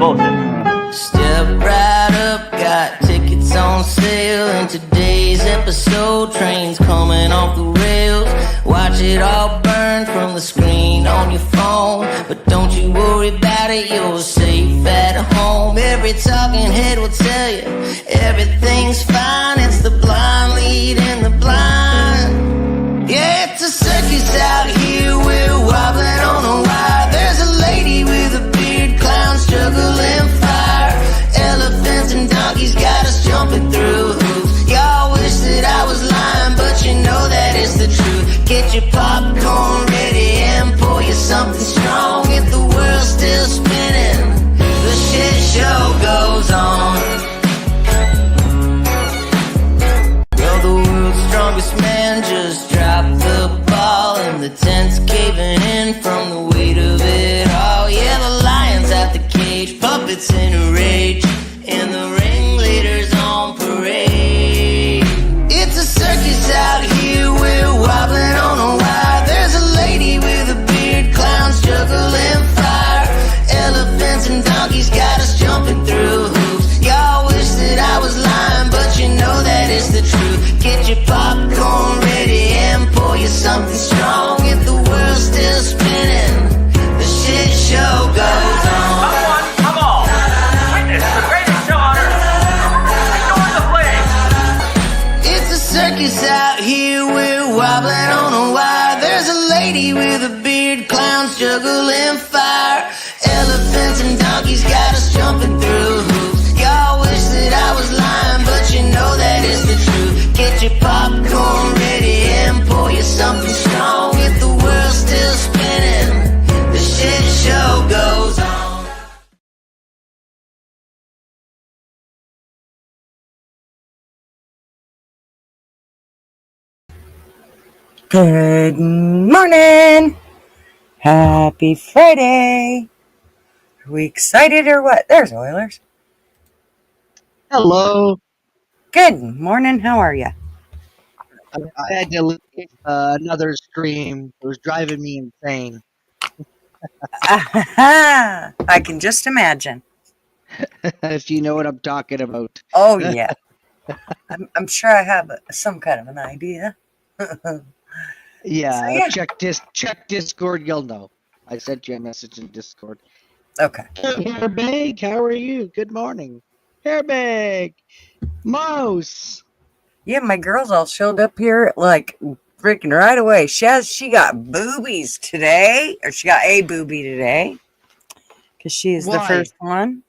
bullshit. Step right up, got tickets on sale. In today's episode, trains coming off the rails. Watch it all burn from the screen on your phone. But don't you worry about it, you're safe at home. Every talking head will tell you everything's fine. It's the blind leading the blind. Yeah, it's a circus out here, we're wobbling on a wire. There's a lady with a beard, clowns juggling fire. Elephants and donkeys got us jumping through hoops. Y'all wish that I was lying, but you know that it's the truth. Get your popcorn ready and pour you something strong. If the world's still spinning, the shit show goes on. Well, the world's strongest man just dropped the ball, and the tent's caving in from the weight of it all. Yeah, the lion's at the cage, puppets in a rage, and the ringleader's on parade. It's a circus out here, we're wobbling on a wire. There's a lady with a beard, clowns juggling fire. Elephants and donkeys got us jumping through hoops. Y'all wish that I was lying, but you know that it's the truth. Get your popcorn ready and pour you something strong. If the world's still spinning, the shit show goes on. Come on! Witness the greatest show on earth! Ignore the flames! It's a circus out here, we're wobbling on a wire. There's a lady with a beard, clowns juggling fire. Elephants and donkeys got us jumping through hoops. Y'all wish that I was lying, but you know that it's the truth. Get your popcorn ready and pour you something strong. If the world's still spinning, the shit show goes on. Good morning. Happy Friday. Are we excited or what? There's Oilers. Hello. Good morning. How are you? I had to leave another stream. It was driving me insane. I can just imagine. If you know what I'm talking about. Oh, yeah. I'm sure I have some kind of an idea. Yeah, So, yeah. check Discord, you'll know. I sent you a message in Discord. Okay. Hairbag, how are you? Good morning. Hairbag. Mouse. Yeah, my girls all showed up here like freaking right away. She got boobies today, or she got a boobie today, because she is the Why? first one.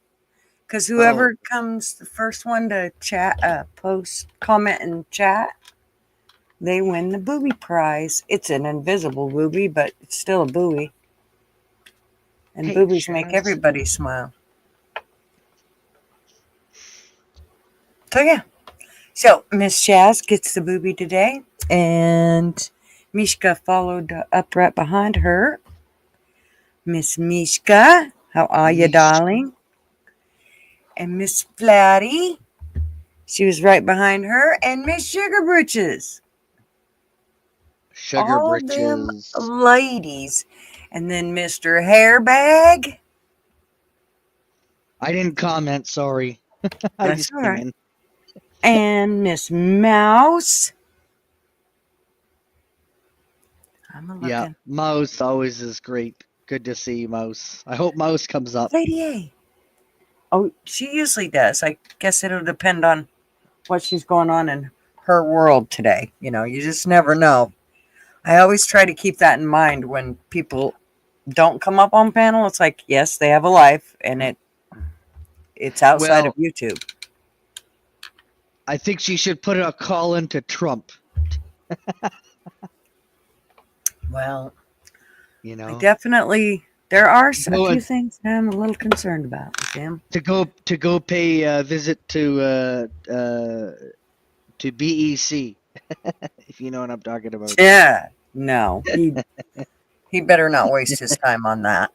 Because whoever comes the first one to chat, post, comment, and chat, they win the booby prize. It's an invisible booby, but it's still a booby. And Hey, boobies make Chaz. everybody smile. So, yeah. So, Miss Chaz gets the booby today. And Mishka followed up right behind her. Miss Mishka, how are you, darling? And Miss Flatty, she was right behind her. And Miss Sugar Britches. Sugar All britches. them ladies. And then Mr. Hairbag. I didn't comment, sorry. I That's just all came right. in. And Miss Mouse. I'm a looking. Yeah, Mouse always is great. Good to see you, Mouse. I hope Mouse comes up. Lady A. Oh, she usually does. I guess it'll depend on what she's going on in her world today. You know, you just never know. I always try to keep that in mind when people don't come up on panel. It's like, yes, they have a life, and it's outside of YouTube. I think she should put a call into Trump. Well, You know, there are a Go few and- things that I'm a little concerned about, Jim. to go pay a visit to BEC, if you know what I'm talking about. Yeah, no, he better not waste his time on that.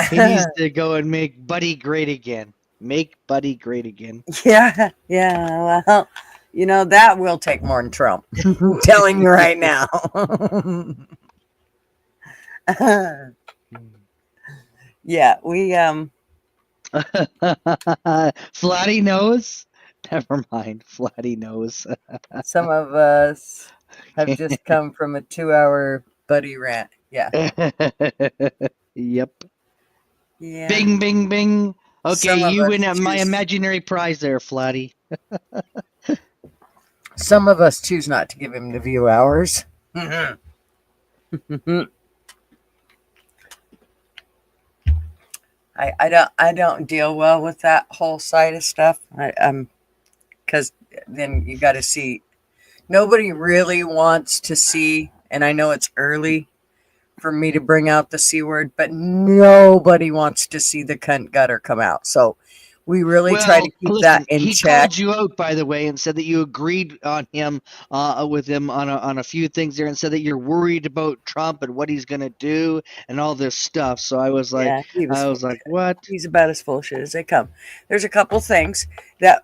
He needs to go and make Buddy great again. Make Buddy great again. Yeah. Well, you know, that will take more than Trump. I'm telling you right now. Yeah, we Flatty nose? Never mind. Flatty nose. some of us have just come from a 2-hour buddy rant. Yeah. Yep. Yeah. Bing, bing, bing. Okay, Some of you us win my choose imaginary prize there, Flatty. not to give him the view hours. I don't deal well with that whole side of stuff. Because then you got to see. Nobody really wants to see, and I know it's early for me to bring out the C word, but nobody wants to see the cunt gutter come out. So we really try to Well, keep that listen, in he check. called you out, by the way, and said that you agreed on him, with him on a few things there, and said that you're worried about Trump and what he's gonna do and all this stuff. So Yeah, what? he's about as full of shit as they come. There's a couple things that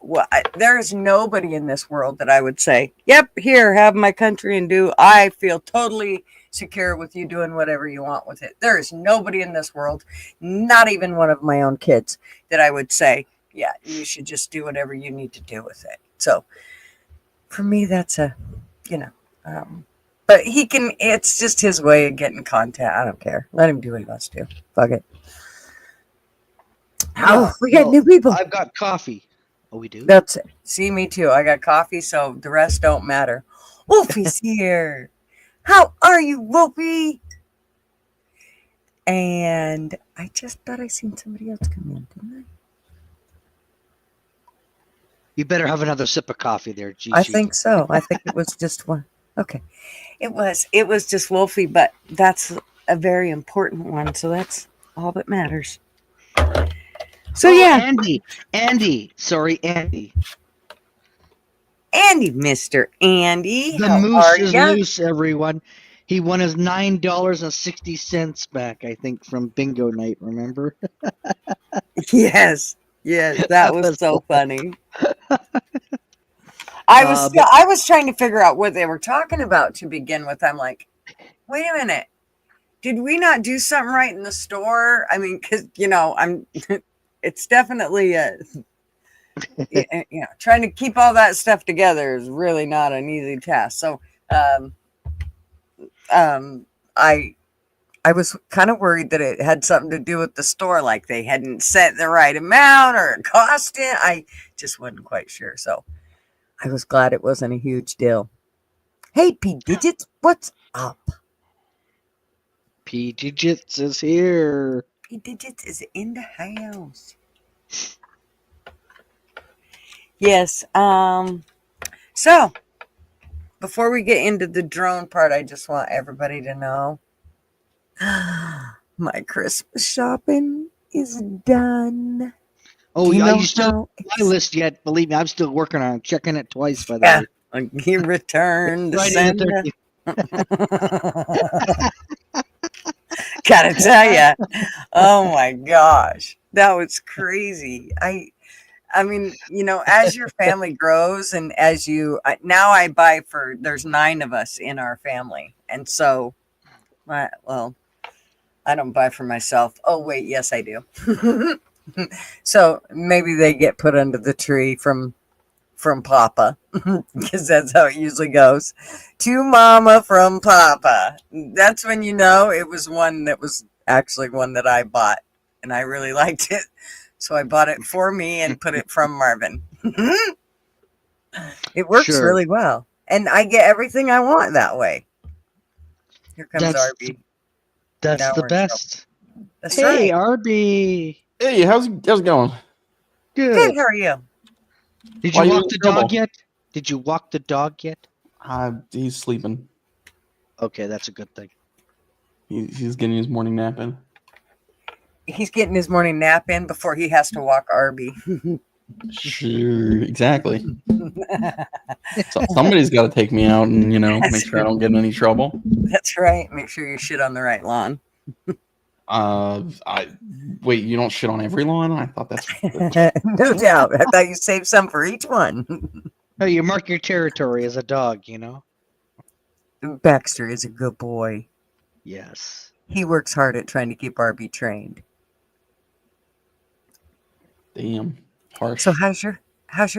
there is nobody in this world that I would say, "Yep, here, have my country and do." I feel totally secure with you doing whatever you want with it. There is nobody in this world, not even one of my own kids, that I would say, "Yeah, you should just do whatever you need to do with it." So for me, that's a, you know, but he can. It's just his way of getting content. I don't care. Let him do what he wants to. Fuck it. Oh, we got Well, new people. I've got coffee. Oh, we do? That's it. See, me too. I got coffee, so the rest don't matter. Wolfie's here. How are you, Wolfie? And I just thought I seen somebody else come in, didn't You better have another sip of coffee there, Gigi. I think so. I think it was just one. Okay. It was just Wolfie, but that's a very important one, so that's all that matters. So yeah, Andy. Sorry, Andy. Andy, Mr. Andy, The how moose are is ya? loose, everyone. He won his $9.60 back, I think, from bingo night. Remember? Yes, yes, that That was was so funny. I was trying to figure out what they were talking about to begin with. I'm like, wait a minute, did we not do something right in the store? I mean, because I'm. It's definitely trying to keep all that stuff together is really not an easy task. So, um, I was kind of worried that it had something to do with the store, like they hadn't set the right amount or it cost it. I just wasn't quite sure. So I was glad it wasn't a huge deal. Hey, P Digits, what's up? P Digits is here. P Digits is in the house. Yes. So before we get into the drone part, I just want everybody to know my Christmas shopping is done. Oh, Do you yeah, know you still how have my list yet? Believe me, I'm still working on it, checking it twice, by the Yeah, way. he returned. Friday the 30th. Gotta tell you, oh my gosh, that was crazy. I mean, as your family grows and as now I buy there's 9 of us in our family. And so, well, I don't buy for myself. Oh, wait, yes, I do. So maybe they get put under the tree from Papa, because that's how it usually goes. To Mama from Papa. That's when it was one that was actually one that I bought, and I really liked it. So I bought it for me and put it from Marvin. It works Sure. really well, and I get everything I want that way. Here comes Arby. That's Now the we're in trouble. best. That's Hey, right. Arby. Hey, how's it going? Good. Good. How are you? Did Why you you walk in the trouble? dog yet? Did you walk the dog yet? He's sleeping. Okay, that's a good thing. He's getting his morning nap in. He's getting his morning nap in before he has to walk Arby. Sure, exactly. So somebody's got to take me out and make sure I don't get in any trouble. That's right. Make sure you shit on the right lawn. Wait, you don't shit on every lawn? I thought that's No doubt. I thought you saved some for each one. Oh, you mark your territory as a dog, Baxter is a good boy. Yes. He works hard at trying to keep Arby trained. Damn. Harsh. So how's your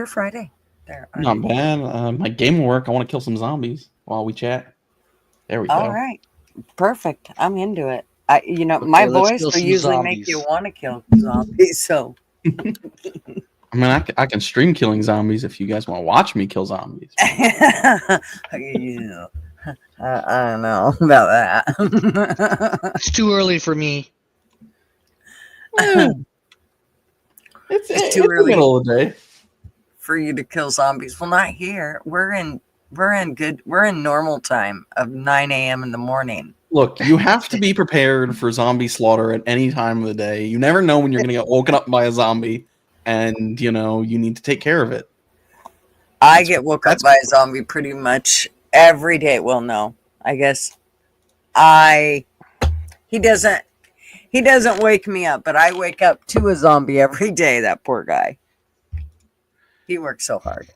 Friday? There. Not bad. My game will work. I want to kill some zombies while we chat. There we All go. right. Perfect. I'm into it. My Okay, let's voice kill will some usually make zombies. you want to kill zombies. So I mean, I can stream killing zombies if you guys want to watch me kill zombies. yeah. I don't know about that. It's too early for me. It's It's too the early middle of the day. for you to kill zombies. Well, not here. We're in normal time of 9 a.m. in the morning. Look, you have to be prepared for zombie slaughter at any time of the day. You never know when you're going to get woken up by a zombie, and you need to take care of it. I get woke up by a zombie pretty much every day. Well, no, I guess he doesn't wake me up, but I wake up to a zombie every day. That poor guy. He works so hard.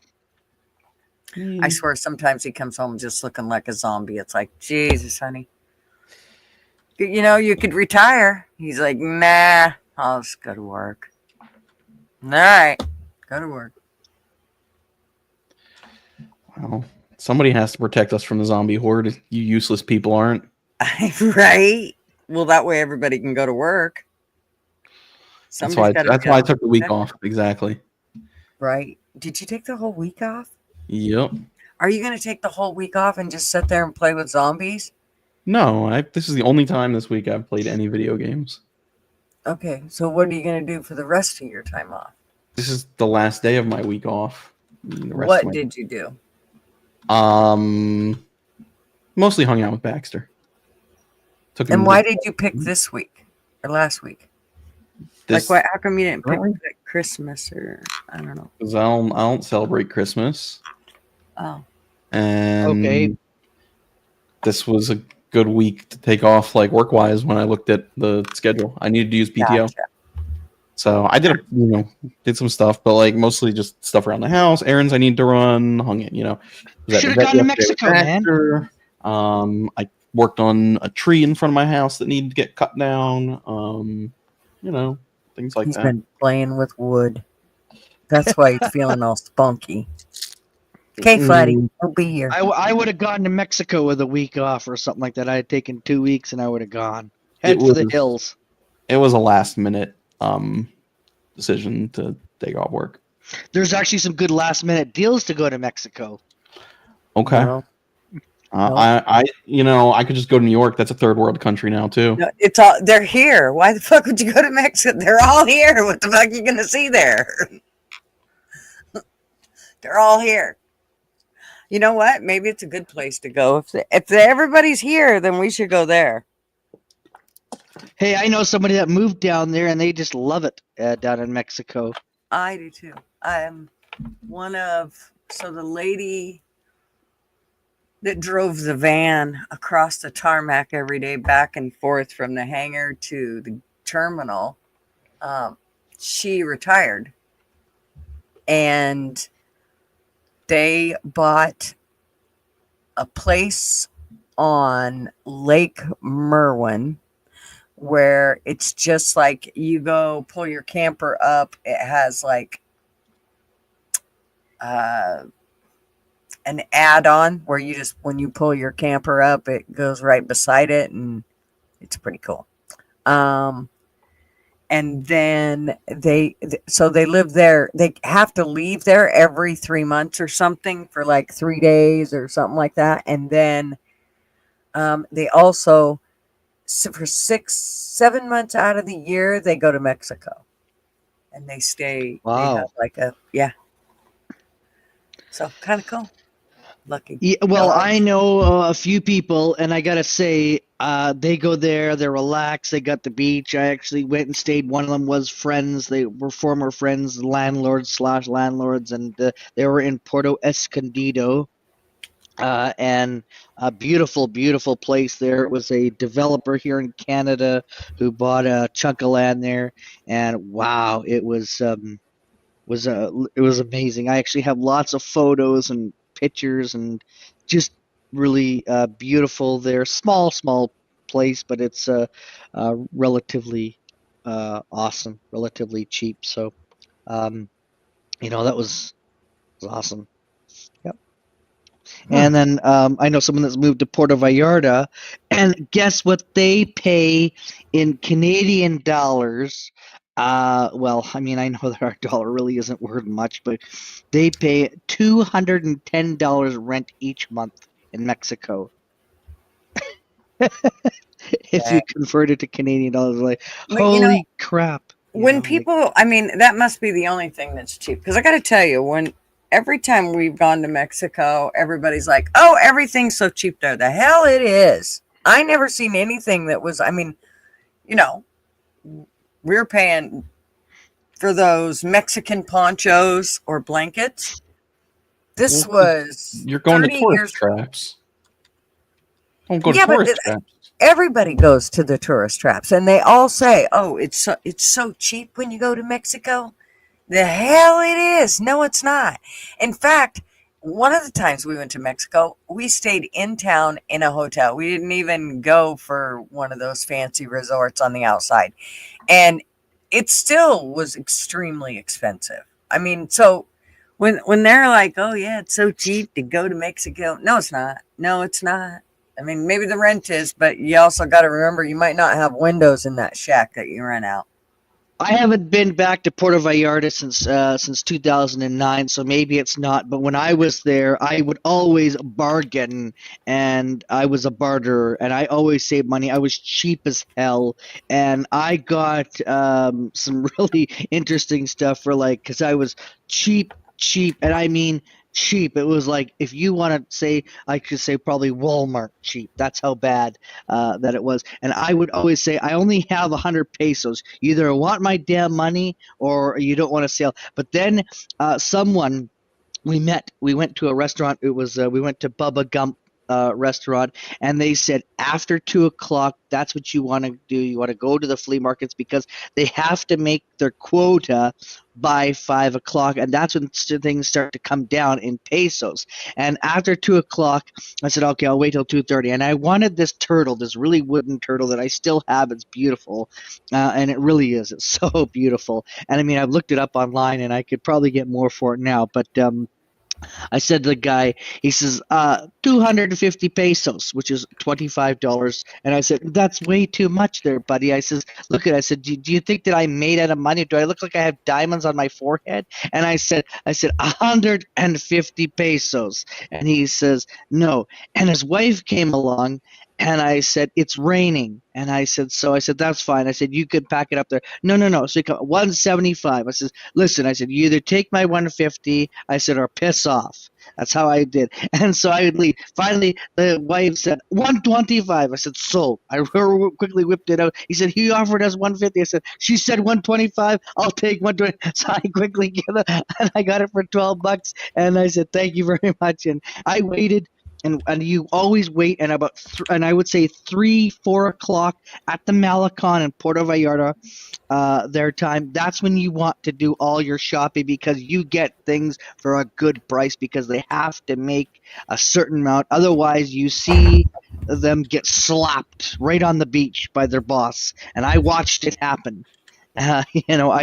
I swear sometimes he comes home just looking like a zombie. It's like, Jesus, honey. You could retire. He's like, nah, I'll just go to work. All right, go to work. Well, somebody has to protect us from the zombie horde. You useless people aren't. Right? Well, that way everybody can go to work. That's why I took the week off. Exactly. Right. Did you take the whole week off? Yep. Are you going to take the whole week off and just sit there and play with zombies? No, this is the only time this week I've played any video games. Okay, so what are you going to do for the rest of your time off? This is the last day of my week off. What did you do? Mostly hung out with Baxter. And why did you pick this week or last week? How come you didn't pick Christmas or I don't know? Because I don't celebrate Christmas. Oh. And Okay. This was a good week to take off, like work-wise. When I looked at the schedule, I needed to use PTO. Gotcha. So I did some stuff, but like mostly just stuff around the house, errands I need to run, hung it, Should have gone to Mexico, man. I worked on a tree in front of my house that needed to get cut down. Things like He's that. been playing with wood. That's why he's feeling all spunky. Okay, Fuddy, we'll be here. I would have gone to Mexico with a week off or something like that. I had taken 2 weeks and I would have gone. Head for the hills. It was a last minute decision to take off work. There's actually some good last minute deals to go to Mexico. Okay. No. I could just go to New York. That's a third world country now too. No, they're here. Why the fuck would you go to Mexico? They're all here. What the fuck are you gonna see there? They're all here. You know what? Maybe it's a good place to go. If everybody's here, then we should go there. Hey, I know somebody that moved down there and they just love it down in Mexico. I do too. I'm so the lady that drove the van across the tarmac every day back and forth from the hangar to the terminal, she retired. And they bought a place on Lake Merwin where it's just like you go pull your camper up. It has like an add-on where when you pull your camper up, it goes right beside it, and it's pretty cool. And then they live there. They have to leave there every 3 months or something for like 3 days or something like that. And then they also, for 6-7 months out of the year, they go to Mexico and they stay. Wow. They have so kind of cool. Lucky. Yeah, well, I know a few people, and I gotta say, they go there, they're relaxed, they got the beach. I actually went and stayed. One of them was friends. They were former friends, landlords, and they were in Puerto Escondido, and a beautiful, beautiful place there. It was a developer here in Canada who bought a chunk of land there, and wow, it was amazing. I actually have lots of photos and pictures and just really beautiful there. Small place, but it's relatively awesome, relatively cheap. So That was awesome. Yep. And then I know someone that's moved to Puerto Vallarta, and guess what they pay in Canadian dollars? Well, I mean, I know that our dollar really isn't worth much, but they pay $210 rent each month in Mexico. If you convert it to Canadian dollars, like, But holy crap. when people, I mean, that must be the only thing that's cheap. Because I got to tell you, every time we've gone to Mexico, everybody's like, oh, everything's so cheap there. The hell it is. I never seen anything that was, I mean, we're paying for those Mexican ponchos or blankets. This was You're going to 30 tourist years. traps. Don't go to Yeah, but tourist traps. everybody goes to the tourist traps, and they all say, "Oh, it's so cheap when you go to Mexico." The hell it is. No, it's not. In fact, one of the times we went to Mexico, we stayed in town in a hotel. We didn't even go for one of those fancy resorts on the outside, and it still was extremely expensive. I mean, so when they're like, "Oh yeah, it's so cheap to go to Mexico," no, it's not. No, it's not. I mean, maybe the rent is, but you also got to remember you might not have windows in that shack that you rent out. I haven't been back to Puerto Vallarta since 2009, so maybe it's not. But when I was there, I would always bargain, and I was a barterer, and I always saved money. I was cheap as hell, and I got some really interesting stuff for because I was cheap, and I mean cheap. It was like if you want to say, I could say probably Walmart cheap. That's how bad that it was. And I would always say, I only have 100 pesos. You either want my damn money or you don't want to sell. But then someone we went to a restaurant. It was we went to Bubba Gump restaurant, and they said after 2 o'clock, that's what you want to do. You want to go to the flea markets because they have to make their quota by 5 o'clock, and that's when things start to come down in pesos. And after 2 o'clock, I said, okay, I'll wait till 2:30. And I wanted this turtle, this really wooden turtle that I still have. It's beautiful, and it really is. It's so beautiful. And I mean, I've looked it up online, and I could probably get more for it now, but I said to the guy, he says, 250 pesos, which is $25. And I said, that's way too much there, buddy. I says, look I said, do you think that I'm made out of money? Do I look like I have diamonds on my forehead? And I said, 150 pesos. And he says, no. And his wife came along, and I said, it's raining. And I said, that's fine. I said, you could pack it up there. No. So he come, 175. I said, listen, I said, you either take my 150, I said, or piss off. That's how I did. And so I would leave. Finally, the wife said, 125. I said, sold. I quickly whipped it out. He said, he offered us 150. I said, she said 125. I'll take 120. So I quickly gave it, and I got it for $12. And I said, thank you very much. And I waited. And you always wait, and and I would say 3-4 o'clock at the Malecon in Puerto Vallarta, their time. That's when you want to do all your shopping because you get things for a good price because they have to make a certain amount. Otherwise, you see them get slapped right on the beach by their boss, and I watched it happen. I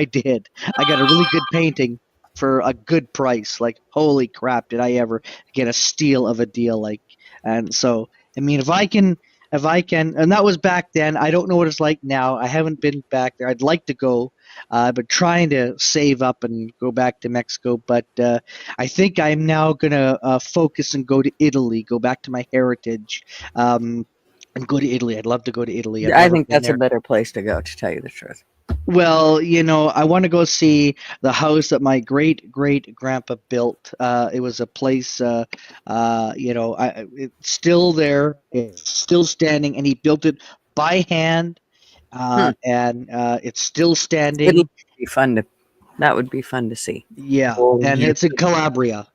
did. I got a really good painting for a good price. Like, holy crap, did I ever get a steal of a deal? And so, I mean, if I can, and that was back then. I don't know what it's like now. I haven't been back there. I'd like to go, but trying to save up and go back to Mexico. But I think I'm now going to focus and go to Italy, go back to my heritage, and go to Italy. I'd love to go to Italy. I think that's a better place to go, to tell you the truth. Well, I want to go see the house that my great-great-grandpa built. It was a place, it's still there. It's still standing, and he built it by hand, and it's still standing. That would be fun to see. Yeah, and it's in Calabria.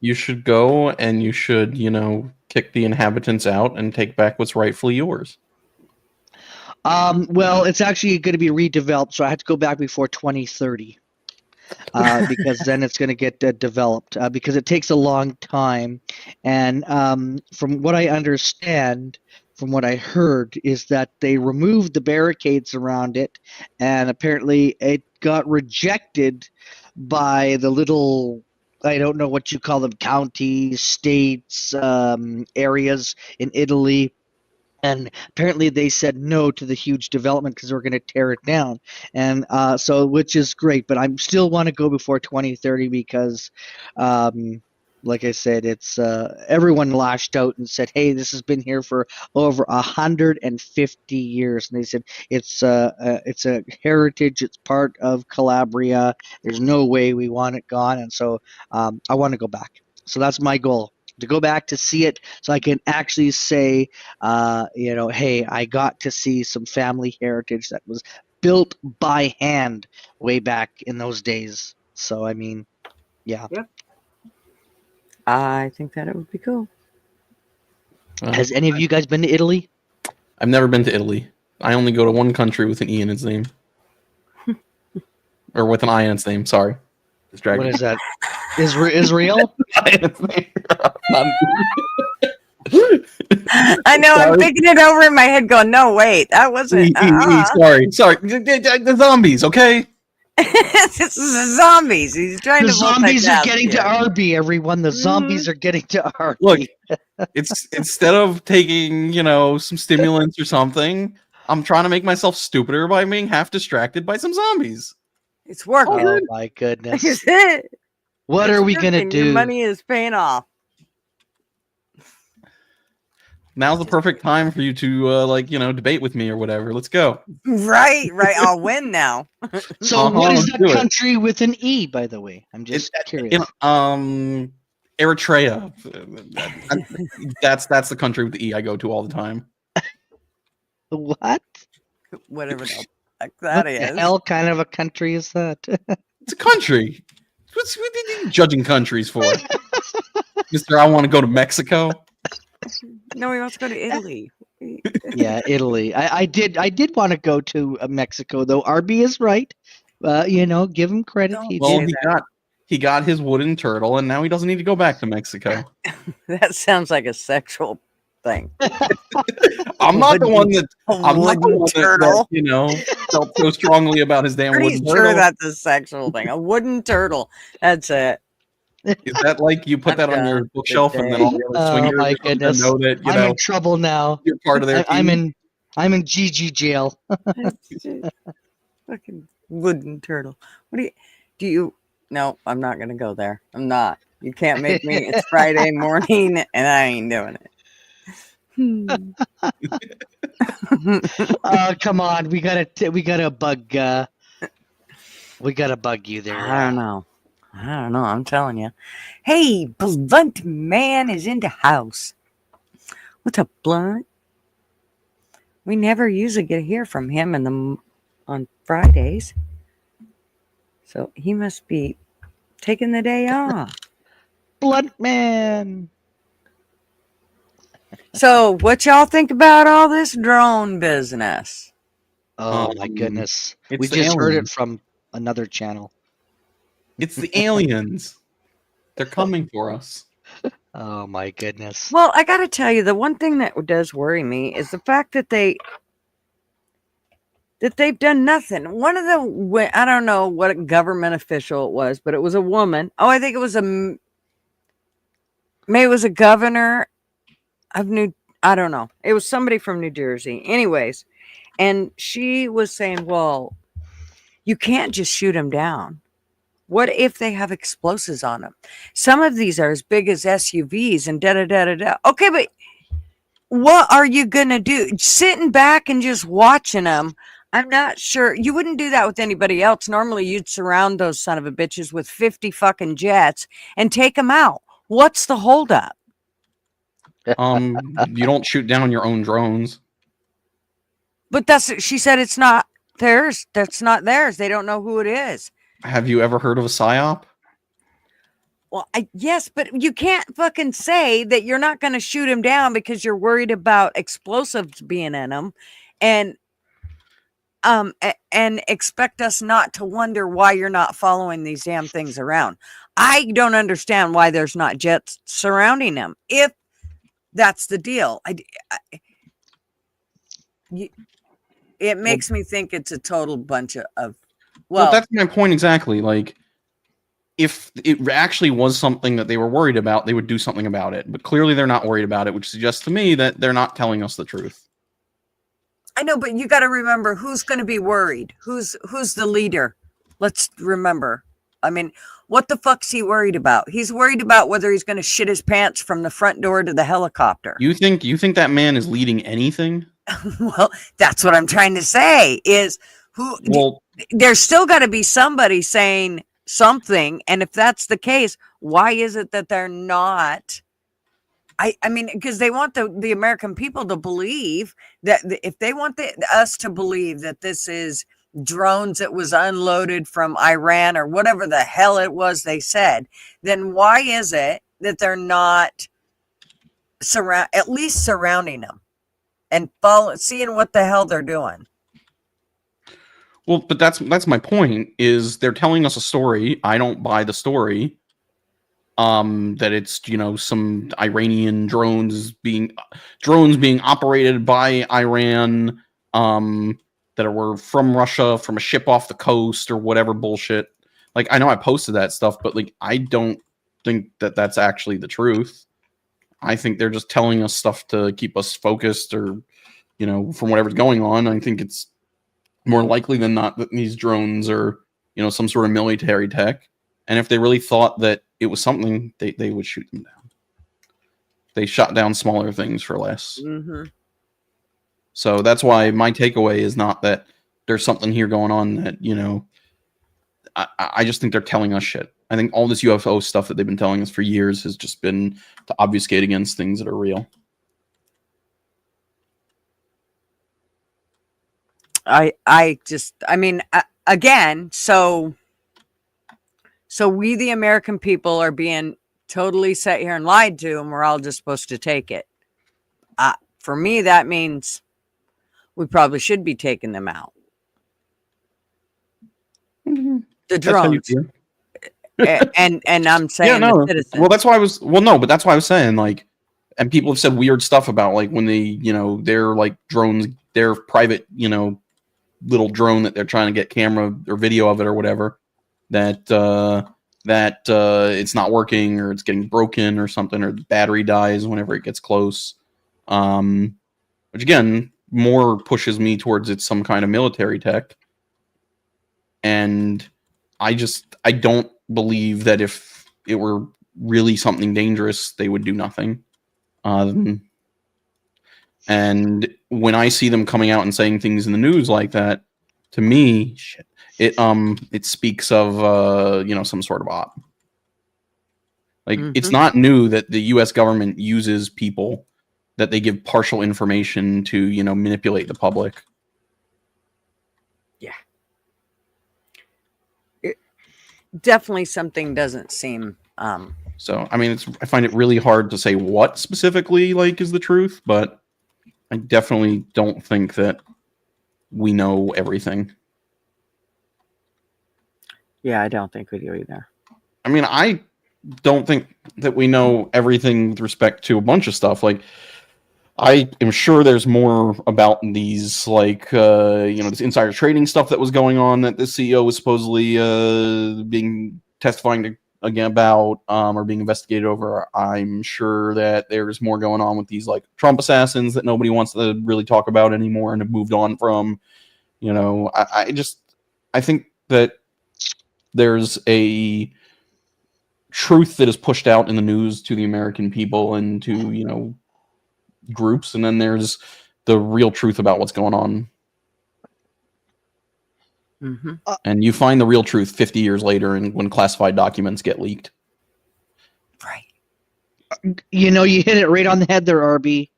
You should go, and you should, kick the inhabitants out and take back what's rightfully yours. Well, it's actually going to be redeveloped, so I have to go back before 2030 because then it's going to get developed because it takes a long time. And from what I understand, from what I heard, is that they removed the barricades around it, and apparently it got rejected by the little, I don't know what you call them, counties, states, areas in Italy. And apparently they said no to the huge development because we're going to tear it down. And so, which is great, but I still want to go before 2030 because, like I said, it's everyone lashed out and said, "Hey, this has been here for over 150 years." And they said it's a heritage. It's part of Calabria. There's no way we want it gone. And so I want to go back. So that's my goal, to go back to see it, so I can actually say, hey, I got to see some family heritage that was built by hand way back in those days. So, I mean, yeah. Yep. I think that it would be cool. Has any of you guys been to Italy? I've never been to Italy. I only go to one country with an E in its name. Or with an I in its name, sorry. What is that? Israel? I know, I'm thinking it over in my head going, no, wait, that wasn't. Sorry. The zombies, okay? This is the zombies. He's trying The to zombies are getting to Arby, everyone. The zombies are getting to Arby. Look, it's instead of taking, some stimulants or something, I'm trying to make myself stupider by being half distracted by some zombies. It's working. Oh my goodness. Is it? What are we going to do? Your money is paying off. Now's the perfect time for you to, debate with me or whatever. Let's go. Right. I'll win now. So what is that country with an E, by the way? I'm just curious. Eritrea. That's the country with the E I go to all the time. What? Whatever the fuck that is. What the hell kind of a country is that? It's a country. What are you judging countries for? Mister, I want to go to Mexico. No, he wants to go to Italy. Yeah, Italy. I did want to go to Mexico, though. RB is right. Give him credit. He got his wooden turtle, and now he doesn't need to go back to Mexico. That sounds like a sexual thing. I'm not the one that felt so strongly about his damn wooden turtle. Pretty sure that's a sexual thing. A wooden turtle. That's it. Is that like you put that on your bookshelf and then all the other swingers my goodness. know that I'm in trouble now. You're part of their team? I'm in GG jail. Fucking wooden turtle. What do you no, I'm not gonna go there. I'm not. You can't make me. It's Friday morning and I ain't doing it. Come on, we gotta bug you there. I don't know. I'm telling you. Hey, Blunt Man is in the house. What's up, Blunt? We never usually get to hear from him on Fridays. So he must be taking the day off. Blunt Man. So what y'all think about all this drone business? Oh my goodness. We just heard it from another channel. It's the aliens. They're coming for us. Oh my goodness. Well, I got to tell you, the one thing that does worry me is the fact that they've done nothing. One of the, I don't know what government official it was, but it was a woman. Oh, I think it was maybe it was a governor of I don't know. It was somebody from New Jersey. Anyways, and she was saying, well, you can't just shoot them down. What if they have explosives on them? Some of these are as big as SUVs and da-da-da-da-da. Okay, but what are you going to do? Sitting back and just watching them, I'm not sure. You wouldn't do that with anybody else. Normally, you'd surround those son of a bitches with 50 fucking jets and take them out. What's the holdup? You don't shoot down your own drones. But she said it's not theirs. That's not theirs. They don't know who it is. Have you ever heard of a PSYOP? Well, yes, but you can't fucking say that you're not going to shoot him down because you're worried about explosives being in them, and expect us not to wonder why you're not following these damn things around. I don't understand why there's not jets surrounding them. If that's the deal, it makes me think it's a total bunch of Well, that's my point exactly. Like, if it actually was something that they were worried about, they would do something about it. But clearly, they're not worried about it, which suggests to me that they're not telling us the truth. I know, but you got to remember who's going to be worried. Who's the leader? Let's remember. I mean, what the fuck's he worried about? He's worried about whether he's going to shit his pants from the front door to the helicopter. You think that man is leading anything? Well, that's what I'm trying to say. Is who? Well, There's still got to be somebody saying something, and if that's the case, why is it that they're not? I mean, because they want the American people to believe that if they want us to believe that this is drones that was unloaded from Iran or whatever the hell it was they said, then why is it that they're not at least surrounding them and seeing what the hell they're doing? well, but that's my point. Is they're telling us a story. I don't buy the story. That it's some Iranian drones being operated by Iran, that were from Russia, from a ship off the coast or whatever bullshit. Like, I know I posted that stuff, but like, I don't think that that's actually the truth. I think they're just telling us stuff to keep us focused, or from whatever's going on. I think it's more likely than not that these drones are some sort of military tech. And if they really thought that it was something, they would shoot them down. They shot down smaller things for less. Mm-hmm. So that's why my takeaway is not that there's something here going on that, I just think they're telling us shit. I think all this UFO stuff that they've been telling us for years has just been to obfuscate against things that are real. Again, so we, the American people, are being totally set here and lied to, and we're all just supposed to take it. For me, that means we probably should be taking them out. Mm-hmm. The drones. and I'm saying the citizens. Well, that's why I was. Well, no, but that's why I was saying, like, and people have said weird stuff about, like, when they, they're like drones, their private, little drone that they're trying to get camera or video of it or whatever, that it's not working, or it's getting broken or something, or the battery dies whenever it gets close. Which again, more pushes me towards it's some kind of military tech. And I don't believe that if it were really something dangerous, they would do nothing. And when I see them coming out and saying things in the news like that, to me, it speaks of some sort of op. Like, It's not new that the U.S. government uses people, that they give partial information to manipulate the public. Yeah. Definitely something doesn't seem. So I mean, I find it really hard to say what specifically is the truth, but I definitely don't think that we know everything. Yeah, I don't think we do either. I mean, I don't think that we know everything with respect to a bunch of stuff. Like, I am sure there's more about these, this insider trading stuff that was going on that the CEO was supposedly testifying again about, or being investigated over. I'm sure that there's more going on with these Trump assassins that nobody wants to really talk about anymore and have moved on from. I think that there's a truth that is pushed out in the news to the American people and to groups, and then there's the real truth about what's going on. Mm-hmm. And you find the real truth 50 years later, and when classified documents get leaked. Right. You hit it right on the head there, RB.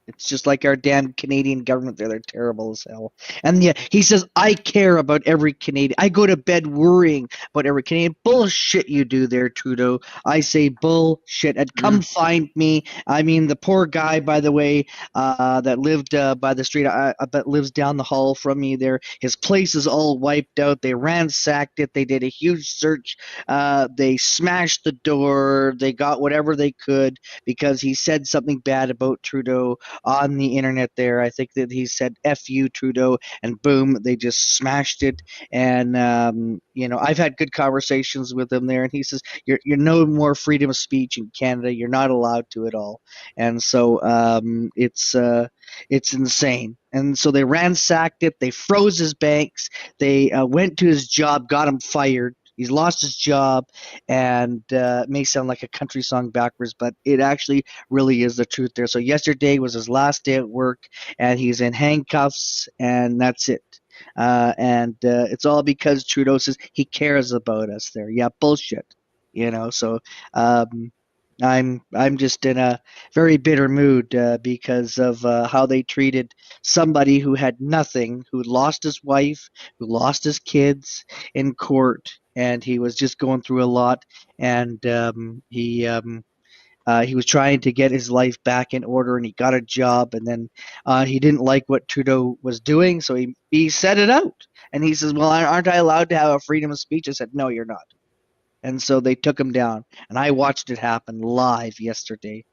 It's just like our damn Canadian government. They're terrible as hell. And yeah, he says, I care about every Canadian. I go to bed worrying about every Canadian. Bullshit you do there, Trudeau. I say bullshit. And come find me. I mean, the poor guy, by the way, that lived by the street, that lives down the hall from me there, his place is all wiped out. They ransacked it. They did a huge search. They smashed the door. They got whatever they could because he said something bad about Trudeau. on the internet there. I think that he said "F you, Trudeau," and boom, they just smashed it. And I've had good conversations with him there, and he says you're no more freedom of speech in Canada. You're not allowed to at all. And so it's insane. And so they ransacked it. They froze his banks. They went to his job, got him fired. He's lost his job, and it may sound like a country song backwards, but it actually really is the truth there. So yesterday was his last day at work, and he's in handcuffs, and that's it. And it's all because Trudeau says he cares about us there. Yeah, bullshit. So um, I'm just in a very bitter mood because of how they treated somebody who had nothing, who lost his wife, who lost his kids in court, and he was just going through a lot. And he was trying to get his life back in order, and he got a job, and then he didn't like what Trudeau was doing, so he said it out. And he says, "Well, aren't I allowed to have a freedom of speech?" I said, "No, you're not." And so they took him down, and I watched it happen live yesterday.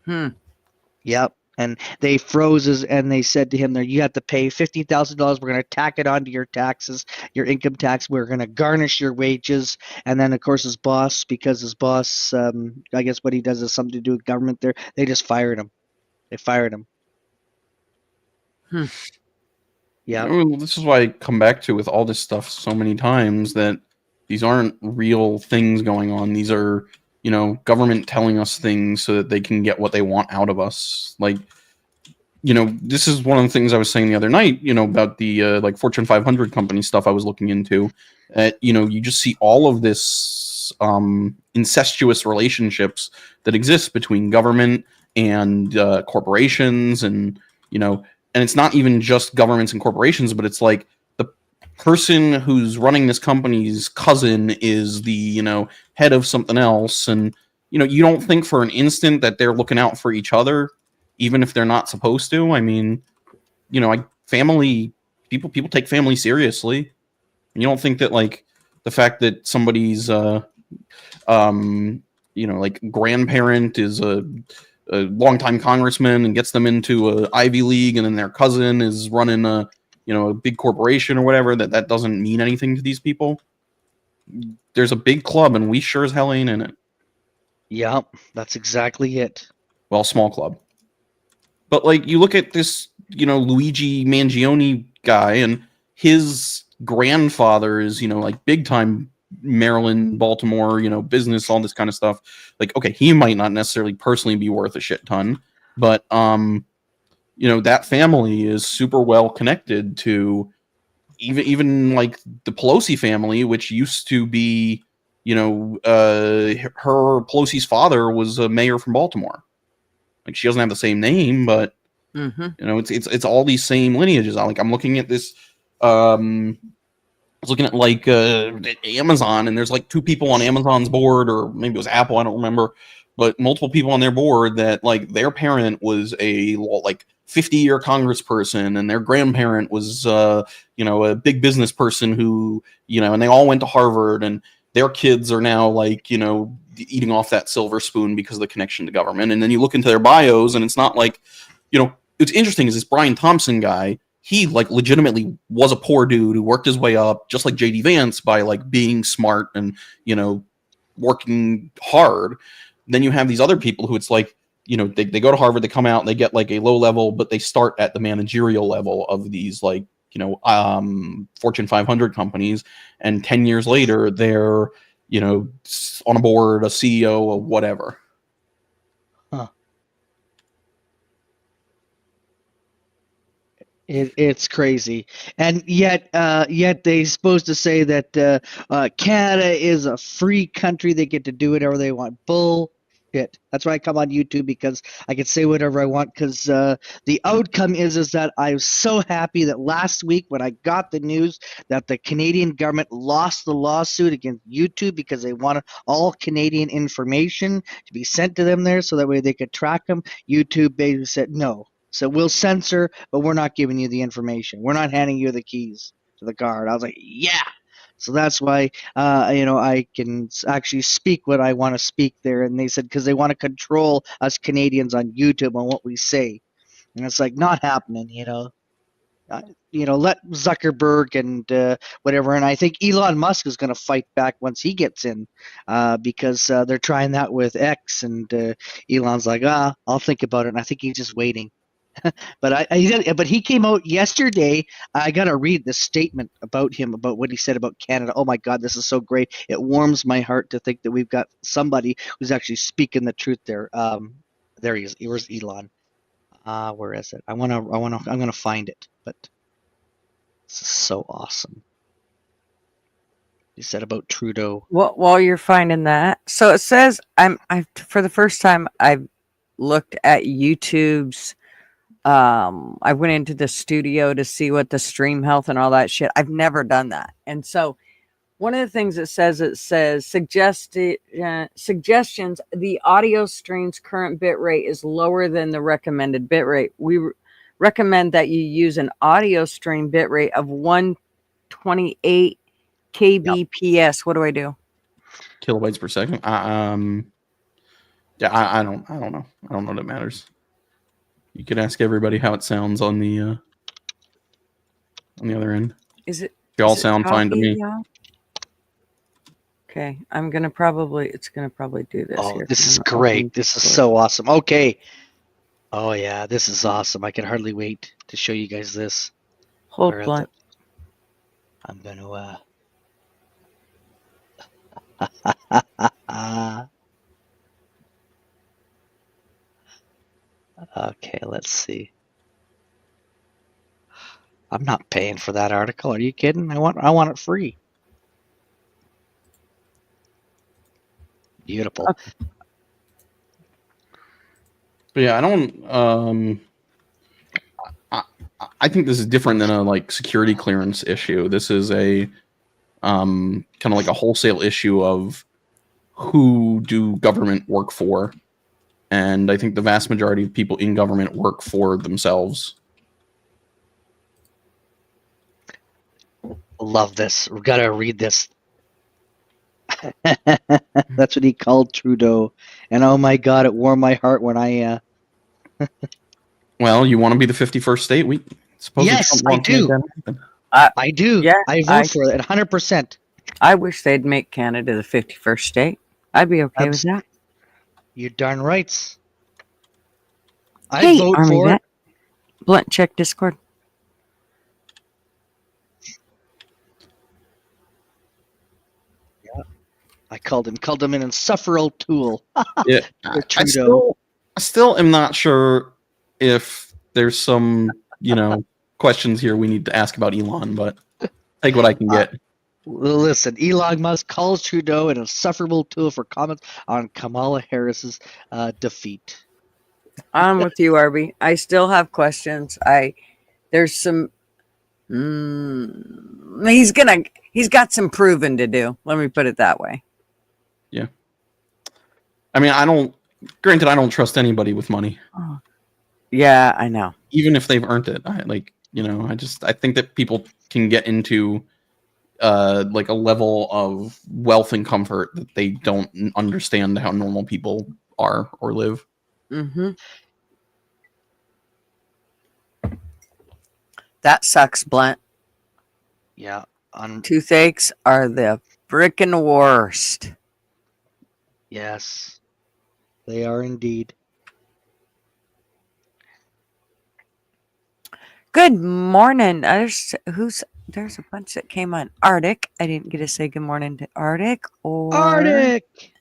Yep. And they froze his, and they said to him there, "You have to pay $50,000. We're going to tack it onto your taxes, your income tax. We're going to garnish your wages." And then, of course, his boss, because his boss, I guess what he does is something to do with government there, they just fired him. They fired him. Yeah. Well, this is why I come back to with all this stuff so many times that these aren't real things going on. These are, government telling us things so that they can get what they want out of us. Like, this is one of the things I was saying the other night, about the Fortune 500 company stuff I was looking into. You just see all of this incestuous relationships that exist between government and corporations, and it's not even just governments and corporations, but it's like the person who's running this company's cousin is the head of something else, and you don't think for an instant that they're looking out for each other, even if they're not supposed to. I mean, family people take family seriously. And you don't think that the fact that somebody's grandparent is a longtime congressman and gets them into a Ivy League, and then their cousin is running a big corporation or whatever, that doesn't mean anything to these people. There's a big club, and we sure as hell ain't in it. Yep, that's exactly it. Well, small club. But you look at this, Luigi Mangione guy, and his grandfather is, big time Maryland, Baltimore, business, all this kind of stuff. Okay, he might not necessarily personally be worth a shit ton, but that family is super well connected to even the Pelosi family, which used to be, her Pelosi's father was a mayor from Baltimore. She doesn't have the same name, but it's all these same lineages. I'm looking at this. I was looking at Amazon, and there's two people on Amazon's board, or maybe it was Apple, I don't remember, but multiple people on their board that their parent was a 50-year congressperson, and their grandparent was a big business person who and they all went to Harvard, and their kids are now eating off that silver spoon because of the connection to government. And then you look into their bios, and it's not it's interesting is this Brian Thompson guy. He legitimately was a poor dude who worked his way up, just like JD Vance, by being smart and working hard. Then you have these other people who it's they go to Harvard, they come out, and they get a low level, but they start at the managerial level of these Fortune 500 companies, and 10 years later they're on a board, a CEO, or whatever. It's crazy, and yet they're supposed to say that Canada is a free country. They get to do whatever they want. Bullshit. That's why I come on YouTube, because I can say whatever I want. Because the outcome is that I was so happy that last week when I got the news that the Canadian government lost the lawsuit against YouTube because they wanted all Canadian information to be sent to them there, so that way they could track them. YouTube basically said no. So we'll censor, but we're not giving you the information. We're not handing you the keys to the car. I was like, yeah, So that's why, I can actually speak what I want to speak there. And they said because they want to control us Canadians on YouTube on what we say, and it's like not happening. Let Zuckerberg and whatever. And I think Elon Musk is going to fight back once he gets in, because they're trying that with X, and Elon's like, I'll think about it. And I think he's just waiting. But but he came out yesterday. I gotta read the statement about him, about what he said about Canada. Oh my God, this is so great! It warms my heart to think that we've got somebody who's actually speaking the truth there. There he is. Where's Elon? Where is it? I'm gonna find it. But this is so awesome. He said about Trudeau. Well, while you're finding that, so it says I for the first time I've looked at YouTube's. I went into the studio to see what the stream health and all that shit. I've never done that, and so one of the things it says suggestions. The audio stream's current bit rate is lower than the recommended bit rate. We recommend that you use an audio stream bit rate of 128 kbps. What do I do? Kilobytes per second. Yeah, I don't know. I don't know that matters. You could ask everybody how it sounds on the other end. Is it? They all sound fine to me. Y'all? Okay, it's gonna probably do this. Oh, here. this is great. This is so awesome. Okay. Oh yeah, this is awesome. I can hardly wait to show you guys this. Hold Where is blunt. it? I'm gonna Okay, let's see. I'm not paying for that article. Are you kidding? I want it free. Beautiful. Okay. But yeah, I don't. I think this is different than a security clearance issue. This is a kind of like a wholesale issue of who do government work for, and I think the vast majority of people in government work for themselves. Love this. We've got to read this. That's what he called Trudeau, and oh my God, it warmed my heart when I. Well, you want to be the 51st state? Yes, I do. I do. Yeah, I vote for it 100%. I wish they'd make Canada the 51st state. I'd be okay with that. You're darn right. Hey, I vote Army for vet. it. Blunt, check Discord. I called him an insufferable tool. Yeah, Trudeau. I still am not sure if there's some questions here we need to ask about Elon, but take what I can get. Listen, Elon Musk calls Trudeau an insufferable tool for comments on Kamala Harris's defeat. I'm with you, Arby. I still have questions. There's some. He's got some proving to do. Let me put it that way. Yeah. I mean, I don't trust anybody with money. Oh. Yeah, I know. Even if they've earned it. I think that people can get into a level of wealth and comfort that they don't understand how normal people are or live. Mm-hmm. That sucks, Blunt. Yeah. Toothaches are the frickin' worst. Yes, they are indeed. Good morning. There's a bunch that came on. Arctic. I didn't get to say good morning to Arctic. Arctic.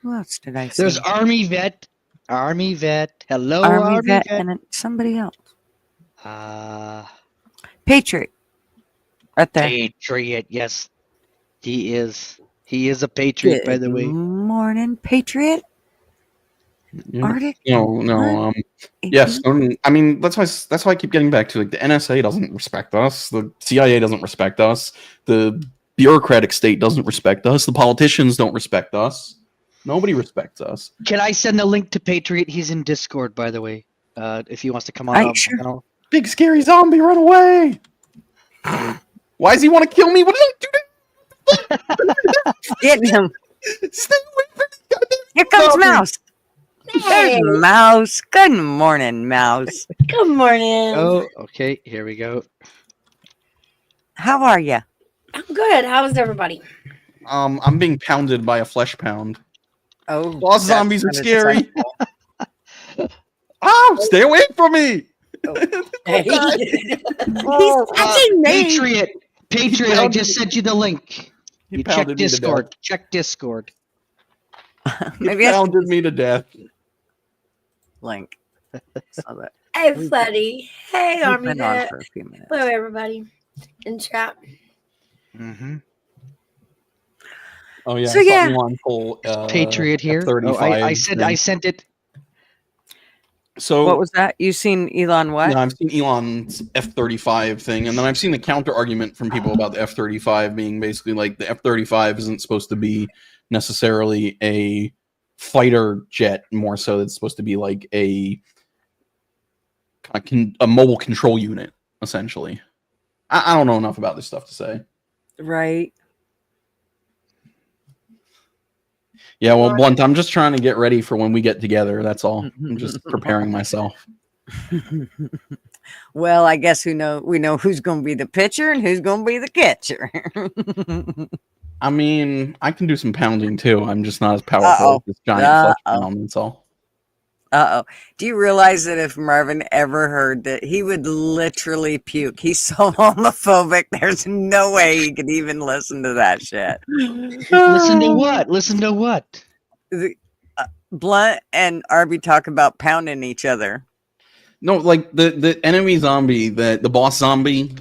Who else did I say? There's Army vet. Hello, Army vet, vet. and somebody else. Patriot. Right there. Patriot. Yes, he is. He is a patriot, by the way. Good morning, Patriot. Yeah. Arctic. No. Yes. I mean, that's why I keep getting back to the NSA doesn't respect us. The CIA doesn't respect us. The bureaucratic state doesn't respect us. The politicians don't respect us. Nobody respects us. Can I send the link to Patriot? He's in Discord, by the way. If he wants to come on. Sure. Big scary zombie, run away! Why does he want to kill me? What did I do to Get him. Stay away from the goddamn Here comes zombie. Mouse. Hey, There's Mouse. Good morning, Mouse. good morning. Oh, okay. Here we go. How are you? I'm good. How is everybody? I'm being pounded by a flesh pound. Oh, Boss that's zombies are kinda scary. sensible. Oh, stay away from me! Hey. He's touching me. Patriot, I just sent you the link. He You check pounded me to Discord. death. Check Discord. Maybe He I should pounded me to death. link. Saw that. Hey, Fletty. Hey, We've Army been on Vet. for a few minutes. Hello, everybody in chat. Mm-hmm. Oh yeah. So, I saw yeah. Elon pull, Patriot here. Oh, I sent it. So What was that? You seen Elon what? yeah, I've seen Elon's F-35 thing, and then I've seen the counter argument from people about the F-35 being basically like the F-35 isn't supposed to be necessarily a fighter jet, more so it's supposed to be like a a mobile control unit, essentially. I don't know enough about this stuff to say. Right. Yeah, well, Blunt, I'm just trying to get ready for when we get together. That's all. I'm just preparing myself. Well, I guess we know who's going to be the pitcher and who's going to be the catcher. I mean, I can do some pounding too. I'm just not as powerful as this giant flesh pound. That's all. Uh-oh. Do you realize that if Marvin ever heard that, he would literally puke? He's so homophobic. There's no way he could even listen to that shit. Listen to what? Listen to what? Blunt and Arby talk about pounding each other. No, like the enemy zombie, the boss zombie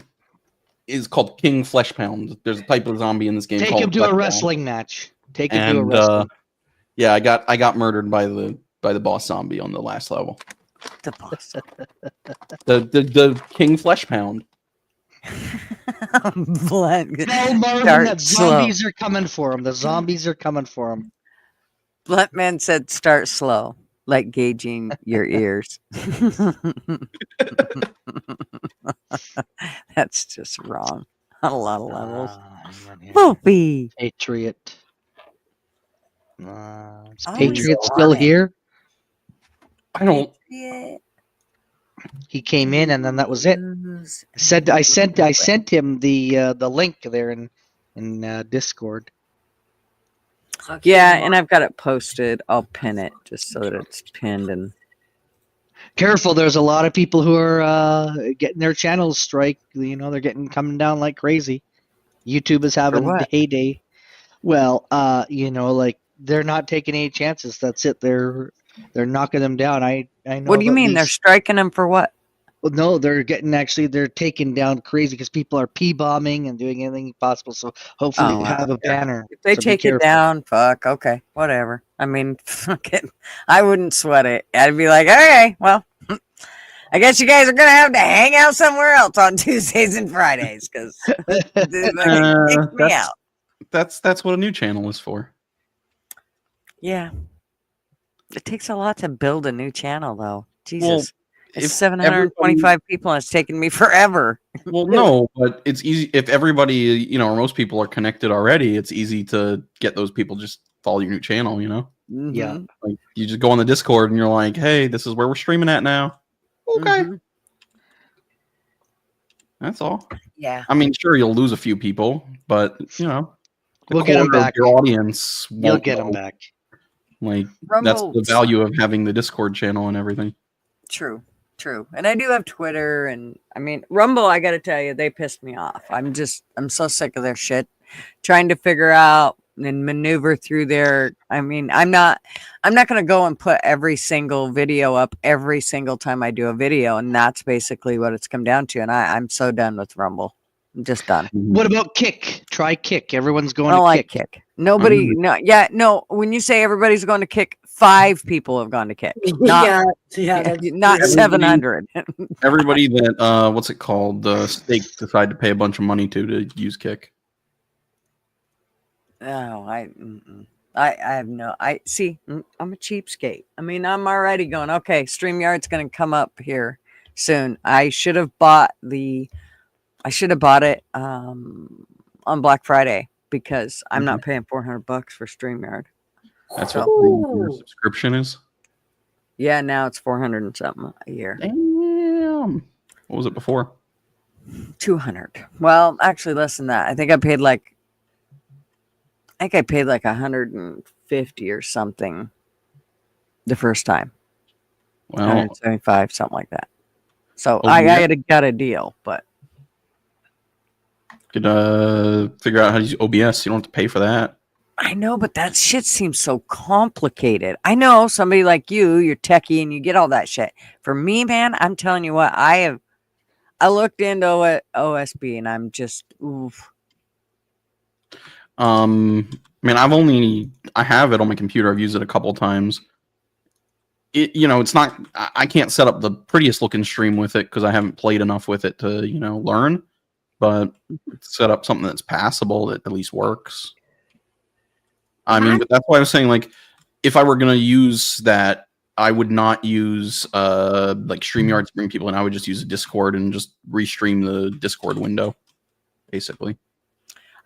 is called King Flesh Pound. There's a type of zombie in this game. Take called him to Flesh a Pound. wrestling match. Take him And to a wrestling. yeah, I got murdered by the boss zombie on the last level. The boss. The King Flesh Pound. Blunt. Tell Marvin Start that slow. zombies are coming for him. The zombies are coming for him. Blunt man said start slow, like gauging your ears. That's just wrong on a lot of levels. Poopy. Patriot. Is Oh, Patriot he's still on it. here? I don't. Yeah. He came in and then that was it. I sent him the link there in Discord. Yeah, and I've got it posted. I'll pin it just so that it's pinned and Careful, there's a lot of people who are getting their channels strike. You know, they're coming down like crazy. YouTube is having what? a heyday. Well, you know, like they're not taking any chances. That's it. They're knocking them down. I know. what do you that mean? They're striking them for what? Well, no, they're taken down crazy because people are p-bombing and doing anything possible. So hopefully Oh, you have a banner. If they So be take it careful. down, fuck, okay, whatever. I mean, fuck it. I wouldn't sweat it. I'd be like, okay, well, I guess you guys are gonna have to hang out somewhere else on Tuesdays and Fridays because they kicked me out. That's what a new channel is for. Yeah, it takes a lot to build a new channel, though. Jesus, Well, it's if 725 people, and it's taken me forever. Well, no, but it's easy if everybody, you know, or most people are connected already. It's easy to get those people just follow your new channel. You know, Yeah. Mhm. like you just go on the Discord and you're like, "Hey, this is where we're streaming at now." Okay, Mhm. that's all. Yeah. I mean, sure, you'll lose a few people, but you know, We'll get 'em quarter of back. Your audience, You'll won't get them know. back. Like that's the Rumble's- value of having the Discord channel and everything. True. And I do have Twitter, and I mean Rumble. I got to tell you, they pissed me off. I'm so sick of their shit. Trying to figure out and maneuver through their. I mean, I'm not going to go and put every single video up every single time I do a video, and that's basically what it's come down to. And I'm so done with Rumble. I'm just done. What about Kick? Try Kick. Everyone's going I don't to like Kick. Kick. Nobody. No. When you say everybody's going to Kick, 5 people have gone to Kick. Not, not 700. Everybody that what's it called? The Stake decided to pay a bunch of money to use Kick. No, I have no. I see. I'm a cheapskate. I mean, I'm already going. Okay, StreamYard's going to come up here soon. I should have bought it on Black Friday. because I'm not paying $400 for StreamYard. That's So- what your subscription is. Yeah, now it's 400 and something a year. Damn. What was it before? 200. Well, actually less than that. I think I paid like 150 or something the first time. Well, 175, something like that. So Oh, I yeah. had got a deal, but could figure out how to use OBS. You don't have to pay for that. I know, but that shit seems so complicated. I know somebody like you're techie and you get all that shit. For me, man, I'm telling you what, I looked into OSB and I'm just, oof. I mean, I have it on my computer. I've used it a couple times. It's not. I can't set up the prettiest looking stream with it because I haven't played enough with it to, learn. But set up something that's passable that at least works. I mean, but that's why I was saying, like, if I were gonna use that, I would not use like StreamYard to bring people in. I would just use a Discord and just restream the Discord window, basically.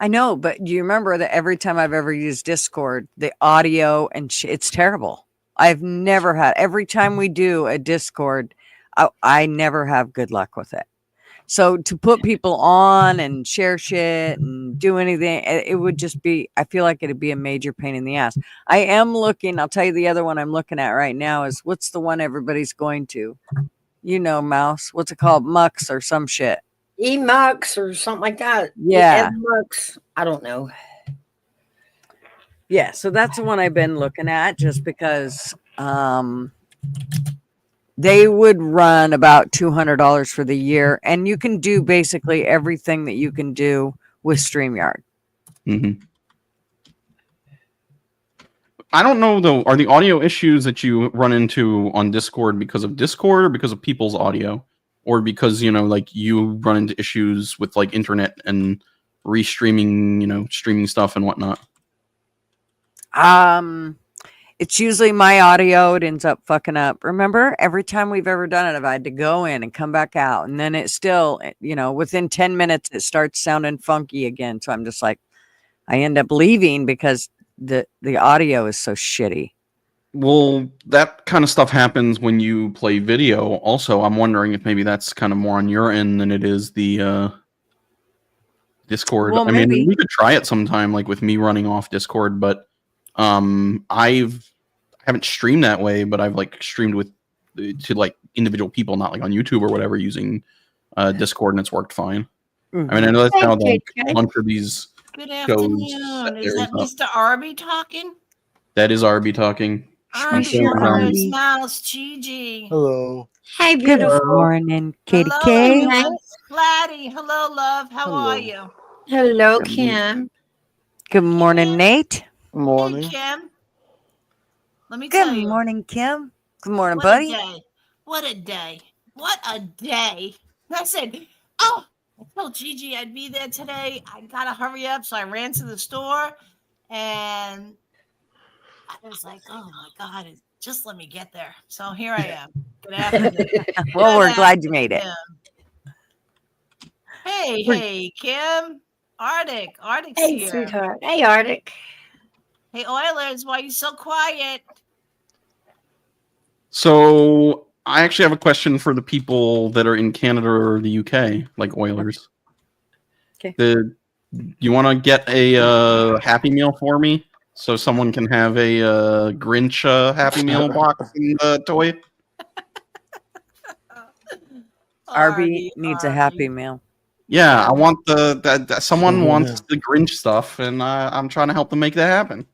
I know, but do you remember that every time I've ever used Discord, the audio and it's terrible. I've never had, every time we do a Discord, I never have good luck with it. So to put people on and share shit and do anything, it would just be, I feel like it'd be a major pain in the ass. I am looking, I'll tell you the other one I'm looking at right now is, what's the one everybody's going to? Mouse. What's it called? Mux or some shit. Emux or something like that. Yeah. Mux. I don't know. Yeah, so that's the one I've been looking at just because they would run about $200 for the year, and you can do basically everything that you can do with StreamYard. Mm-hmm. I don't know, though. Are the audio issues that you run into on Discord because of Discord or because of people's audio? Or because, like you run into issues with like internet and restreaming, streaming stuff and whatnot? It's usually my audio. It ends up fucking up. Remember, every time we've ever done it, I've had to go in and come back out. And then it still, within 10 minutes, it starts sounding funky again. So I'm just like, I end up leaving because the audio is so shitty. Well, that kind of stuff happens when you play video. Also, I'm wondering if maybe that's kind of more on your end than it is the Discord. Well, I mean, maybe. we could try it sometime, like with me running off Discord, but I haven't streamed that way, but I've like streamed to like individual people, not like on YouTube or whatever, using Discord, and it's worked fine. Mm-hmm. I mean, I know that's how Okay, like, a bunch of these Good shows afternoon. Is that set theirs Mr. Arby talking? that is RB talking. Arby, Sure, Arby. Smiles, Gigi. Hello. Hey, Good beautiful. morning, Katie Hello, K. everyone. Flatty. Hello, love. How Hello. are you? Hello, Kim. Good morning, Nate. Morning. Hey, Kim. Let me tell Good you. morning, Kim. Good morning, What buddy. a day. What a day. What a day. I said, I told Gigi I'd be there today. I got to hurry up. So I ran to the store and I was like, oh my God, just let me get there. So here I am. Good afternoon. Well, we're Good glad you made it. afternoon. Hey, Kim. Arctic's Hey, here. sweetheart. Hey, Arctic. Hey, Oilers, why are you so quiet? So I actually have a question for the people that are in Canada or the UK, like Oilers. Okay. You want to get a Happy Meal for me, so someone can have a Grinch Happy Meal box in the toy? Arby needs a Happy Arby. Meal. Yeah, I want that someone wants the Grinch stuff, and I'm trying to help them make that happen.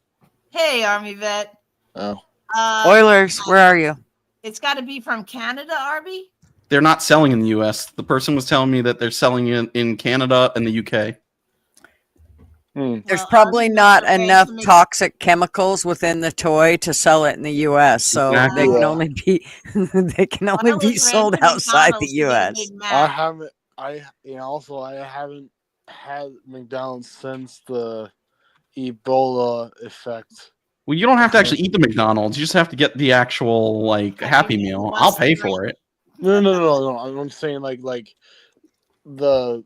Hey, Army Vet. Oh. Oilers, where are you? It's got to be from Canada, Arby? They're not selling in the US. The person was telling me that they're selling in Canada and the UK. There's Well, probably Arby not wants to enough make- toxic chemicals within the toy to sell it in the US. So Exactly. they can Yeah. only be they can Well, only I be was sold ran to outside the McDonald's to get a US. Big Mac. I haven't. I haven't had McDonald's since the Ebola effect. Well, you don't have to actually eat the McDonald's. You just have to get the actual like Happy Meal. I'll pay for it. No. I'm saying like the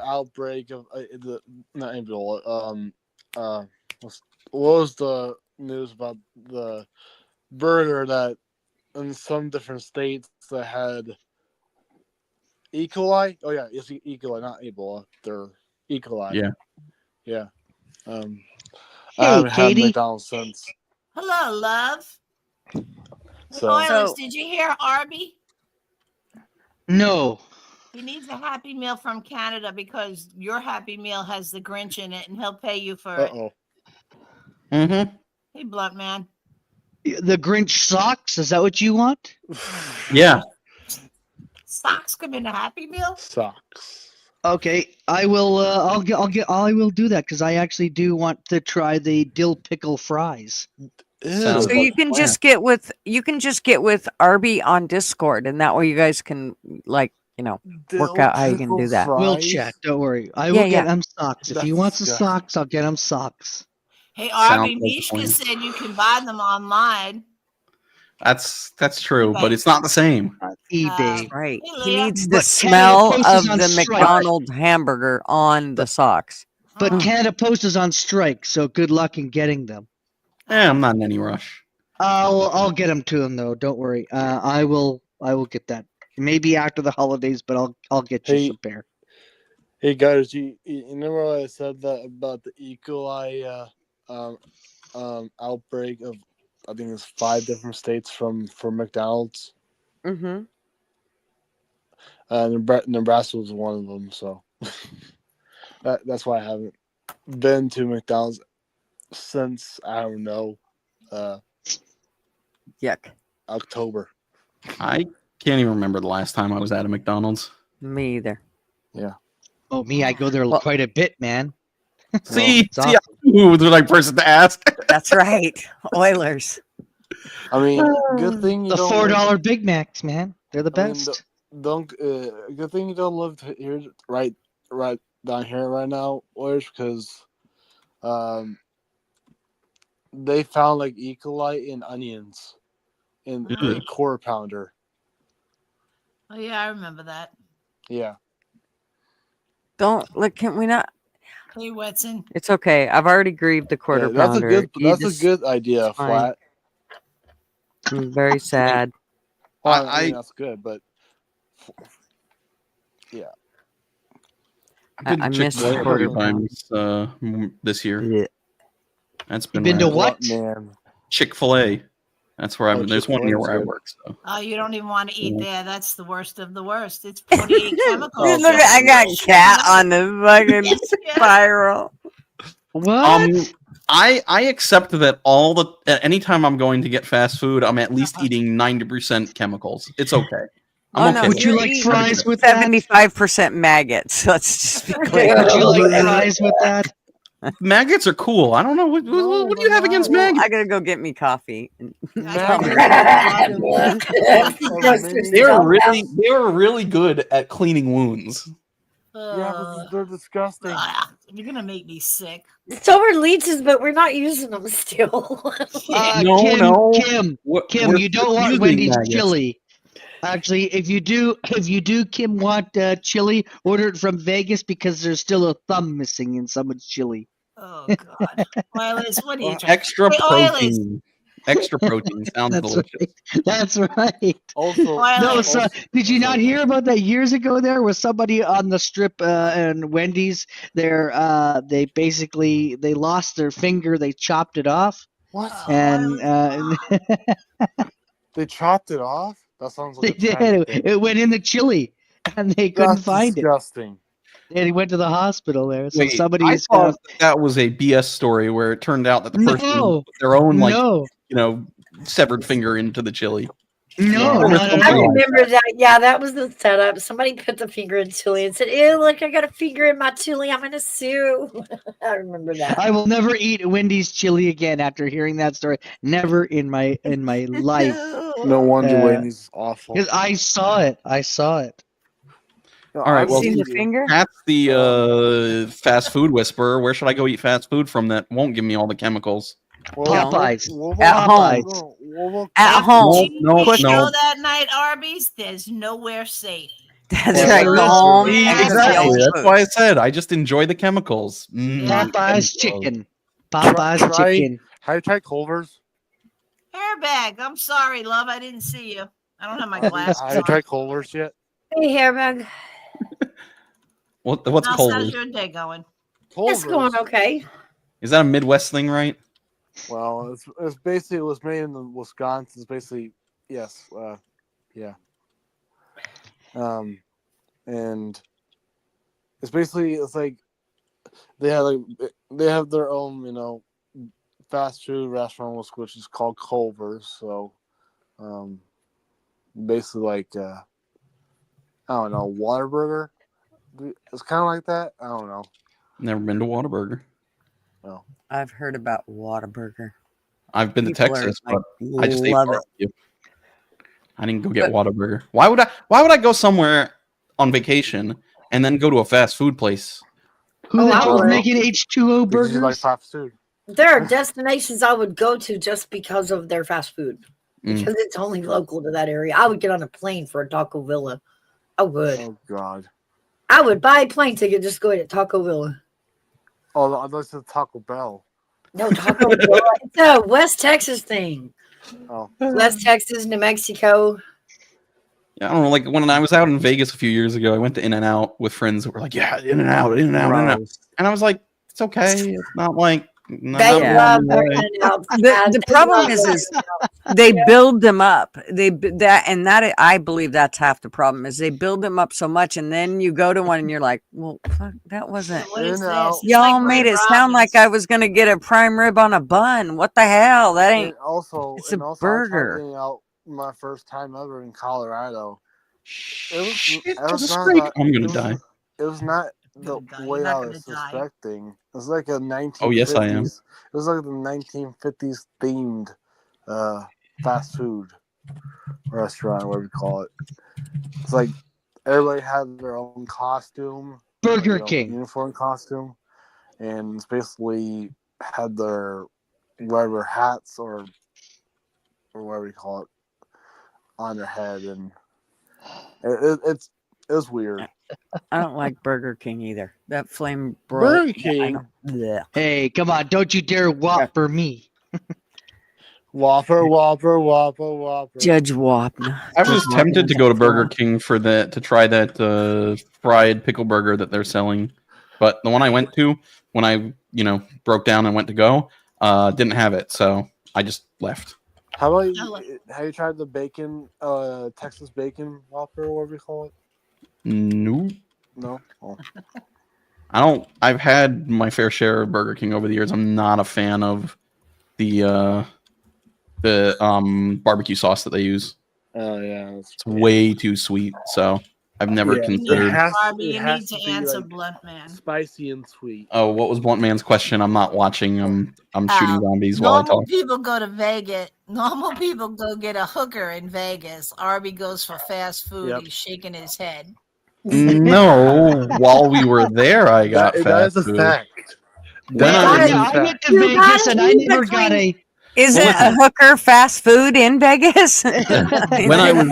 outbreak of the not Ebola. what was the news about the burger that in some different states that had E. coli? Oh yeah, it's E. coli, not Ebola. They're E. coli. Yeah. Yeah. I Hey, haven't had Katie. McDonald's since. Hello, love. So Oilers, So- did you hear Arby? No. He needs a Happy Meal from Canada because your Happy Meal has the Grinch in it, and he'll pay you for it. oh. Mm-hmm. Hey, blunt man. The Grinch socks? Is that what you want? Yeah. Socks come in a Happy Meal? Socks. Okay, I will. I will do that because I actually do want to try the dill pickle fries. Sounds So you can just get with Arby on Discord, and that way you guys can work out how you can do that. We'll chat. Don't worry. I Yeah, will yeah. get him socks. If he That's wants the disgusting. socks, I'll get him socks. Hey, Sounds Arby, like a Mishka plan. said you can buy them online. That's true, but Okay. it's not the same. eBay. Right. Hey, He Leah. needs the But Canada smell Post of is on the strike. McDonald's hamburger on the socks. But Oh. Canada Post is on strike, so good luck in getting them. I'm not in any rush. I'll get them to him though. Don't worry. I will get that. Maybe after the holidays, but I'll get you Hey. some pair. Hey guys, you remember what I said that about the E. coli outbreak of I think it's 5 different states from McDonald's. Mm-hmm. Nebraska was one of them, so that's why I haven't been to McDonald's since I don't know Yuck. October. I can't even remember the last time I was at a McDonald's. Me either. Oh, me, I go there Well- quite a bit, man. See, it's see, who was the right person to ask? That's right. Oilers. I mean, good thing you The don't $4 Big Macs, man. They're the I mean, best. good thing you don't live here right down here right now, Orange, because they found like E. coli in onions in a quarter pounder. Oh, yeah, I remember that. Yeah. Don't look. Can we not? Hey, Wetson. It's okay. I've already grieved the quarter Yeah, pounder. that's a good idea, fine. Flat. I'm very sad. Well, I I- mean, that's good, but I've been I to miss Chick-fil-A a quarter couple times this year. Yeah. That's You been been to rad. what? man. Chick-fil-A. That's where Oh, there's one near where I Chick-fil-A's work. So Oh, you don't even want to eat Yeah. there. That's the worst of the worst. It's 48 chemicals. Oh, Look, I got cat on the fucking Yes, yes. spiral. What? I accept that anytime I'm going to get fast food, I'm at least eating 90% chemicals. It's okay. I'm okay. Would you you're like eating fries with that? 75% maggots. Let's just be clear. Would you like fries with that? Maggots are cool. I don't know what do you have against Well, maggots? I gotta go get me coffee. They were really good at cleaning wounds. They're disgusting. You're going to make me sick. So are leeches, but we're not using them still. No. Kim, We're you don't want using Wendy's maggots. chili. Actually, if you do, Kim, want chili, order it from Vegas because there's still a thumb missing in someone's chili. Oh, God. Oilers, what are you trying Extra Hey, Oilers. protein. Extra protein sounds That's delicious. right. That's right. Also, No, Oilers. so did you not hear about that years ago? There was somebody on the strip and Wendy's. They basically they lost their finger. They chopped it off, what? and They chopped it off? That sounds they like a tragic did. thing. It went in the chili, and they couldn't That's find disgusting. it. And he went to the hospital there. So Wait, somebody I is thought that was a BS story where it turned out that the person No. put their own no, severed finger into the chili. no, Or not something at I all. remember that. Yeah, that was the setup. Somebody put the finger in chili and said, "Ew, look, I got a finger in my chili. I'm gonna sue." I remember that. I will never eat Wendy's chili again after hearing that story. Never in my life. No wonder Uh, Wendy's is awful. Because I saw it. I saw it. No, All right, I well, Seen the believe you. finger? That's the fast food whisperer. Where should I go eat fast food from that won't give me all the chemicals? Popeyes. At home. At home. No, Quick- Show that night, Arby's, there's nowhere safe. That's Yeah, right. there Go is. home Yeah, and get the Exactly. old That's food. why I said I just enjoy the chemicals. Yeah. Popeyes chicken. Popeye's chicken. Have you tried Culver's? Airbag. I'm sorry, love. I didn't see you. I don't have my Have glasses you on. tried Culver's yet? Hey, hairbag. What's How's Culver's? your day going? It's going okay. Is that a Midwest thing, right? Well, it's basically, it was made in Wisconsin. It's basically, yes, yeah. And it's basically, it's like they have their own, fast food restaurant, which is called Culver's. So, basically like I don't know, Whataburger. It's kind of like that. I don't know. Never been to Whataburger. No. I've heard about Whataburger. I've been to People Texas, are, but I just ate love it. barbecue. I didn't go get Whataburger. Why would I go somewhere on vacation and then go to a fast food place? Who the I hell is would. making H2O Because you like burgers? fast food. There are destinations I would go to just because of their fast food. Mm. Because it's only local to that area. I would get on a plane for a Taco Villa. I would. Oh God. I would buy a plane ticket just go to Taco Villa. Oh, I thought it said Taco Bell. No, Taco Villa. It's a West Texas thing. Oh. West Texas, New Mexico. Yeah, I don't know. Like when I was out in Vegas a few years ago, I went to In-N-Out with friends that were like, "Yeah, In-N-Out, In-N-Out, In-N-Out," and I was like, "It's okay. It's not like." They love their In-N-Out. The problem is they build them up. I believe that's half the problem is they build them up so much, and then you go to one and you're like, well, fuck, that wasn't. What is In-N-Out. this? It's Y'all like made Ray it sound like Robbins. I was gonna get a prime rib on a bun. What the hell? That ain't. And also, It's a I tried burger. In-N-Out my first time ever in Colorado. Shit, it was just not straight. that- I'm gonna it was- die. It was not the Gonna die. You're way not I gonna was die. suspecting. It was like a 1950s. Oh, yes, I am. It was like the 1950s themed fast food restaurant, whatever you call it. It's like everybody had their own costume, Burger King. uniform costume, and it's basically had their whatever hats or whatever you call it on their head, and it was weird. I don't like Burger King either. That flame Burger broiled. King, Hey, come on. Don't you dare whopper me. Whopper, Whopper, Whopper, Whopper. Judge Wapner. I was tempted to go to Burger King to try that fried pickle burger that they're selling, but the one I went to when I broke down and went to go didn't have it, so I just left. How about I like- have you tried the bacon, Texas bacon Whopper, or whatever you call it? No, No. Oh. I don't. I've had my fair share of Burger King over the years. I'm not a fan of the barbecue sauce that they use. Oh yeah, It's way too sweet, so I've never Yeah. considered. Barbie, it you has need to be, answer like, Blunt Man. spicy and sweet. Oh, what was Blunt Man's question? I'm not watching. I'm shooting zombies while I Normal talk. people go to Vegas. Normal people go get a hooker in Vegas. Arby goes for fast food. Yep. He's shaking his head. No, while we were there, I got That fast is a food. fact. When That I is was a I fact. went to You Vegas gotta and I choose never got a. Isn't Well, a hooker fast food in Vegas? when I was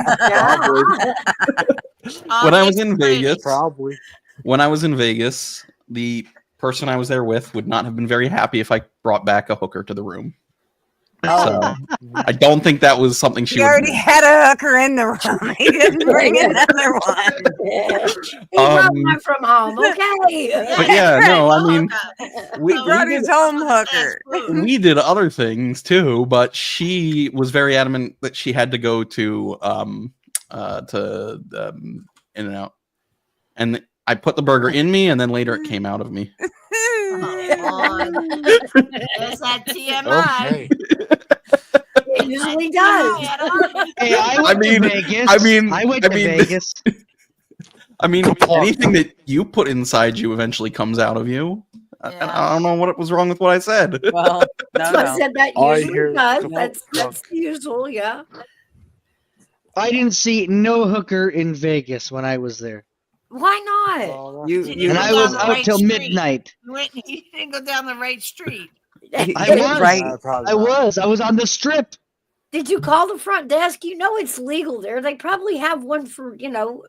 when I was in Vegas, Probably. when I was in Vegas, the person I was there with would not have been very happy if I brought back a hooker to the room. So I don't think that was something she He would. already had a hooker in the room. He didn't bring another one. He brought Um, one from home, okay? But yeah, no, I mean, He brought his home hooker. we did other things too, but she was very adamant that she had to go to In-N-Out, and I put the burger in me, and then later it came out of me. There's that TMI. Okay. It usually does. Hey, I went to Vegas. I went to Vegas. I mean, anything that you put inside you eventually comes out of you. Yeah. I don't know what was wrong with what I said. Well, That's what I no. said. That All I usually hear is does. smoke, That's smoke. the usual, yeah. I didn't see no hooker in Vegas when I was there. Why not? Oh, You- that's- you- And I was out till midnight. You didn't go down the right street. I was. Right. probably I not. was on the strip. Did you call the front desk? You know it's legal there. They probably have one for,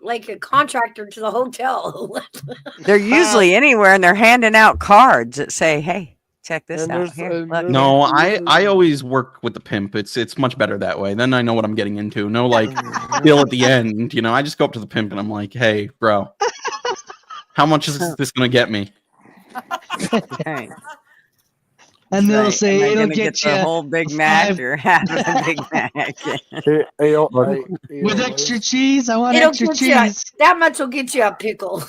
like a contractor to the hotel. They're usually anywhere and they're handing out cards that say, hey, check this And out. there's- Here, and look. there's- No, I always work with the pimp. It's much better that way. Then I know what I'm getting into. No, like bill at the end. I just go up to the pimp and I'm like, hey, bro, how much is this gonna get me? Okay. And they'll Right. say Am I it'll gonna get the you whole Big Mac 5 or half of the Big Mac? with extra cheese. I want It'll extra get you a, cheese. that much will get you a pickle.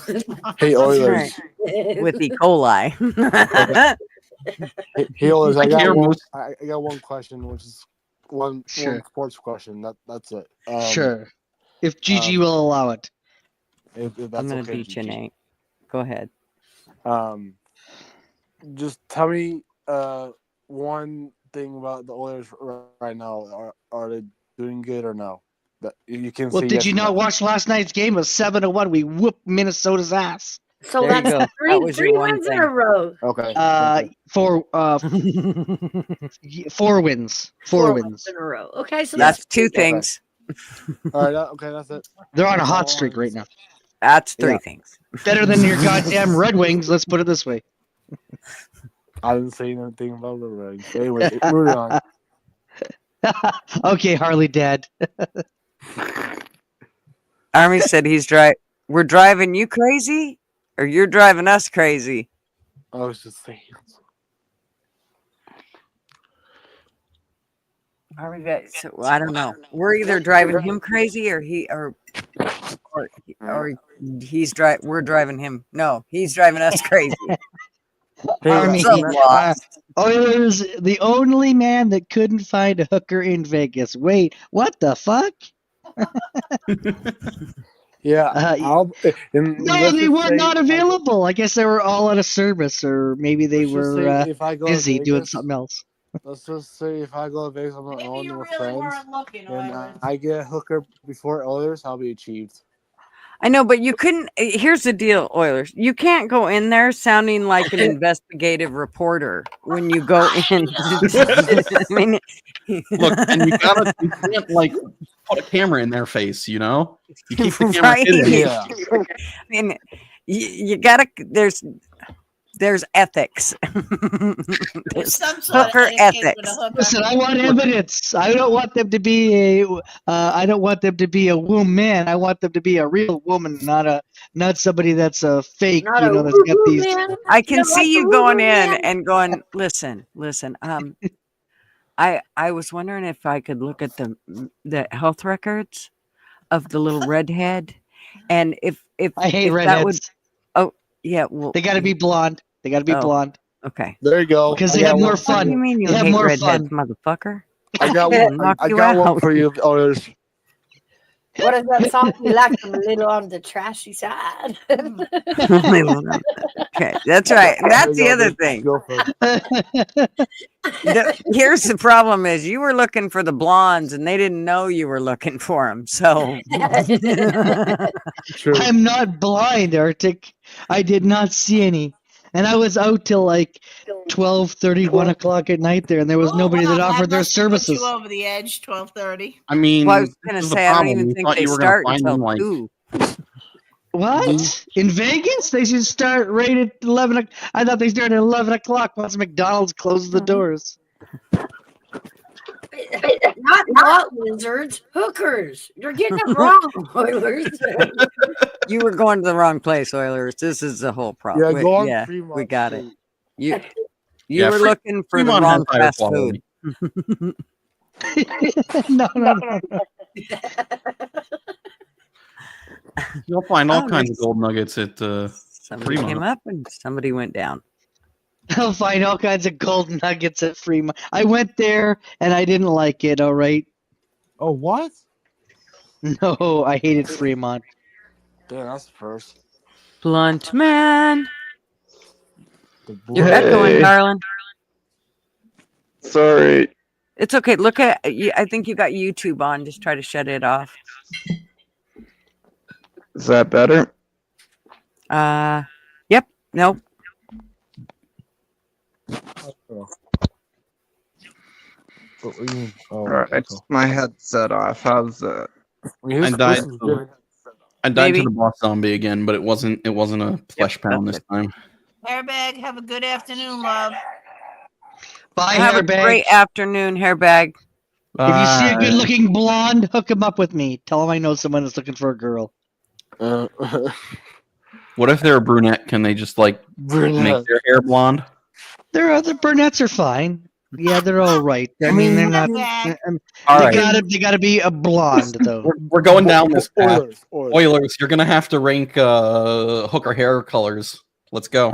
Hey, Oilers. Right. With E. coli. Hey, Oilers. I care most. I got one question, which is one sports question. That's it. Sure. If Gigi will allow it. If that's I'm gonna okay, beat you, Gigi. Nate. Go ahead. Just tell me one thing about the Oilers right now. Are they doing good or no? That you can Well, say did yes you or not no. watch last night's game? It was 7-1. We whooped Minnesota's ass. So There you that's go. That three was your one wins in thing. a row. Okay. Four wins. Four wins. in a row. Okay, so That's that's two things. All right. Okay, that's it. They're on a hot streak right now. That's three Yeah. things. Better than your goddamn Red Wings. Let's put it this way. I didn't say anything about the Reds. Anyway, moving on. Okay, Harley Dad. Army said we're driving you crazy, or you're driving us crazy. I was just saying. So, I don't know. We're either driving him crazy, or we're driving him. No, he's driving us crazy. Army. so lost. Oilers, the only man that couldn't find a hooker in Vegas. Wait, what the fuck? Yeah. No, they were not available. I guess they were all out of service, or maybe they were if I go busy to doing Vegas, something else. Let's just say if I go to Vegas, I'm Maybe alone you with really friends, weren't looking, and Oilers. I get a hooker before Oilers, I'll be achieved. I know, but you couldn't. Here's the deal, Oilers. You can't go in there sounding like an investigative reporter when you go in. I mean, Look, and you can't like put a camera in their face. You keep the camera right? hidden. Yeah. I mean, you gotta. There's ethics. There's some sort hooker of etiquette ethics. with a hooker. Listen, I want evidence. I don't want them to be a. I don't want them to be a woman. I want them to be a real woman, not somebody that's a fake. Not That's got woo-hoo these. man. I can You don't like see you the going woo-hoo in man? and going, listen. I was wondering if I could look at the health records of the little redhead, and if I hate if redheads. that would. Oh yeah, well They got to be blonde. They got to be Oh. blonde okay. There you go. because I they have got more one for What do you fun. mean you They have hate more redheads, fun. motherfucker? I got I'll one. knock I you got one out. for you, Oilers. What is that song? You like them a little on the trashy side. Okay, that's right. And that's the There you other go, thing. go for it. Here's the problem: is you were looking for the blondes, and they didn't know you were looking for them. So True. I'm not blind, Arctic. I did not see any, and I was out till like 12:30, 1 o'clock at night there, and there was nobody that offered their services. You over the edge, 12:30. I mean, well, I was gonna this is the say I don't problem. even We think thought they you were start gonna find until them like 2. What? In Vegas? They should start right at 11 o'clock. I thought they started at 11 o'clock once McDonald's closes the doors. not lizards, hookers. You're getting it wrong, Oilers. You were going to the wrong place, Oilers. This is the whole problem. Yeah, go on Yeah, Fremont we got it. Street. You Yeah, were looking for the Fremont wrong has higher fast food. quality. No. You'll find all Oh, kinds nice. of gold nuggets at Somebody Fremont. came up and somebody went down. I'll find all kinds of gold nuggets at Fremont. I went there and I didn't like it, all right? Oh, what? No, I hated Fremont. Damn, that's the first. Blunt man. The You're blood. echoing, darling. Sorry. It's okay. Look at. I think you got YouTube on. Just try to shut it off. Is that better? Yep. Nope. What do you mean? Oh, All right. okay. My headset off. How's that? His I died. voice is good. I died Maybe. to the boss zombie again, but it wasn't a flesh pound that's this time. Airbag, have a good afternoon, love. Bye, Have a hairbag. great afternoon, hairbag. If you see a good-looking blonde, hook him up with me. Tell him I know someone that's looking for a girl. What if they're a brunette? Can they just like make their hair blonde? The brunettes are fine. Yeah, they're all right. I mean, they're not. All They right. gotta be a blonde though. We're going down this path. Oilers. Oilers, you're gonna have to rank hooker hair colors. Let's go.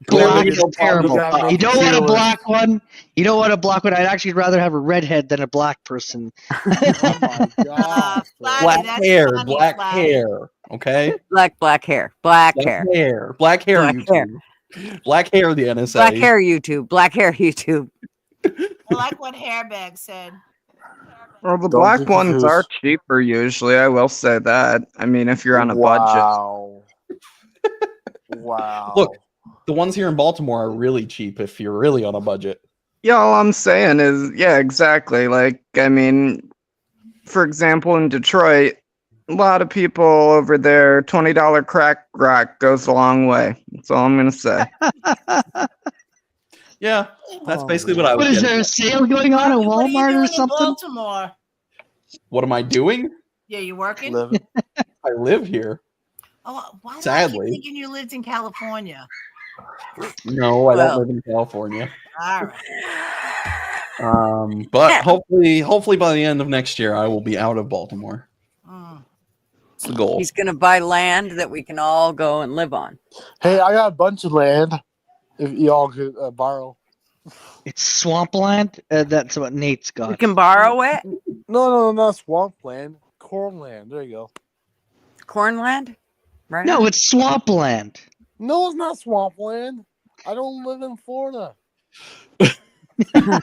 Black Clearly, is no terrible. problem. You don't want a black one. You don't want a black one. I'd actually rather have a redhead than a black person. Oh my god. Black hair, black hair. Okay. Black hair. Black hair. Black hair. Black YouTube. hair. Black hair. The NSA. Black hair YouTube. Black hair YouTube. I like what Hairbag said. Well, the Don't black be ones confused. are cheaper usually. I will say that. I mean, if you're on a budget. Wow. Look, the ones here in Baltimore are really cheap if you're really on a budget. Yeah, all I'm saying is, yeah, exactly. Like, I mean, for example, in Detroit, a lot of people over there, $20 crack rock goes a long way. That's all I'm gonna say. Yeah, that's basically what I was What is getting there a at. sale going on at What are you Walmart doing or in something? Baltimore? What am I doing? Yeah, you working? Living. I live here. Oh, why do I Sadly. keep thinking you lived in California? No, I Well. don't live in California. All right. But hopefully by the end of next year, I will be out of Baltimore. Mm. It's the goal. He's gonna buy land that we can all go and live on. Hey, I got a bunch of land. If y'all could borrow. It's swampland. That's what Nate's We got. can borrow it. No, not swampland. Cornland. There you go. Cornland, right? No, it's swampland. No, it's not swampland. I don't live in Florida. That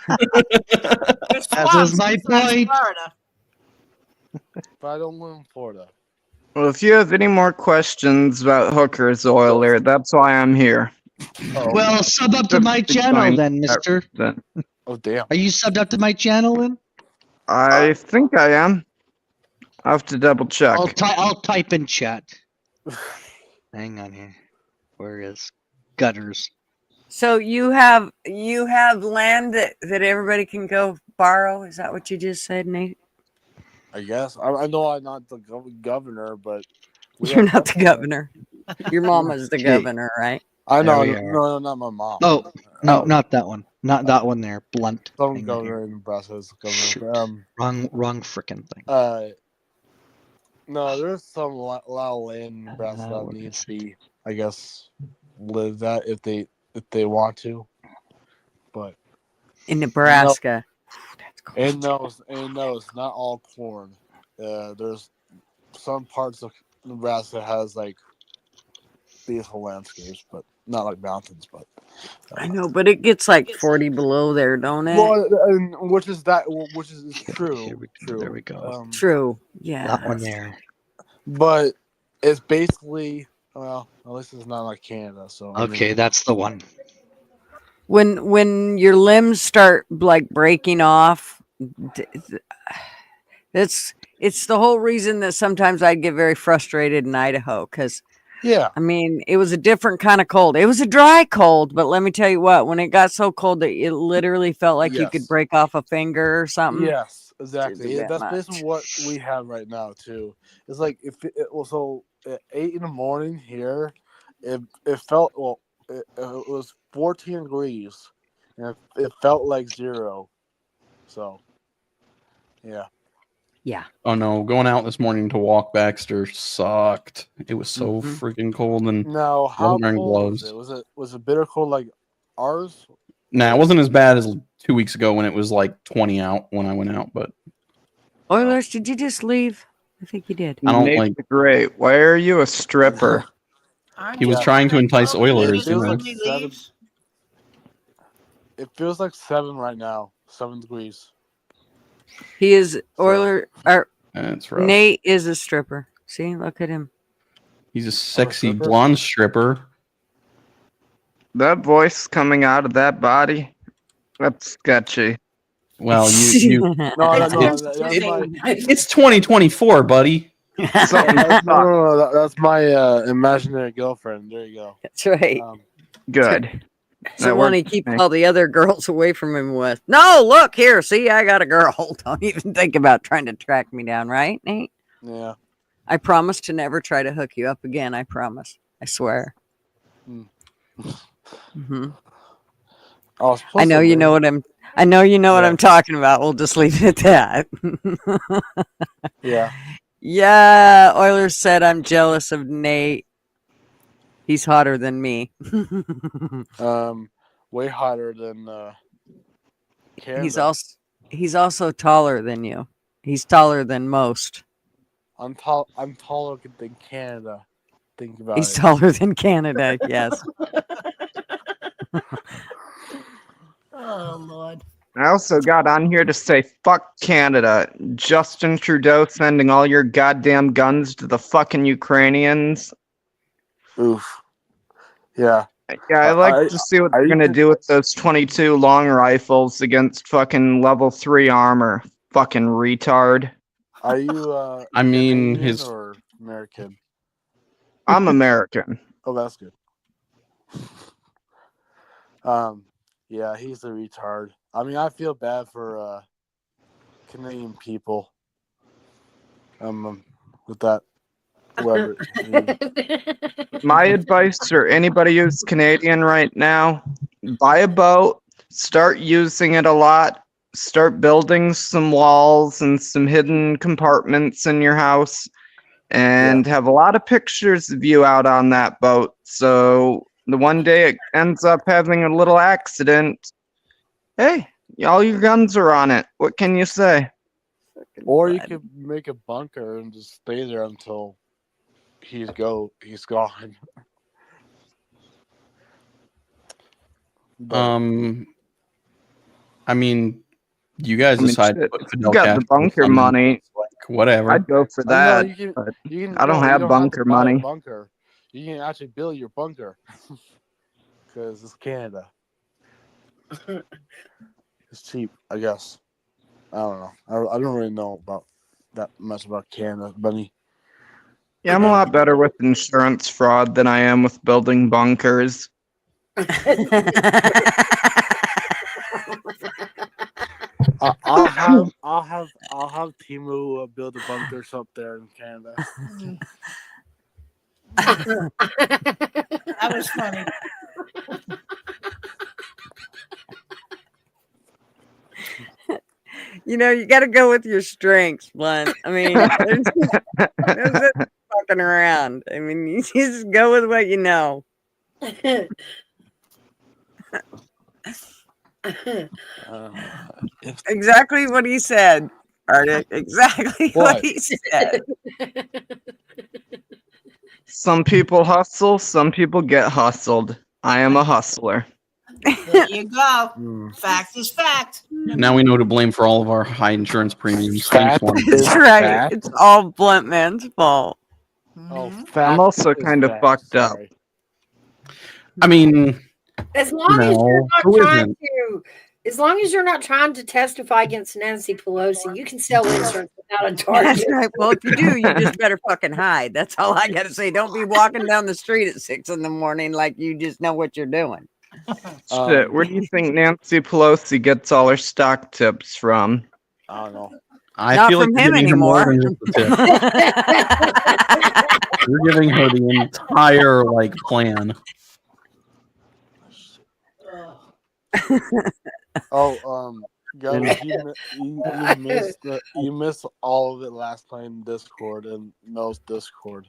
was my point. Florida. But I don't live in Florida. Well, if you have any more questions about hookers, Oiler, that's why I'm here. Well, sub up to my channel then, mister. Then. Oh, damn. Are you subbed up to my channel then? I think I am. I'll have to double check. I'll type in chat. Hang on here. Where is Gutter's? So you have land that everybody can go borrow. Is that what you just said, Nate? I guess. I know I'm not the governor, but You're not the governor. Your mama's the governor, right? I know. There we are. No, not my mom. Oh, no, not that one. Not that one there. Blunt. Some Hang on governor here. in Nebraska is Shoot. governor. Wrong frickin' thing. No, there's some lot of land in Nebraska that what needs is to be, I guess, lived at if they want to. But In Nebraska. That's cool. and no, it's not all corn. There's some parts of Nebraska has like beautiful landscapes, but not like mountains. But I know, but it gets like 40 below there, don't it? well, and which is true. Here we go. True. There we go. True. Yeah. That one there. But it's basically well, at least it's not like Canada. So I Okay, mean, that's the one. When your limbs start like breaking off, it's the whole reason that sometimes I'd get very frustrated in Idaho because yeah. I mean it was a different kind of cold. It was a dry cold, but let me tell you what, when it got so cold that it literally felt like you could Yes. break off a finger or something. Yes, exactly. Didn't do that That's much. basically what we have right now too. It's like if it was so at 8 in the morning here, it felt it was 14 degrees, and it felt like 0. So, yeah. Yeah. Oh no, going out this morning to walk Baxter sucked. It was so Mhm. freaking cold, and Now, how wasn't wearing cold was gloves. it? Was it bitter cold like ours? nah, it wasn't as bad as 2 weeks ago when it was like 20 out when I went out. But Oilers, did you just leave? I think you did. I don't Nate's like. great. Why are you a stripper? Aren't He was you? trying to entice Oilers, you know. Nobody leaves. It feels like 7 right now. 7 degrees. He is Oiler or That's rough. Nate is a stripper. See, look at him. He's a sexy stripper? blonde stripper. That voice coming out of that body, that's sketchy. Well, you No, It's that's it- my it's 2024, buddy. Something that's not no, that's my imaginary girlfriend. There you go. That's right. good. So That one he works keeps for me. all the other girls away from him with. No, look here. See, I got a girl. Don't even think about trying to track me down, right, Nate? Yeah. I promise to never try to hook you up again. I promise. I swear. Hmm. Hmm. Oh, I know you know what I'm. I know you know what Yeah. I'm talking about. We'll just leave it at that. Yeah. Yeah, Oilers said I'm jealous of Nate. He's hotter than me. Way hotter than he's Canada. also he's also taller than you. He's taller than most. I'm tall. I'm taller than Canada. Think about He's it. taller than Canada. Yes. Oh Lord. I also got on here to say fuck Canada. Justin Trudeau sending all your goddamn guns to the fucking Ukrainians. Oof. Yeah. Yeah, I like I to see what I they're gonna even do with those 22 long rifles against fucking level 3 armor. Fucking retard. are you I mean, Canadian his or American? I'm American. Oh, that's good. Yeah, he's a retard. I mean, I feel bad for Canadian people. With that, whoever. My advice for anybody who's Canadian right now, buy a boat, start using it a lot, start building some walls and some hidden compartments in your house, and have a lot of pictures of you out on that boat. So the one day it ends up having a little accident, hey, all your guns are on it. What can you say? Or you could make a bunker and just stay there until he's gone. But I mean, you guys I mean, decide to shit, put if you Fidel got the Castro bunker funding. money, Like, whatever. I'd go for no, that. you But can. I don't You have don't bunker have to buy money. a bunker. You can actually build your bunker because it's Canada. It's cheap, I guess. I don't know. I don't really know about that much about Canada, Bunny. Yeah, I'm a lot better with insurance fraud than I am with building bunkers. I'll have Timu build a bunker up there in Canada. That was funny. You know, you got to go with your strengths, Blunt. I mean, there's no fucking around. I mean, you just go with what you know. Exactly what he said, Arctic. Exactly what What? he said. Some people hustle, some people get hustled. I am a hustler. There you go. Fact is fact. And now we know to blame for all of our high insurance premiums. Thanks, Fat one. is That's right. fat. It's all Blunt Man's fault. Oh, Mhm. fat. I'm also is kind of fat. fucked up. Sorry. I mean, As long as No, you're who not trying isn't? to, as long as you're not trying to testify against Nancy Pelosi, you can sell insurance without a That's target. right. Well, if you do, you just better fucking hide. That's all I got to say. Don't be walking down the street at 6 a.m. like you just know what you're doing. Shit, where do you think Nancy Pelosi gets all her stock tips from? I don't know. I Not feel like from you're him giving her more anymore. than just a tip. You're giving her the entire like plan. Oh, guys, you missed all of it last time in Discord and Mel's Discord.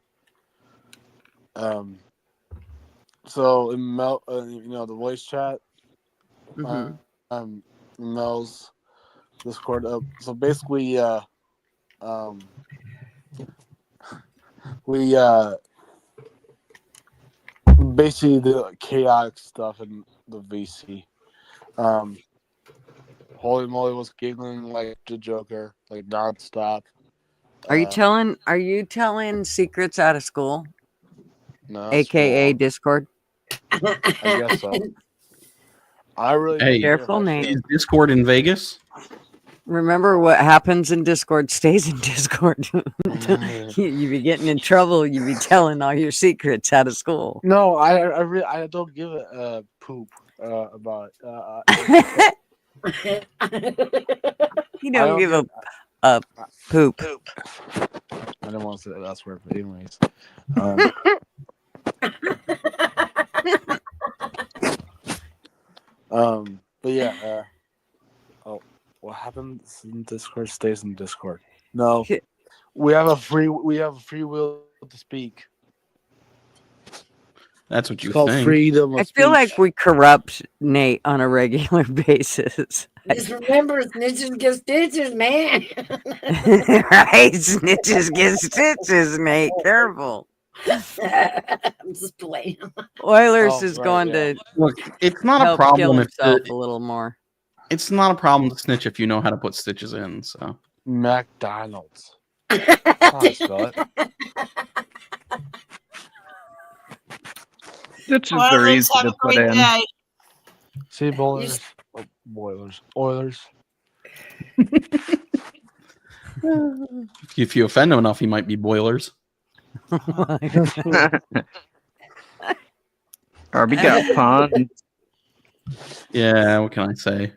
So in Mel, the voice chat, Mhm. Mel's Discord. So basically, we basically the chaotic stuff in the VC. Holy moly was giggling like the Joker, like nonstop. Are you telling secrets out of school, No, aka Discord? I guess so. I really Hey, don't care if Careful, I Nate. should. is Discord in Vegas? Remember, what happens in Discord stays in Discord. You be getting in trouble. You be telling all your secrets out of school. No, I don't give a poop about You don't give a poop. I don't want to say that last word, but anyways. But yeah. What happens in Discord stays in Discord. No, we have a free will to speak. That's what you It's called think. freedom of I feel like speech. we corrupt Nate on a regular basis. Just remember, snitches get stitches, man. Right? Snitches get stitches, Nate. Careful. I'm just playing. Oilers Oh, is right, going yeah. to Look, it's not a help kill problem if himself a little more. it's not a problem to snitch if you know how to put stitches in. So McDonald's. How to spell it? Stitches are Oilers, easy have to a put great in. day. See, boilers. Oh, boilers. Oilers. if you offend him enough, he might be boilers. Arby got puns. Yeah, what can I say?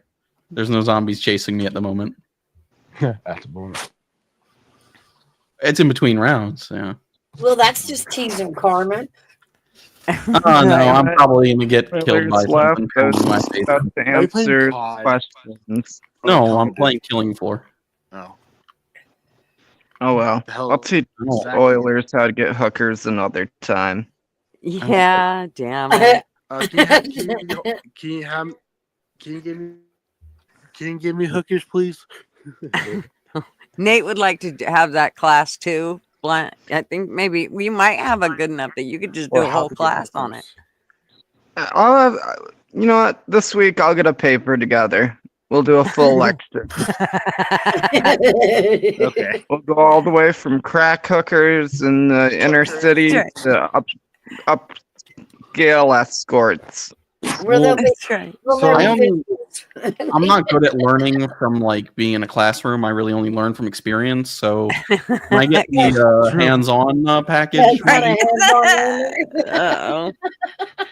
There's no zombies chasing me at the moment. At the moment. It's in between rounds. Yeah. Well, that's just teasing Carmen. Oh no, I'm probably gonna get killed by Oilers left. something I was pounding my just face. about to Are you playing answer COD? questions. No, I'm playing Killing Floor. Oh. Oh well. The hell- I'll teach Exactly. Oilers how to get hookers another time. Yeah, damn it. Can you give me hookers, please? Nate would like to have that class too. I think maybe we might have a good enough that you could just do Or a how whole to get class on it. hookers. I'll have. You know what? This week I'll get a paper together. We'll do a full lecture. Okay. We'll go all the way from crack hookers in the inner city That's to upscale escorts. Where they'll be, That's right. well, So- they'll be I'm not good at learning from like being in a classroom. I really only learn from experience. So when I get the hands-on package, That's not a hands-on learner. Uh-oh.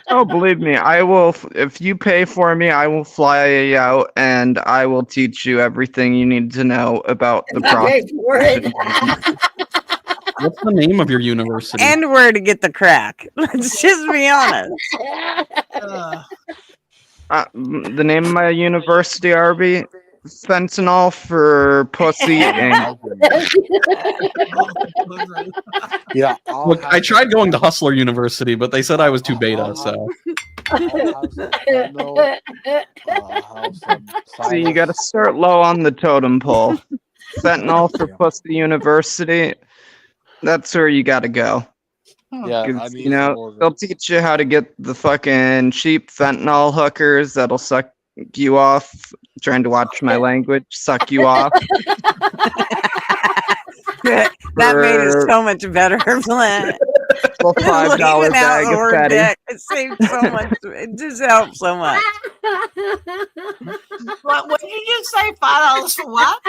Oh, believe me, I will. If you pay for me, I will fly you out and I will teach you everything you need to know about the I process. paid for it. what's the name of your university? And where to get the crack. Let's just be honest. The name of my university, Arby, Fentanyl for Pussy Inc. Yeah. Look, I tried going to Hustler University, but they said I was too beta. So See, you got to start low on the totem pole. Fentanyl for Pussy University. That's where you got to go. Yeah, 'Cause, you know, they'll teach you how to get the fucking cheap fentanyl hookers that'll suck you off. Trying to watch my language, suck you off. That made it so much better, Flint. Well, $5 Leaving out bag the of word fatty. dick, it saved so much. It just helped so much. What did you just say? $5 for what?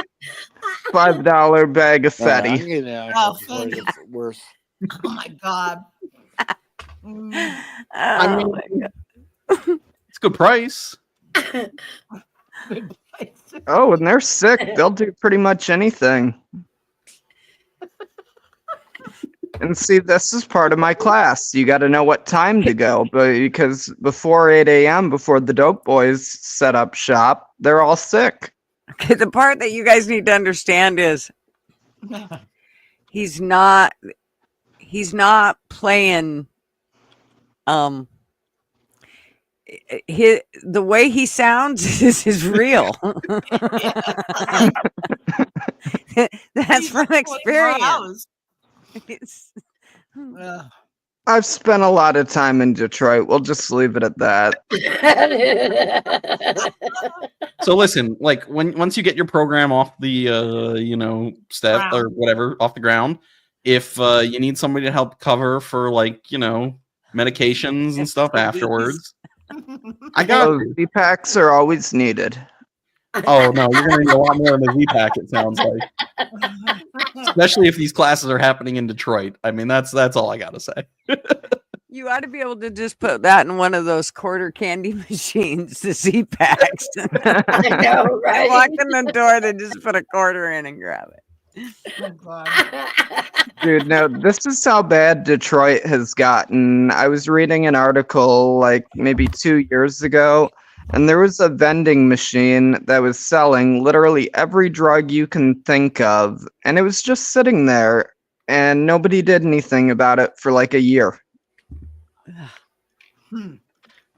$5 bag of I'm fatty. getting out Oh, of here before it thank gets worse. Oh my god. Mm. I mean, Oh, my God. it's a good price. Oh, and they're sick. They'll do pretty much anything. And see, this is part of my class. You got to know what time to go, but because before 8 a.m., before the dope boys set up shop, they're all sick. Okay, the part that you guys need to understand is he's not playing the way he sounds is real. That's from experience. It's- I've spent a lot of time in Detroit. We'll just leave it at that. So listen, like once you get your program off the step Ground. or whatever off the ground, if you need somebody to help cover for like medications and stuff afterwards, I got Those Z-packs are always needed. Oh no, you're gonna need a lot more in the Z-Pack. It sounds like, especially if these classes are happening in Detroit. I mean, that's all I gotta say. You ought to be able to just put that in one of those quarter candy machines, the Z-Packs. I know, right? Walk in the door, they just put a quarter in and grab it. Oh, God. Dude, no, this is how bad Detroit has gotten. I was reading an article like maybe 2 years ago, and there was a vending machine that was selling literally every drug you can think of, and it was just sitting there, and nobody did anything about it for like a year.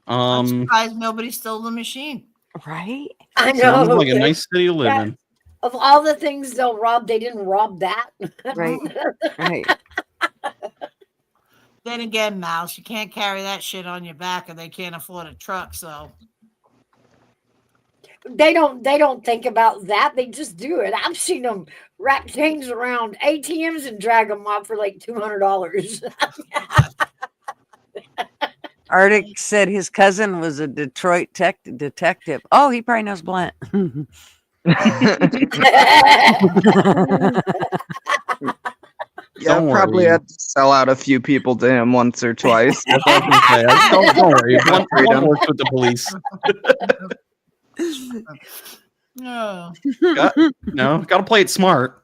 I'm surprised nobody stole the machine. Right? I know. Sounds like a nice city to live in. Of all the things they'll rob, they didn't rob that. Right. Right. Then again, Mouse, you can't carry that shit on your back, and they can't afford a truck. So They don't think about that. They just do it. I've seen them wrap chains around ATMs and drag them off for like $200. Arctic said his cousin was a Detroit detective. Oh, he probably knows Blunt. Yeah, Don't probably worry. had to sell out a few people to him once or twice. That's what I was gonna say. Don't worry. Blunt works with the police. no. Gotta play it smart.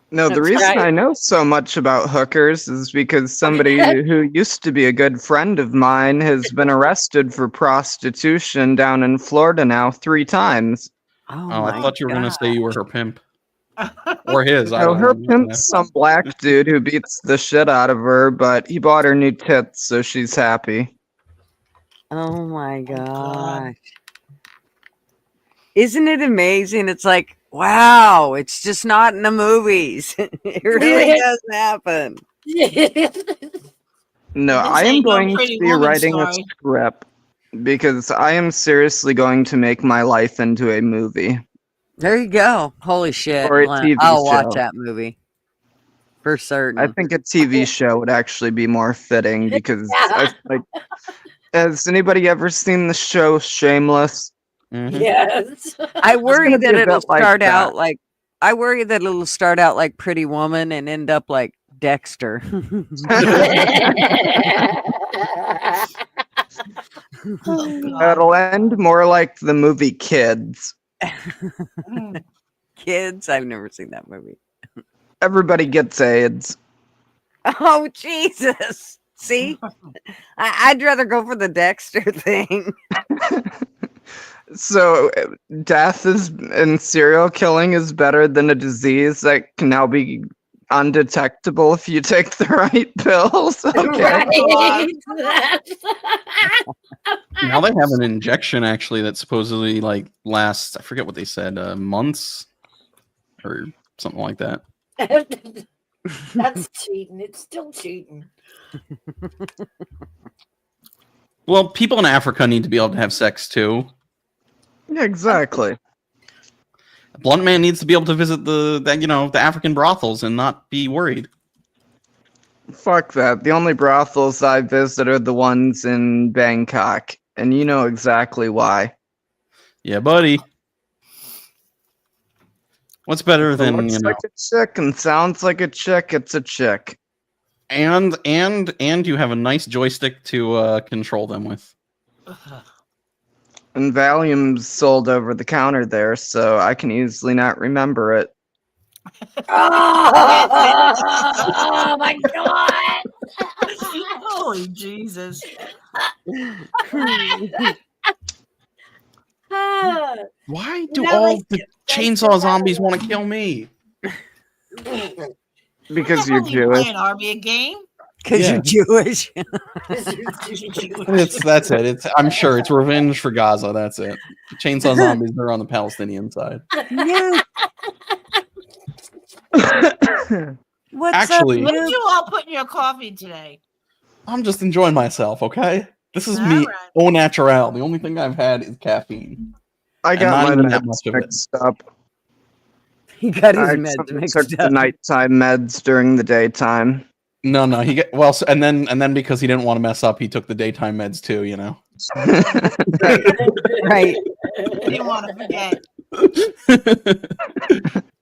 No, the That's reason right. I know so much about hookers is because somebody who used to be a good friend of mine has been arrested for prostitution down in Florida now 3 times. Oh, Oh, I my thought you were gonna say you were her gosh. pimp or his. I No, don't her know. pimp's some black dude who beats the shit out of her, but he bought her new tits, so she's happy. Oh my God. gosh. Isn't it amazing? It's like, wow, it's just not in the movies. It really does happen. No, This I am ain't no going to Pretty be Woman writing a story. script because I am seriously going to make my life into a movie. There you go. Holy shit. Or a Blunt. TV I'll watch show. that movie. For certain. I think a TV show would actually be more fitting because I like. Has anybody ever seen the show Shameless? Mhm. Yes. I worry gonna be that a it'll bit like start out that. like I worry that it'll start out like Pretty Woman and end up like Dexter. Oh, God. It'll end more like the movie Kids. Kids, I've never seen that movie. Everybody gets AIDS. Oh Jesus! See, I'd rather go for the Dexter thing. So death is and serial killing is better than a disease that can now be undetectable if you take the right pills. Okay. Right. Now they have an injection actually that supposedly like lasts. I forget what they said, months or something like that. That's cheating. It's still cheating. Well, people in Africa need to be able to have sex too. Yeah, exactly. Blunt Man needs to be able to visit the African brothels and not be worried. Fuck that. The only brothels I visit are the ones in Bangkok, and you know exactly why. Yeah, buddy. What's better If it than looks like a chick and sounds like a chick, it's a chick. and you have a nice joystick to control them with. And Valium's sold over the counter there, so I can easily not remember it. Oh my God. Holy Jesus. Why do No, all like, the that's chainsaw the zombies better want to kill me? Because What you're the hell are you Jewish. playing, Arby, a game? Because Yeah. you're Jewish. That's it. I'm sure it's revenge for Gaza. That's it. Chainsaw zombies are on the Palestinian side. Yeah. What's Actually- What up, did Luke? you all put in your coffee today? I'm just enjoying myself, okay? This is All me, right. au naturel. The only thing I've had is caffeine. I And got not my even that meds much of it. mixed up. He got his I meds accidentally mixed took the up. nighttime meds during the daytime. No, he get well, and then because he didn't want to mess up, he took the daytime meds too. You know. Right. Didn't want to forget.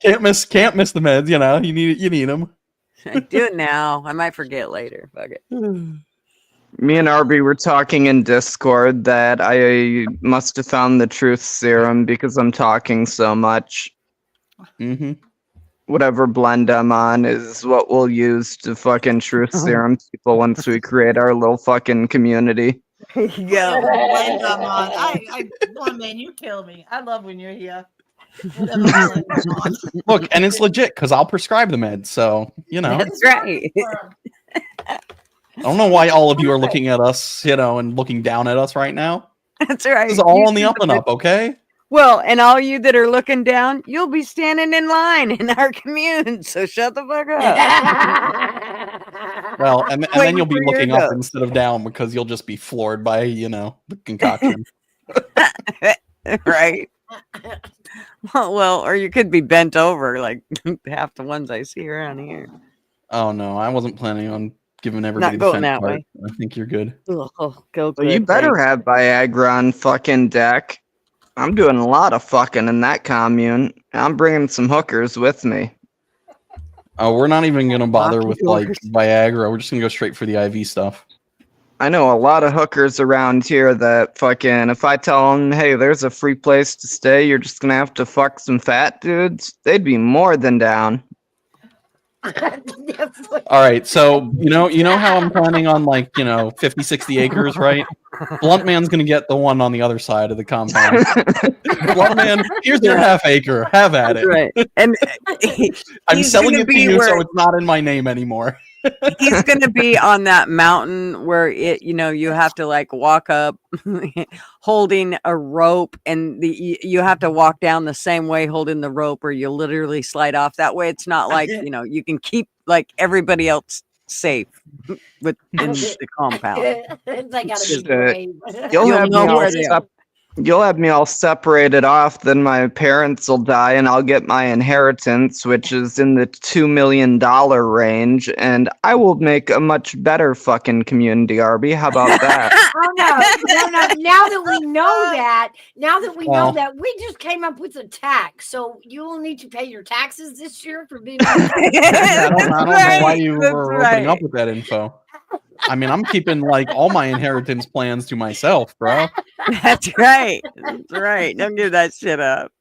Can't miss the meds. You know, you need them. I do it now. I might forget later. Fuck it. Me and Arby were talking in Discord that I must have found the truth serum because I'm talking so much. Mm-hmm. Whatever blend I'm on is what we'll use to fucking truth serum people once we create our little fucking community. There you go. Blend I'm on. One man, you kill me. I love when you're here. Whatever blend I'm on. Look, and it's legit because I'll prescribe the meds. So you know, That's right. I don't know why all of you are looking at us, you know, and looking down at us right now. That's right. This is all on the up and up, okay? Well, and all you that are looking down, you'll be standing in line in our commune. So shut the fuck up. Well, and then Waiting you'll be for your looking up dose. instead of down because you'll just be floored by, you know, the concoction. Right. Well, or you could be bent over like half the ones I see around here. Oh no, I wasn't planning on giving everybody the going fence that part. way. I think you're good. Oh, Well, go you good, better thanks. have Viagra on fucking deck. I'm doing a lot of fucking in that commune. I'm bringing some hookers with me. Oh, we're not even gonna bother Lock with the like doors. Viagra. We're just gonna go straight for the IV stuff. I know a lot of hookers around here that fucking, if I tell them, hey, there's a free place to stay, you're just gonna have to fuck some fat dudes, they'd be more than down. All right, so you know how I'm planning on like, you know, 50, 60 acres, right? Blunt Man's gonna get the one on the other side of the compound. Blunt Man, here's your half acre. Have at it. Right. And I'm he's selling gonna it to be you, where- so it's not in my name anymore. he's going to be on that mountain where it, you know, you have to like walk up holding a rope, and you have to walk down the same way holding the rope, or you literally slide off. That way it's not like, you know, you can keep like everybody else safe within the compound. It's like gotta be Shit. brave. You'll You'll have know me all where they are. You'll have me all separated off, then my parents will die and I'll get my inheritance, which is in the $2 million range, and I will make a much better fucking community, Arby. How about that? Oh no. Now that we know that, we just came up with a tax. So you will need to pay your taxes this year for being I don't know why you That's were right. opening up with that info. I mean, I'm keeping like all my inheritance plans to myself, bro. That's right. That's right. Don't give that shit up.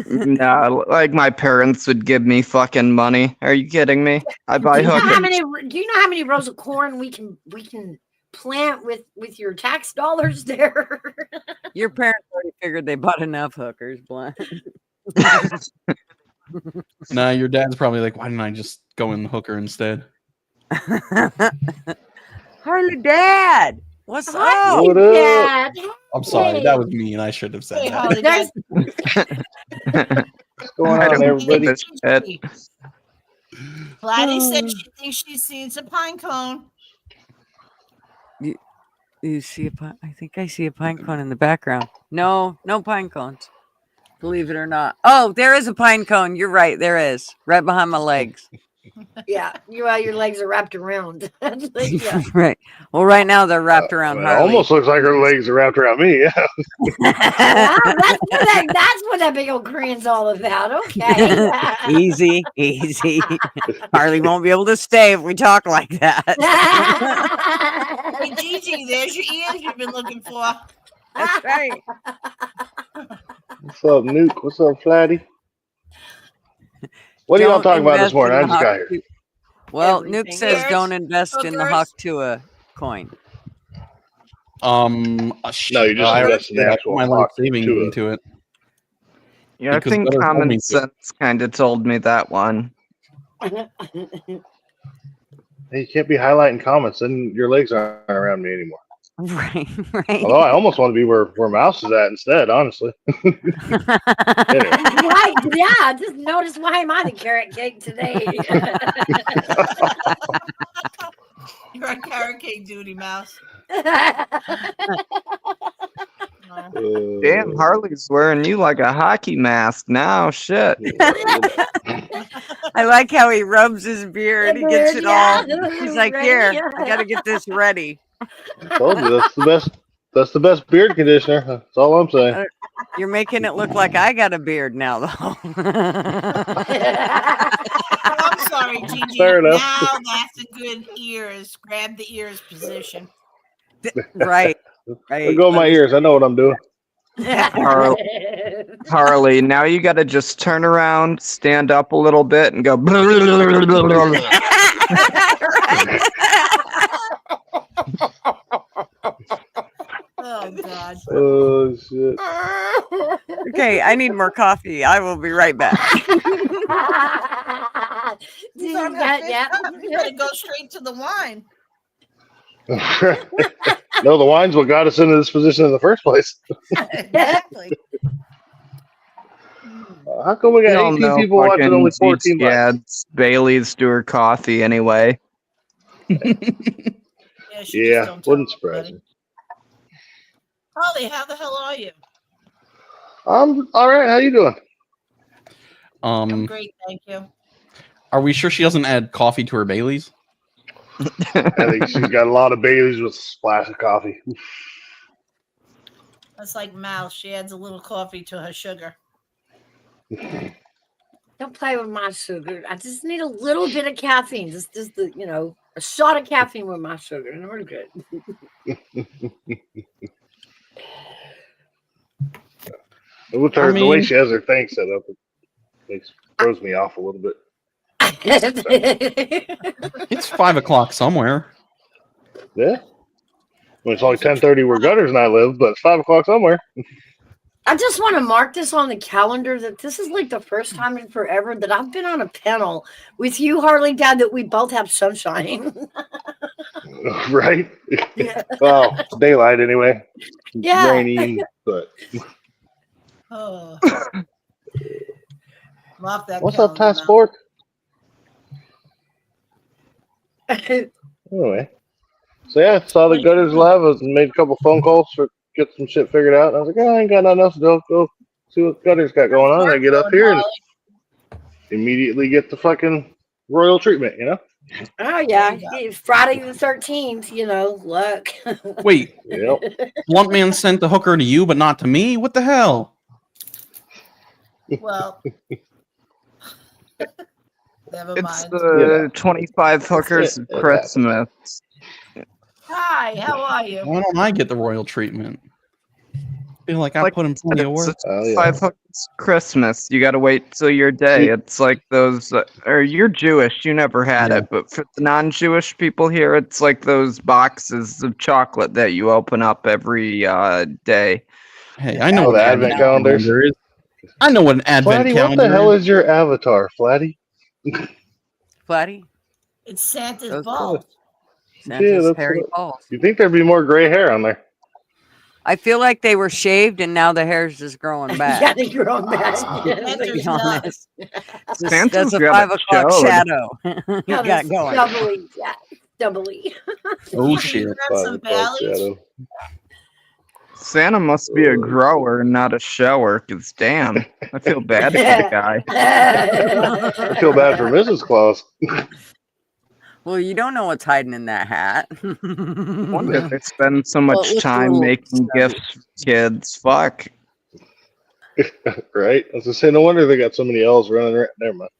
No, like my parents would give me fucking money. Are you kidding me? I buy do you know hookers. how many rows of corn we can plant with your tax dollars there? Your parents already figured they bought enough hookers, Blunt. Nah, your dad's probably like, why didn't I just go in the hooker instead? Harley Dad, what's up? What up? Dad. I'm sorry, Hey. that was mean. I should have said Hey, that. Harley, There's- What's going I on, don't everybody? give a shit. Flatty said she thinks she's seen some pine cone. You see a pine? I think I see a pine cone in the background. No pine cones. Believe it or not. Oh, there is a pine cone. You're right. There is. Right behind my legs. Yeah, your legs are wrapped around. Yeah. Right. Well, right now they're wrapped around It Harley. almost looks like her legs are wrapped around me. Yeah. Wow, that's what that big old Korean's all about. Okay. Easy. Harley won't be able to stay if we talk like that. Hey, Gigi, there's your ears you've been looking for. That's right. What's up, Nuke? What's up, Flatty? What are y'all Don't talking about this invest morning? in I the just got Hawk here. Tu- Well, Everything. Nuke says Yours, don't invest in the hookers. Hawk coin. No, you just I already invest in the did. I actual put my life Hawk savings Tua. into it. Yeah, I Because think Gutter told me common to. sense kind of told me that one. Hey, you can't be highlighting comments, and your legs aren't around me anymore. Right. Although I almost want to be where Mouse is at instead, honestly. Anyway. Right, yeah, just notice why am I the carrot cake today? You're a carrot cake duty, Mouse. Damn, Harley's wearing you like a hockey mask now. Shit. I like how he rubs his beard. He gets it Yeah. all. He's like, Ready? here, I got to get this ready. Told you that's the best. That's the best beard conditioner. That's all I'm saying. You're making it look like I got a beard now, though. Oh, I'm sorry, Gigi. Fair enough. Now that's a good ears. Grab the ears position. Right. There go my ears. I know what I'm doing. Harley, now you got to just turn around, stand up a little bit, and go. Oh God. Oh shit. Okay, I need more coffee. I will be right back. Yeah, you gotta go straight to the wine. No, the wine's what got us into this position in the first place. Exactly. How come we We got all 18 know people watching, fucking only 14 Gigi likes? adds Bailey's to her coffee anyway. Yeah, she just Yeah, don't tell wouldn't surprise anybody. me. Holly, how the hell are you? I'm all right. How you doing? I'm great, thank you. Are we sure she doesn't add coffee to her Baileys? I think she's got a lot of Baileys with a splash of coffee. That's like Mal. She adds a little coffee to her sugar. Don't play with my sugar. I just need a little bit of caffeine. Just the a shot of caffeine with my sugar, and we're good. With her, the way mean- she has her thing set up, it throws me off a little bit. It's 5 o'clock somewhere. Yeah. Well, it's only 10:30 where Gutter'S and I live, but it's 5 o'clock somewhere. I just want to mark this on the calendar that this is like the first time in forever that I've been on a panel with you, Harley, Dad, that we both have sunshine. Right? Yeah. Well, it's daylight anyway. It's Yeah. rainy, but Oh. I'm off that what's up, calendar Task now. Force? Anyway, so yeah, saw the Gutter'S live. I made a couple phone calls to get some shit figured out. And I was like, I ain't got nothing else to do. Go see what Gutter'S got going on. And I get up here and immediately get the fucking royal treatment, you know? Oh yeah, it's Friday the 13th. Look. Wait, Yep. Blunt Man sent the hooker to you, but not to me? What the hell? Well, never It's mind. the 25 hookers of It Christmas. Hi, how are you? Why don't I get the royal treatment? I feel like I Like put in plenty of It's work. Oh, yeah. 25 hookers Christmas. You got to wait till your day. It's like those, or you're Jewish, you never had Yeah. it, but for the non-Jewish people here, it's like those boxes of chocolate that you open up every day. Hey, I know Oh, what the an advent calendars? calendar is. I know what an advent Flatty, calendar what the hell is. is your avatar, Flatty? Flatty, It's Santa's That's ball. Santa's that's hairy what- balls. You'd think there'd be more gray hair on there. I feel like they were shaved and now the hair's just growing back. Yeah, they're growing back. Santa's To be nuts. honest. Santa's That's a got 5 it o'clock showed. shadow. You Yeah, got it's going. doubly. Yeah, doubly. Oh Gigi, shit. you got 5 some o'clock Baileys? shadow. Santa must be a grower, not a shower, because damn, I feel bad for the guy. I feel bad for Mrs. Claus. Well, you don't know what's hiding in that hat. Wonder if they spend so Well, much it's a time little making stubby. gifts for kids. Fuck. Right? I was gonna say, no wonder they got so many L's running around. Never mind.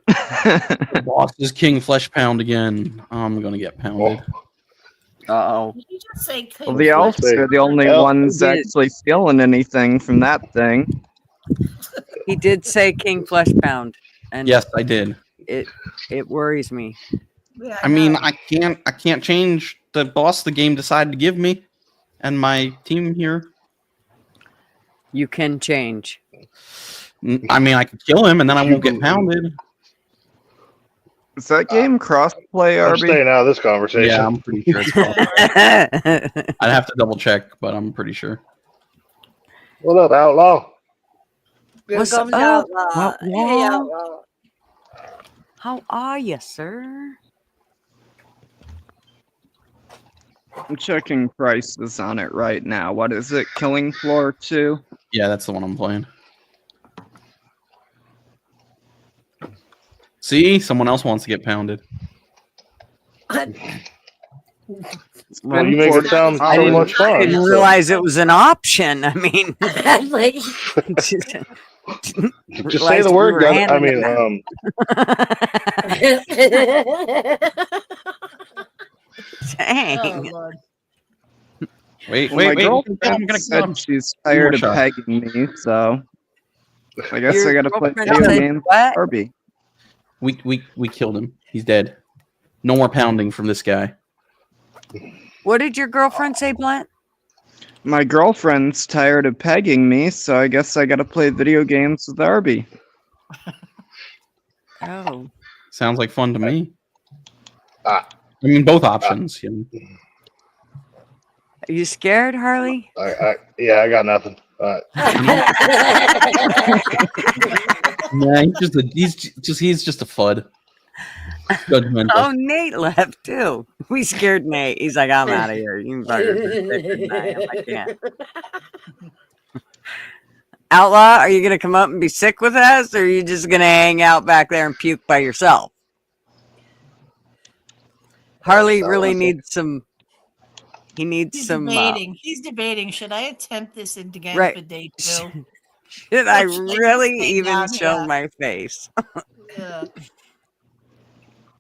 The boss is King Flesh Pound again. I'm gonna get pounded. Uh-oh. Did you just say Well, the elves say, are the only "Elf, ones who did?" actually feeling anything from that thing. He did say King Flesh Pound, and Yes, I did. it worries me. Yeah, I mean, know. I can't change the boss the game decided to give me and my team here. You can change. I mean, I could kill him and then I won't get pounded. Is that game crossplay, I'm Arby? staying out of this conversation. Yeah, I'm pretty sure. It's possible. I'd have to double check, but I'm pretty sure. What up, Outlaw? Here What's comes up, Outlaw. Hey, Outlaw? Outlaw. How are you, sir? I'm checking prices on it right now. What is it? Killing Floor 2? Yeah, that's the one I'm playing. See, someone else wants to get pounded. It's Well, been you make it 40 sound so hours. much I fun. didn't so- realize it was an option. I mean, like, Just say the realized we word, were Gutter. I handing mean, them oh, Dang. Lord. Wait, Well, my wait, wait. girlfriend I'm gonna said come. she's One more tired of shot. pegging me, so I guess Your I gotta play girlfriend video said games what? with Barbie. We killed him. He's dead. No more pounding from this guy. What did your girlfriend say, Blunt? My girlfriend's tired of pegging me, so I guess I gotta play video games with Arby. Oh. Sounds like fun to me. Ah. I mean, both options. You know. Are you scared, Harley? Yeah, I got nothing. Nah, he's just a fud. Judgmental. Oh, Nate left too. We scared Nate. He's like, I'm out of here. You can fucking sit tonight if I can't. Outlaw, are you gonna come up and be sick with us, or are you just gonna hang out back there and puke by yourself? Harley really needs some. He needs He's some. debating. He's debating. Should I attempt this again Right. for day 2? Should I Or should I really just stay even down show here? my face? Yeah.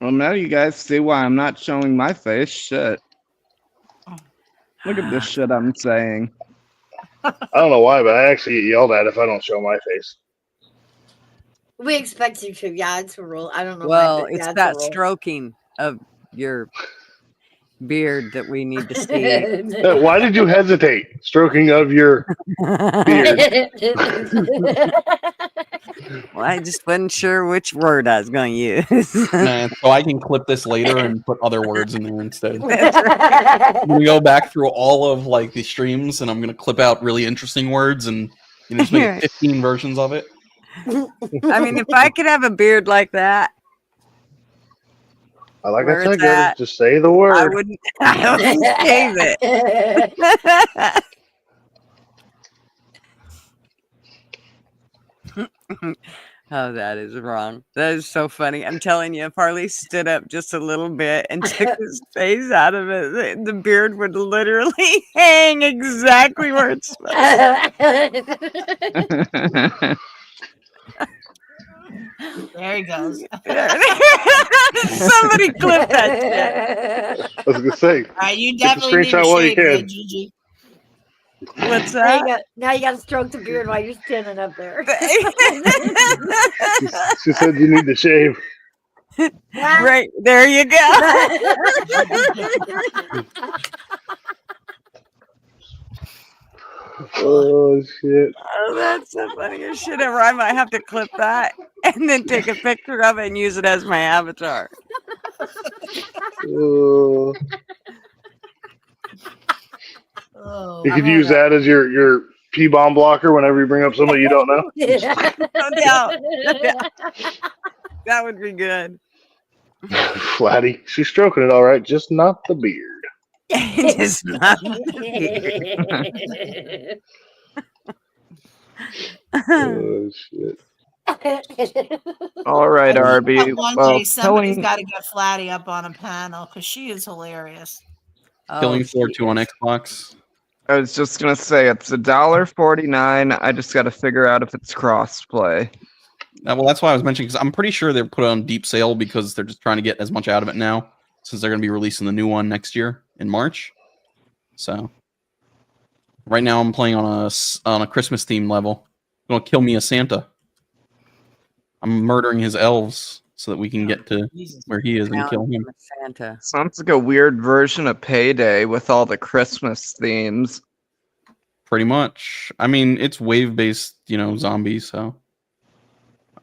Well, now you guys see why I'm not showing my face. Shit. Look at this shit I'm saying. I don't know why, but I actually get yelled at if I don't show my face. We expect you to. Yeah, it's a rule. I don't know. Well, why, but it's yeah, a that rule. stroking of your beard that we need to see. Why did you hesitate? Stroking of your beard. Well, I just wasn't sure which word I was going to use. Nah, so I can clip this later and put other words in there instead. That's right. I'm gonna go back through all of like the streams, and I'm gonna clip out really interesting words and just make 15 versions of it. I mean, if I could have a beard like that, Like where I said, it's Gutter's, at, just say the I word. wouldn't shave it. Oh, that is wrong. That is so funny. I'm telling you, if Harley stood up just a little bit and took his face out of it, the beard would literally hang exactly where it's supposed to. There he goes. Somebody clip that shit. I was gonna say. All right, you Get the definitely need to screenshot while you shave there, can. Gigi. What's Now you, that? now you got to stroke the beard while you're standing up there. She said you need to shave. Right, there you go. Oh shit! Oh, that's the funniest shit ever. I might have to clip that and then take a picture of it and use it as my avatar. Oh. Oh, You could use that as your P-bomb blocker whenever you bring up somebody you don't know. No doubt. No doubt. That would be good. Flatty, she's stroking it all right, just not the beard. Just not Oh shit! All right, Arby. One Well, day somebody's telling got to get Flatty up on a panel because she is hilarious. Killing Floor 2 on Xbox. I was just gonna say it's $1.49. I just got to figure out if it's crossplay. Well, that's why I was mentioning, because I'm pretty sure they're put on deep sale because they're just trying to get as much out of it now, since they're going to be releasing the new one next year in March. So right now I'm playing on a Christmas theme level. Gonna kill me a Santa. I'm murdering his elves so that we can get to where he is and kill him. Santa. Sounds like a weird version of Payday with all the Christmas themes. Pretty much. I mean, it's wave-based, zombies, so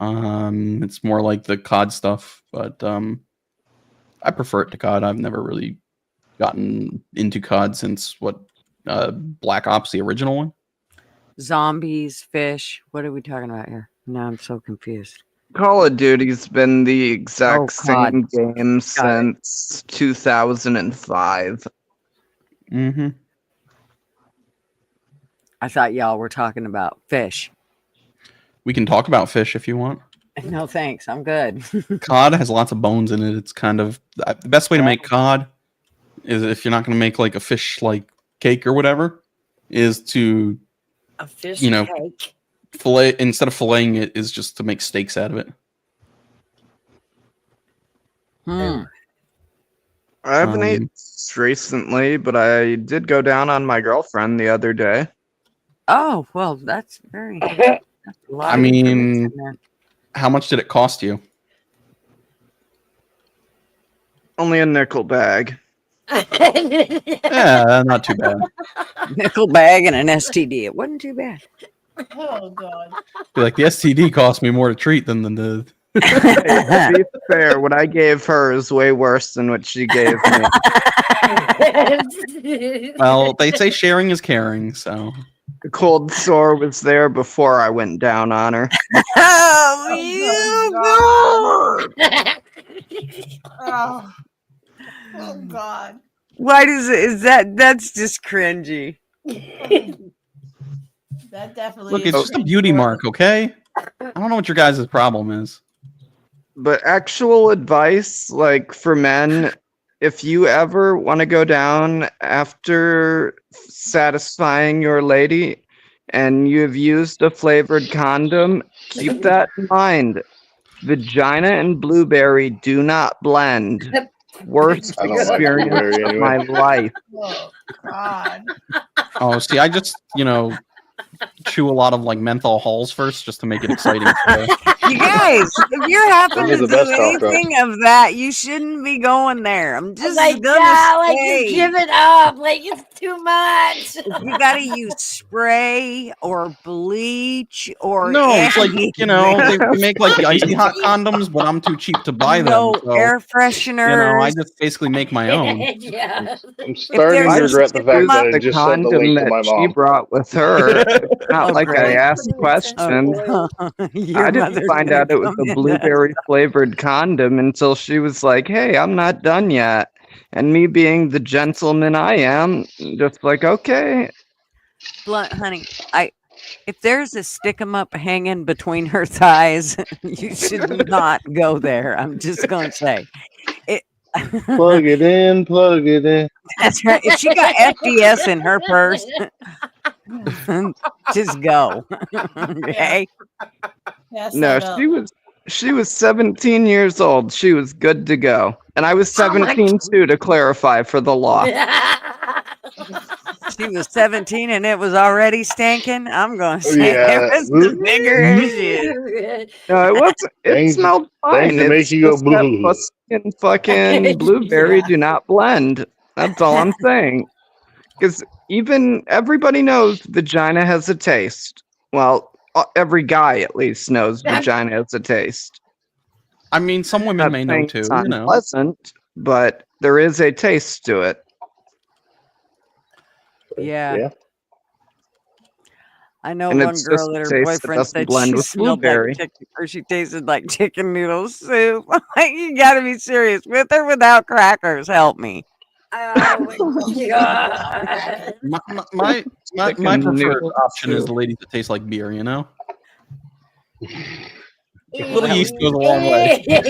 it's more like the COD stuff, but I prefer it to COD. I've never really gotten into COD since Black Ops, the original one. Zombies, fish. What are we talking about here? Now I'm so confused. Call of Duty's been the exact God. same game since 2005. Mm-hmm. I thought y'all were talking about fish. We can talk about fish if you want. No, thanks. I'm good. COD has lots of bones in it. It's kind of the best way to make COD is if you're not going to make like a fish like cake or whatever, is to A fish You know, cake. fillet instead of filleting it is just to make steaks out of it. Hmm. I haven't eaten recently, but I did go down on my girlfriend the other day. Oh, well, that's very. That's a lot I of information mean, there. how much did it cost you? Only a nickel bag. Yeah, not too bad. Nickel bag and an STD. It wasn't too bad. Oh God. Be like the STD cost me more to treat than the. To be fair, what I gave her is way worse than what she gave me. Well, they say sharing is caring, so. The cold sore was there before I went down on her. Oh, Oh. Oh God. Why does it? Is that's just cringy? That definitely. Look, is it's just a cringe beauty worthy. mark, okay? I don't know what your guys' problem is. But actual advice, like for men, if you ever want to go down after satisfying your lady and you've used a flavored condom, keep that in mind. Vagina and blueberry do not blend. Worst I don't like experience blueberry of anyway. my life. Oh God. Oh, see, I just, chew a lot of like menthol halls first just to make it exciting. You guys, if you're happen Those to are the do best cough drops. anything of that, you shouldn't be going there. I'm just Like, gonna yeah, like say, just give it up. Like it's too much. you gotta use spray or bleach or No, it's like, anything. they make like the icy hot condoms, but I'm too cheap to buy them. No So, air I fresheners. just basically make my own. Yeah. I'm starting there's to a regret the fact that I The just sent the condom link to that my she mom. brought with her. It's not Oh, like I great. asked questions. Your I didn't mother's find gonna out it was come a in. blueberry flavored condom until she was like, "Hey, I'm not done yet." And me being the gentleman I am, just like, "Okay." Blunt, honey, if there's a stick 'em up hanging between her thighs, you should not go there. I'm just gonna say it. Plug it in, plug it in. That's right. If she got FDS in her purse, just go. Okay. Pass No, that up. she was 17 years old. She was good to go. And I was Oh my 17 too, to clarify for the law. She was 17 and it was already stinking. I'm gonna say Yeah. it was the bigger issue. No, it wasn't. It Things- smelled fine. things that make It's you go just that boo. pussy and fucking blueberry Yeah. do not blend. That's all I'm saying. Because even everybody knows vagina has a taste. Well, every guy at least knows vagina has a taste. I mean, some women Not may know saying too, it's unpleasant, but there is a taste to it. Yeah. I know And one it's girl just that a her taste that boyfriend doesn't said blend she with smelled blueberry. like chicken, or she tasted like chicken noodle soup. I'm like, you gotta be serious. With or without crackers, help me. Oh my God. my Chicken preferred noodle option is soup. the ladies that taste like beer. Little Ew. yeast goes a long way. Ew.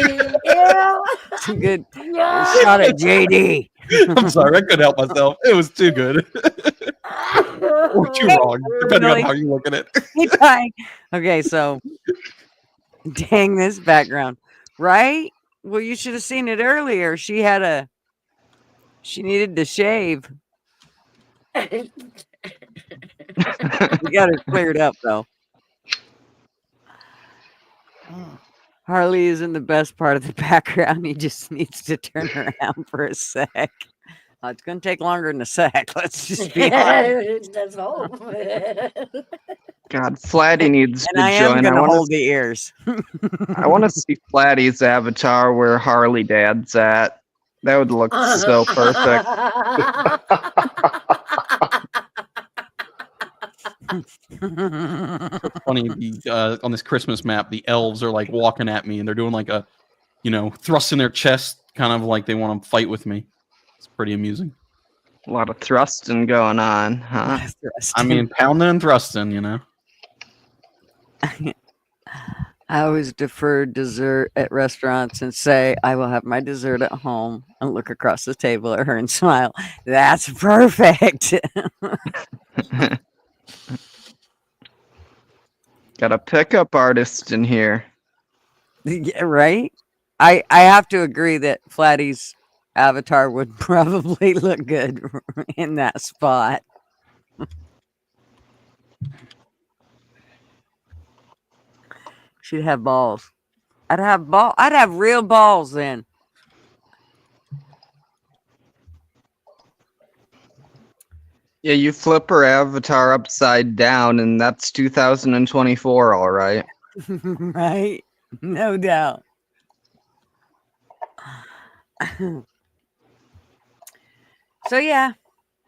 It's a good No. shot at JD. I'm sorry, I couldn't help myself. It was too good. Or too wrong, depending on Really? how you look at it. Hey, Ty. Okay, so dang this background, right? Well, you should have seen it earlier. She needed to shave. We got it cleared up though. Harley is in the best part of the background. He just needs to turn around for a sec. It's going to take longer than a sec. Let's just be honest. Let's hope. God, Flatty needs And to I am join. going to hold the ears. I want to see Flatty's avatar where Harley Dad's at. That would look so perfect. Funny, on this Christmas map, the elves are like walking at me, and they're doing like a, thrust in their chest, kind of like they want to fight with me. It's pretty amusing. A lot of thrusting going on, huh? I mean, pounding and thrusting, I always defer dessert at restaurants and say, I will have my dessert at home and look across the table at her and smile. That's perfect. Got a pickup artist in here. Yeah, right? I have to agree that Flatty's avatar would probably look good in that spot. She'd have balls. I'd have real balls then. Yeah, you flip her avatar upside down, and that's 2024, all right. Right? No doubt. So yeah,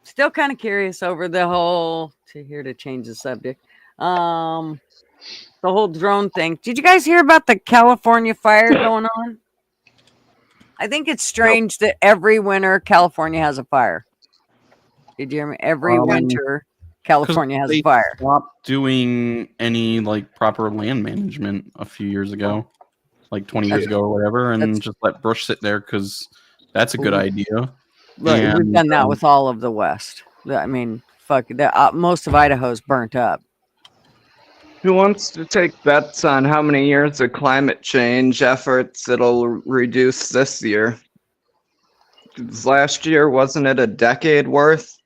still kind of curious over the whole to change the subject. The whole drone thing. Did you guys hear about the California fire going on? I think it's strange that every winter California has a fire. Did you hear me? Every winter California has a They fire. stopped doing any like proper land management a few years ago, like 20 years ago or whatever, and just let brush sit there because that's a good idea. Right, we've And done that with all of the West. I mean, fuck, most of Idaho's burnt up. Who wants to take bets on how many years of climate change efforts it'll reduce this year? 'Cause last year, wasn't it a decade worth?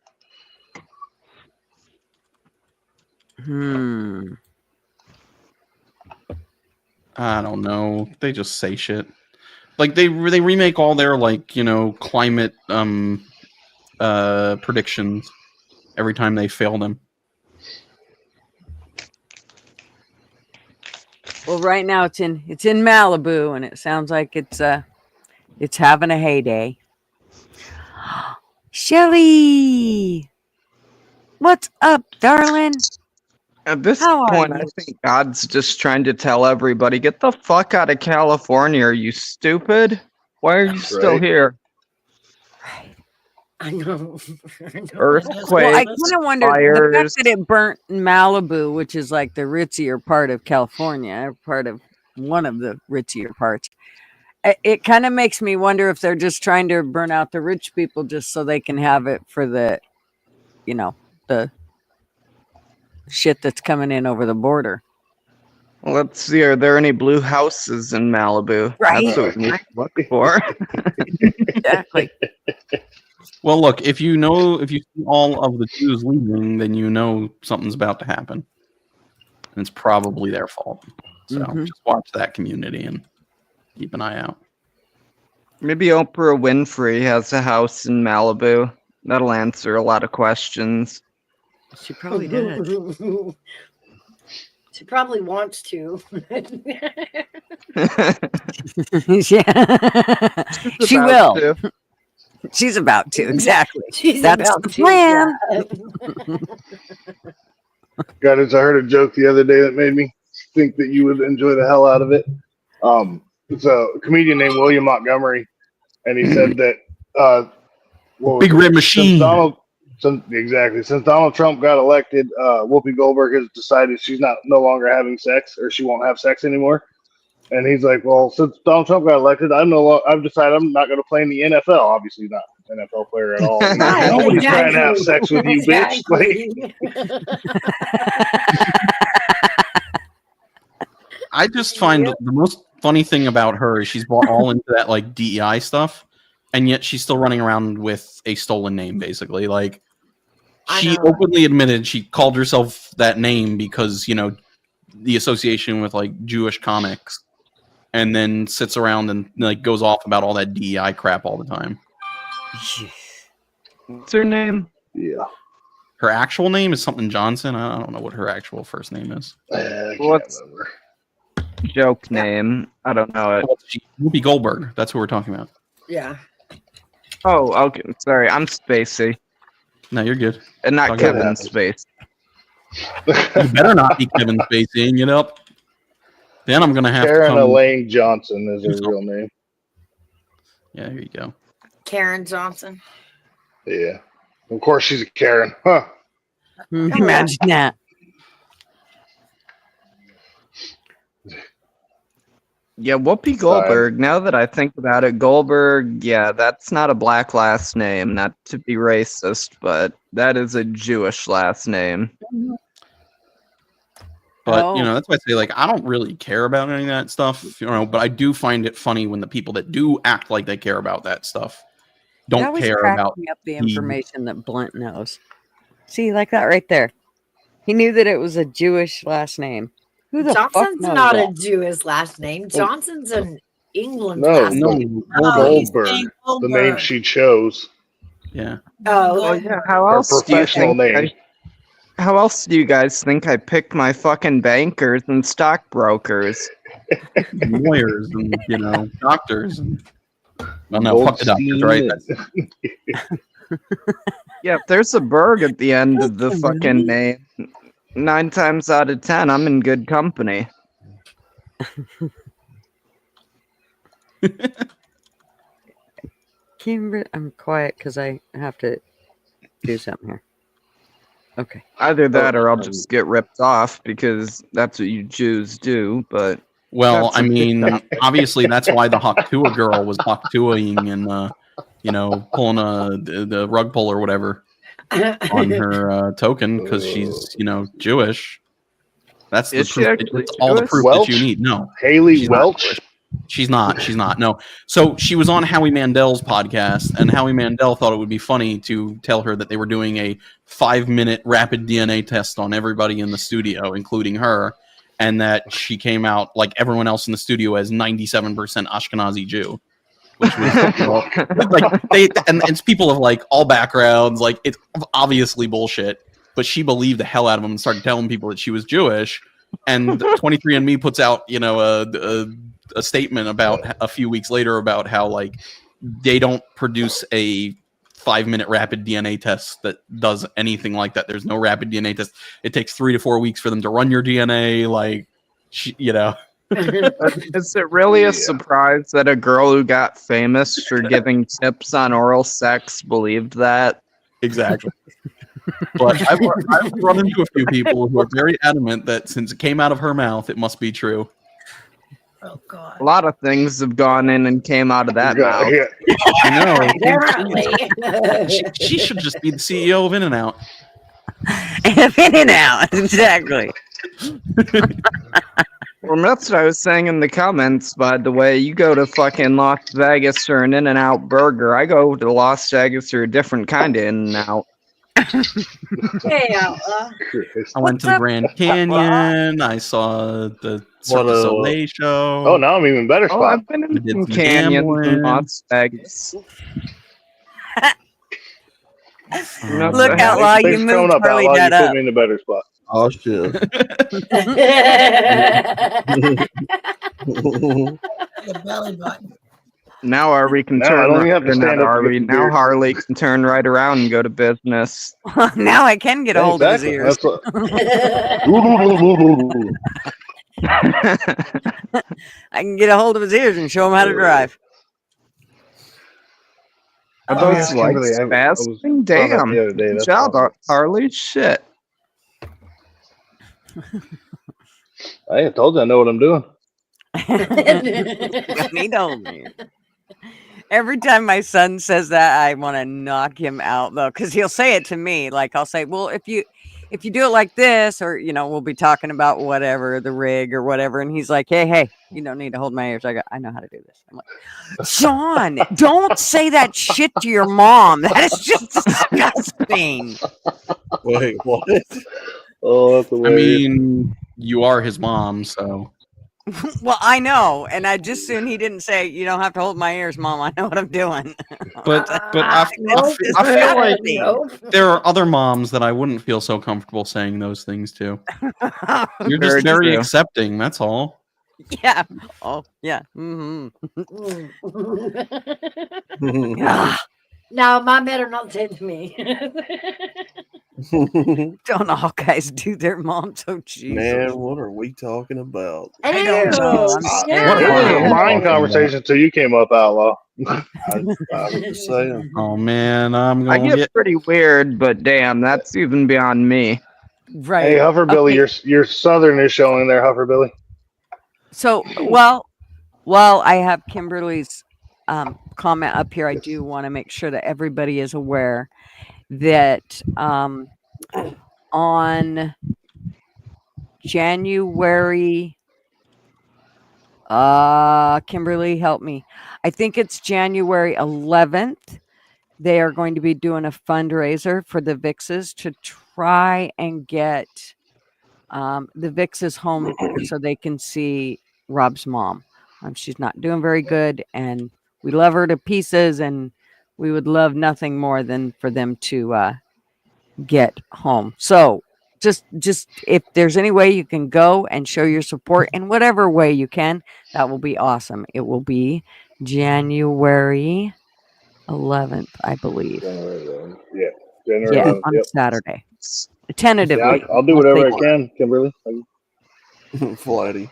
I don't know. They just say shit. Like they remake all their like climate predictions every time they fail them. Well, right now it's in Malibu, and it sounds like it's having a heyday. Shelly, what's up, darling? At this How are point, I you? think God's just trying to tell everybody, get the fuck out of California, are you stupid? Why are you still right. here? I know. Earthquakes, Well, I kind of wonder the fact fires. that it burnt Malibu, which is like the ritzier part of California, part of one of the ritzier parts. It kind of makes me wonder if they're just trying to burn out the rich people just so they can have it for the shit that's coming in over the border. Let's see, are there any blue houses in Malibu? Right. That's what we look for. Exactly. Well, look, if you see all of the Jews leaving, then you know something's about to happen, and it's probably their fault. So just watch that community and keep an eye out. Maybe Oprah Winfrey has a house in Malibu. That'll answer a lot of questions. She probably does. She probably wants to. Yeah. She will. She's about to, exactly. That's the plan. Guys, I heard a joke the other day that made me think that you would enjoy the hell out of it. It's a comedian named William Montgomery, and he said that Big Red Machine. Since Donald Trump got elected, Whoopi Goldberg has decided she's no longer having sex, or she won't have sex anymore. And he's like, well, since Donald Trump got elected, I've decided I'm not going to play in the NFL. Obviously, not an NFL player at all. Nobody's trying to have sex with you, bitch. I just find the most funny thing about her is she's bought all into that like DEI stuff, and yet she's still running around with a stolen name, basically. Like she openly admitted she called herself that name because the association with like Jewish comics, and then sits around and like goes off about all that DEI crap all the time. What's her name? Yeah. Her actual name is something Johnson. I don't know what her actual first name is. What's joke name? I don't know it. Whoopi Goldberg. That's who we're talking about. Yeah. Oh, okay. Sorry, I'm Spacey. No, you're good. And not Kevin Spacey. You better not be Kevin Spacey, and up. Then I'm gonna have Karen to come... Elaine Johnson is her real name. Yeah, here you go. Karen Johnson. Yeah. Of course she's a Karen. Huh. Imagine that. Yeah, Whoopi Sorry. Goldberg. Now that I think about it, Goldberg, yeah, that's not a black last name, not to be racist, but that is a Jewish last name. But, you Oh. know, that's why I say, like, I don't really care about any of that stuff, you know, but I do find it funny when the people that do act like they care about that stuff It don't always care cracks about me up the the- information that Blunt knows. See, like that right there. He knew that it was a Jewish last name. Who the fuck Johnson's knows not that? a Jewish last name. Johnson's an England No, last No, name. Goldberg, saying the name Goldberg. she chose, yeah. Oh, Well, yeah, how her else do you professional think name. how else do you guys think I picked my fucking bankers and stockbrokers? Lawyers and, you know, doctors. And, well, no, fuck the doctors, right? Yeah, if there's a Berg at the end of the fucking name, 9 times out of 10, I'm in good company. Kimber, I'm quiet because I have to do something here. Okay. Either that or I'll just get ripped off because that's what you Jews do, but Well, that's I a big mean, topic. obviously that's why the Haktua girl was Haktuaing and, you know, pulling the rug pull or whatever on her token because she's, you know, Jewish. That's the Is she proof. actually It's all the Jewish? proof Welch? that you need. No, Haley she's not Welch. Jewish. She's not. She's not. No. So she was on Howie Mandel's podcast, and Howie Mandel thought it would be funny to tell her that they were doing a 5-minute rapid DNA test on everybody in the studio, including her, and that she came out like everyone else in the studio as 97% Ashkenazi Jew, which was you know, like and it's people of like all backgrounds. Like it's obviously bullshit, but she believed the hell out of them and started telling people that she was Jewish. And 23andMe puts out, you know, a statement about a few weeks later about how like they don't produce a 5-minute rapid DNA test that does anything like that. There's no rapid DNA test. It takes 3 to 4 weeks for them to run your DNA. Like, you know. Is it really a surprise that a girl who got famous for giving tips on oral sex believed that? Exactly. But I've run into a few people who are very adamant that since it came out of her mouth, it must be true. Oh God. A lot of things have gone in and came out of that mouth. Yeah. I know. She should just be the CEO of In-N-Out. In and out, exactly. Well, that's what I was saying in the comments, by the way. You go to fucking Las Vegas for an In-N-Out burger. I go to Las Vegas for a different kind of In-N-Out. Hey, Outlaw. I went to the Grand Canyon. I saw the Cirque du Soleil show. Oh, now I'm even better Oh, spot. I've been I in did some some canyons in gambling. Las Vegas. Look, Outlaw, you Thanks for coming moved up, Harley Outlaw. Dad You put up. me in a better spot. Oh shit. The belly button. Now Harley can Now I turn don't even right, have to or not stand up to Harley. get the Now beer. Harley can turn right around and go to business. Now I can get a hold of his Exactly. ears. That's what. I can get a hold of his ears and show him how to drive. Are Oh, those yeah, legs Kimberly, I was spasming? on that Damn. the other day, Good that's job, awesome. Harley. Shit. I told you I know what I'm doing. He told me. Every time my son says that, I want to knock him out though, because he'll say it to me. Like I'll say, "Well, if you do it like this, or you know, we'll be talking about whatever the rig or whatever," and he's like, "Hey, you don't need to hold my ears. I know how to do this." I'm like, "Sean, don't say that shit to your mom. That is just disgusting." Wait, what? Oh, that's I hilarious. mean, you are his mom, so Well, I know, and I just soon he didn't say, "You don't have to hold my ears, Mom. I know what I'm doing." but I feel like there are other moms that I wouldn't feel so comfortable saying those things to. You're just very true. accepting. That's all. Yeah. Oh, yeah. Mm-hmm. No, mom better not say it to me. Don't all guys do their mom so Jesus? Man, what are we talking about? I don't know. I'm It scared. was a mind conversation until you came up, Outlaw. I was just saying. Oh man, I'm I gonna get pretty weird, but damn, that's even beyond me. Right. Hey, Hufferbilly, Okay. your southern is showing there, Hufferbilly. So, well, while I have Kimberly's comment up here, I do want to make sure that everybody is aware that on January, Kimberly, help me. I think it's January 11th. They are going to be doing a fundraiser for the Vixes to try and get the Vixes home so they can see Rob's mom. She's not doing very good, and we love her to pieces, and we would love nothing more than for them to get home. So just if there's any way you can go and show your support in whatever way you can, that will be awesome. It will be January 11th, I believe. Yeah, January Yeah, 11th. on Yep. Saturday. Yeah, Tentatively. I'll do unless they whatever I do- can, Kimberly. Flatty.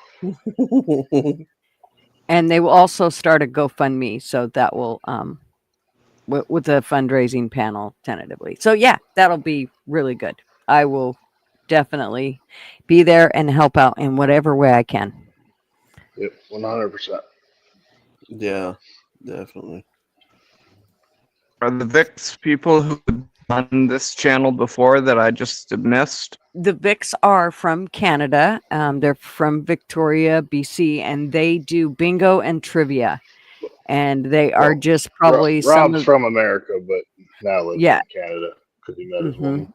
And they will also start a GoFundMe, so that will with a fundraising panel tentatively. So yeah, that'll be really good. I will definitely be there and help out in whatever way I can. Yep, 100%. Yeah, definitely. Are the VIX people who have done this channel before that I just missed? The Vics are from Canada. They're from Victoria, BC, and they do bingo and trivia. And they are Well, just probably some Rob's of from America, but now lives yeah. in Canada because he met his Mhm.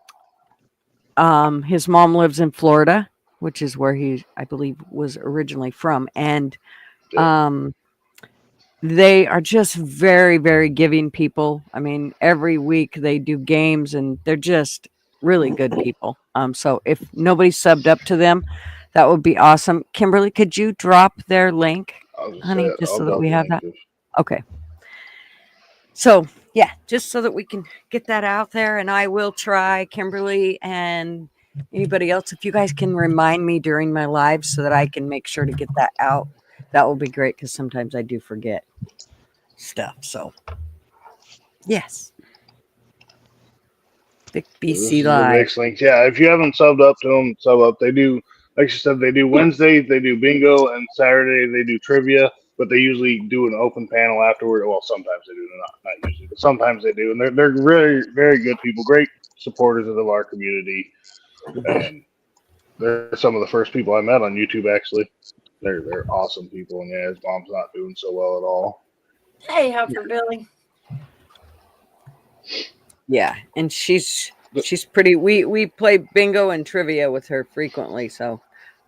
woman. His mom lives in Florida, which is where he, I believe, was originally from. And they are just very, very giving people. I mean, every week they do games, and they're just really good people. So if nobody subbed up to them, that would be awesome. Kimberly, could you drop their link, honey, just so that we have that? Okay. So yeah, just so that we can get that out there, and I will try, Kimberly and anybody else, if you guys can remind me during my live so that I can make sure to get that out, that will be great, because sometimes I do forget stuff. So yes, Vic This BC is the Live. VIX link. Yeah, if you haven't subbed up to them, sub up. They do, like you said, they do Wednesday, they do bingo, and Saturday they do trivia. But they usually do an open panel afterward. Well, sometimes they do, not usually, but sometimes they do, and they're really very good people, great supporters of our community, and they're some of the first people I met on YouTube. Actually, they're awesome people, and yeah, his mom's not doing so well at all. Hey, Heifer Billy. Yeah, and she's pretty. We play bingo and trivia with her frequently. So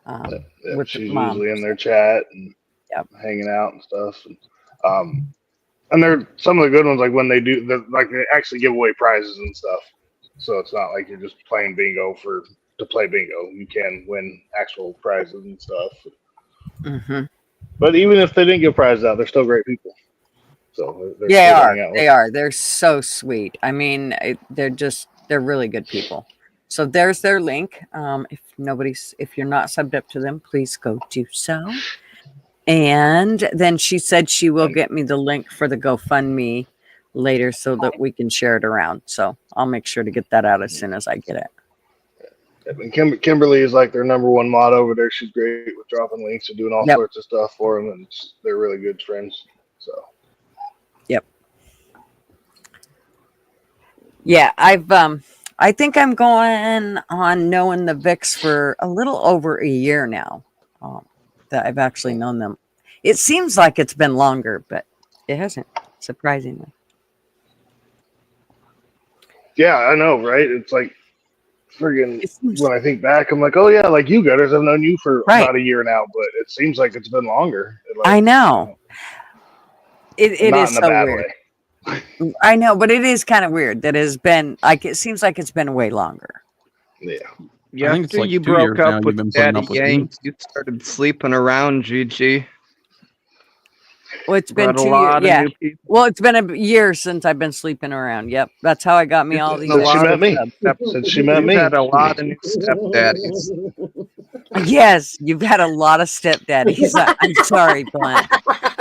Yeah, with she's mom. usually in their chat and hanging out and stuff. And they're some of the good ones, like when they do, like they actually give away prizes and stuff. So it's not like you're just playing bingo to play bingo. You can win actual prizes and stuff. Mm-hmm. But even if they didn't give prizes out, they're still great people. So they're They cool to are. hang out with. They are. They're so sweet. I mean, they're really good people. So there's their link. If you're not subbed up to them, please go do so. And then she said she will get me the link for the GoFundMe later so that we can share it around. So I'll make sure to get that out as soon as I get it. And Kimberly is like their number one mod over there. She's great with dropping links and doing all sorts of stuff for them, and they're really good friends. So. Yep. Yeah, I think I'm going on knowing the Vix for a little over a year now. That I've actually known them. It seems like it's been longer, but it hasn't, surprisingly. Yeah, I know, right? It's like friggin' when I think back, I'm like, oh yeah, like you Gutters, I've known you for about a year now, but it seems like it's been longer. Like, I know. It is so weird. Way. I know, but it is kind of weird that it's been like, it seems like it's been way longer. Yeah. I think it's After like you 2 broke years now up you've with been putting Daddy up with me. Yank, you started sleeping around, Gigi. Well, it's been 2 years. Yeah. Well, it's been a year since I've been sleeping around. Yep. That's how I got me all these. Since she met me. Since she met me. You've had a lot of new stepdaddies. Yes, you've had a lot of stepdaddies. I'm sorry, Glenn.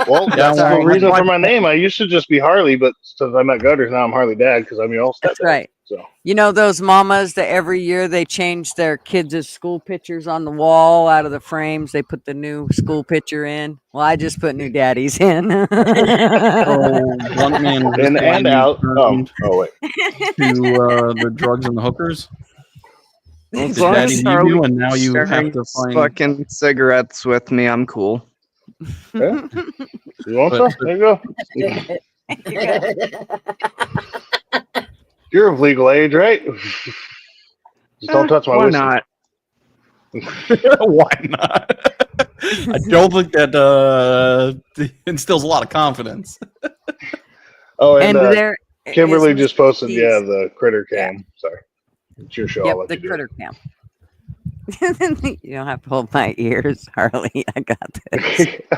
Well, that's the reason for my name. I used to just be Harley, but since I met Gutters, now I'm Harley Dad because I'm your old stepdad. That's right. So You know those mamas that every year they change their kids' school pictures on the wall out of the frames. They put the new school picture in. Well, I just put new daddies in. So, Blunt Man, is this in why and you out. turned Oh wait. to the drugs and the hookers? As Did long Daddy as leave you, Harley and now you have sharing to find? fucking cigarettes with me, I'm cool. Yeah. You want But some? There you go. You're of legal age, right? Just don't touch my Why whiskey. not? why not? I don't think that instills a lot of confidence. Oh, and And there Kimberly is just posted, Mickey's- yeah, the critter Yeah. cam. Sorry. It's your show. Yep, I'll let the you do critter cam. You don't have to hold my ears, Harley. I got this. it.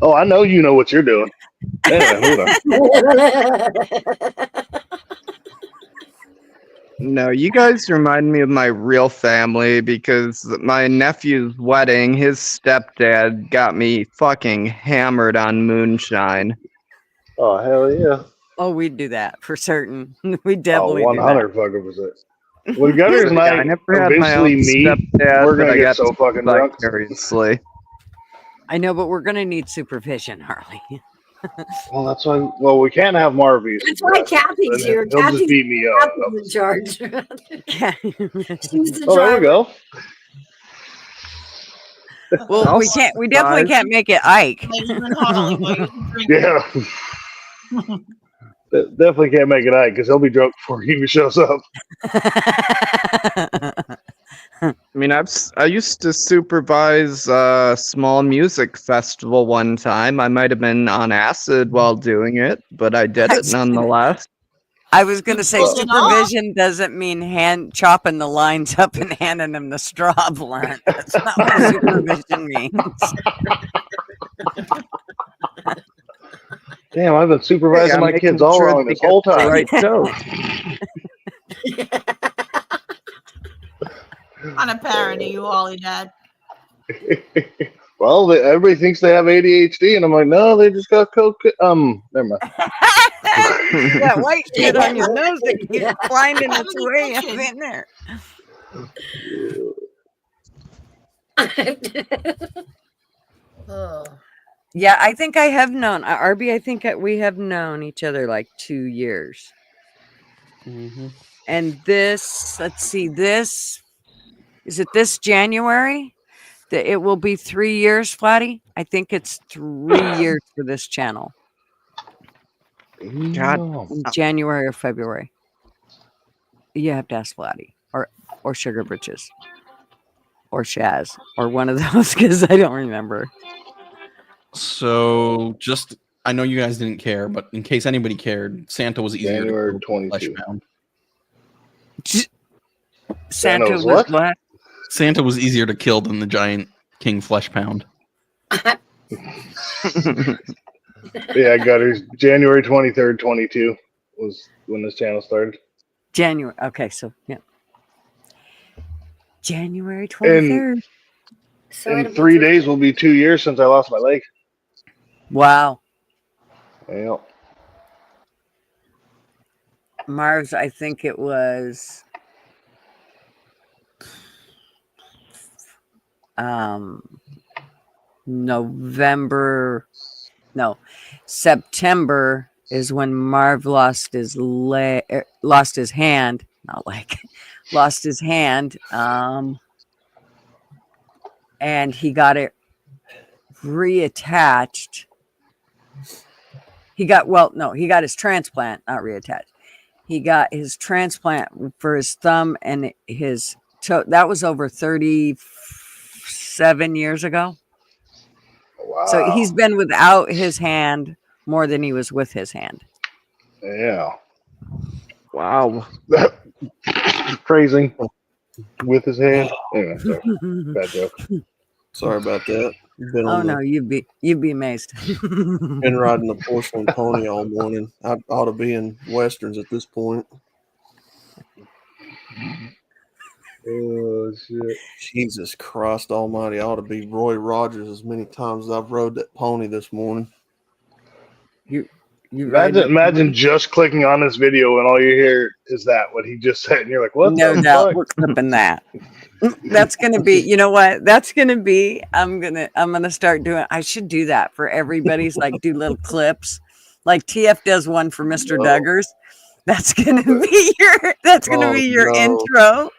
Oh, I know you know what you're doing. Anyway, hold on. No, you guys remind me of my real family because my nephew's wedding, his stepdad got me fucking hammered on moonshine. Oh, hell yeah. Oh, we'd do that for certain. We Oh, definitely do that. 100 fucking percent. When Gutters and Yeah, I I never had my eventually own meet, stepdad, we're but going I to get got so fucking drunk. vicariously. I know, but we're gonna need supervision, Harley. Well, that's why. Well, we can't have Marvy. That's why Kathy's here. He'll just Kathy's beat me up. in charge. She's the Oh, there we driver. go. Well, I'll we can't. We definitely can't make it Ike. Yeah. Definitely can't make it out because he'll be drunk before he even shows up. I mean, I used to supervise a small music festival one time. I might have been on acid while doing it, but I did it nonetheless. I was going to say pulled it off. supervision doesn't mean hand chopping the lines up and handing them the straw blunt. That's not what supervision means. Damn, I've been supervising I'm my making kids all sure wrong they this get whole the time. right dose. On a parent of you, Ollie, Dad. Well, everybody thinks they have ADHD, and I'm like, no, they just got coke. Never mind. That white shit on your nose that keeps finding its way up in there. Oh. Yeah, I think I have known Arby. I think we have known each other like 2 years. Mm-hmm. And this, let's see, this is it. This January, it will be 3 years. Flatty, I think it's 3 years for this channel. God, In January or February. You have to ask Flatty or Sugar Britches or Shaz or one of those because I don't remember. So, just I know you guys didn't care, but in case anybody cared, Santa was easier January to kill than 22. Flesh Pound. Santa Santa's was what? what? Santa was easier to kill than the giant King Flesh Pound. Yeah, Gutters. January 23rd, 22 was when this channel started. January. Okay, so yeah. January 23rd. So In 3 days will be 2 years since I lost my leg. Wow. Yeah. Mars, I think it was September is when Marv lost his hand, not leg, lost his hand, and he got it reattached. He got his transplant, not reattached. He got his transplant for his thumb and his toe. That was over 37 years ago. Wow. So he's been without his hand more than he was with his hand. Yeah. wow. Phrasing with his hand. Anyway, sorry. Bad joke. Sorry about that. Been Oh on no, you'd be amazed. been riding the porcelain pony all morning. I ought to be in westerns at this point. Oh shit. Jesus Christ Almighty! I ought to be Roy Rogers as many times as I've rode that pony this morning. You Imagine just clicking on this video and all you hear is that what he just said, and you're like, "What No the doubt, fuck?" we're clipping that. That's gonna be. You know what? That's gonna be. I'm gonna start doing. I should do that for everybody's. Like do little clips. Like TF does one for Mr. No. Duggars. That's gonna be your. That's gonna Oh, be your no. intro.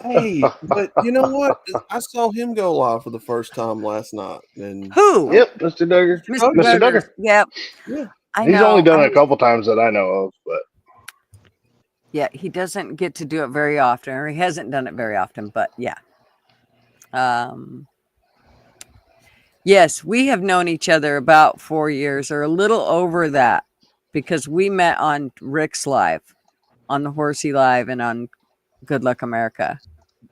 Hey, but you know what? I saw him go live for the first time last night, and Who? Yep, Mr. Duggar. Mr. Mr. Duggars. Duggar. Yep. yeah, I He's know. only done it a couple times that I know of, but Yeah, he doesn't get to do it very often, or he hasn't done it very often, but yeah. Yes, we have known each other about 4 years or a little over that because we met on Rick's Live, on the Horsey Live, and on Good Luck America.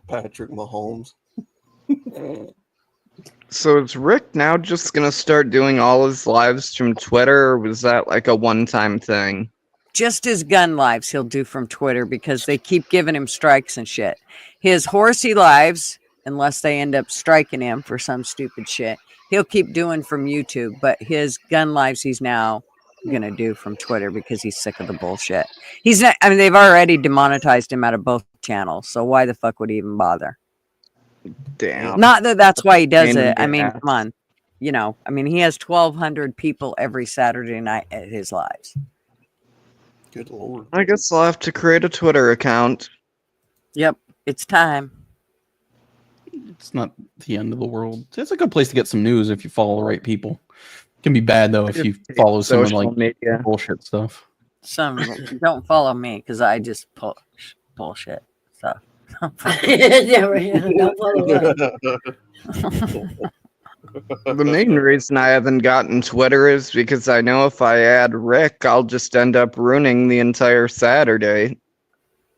Patrick Mahomes. So is Rick now just gonna start doing all his lives from Twitter, or was that like a one-time thing? Just his gun lives he'll do from Twitter because they keep giving him strikes and shit. His Horsey Lives, unless they end up striking him for some stupid shit, he'll keep doing from YouTube, but his gun lives he's now gonna do from Twitter because he's sick of the bullshit. He's not. I mean, they've already demonetized him out of both channels, so why the fuck would he even bother? Damn. Not that that's why he does Pain in it. I the mean, ass. come on, you know. I mean, he has 1,200 people every Saturday night at his lives. Good lord. I guess I'll have to create a Twitter account. Yep, it's time. It's not the end of the world. It's a good place to get some news if you follow the right people. It can be bad though if you follow someone Social like media. bullshit stuff. Some don't follow me because I just push bullshit stuff. Yeah, right. Don't follow us. The main reason I haven't gotten Twitter is because I know if I add Rick, I'll just end up ruining the entire Saturday.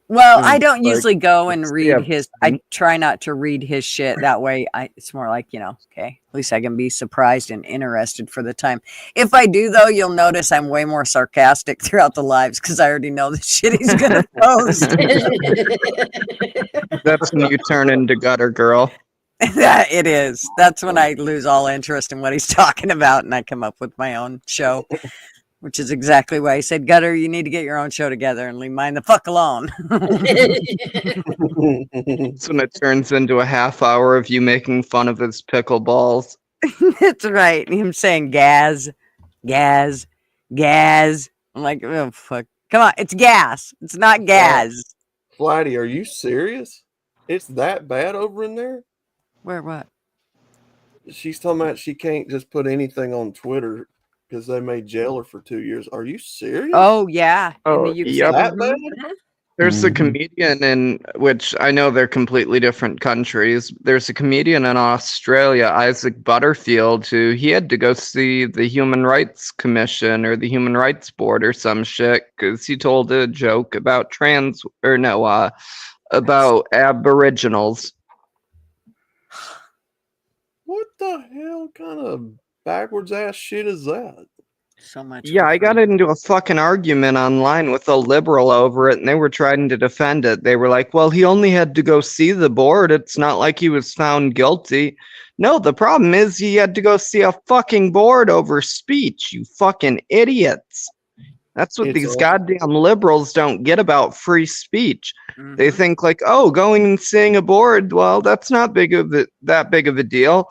Well, I don't Like, usually go and let's read see, his. I try not to read his shit. That way, it's more like, okay, at least I can be surprised and interested for the time. If I do, though, you'll notice I'm way more sarcastic throughout the lives because I already know the shit he's gonna post. That's when you turn into Gutter Girl. That it is. That's when I lose all interest in what he's talking about, and I come up with my own show. Which is exactly why I said, Gutter, you need to get your own show together and leave mine the fuck alone. That's when it turns into a half hour of you making fun of his pickleballs. That's right. Him saying gas, gas, gas. I'm like, oh, fuck. Come on. It's gas. It's not gas. Flatty, are you serious? It's that bad over in there? Where, what? She's talking about she can't just put anything on Twitter because they may jail her for 2 years. Are you serious? Oh, yeah. Oh, yep. That bad? There's a comedian in which I know they're completely different countries. There's a comedian in Australia, Isaac Butterfield, who he had to go see the Human Rights Commission or the Human Rights Board or some shit because he told a joke about about Aboriginals. What the hell kind of backwards ass shit is that? So much. Yeah, I got into a fucking argument online with a liberal over it, and they were trying to defend it. They were like, well, he only had to go see the board. It's not like he was found guilty. No, the problem is he had to go see a fucking board over speech, you fucking idiots. That's what these goddamn liberals don't get about free speech. Mm-hmm. They think like, oh, going and seeing a board, well, that's not that big of a deal.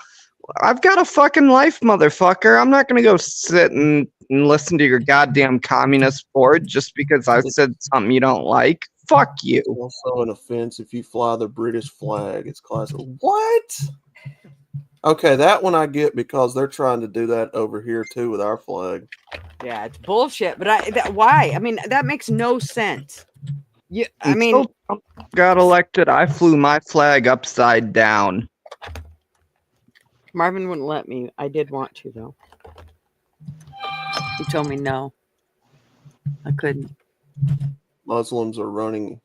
I've got a fucking life, motherfucker. I'm not going to go sit and listen to your goddamn communist board just because I said something you don't like. Fuck you. It's also an offense if you fly the British flag. It's classic. What? Okay, that one I get because they're trying to do that over here too with our flag. Yeah, it's bullshit. But why? I mean, that makes no sense. Until Trump got elected, I flew my flag upside down. Marvin wouldn't let me. I did want to, though. He told me no. I couldn't. Muslims are running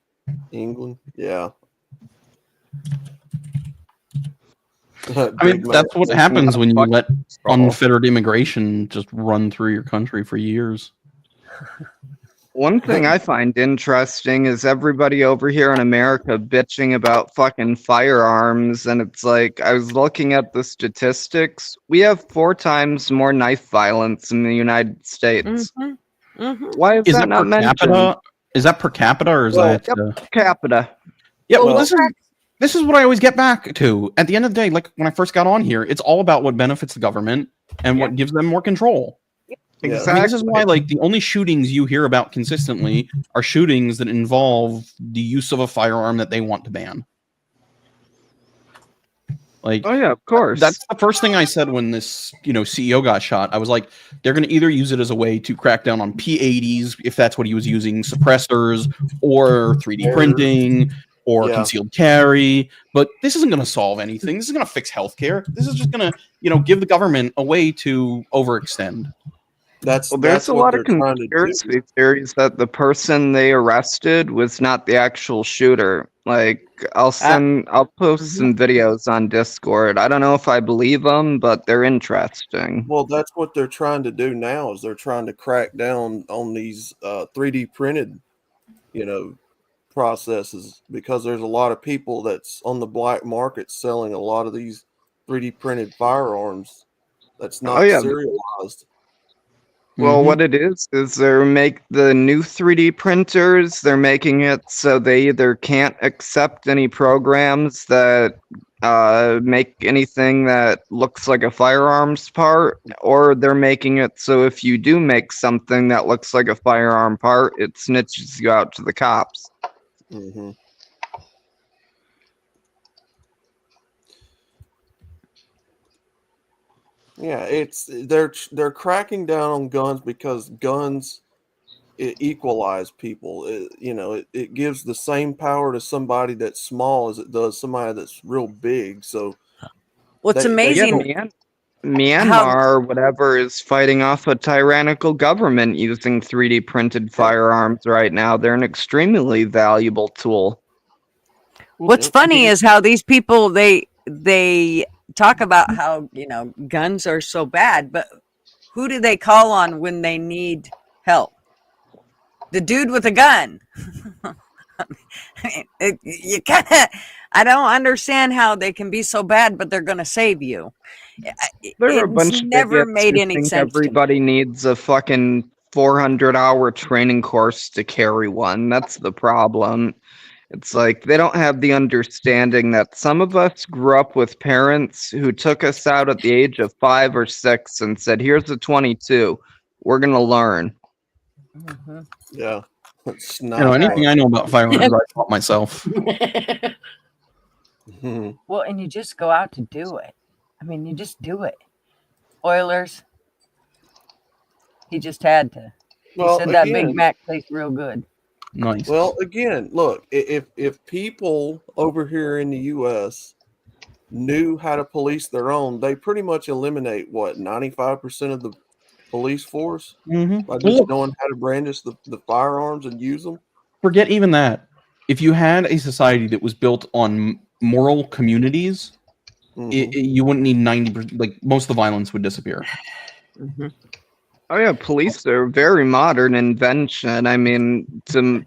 England. Yeah. I mean, that's what happens when you let unfettered immigration just run through your country for years. One thing I find interesting is everybody over here in America bitching about fucking firearms, and it's like I was looking at the statistics. We have 4 times more knife violence in the United States. Mm-hmm. Mm-hmm. Why is Is that that not per mentioned? capita? Is that per capita or is Well, that? Yep, capita. Yeah, well, Well- this is what I always get back to. At the end of the day, like when I first got on here, it's all about what benefits the government and what gives them more control. Yeah. I mean, this is Exactly. why, like, the only shootings you hear about consistently are shootings that involve the use of a firearm that they want to ban. Like, Oh yeah, of course. that's the first thing I said when this, CEO got shot. I was like, they're going to either use it as a way to crack down on P80s, if that's what he was using, suppressors, or 3D printing, or Yeah. concealed carry. But this isn't going to solve anything. This is going to fix healthcare. This is just going to, give the government a way to overextend. That's Well, there's that's a what lot they're of trying to do. conspiracy theories that the person they arrested was not the actual shooter. Like, I'll post some videos on Discord. I don't know if I believe them, but they're interesting. Well, that's what they're trying to do now. Is they're trying to crack down on these 3D printed, processes, because there's a lot of people that's on the black market selling a lot of these 3D printed firearms that's not Oh, yeah. serialized. Well, Mhm. what it is they're make the new 3D printers, they're making it so they either can't accept any programs that make anything that looks like a firearms part, or they're making it so if you do make something that looks like a firearm part, it snitches you out to the cops. Mm-hmm. Yeah, they're cracking down on guns because guns equalize people. It gives the same power to somebody that's small as it does somebody that's real big. So What's they amazing? don't- Myanmar, whatever, is fighting off a tyrannical government using 3D printed firearms right now. They're an extremely valuable tool. What's funny is how these people they talk about how guns are so bad, but who do they call on when they need help? The dude with a gun. You kind of, I don't understand how they can be so bad, but they're going to save you. There are a It's bunch of never idiots made who any think sense to me. everybody needs a fucking 400-hour training course to carry one. That's the problem. It's like they don't have the understanding that some of us grew up with parents who took us out at the age of 5 or 6 and said, "Here's a 22. We're gonna learn." Mhm. Yeah. Anything I know about firearms, I taught myself. Well, and you just go out to do it. I mean, you just do it. Oilers. He just had to. He Well, said that again- Big Mac tastes real good. Nice. Well, again, look, if people over here in the U.S. knew how to police their own, they pretty much eliminate 95% of the police force by just knowing how to brandish the firearms and use them. Forget even that. If you had a society that was built on moral communities, you wouldn't need 90%. Like most of the violence would disappear. Mm-hmm. Oh yeah, police are a very modern invention. I mean, to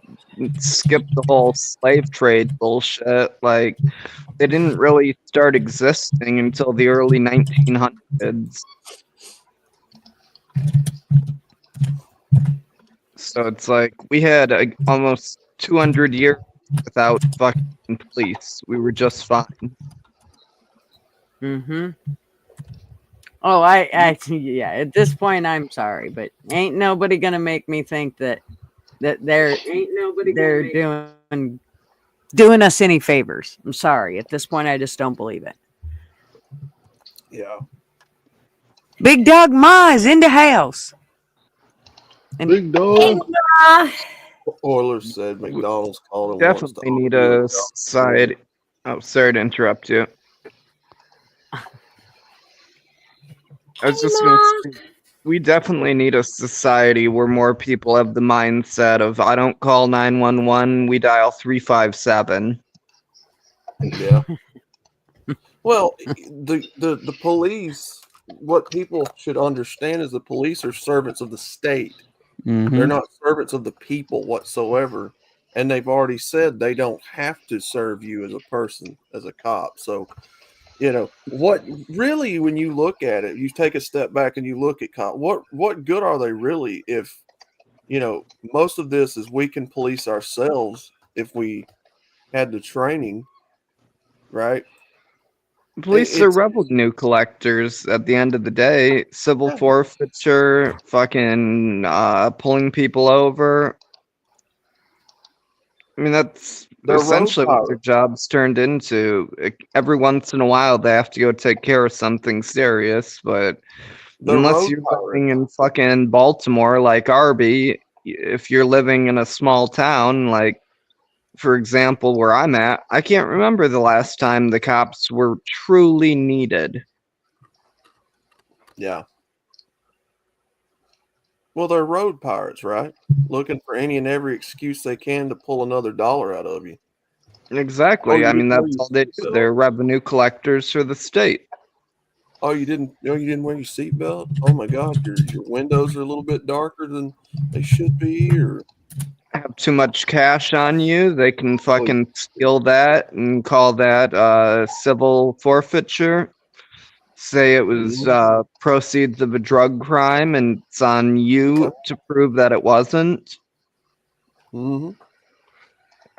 skip the whole slave trade bullshit, like they didn't really start existing until the early 1900s. So it's like we had almost 200 years without fucking police. We were just fine. Mm-hmm. Oh, I yeah. At this point, I'm sorry, but ain't nobody gonna make me think that they're doing us any favors. I'm sorry. At this point, I just don't believe it. Yeah. Big Dog Ma is in the house. Big dog. Oilers said McDonald's called him. Definitely need a society. Oh, sorry to interrupt you. I was just gonna say, we definitely need a society where more people have the mindset of I don't call 911, we dial 357. Yeah. Well, the police, what people should understand is the police are servants of the state. They're not servants of the people whatsoever. And they've already said they don't have to serve you as a person, as a cop. So, what really, when you look at it, you take a step back and you look at cop, what good are they really if, most of this is we can police ourselves if we had the training, right? Police are It's revenue collectors at the end of the day. Civil yeah, forfeiture, fucking pulling people over. I mean, that's they're road essentially what their pirates. job's turned into. Every once in a while, they have to go take care of something serious, but They're unless road you're living pirates. in fucking Baltimore like Arby, if you're living in a small town like, for example, where I'm at, I can't remember the last time the cops were truly needed. Yeah. Well, they're road pirates, right? Looking for any and every excuse they can to pull another dollar out of you. Oh, Exactly. you I mean, didn't wear that's your all they do. seatbelt? They're revenue collectors for the state. Oh, you didn't wear your seatbelt? Oh my God, your windows are a little bit darker than they should be, or Have too much cash on you, they can oh, fucking steal that and call that civil forfeiture. Say it was proceeds of a drug crime and it's on okay. you to prove that it wasn't. Mm-hmm.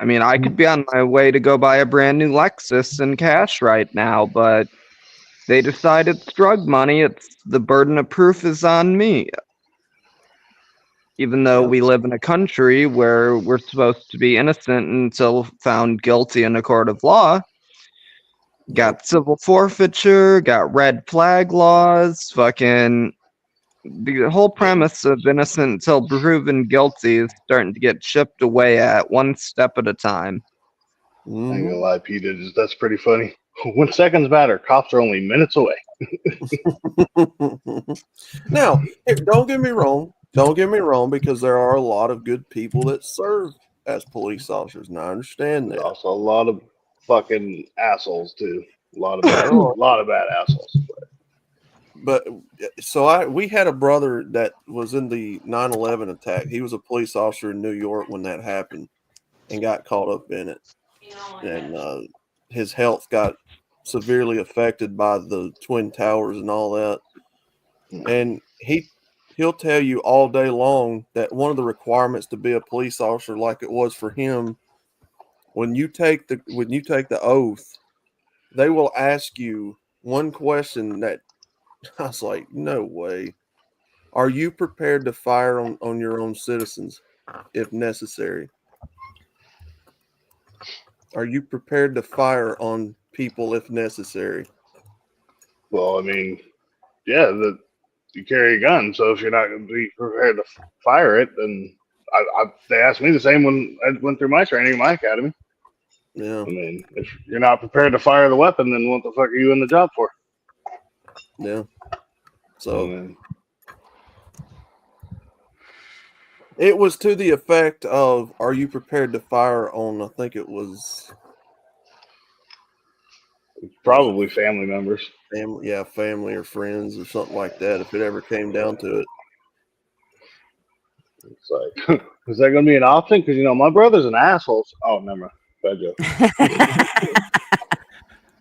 I mean, I could be on my way to go buy a brand new Lexus in cash right now, but they decide it's drug money. It's the burden of proof is on me. Even though Yep. we live in a country where we're supposed to be innocent until found guilty in a court of law, got civil forfeiture, got red flag laws, fucking the whole premise of innocent until proven guilty is starting to get chipped away at one step at a time. I ain't Mm-hmm. gonna lie, Pete. That's pretty funny. When seconds matter, cops are only minutes away. Now, don't get me wrong. Don't get me wrong, because there are a lot of good people that serve as police officers, and I understand There's that. also a lot of fucking assholes too. A lot of bad, Oh, assholes. but so we had a brother that was in the 9/11 attack. He was a police officer in New York when that happened, and got caught up in it, and his health got severely affected by the Twin Towers and all that. And he'll tell you all day long that one of the requirements to be a police officer, like it was for him, when you take the oath, they will ask you one question that I was like, no way. Are you prepared to fire on your own citizens if necessary? Are you prepared to fire on people if necessary? Well, I mean, yeah, you carry a gun, so if you're not going to be prepared to fire it, then they asked me the same when I went through my training in my academy. Yeah. I mean, if you're not prepared to fire the weapon, then what the fuck are you in the job for? Yeah. I So mean, it was to the effect of, are you prepared to fire on, I think it was probably family members. family or friends or something like that, if it ever came down to it. It's like, is that going to be an option? Because, my brother's an asshole. Oh, never mind. Bad joke.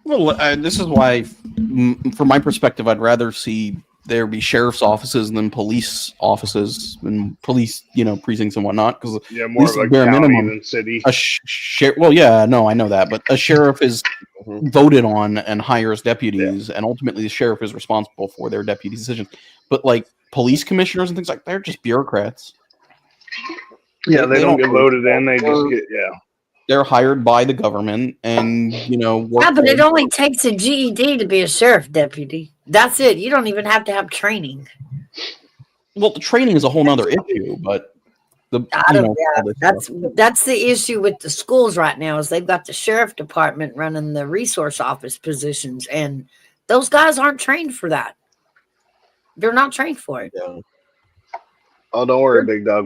Well, this is why, from my perspective, I'd rather see there be sheriff's offices than police offices and police, precincts and whatnot. Because Yeah, at more least of at a bare county minimum, than city. well, yeah, no, I know that, but a sheriff is Mhm. voted on and hires deputies, and ultimately the sheriff is responsible for their deputy decisions. But like police commissioners and things like that, they're just bureaucrats. Yeah, they don't get really voted in. They just work. get, They're hired by the government and, work Yeah, but it for- only takes a GED to be a sheriff deputy. That's it. You don't even have to have training. Well, the training is a whole nother issue, but That's the issue with the schools right now is they've got the sheriff department running the resource office positions, and those guys aren't trained for that. They're not trained for it. Yeah. oh, don't worry, big dog.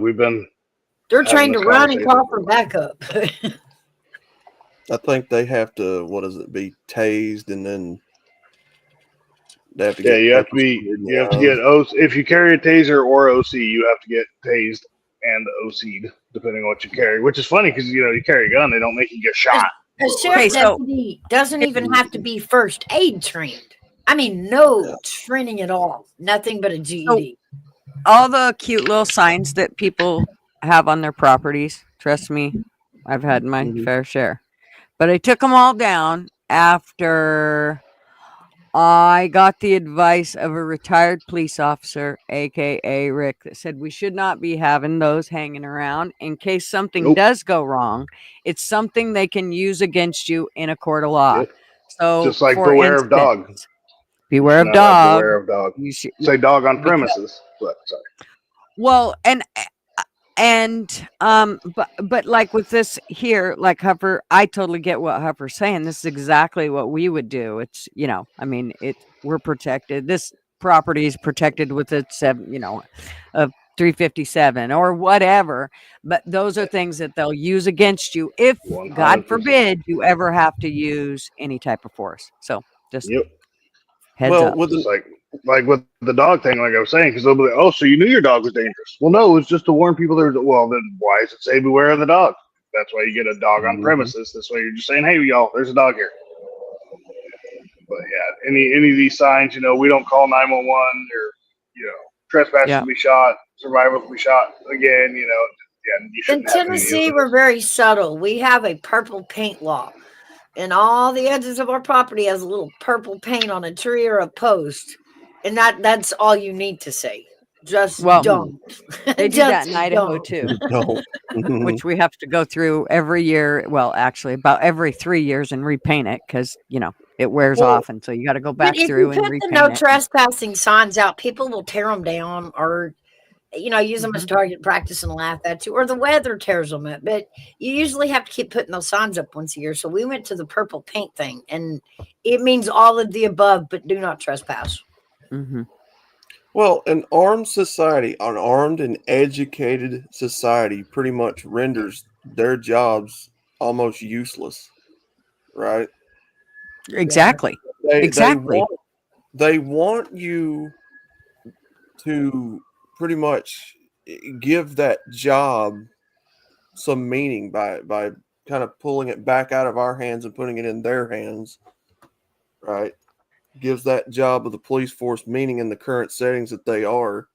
They're having trained to this run and call for conversation. backup. I think they have to, be tased and then They have to Yeah, get you have to pepper be. sprayed in You have the to get eyes. If you carry a taser or OC, you have to get tased and OC'd, depending on what you carry. Which is funny because you carry a gun, they don't make you get shot. A But, sheriff Okay, so deputy doesn't even have to be first aid trained. I mean, no Yeah. training at all. Nothing but a so GED. all the cute little signs that people have on their properties, trust me, I've had my Mhm. fair share. But I took them all down after I got the advice of a retired police officer, aka Rick, that said we should not be having those hanging around in case something nope. does go wrong. It's something they can use against you in a court of law. Yep. So, Just like for beware of instance, dog. You beware should of not have dog. beware of dog. You should, Say dog on because premises, but sorry. well, but like with this here, like Huffer, I totally get what Huffer's saying. This is exactly what we would do. It's I mean, we're protected. This property is protected with a a 357 or whatever. But those are things that they'll use against you if, God 100%. forbid, you ever have to use any type of force. So just Yep. heads Well, up. with Just the like with the dog thing, like I was saying, because they'll be like, "Oh, so you knew your dog was dangerous?" Well, no, it was just to warn people. There's well, then why does it say beware of the dog? That's why you get a dog on Mhm. premises. This way, you're just saying, "Hey, y'all, there's a dog here." But yeah, any of these signs, we don't call 911 or trespass Yeah. will be shot, survival will be shot again. Yeah, you In shouldn't have any of Tennessee, those. we're very subtle. We have a purple paint law, and all the edges of our property has a little purple paint on a tree or a post, and that's all you need to say. Just Well, don't. they do that Just in Idaho don't. too, don't. which we have to go through every year. Well, actually, about every 3 years and repaint it because it wears Well, off, and so you got to go But back if you through and put the no repaint it. trespassing signs out, people will tear them down or use them as Mhm. target practice and laugh at you, or the weather tears them up. But you usually have to keep putting those signs up once a year. So we went to the purple paint thing, and it means all of the above, but do not trespass. Mm-hmm. well, an armed and educated society pretty much renders their jobs almost useless, right? Exactly. They Exactly. want you to pretty much give that job some meaning by kind of pulling it back out of our hands and putting it in their hands, right? Gives that job of the police force meaning in the current settings that they are.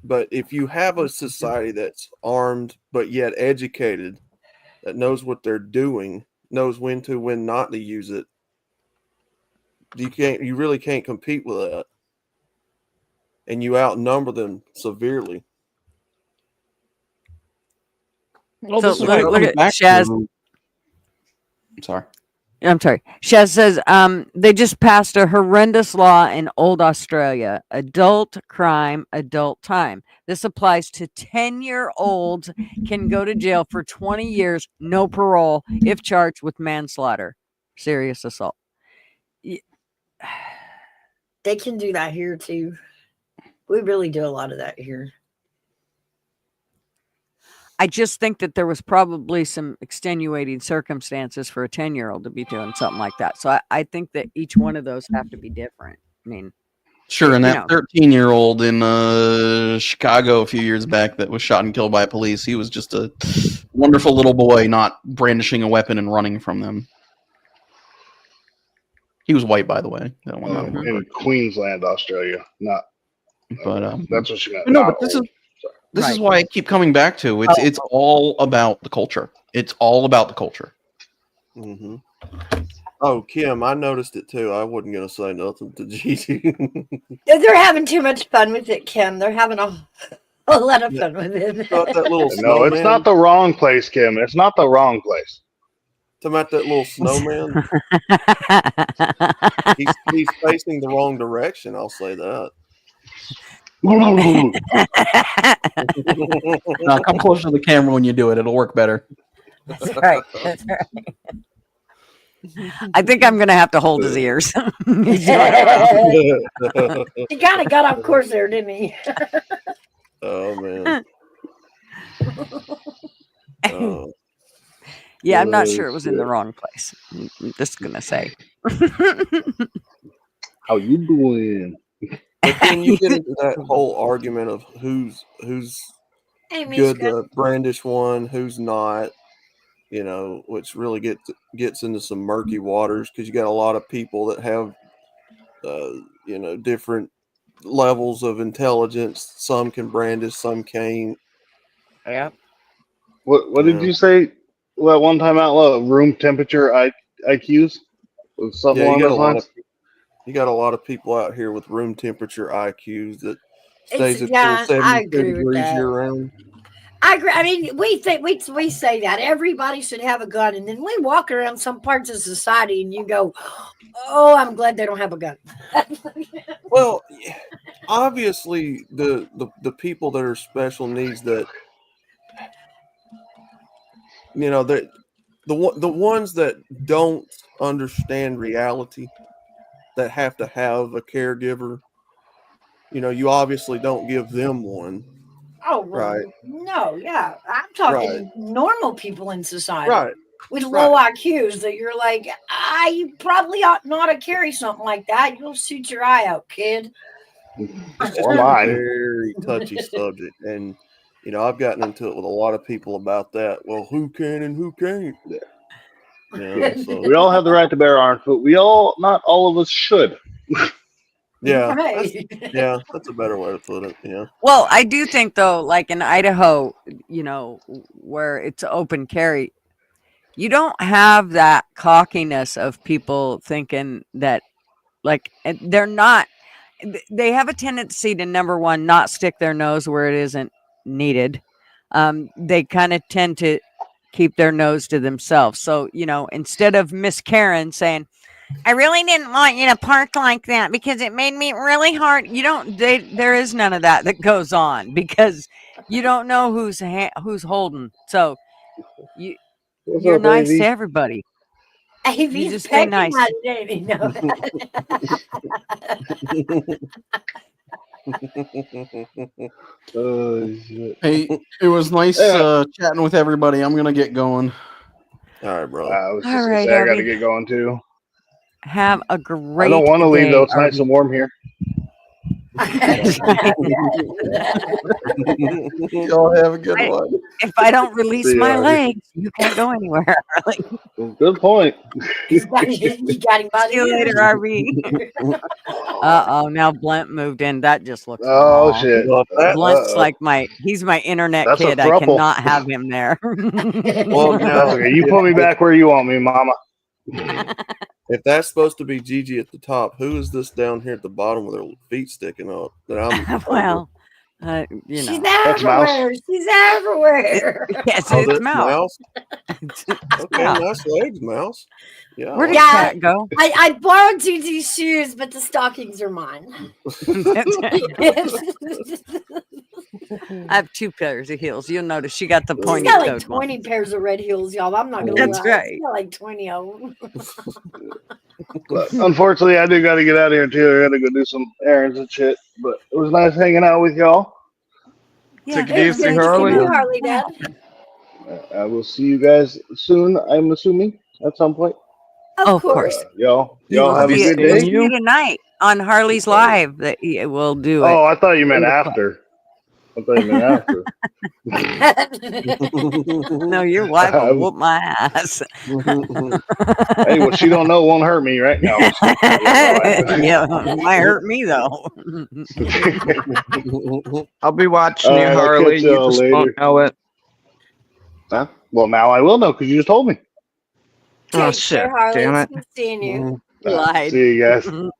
But if you have a society that's armed but yet educated, that knows what they're doing, knows when not to use it, you really can't compete with that. And you outnumber them severely. Well, So this is why it look comes at back Shaz. to. Sorry. I'm sorry. Shaz says they just passed a horrendous law in old Australia. Adult crime, adult time. This applies to 10-year-olds can go to jail for 20 years, no parole, if charged with manslaughter, serious assault. They can do that here too. We really do a lot of that here. I just think that there was probably some extenuating circumstances for a 10-year-old to be doing something like that. So I think that each one of those have to be different. I mean, Sure, and you that know, 13-year-old in Chicago a few years back that was shot and killed by police, he was just a wonderful little boy, not brandishing a weapon and running from them. He was white, by the way. That one, not Mhm. In Queensland, Australia, not. but That's what she meant. no, Not but this old. is this is Right. why I keep coming back to it's all about the culture. It's all about the culture. Mm-hmm. Oh, Kim, I noticed it too. I wasn't going to say nothing to Gigi. They're having too much fun with it, Kim. They're having a lot of fun with it. About that little No, it's not snowman. the wrong place, Kim. It's not the wrong place. Talking about that little snowman. He's facing the wrong direction. I'll say that. Now come closer to the camera when you do it; it'll work better. That's right. That's right. I think I'm gonna have to hold his ears. He's doing He kind of got off course there, didn't he? Oh man. Oh. Yeah, I'm not sure it was in the wrong place. I'm just gonna say. How you doing? But then you get into that whole argument of who's Hey, good Mishka. to brandish one, who's not. You know, which really gets into some murky waters because you got a lot of people that have, different levels of intelligence. Some can brandish, some can't. Yep. What did you say? That one time out loud, room temperature IQs, was something Yeah, along those lines. you got a lot of people out here with room temperature IQs that stays a cool Yeah, I 72 agree with degrees that. year round. I agree. I mean, we think we say that everybody should have a gun, and then we walk around some parts of society, and you go, "Oh, I'm glad they don't have a gun." Well, obviously, the people that are special needs that that the ones that don't understand reality that have to have a caregiver. You obviously don't give them one, Oh, right? well, no, yeah. I'm Right. talking normal people in society Right. with low Right. IQs that you're like, you probably ought not to carry something like that. You'll shoot your eye out, kid. It's just Or a mine. very touchy subject, and I've gotten into it with a lot of people about that. Well, who can and who can't? So We all have the right to bear arms, but not all of us should. yeah, Right. that's a better way to put it. Yeah. Well, I do think though, like in Idaho, where it's open carry, you don't have that cockiness of people thinking that they're not. They have a tendency to, number one, not stick their nose where it isn't needed. They kind of tend to keep their nose to themselves. So, instead of Miss Karen saying, I really didn't want you to park like that because it made me really hard. There is none of that goes on because you don't know who's holding. So What's you're up, nice to AV? everybody. You AV's just stay pecking nice. my daddy. No. Oh shit! Hey, it was nice Yeah. chatting with everybody. I'm gonna get going. All right, bro. I was All just gonna right, say I got to Abby. get going too. Have a I don't great want to leave though. day, It's nice and warm here. Y'all have a good one. If I don't release See you, my Artie. legs, you can't go anywhere. Good point. you got him by the See you ears. later, RV. Now Blent moved in. That just looks Oh wrong. shit! Well, Blent's Uh-oh. like he's my internet That's a kid. I thruple. cannot have him there. well, That's now, okay. You put me back where you want me, Mama. if that's supposed to be Gigi at the top, who is this down here at the bottom with her feet sticking up? That I'm over? Well, She's That's Mouse. everywhere. She's everywhere. yes, Oh, it's that's Mouse. Mouse. It's Okay, Mouse. nice legs, Mouse. Yeah. Where did Yeah. Cat go? I borrowed Gigi's shoes, but the stockings are mine. I have 2 pairs of heels. You'll notice she got the She's pointy got like toed one. 20 pairs of red heels, y'all. I'm not gonna That's lie. right. She's got like 20 of them. But unfortunately, I do got to get out of here too. I got to go do some errands and shit. But it was nice hanging out with y'all. Take it It was easy, good to see Harley. you, Harley, Dad. I will see you guys soon. I'm assuming at some point. Of course. Y'all We'll have a see good you- we'll day. see you tonight on Harley's Live. That we'll do it. Oh, I thought you meant 8 o'clock. after. I thought you meant after. No, your wife will whoop my ass. Hey, what she don't know won't hurt me right now. Yeah, might hurt me though. I'll be watching All you, right, I'll Harley. catch You y'all just later. won't know it. Huh? Well, now I will know because you just told me. Oh, Take shit. care, Harley. Damn It's it. good seeing you. Lied. See you guys. All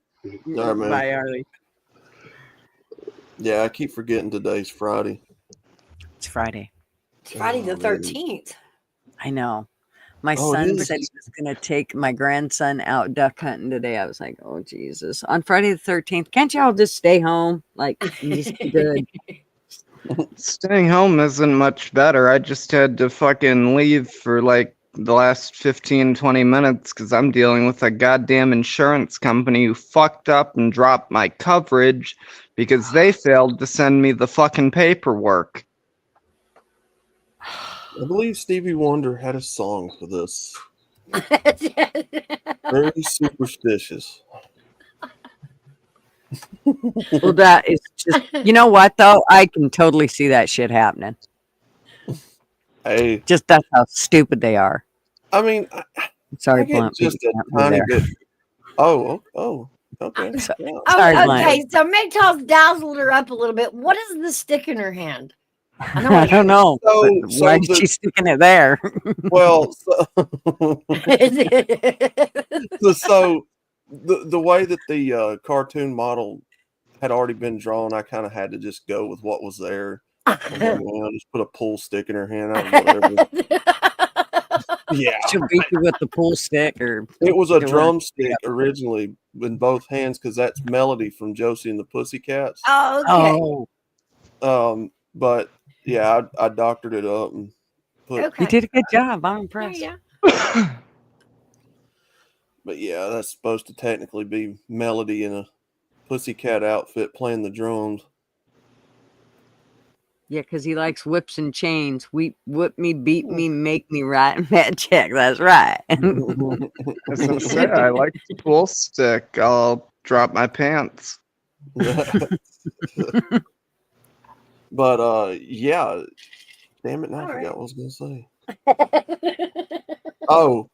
right, man. Bye, Harley. Yeah, I keep forgetting today's Friday. It's Friday. It's Friday the Oh, man. 13th. I know. My Oh, it son is. said he was going to take my grandson out duck hunting today. I was like, oh, Jesus. On Friday the 13th, can't y'all just stay home? Like, and just be good. Staying home isn't much better. I just had to fucking leave for like the last 15, 20 minutes because I'm dealing with a goddamn insurance company who fucked up and dropped my coverage because they failed to send me the fucking paperwork. I believe Stevie Wonder had a song for this. Very superstitious. Well, that is just, you know what, though? I can totally see that shit happening. Hey, Just that's how stupid they are. I mean, Sorry, I get Blunt, but just you a can't be tiny there. bit. Oh, okay. So- Yeah. Sorry, Oh, Blunt. okay. So Maytals dazzled her up a little bit. What is the stick in her hand? I know I what don't know. But So, why so is she sticking it there? well, it is. so the way that the cartoon model had already been drawn, I kind of had to just go with what was there. I'm like, man, I'll just put a pool stick in her hand, whatever. Yeah, She'll beat you with the pool stick, or it was a give her drumstick originally in both hands because that's Melody from Josie and the Pussycats. Oh, okay. Oh, But yeah, I doctored it up and put. Okay. you did a good job. I'm impressed. Yeah. But yeah, that's supposed to technically be Melody in a Pussycat outfit playing the drums. Yeah, because he likes whips and chains. Whip me, beat me, make me right, mad check. That's right. I was gonna say I like the pool stick. I'll drop my pants. But yeah, damn it! Now All I right. forgot what I was gonna say. Oh,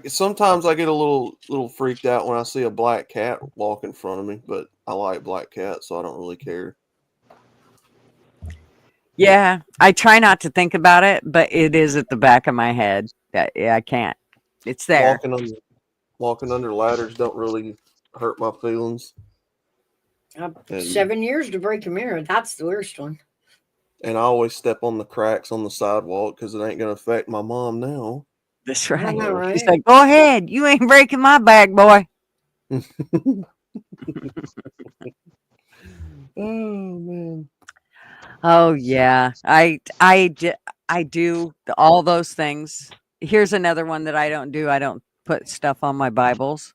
sometimes I get a little freaked out when I see a black cat walk in front of me, but I like black cats, so I don't really care. Yeah, I try not to think about it, but it is at the back of my head. Yeah, I can't. It's there. Walking under ladders don't really hurt my feelings. And 7 years to break a mirror. That's the worst one. I always step on the cracks on the sidewalk because it ain't gonna affect my mom now. That's I right. know, right? She's like, go ahead. You ain't breaking my back, boy. Oh man. Oh yeah, I do all those things. Here's another one that I don't do. I don't put stuff on my Bibles.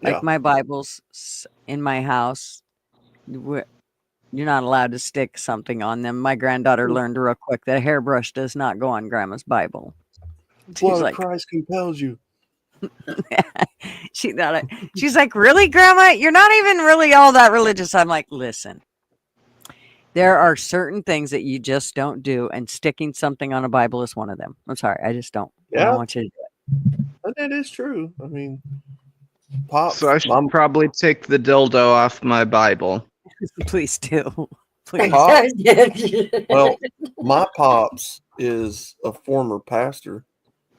Yeah. Like my Bibles in my house, you're not allowed to stick something on them. My granddaughter learned real quick that a hairbrush does not go on Grandma's Bible. Blood She's of like, Christ compels you. she thought it. She's like, really, Grandma? You're not even really all that religious. I'm like, listen. There are certain things that you just don't do, and sticking something on a Bible is one of them. I'm sorry, I just don't. I Yeah, don't want you to do it. and that is true. I mean, Pops, So I should probably take the dildo off my Bible. Please do. Please. Pop, well, my pops is a former pastor,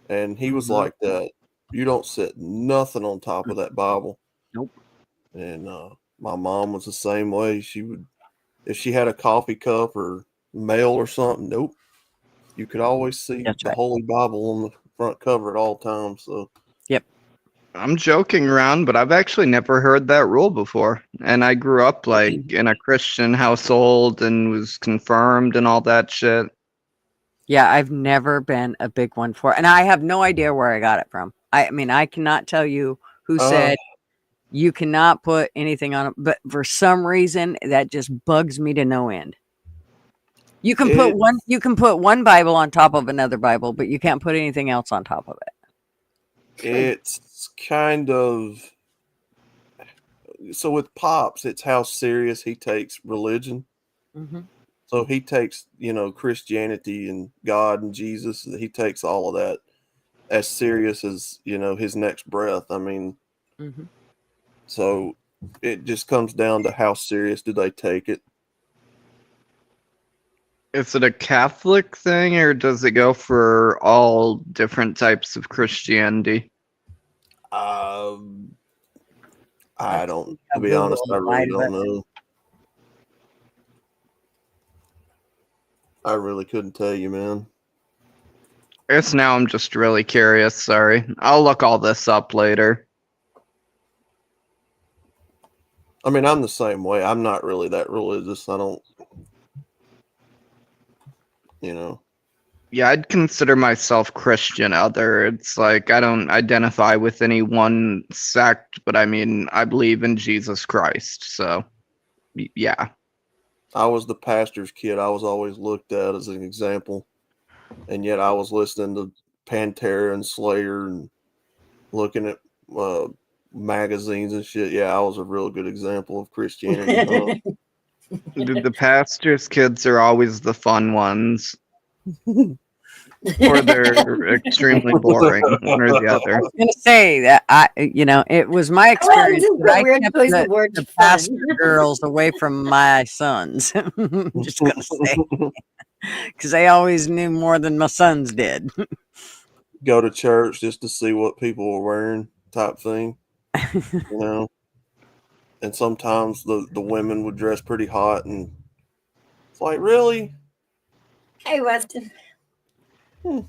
and he was like that. You don't set nothing on top of that Bible. Nope. And my mom was the same way. She would, if she had a coffee cup or mail or something, nope. You could always see That's the right. Holy Bible on the front cover at all times. So, Yep. I'm joking around, but I've actually never heard that rule before. And I grew up like in a Christian household and was confirmed and all that shit. Yeah, I've never been a big one for it, and I have no idea where I got it from. I mean, I cannot tell you who said you cannot put anything on it, but for some reason that just bugs me to no end. You can put one Bible on top of another Bible, but you can't put anything else on top of it. it's kind of so with Pops, it's how serious he takes religion. Mm-hmm. So he takes, Christianity and God and Jesus. He takes all of that as serious as, his next breath. I mean, Mm-hmm. so it just comes down to how serious do they take it. Is it a Catholic thing or does it go for all different types of Christianity? I don't, to I'll be Google honest, I really wide, don't but- know. I really couldn't tell you, man. I guess now I'm just really curious. Sorry. I'll look all this up later. I mean, I'm the same way. I'm not really that religious. I don't, Yeah, I'd consider myself Christian other. It's like I don't identify with any one sect, but I mean, I believe in Jesus Christ. So, yeah. I was the pastor's kid. I was always looked at as an example. And yet I was listening to Pantera and Slayer and looking at magazines and shit. Yeah, I was a real good example of Christianity. The pastor's kids are always the fun ones, or they're extremely boring, one or the other. I was gonna say that it was my Well, experience just that a I weird kept choice of words. the Fun. pastor girls away from my sons. I'm just gonna say, because they always knew more than my sons did. Go to church just to see what people were wearing, type thing, you know. And sometimes the women would dress pretty hot, and it's like, really? Hey, Weston.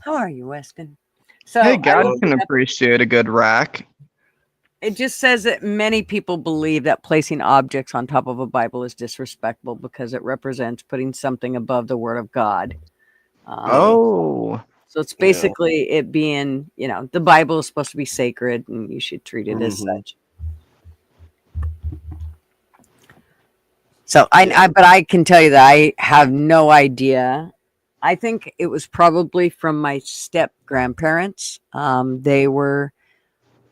How are you, Weston? So Hey, I God looked can it up. appreciate a good rack. It just says that many people believe that placing objects on top of a Bible is disrespectful because it represents putting something above the Word of God. Oh, So it's basically it being, the Bible is supposed to be sacred and you should treat it as such. So but I can tell you that I have no idea. I think it was probably from my step grandparents.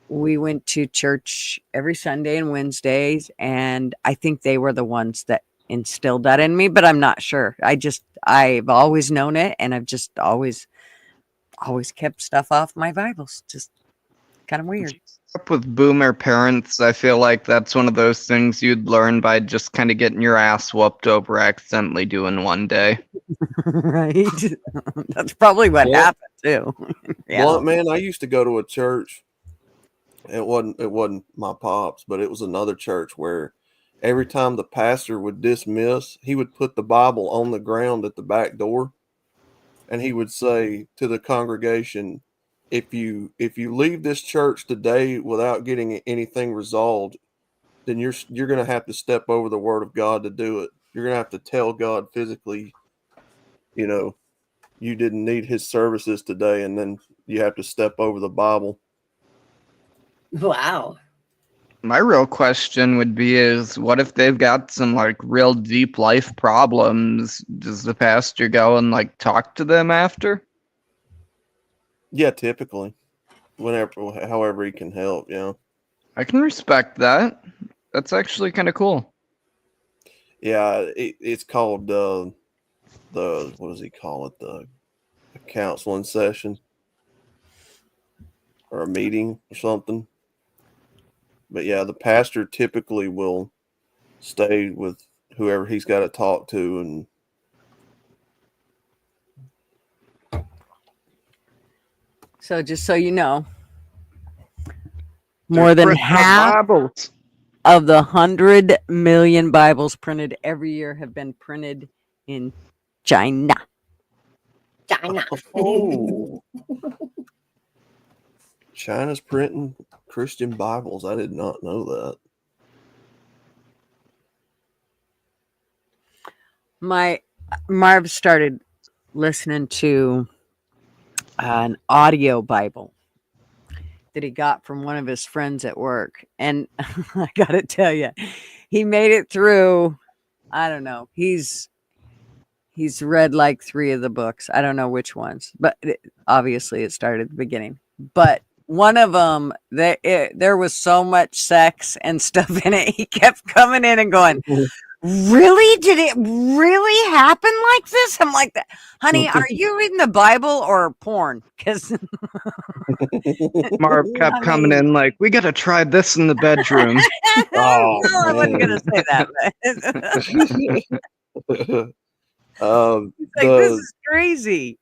We went to church every Sunday and Wednesdays, and I think they were the ones that instilled that in me, but I'm not sure. I've always known it, and I've just always kept stuff off my Bibles. Just kind of weird. up with boomer parents, I feel like that's one of those things you'd learn by just kind of getting your ass whooped over accidentally doing one day. Right? That's probably what happened too. Blunt man, I used to go to a church. It wasn't my pops, but it was another church where every time the pastor would dismiss, he would put the Bible on the ground at the back door, and he would say to the congregation, if you leave this church today without getting anything resolved, then you're going to have to step over the word of God to do it. You're going to have to tell God physically, you didn't need his services today, and then you have to step over the Bible. Wow. My real question would be is what if they've got some like real deep life problems? Does the pastor go and like talk to them after? Yeah, typically. However he can help, yeah. I can respect that. That's actually kind of cool. Yeah, it's called the what does he call it? The counseling session or a meeting or something. But yeah, the pastor typically will stay with whoever he's got to talk to, and So just so you know, more than half Bibles. of the 100 million Bibles printed every year have been printed in China. China. oh, China's printing Christian Bibles. I did not know that. Marv started listening to an audio Bible that he got from one of his friends at work. And I got to tell you, he made it through. I don't know. He's read like 3 of the books. I don't know which ones, but obviously it started at the beginning. But one of them, there was so much sex and stuff in it. He kept coming in and going, really? Did it really happen like this? I'm like, honey, are you reading the Bible or porn? Because Marv kept coming in like, we got to try this in the bedroom. Oh, no, I wasn't going to say that. This is crazy.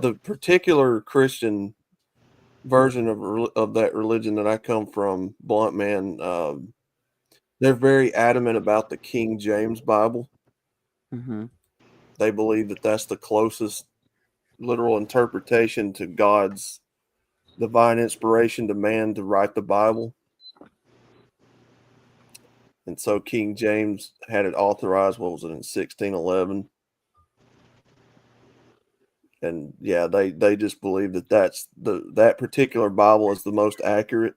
The particular Christian version of that religion that I come from, Blunt man, they're very adamant about the King James Bible. Mm-hmm. They believe that that's the closest literal interpretation to God's divine inspiration to man to write the Bible. And so King James had it authorized, what was it, in 1611? And yeah, they just believe that that particular Bible is the most accurate.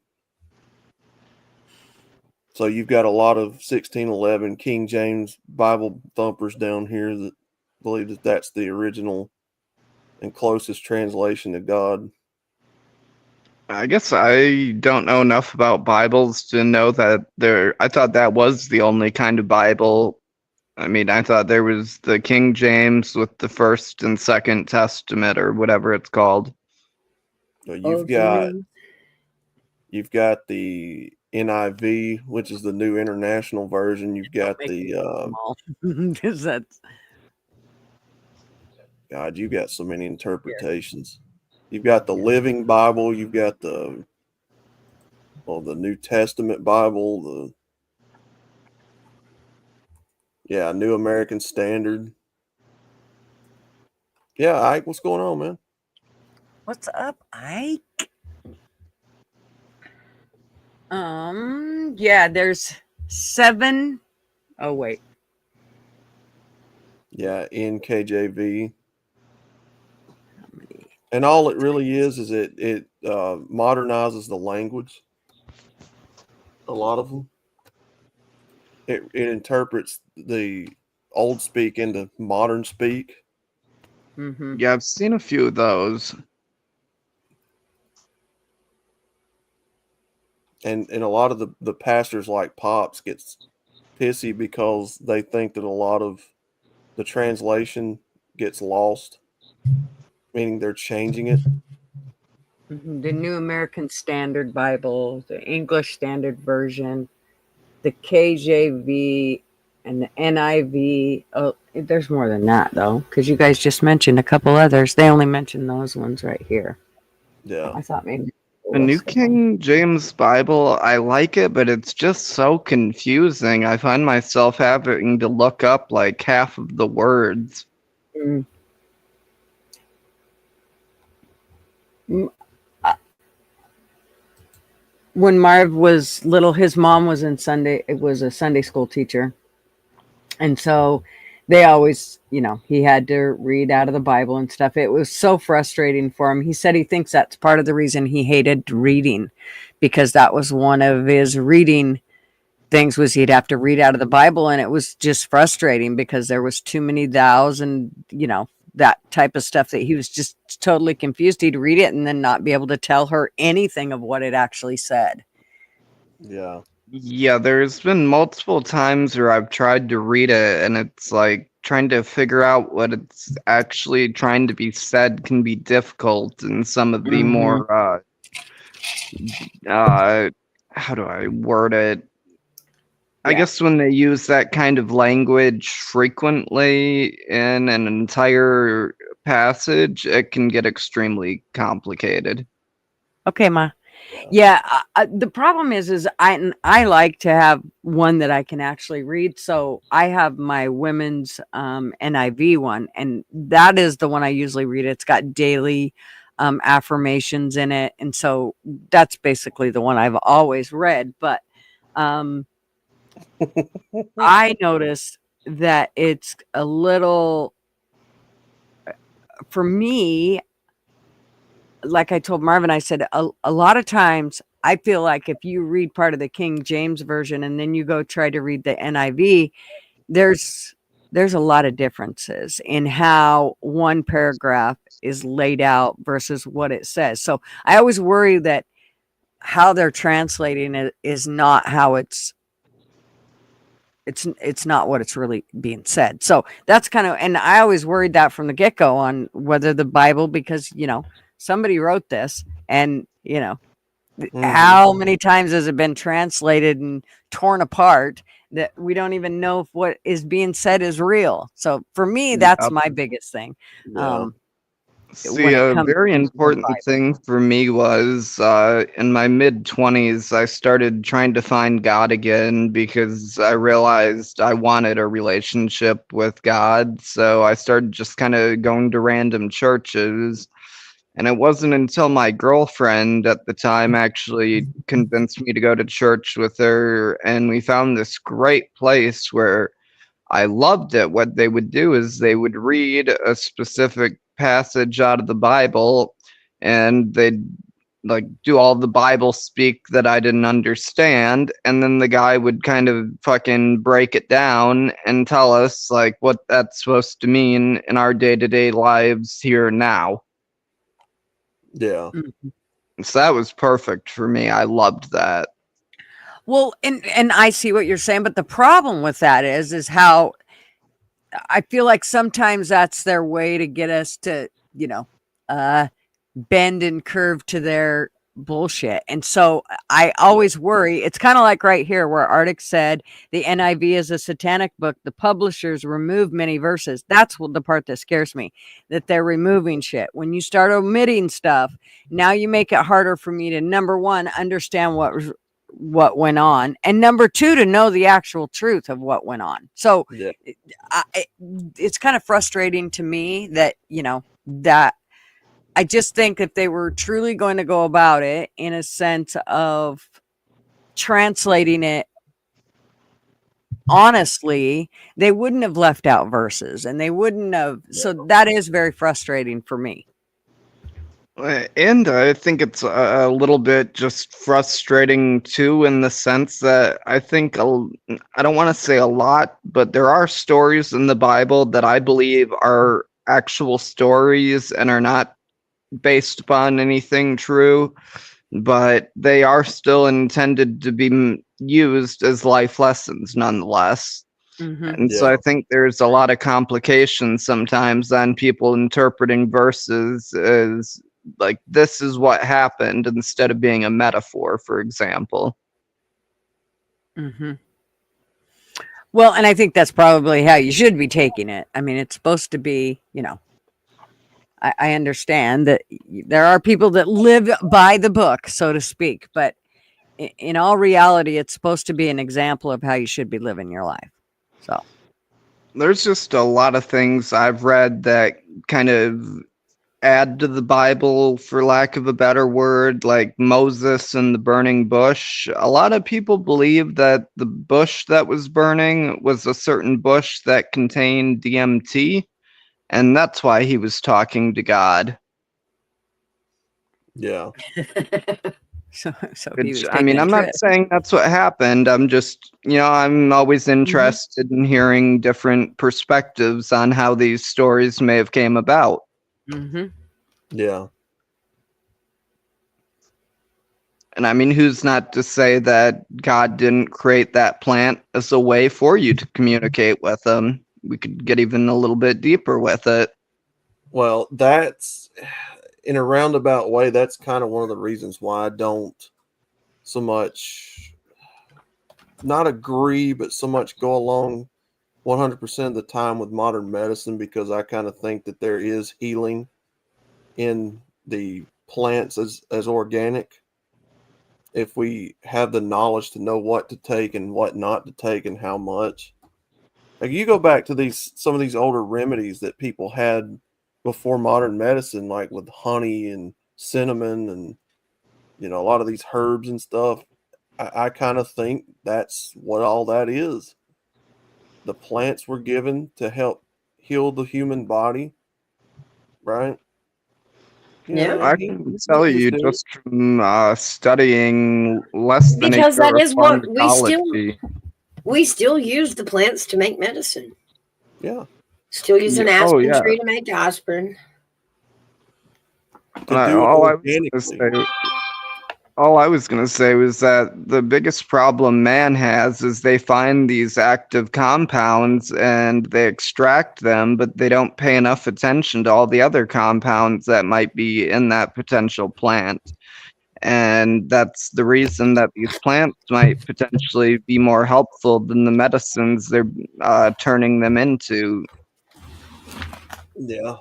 So you've got a lot of 1611 King James Bible thumpers down here that believe that that's the original and closest translation to God. I guess I don't know enough about Bibles to know that there. I thought that was the only kind of Bible. I mean, I thought there was the King James with the First and Second Testament or whatever it's called. So Old and you've got the NIV, which is the New International Version. You've got the Small. 'Cause that's God, you've got so many interpretations. You've got the Living Bible. You've got the New Testament Bible. New American Standard. Yeah, Ike, what's going on, man? what's up, Ike? Yeah, there's 7. Oh wait. Yeah, NKJV. And all it really is it modernizes the language. A lot of them. It interprets the old speak into modern speak. Mm-hmm. Yeah, I've seen a few of those. And a lot of the pastors like Pops gets pissy because they think that a lot of the translation gets lost, meaning they're changing it. The New American Standard Bible, the English Standard Version, the KJV, and the NIV. Oh, there's more than that though, because you guys just mentioned a couple others. They only mentioned those ones right here. Yeah. I thought maybe The New King James Bible, I like it, but it's just so confusing. I find myself having to look up like half of the words. Mm. When Marv was little, his mom was was a Sunday school teacher. And so they always, he had to read out of the Bible and stuff. It was so frustrating for him. He said he thinks that's part of the reason he hated reading, because that was one of his reading things was he'd have to read out of the Bible. And it was just frustrating because there was too many thous and, that type of stuff that he was just totally confused. He'd read it and then not be able to tell her anything of what it actually said. Yeah. Yeah, there's been multiple times where I've tried to read it, and it's like trying to figure out what it's actually trying to be said can be difficult, and some of the more how do I word it? I guess when they use that kind of language frequently in an entire passage, it can get extremely complicated. Okay, Ma. Yeah, the problem is I like to have one that I can actually read. So I have my women's NIV one, and that is the one I usually read. It's got daily affirmations in it, and so that's basically the one I've always read. But I noticed that it's a little, for me, like I told Marvin, I said a lot of times I feel like if you read part of the King James version and then you go try to read the NIV, there's a lot of differences in how one paragraph is laid out versus what it says. So I always worry that how they're translating it is not how it's not what it's really being said. So that's kind of, and I always worried that from the get-go on whether the Bible, because somebody wrote this, and how many times has it been translated and torn apart that we don't even know if what is being said is real. So for me, that's my biggest thing. See, a very important thing for me was in my mid-20s, I started trying to find God again because I realized I wanted a relationship with God. So I started just kind of going to random churches. And it wasn't until my girlfriend at the time actually convinced me to go to church with her. And we found this great place where I loved it. What they would do is they would read a specific passage out of the Bible, and they'd like do all the Bible speak that I didn't understand, and then the guy would kind of fucking break it down and tell us like what that's supposed to mean in our day-to-day lives here now. Yeah. So that was perfect for me. I loved that. Well, and I see what you're saying, but the problem with that is how I feel like sometimes that's their way to get us to, bend and curve to their bullshit. And so I always worry. It's kind of like right here where Arctic said the NIV is a satanic book. The publishers remove many verses. That's what the part that scares me, that they're removing shit. When you start omitting stuff, now you make it harder for me to, number one, understand what went on, and number two, to know the actual truth of what went on. So Yeah. it's kind of frustrating to me that, that I just think if they were truly going to go about it in a sense of translating it honestly, they wouldn't have left out verses and they wouldn't have. So that is very frustrating for me. And I think it's a little bit just frustrating too, in the sense that I think I don't want to say a lot, but there are stories in the Bible that I believe are actual stories and are not based upon anything true, but they are still intended to be used as life lessons nonetheless. And so I think there's a lot of complications sometimes on people interpreting verses as like, this is what happened, instead of being a metaphor, for example. Mm-hmm. Well, and I think that's probably how you should be taking it. I mean, it's supposed to be, I understand that there are people that live by the book, so to speak, but in all reality, it's supposed to be an example of how you should be living your life. So there's just a lot of things I've read that kind of add to the Bible, for lack of a better word, like Moses and the burning bush. A lot of people believe that the bush that was burning was a certain bush that contained DMT, and that's why he was talking to God. Yeah. So he was I mean, taking a I'm trip. not saying that's what happened. I'm just, I'm always interested in hearing different perspectives on how these stories may have came about. Mm-hmm. Yeah. And I mean, who's not to say that God didn't create that plant as a way for you to communicate with him? We could get even a little bit deeper with it. Well, that's, in a roundabout way, that's kind of one of the reasons why I don't so much, not agree, but so much go along 100% of the time with modern medicine, because I kind of think that there is healing in the plants as organic, if we have the knowledge to know what to take and what not to take and how much. Like, you go back to some of these older remedies that people had before modern medicine, like with honey and cinnamon and a lot of these herbs and stuff. I kind of think that's what all that is. The plants were given to help heal the human body, right? I can tell you just from studying less than Because a year that of is what pharmacology. we still use the plants to make medicine. Yeah. Still use an Oh, aspen yeah. tree to make aspirin. All I was going to say was that the biggest problem man has is they find these active compounds and they extract them, but they don't pay enough attention to all the other compounds that might be in that potential plant. And that's the reason that these plants might potentially be more helpful than the medicines they're turning them into. Yeah.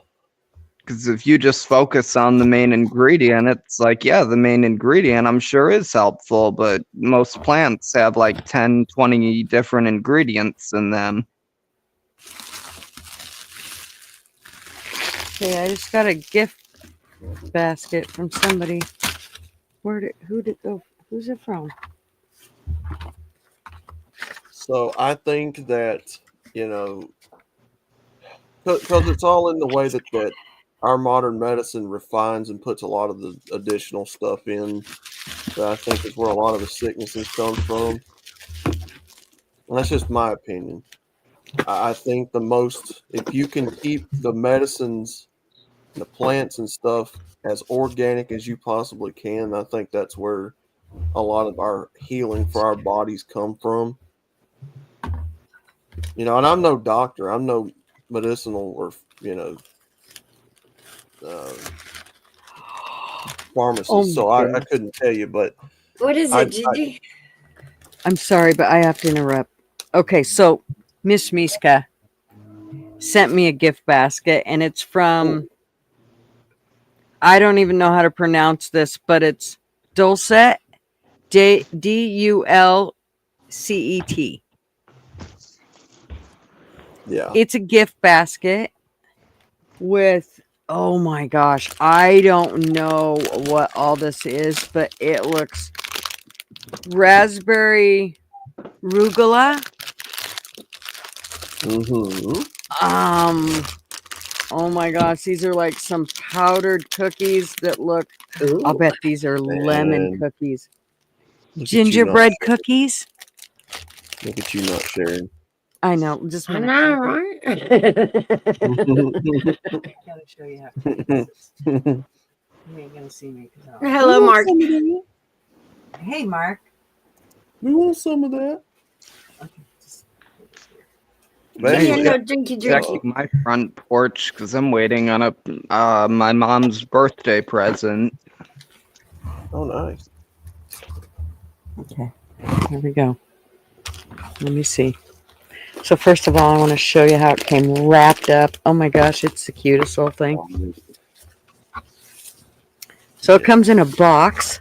Because if you just focus on the main ingredient, it's like, yeah, the main ingredient I'm sure is helpful, but most plants have like 10, 20 different ingredients in them. Okay, I just got a gift basket from somebody. Who'd it go? Who's it from? So I think that, because it's all in the way that our modern medicine refines and puts a lot of the additional stuff in, that I think is where a lot of the sicknesses come from. And that's just my opinion. I think if you can keep the medicines, the plants and stuff as organic as you possibly can. I think that's where a lot of our healing for our bodies come from. You know, and I'm no doctor. I'm no medicinal or, uh, pharmacist, Oh, so my I goodness. couldn't tell you. But What is I, it, Gigi? I'm sorry, but I have to interrupt. Okay, so Miss Miska sent me a gift basket, and it's from, I don't even know how to pronounce this, but it's Dulcet, Dulcet. yeah, It's a gift basket with, oh my gosh, I don't know what all this is, but it looks raspberry rugula. mm-hmm. Oh my gosh, these are like some powdered cookies that look, I'll Ooh. bet these are lemon Man, cookies. look at you not Gingerbread sharing. cookies. Look at you not sharing. I know, just a I minute. know, right? I gotta show you how cute this is. You ain't gonna see me. Hello, Mark. Hey, Mark. We want some of that. Gigi, I Actually, know Drinky Checking Drinky. my front porch because I'm waiting on my mom's birthday present. oh, nice. Okay, here we go. Let me see. So first of all, I want to show you how it came wrapped up. Oh my gosh, it's the cutest little thing. So it comes in a box.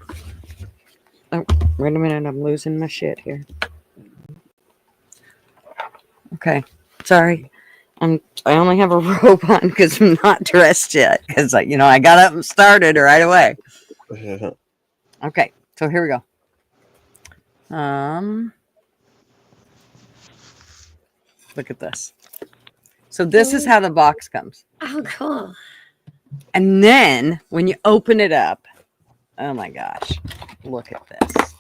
Oh, wait a minute, I'm losing my shit here. Okay, sorry. I only have a robe on because I'm not dressed yet. Because I got up and started right away. Okay, so here we go. Look at this. So this is how the box comes. Oh, cool. And then when you open it up, oh my gosh, look at this.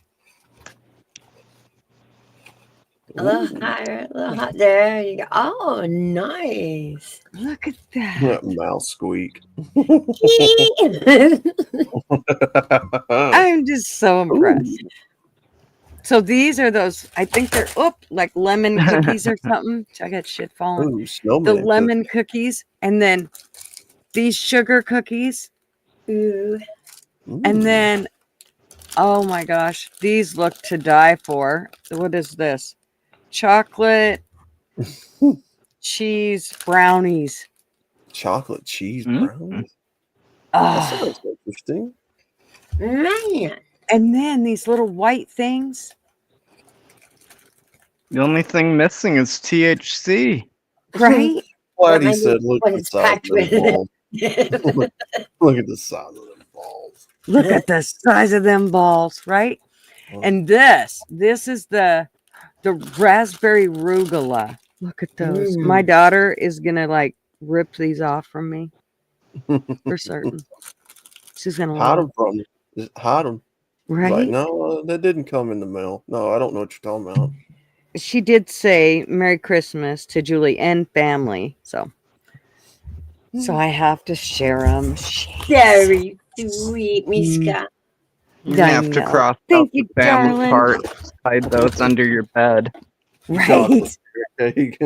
A little higher, a little hot. There you go. Oh, nice. Look at that. Mouse squeak. I'm just so impressed. So these are those, I think they're like lemon cookies or something. I got shit falling. Ooh, snowman The lemon cookies, and then these sugar cookies. Ooh. And then, oh my gosh, these look to die for. What is this? Chocolate cheese brownies. Chocolate cheese brownies. That Oh, sounds interesting. Man. and then these little white things. The only thing missing is THC. Right? Glad he maybe said, "Look when at the it's size packed of them with balls." it. Look at the size of them balls. Look at the size of them balls, right? And this is the raspberry rugula. Look at those. My daughter is gonna like rip these off from me for certain. She's gonna Hide love them from you. Just hide them. right? Like, no, that didn't come in the mail. No, I don't know what you're talking about. She did say Merry Christmas to Julie and family, so I have to share them. Very sweet, Miska. You have to cross Thank out you, the family darling. part. Hide those under your bed. Right? Chocolate cake.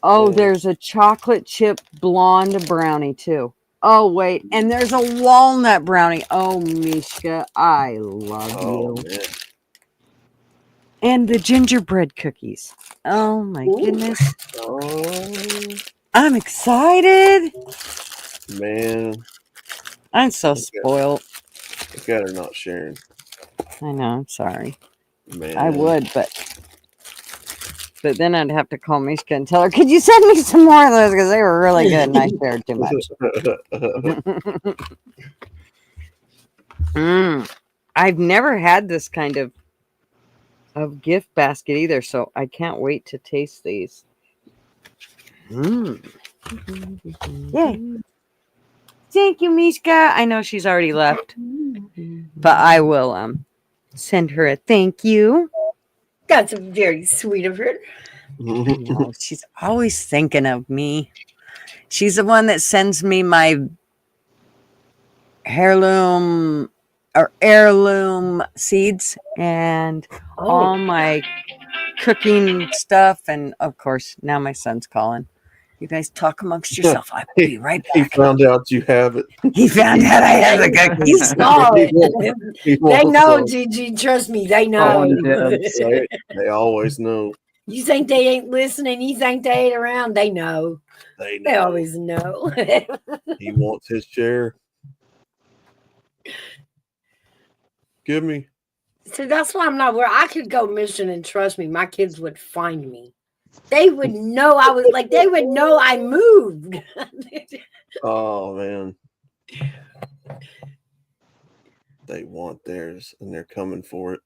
Oh, there's a chocolate chip blonde brownie too. Oh wait, and there's a walnut brownie. Oh, Mishka, I love Oh you. man. And the gingerbread cookies. Oh my goodness. Oh I'm excited. man. I'm so spoiled. Look at her not sharing. I know, I'm sorry. Man. I would, but then I'd have to call Mishka and tell her, could you send me some more of those? Because they were really good and I shared too much. I've never had this kind of gift basket either, so I can't wait to taste these. Yay. Thank you, Mishka. I know she's already left, but I will send her a thank you. That's very sweet of her. I know, she's always thinking of me. She's the one that sends me my heirloom seeds and all Oh, my cooking stuff. And of course, now my son's calling. You guys talk amongst yourself. I'll be right He back. found out you have it. He found out I have the he cookies. saw He it. he They wants know, some. Gigi. Trust me, they Calling know. dibs. They always know. You think they ain't listening? You think they ain't around? They know. They They know. always know. He wants his share. Give me. So that's why I'm not where I could go mission and trust me, my kids would find me. They would know I was like, they would know I moved. Oh man. They want theirs and they're coming for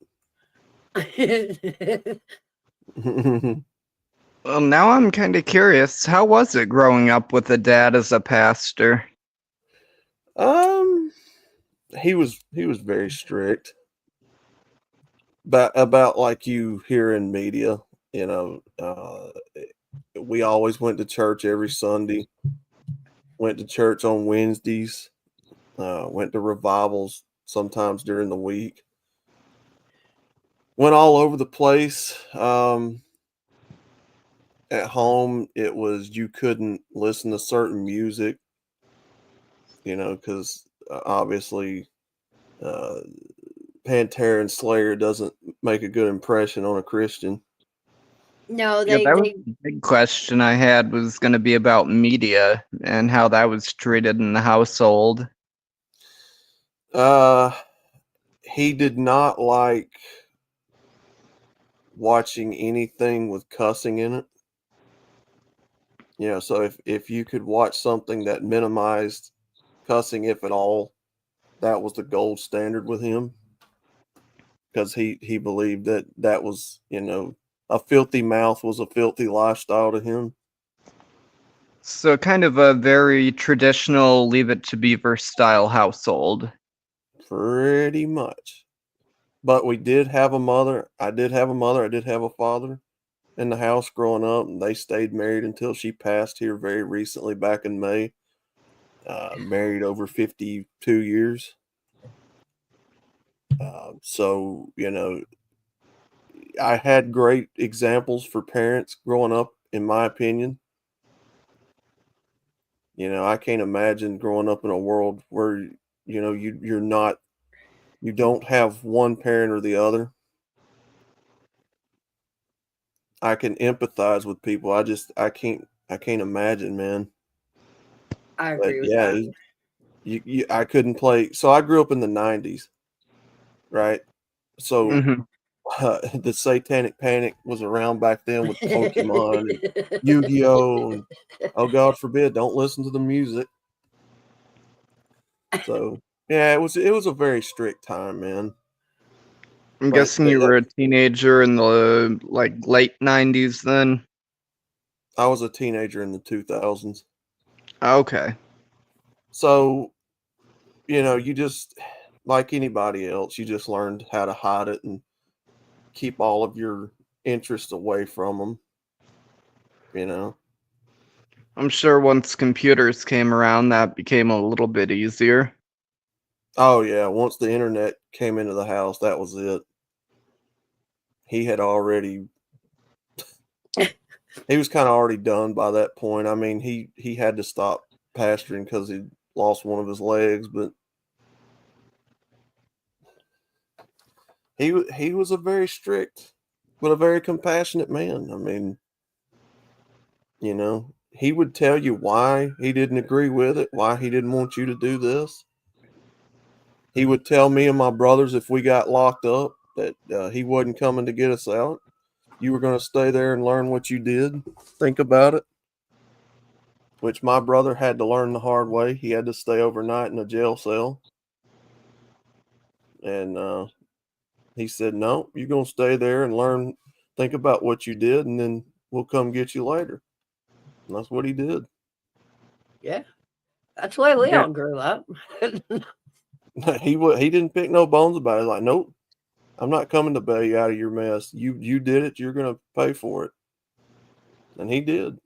it. Well, now I'm kind of curious. How was it growing up with a dad as a pastor? He was very strict. But about like you hear in media, you know, we always went to church every Sunday, went to church on Wednesdays, went to revivals sometimes during the week. Went all over the place. At home, it was you couldn't listen to certain music, you know, because obviously Pantera and Slayer doesn't make a good impression on a Christian. No, Yeah, they that was they the big question I had was going to be about media and how that was treated in the household. He did not like watching anything with cussing in it. You know, so if you could watch something that minimized cussing, if at all, that was the gold standard with him. Because he believed that that was, you know, a filthy mouth was a filthy lifestyle to him. So kind of a very traditional Leave It to Beaver style household. Pretty much. But we did have a mother. I did have a mother. I did have a father in the house growing up, and they stayed married until she passed here very recently back in May. Married over 52 years. So, you know, I had great examples for parents growing up, in my opinion. You know, I can't imagine growing up in a world where, you know, you don't have one parent or the other. I can empathize with people. I can't imagine, man. I But agree with yeah, that. I couldn't play. So I grew up in the 90s, right? So Hmm. the Satanic Panic was around back then with Pokemon and Yu-Gi-Oh! And oh God forbid, don't listen to the music. So yeah, it was a very strict time, man. I'm But guessing you were a teenager in the late 90s then. I was a teenager in the 2000s. Okay. So, you know, you just like anybody else, you just learned how to hide it and keep all of your interests away from them, you know. I'm sure once computers came around, that became a little bit easier. Oh yeah, once the internet came into the house, that was it. He had already he was kind of already done by that point. I mean, he had to stop pastoring because he lost one of his legs, but he was a very strict but a very compassionate man. I mean, you know, he would tell you why he didn't agree with it, why he didn't want you to do this. He would tell me and my brothers if we got locked up that he wasn't coming to get us out. You were going to stay there and learn what you did. Think about it. Which my brother had to learn the hard way. He had to stay overnight in a jail cell. And he said, no, you're going to stay there and learn, think about what you did, and then we'll come get you later. And that's what he did. Yeah, that's the way we Yeah. all grew up. He didn't pick no bones about it. Like, nope, I'm not coming to bail you out of your mess. You did it. You're going to pay for it. And he did.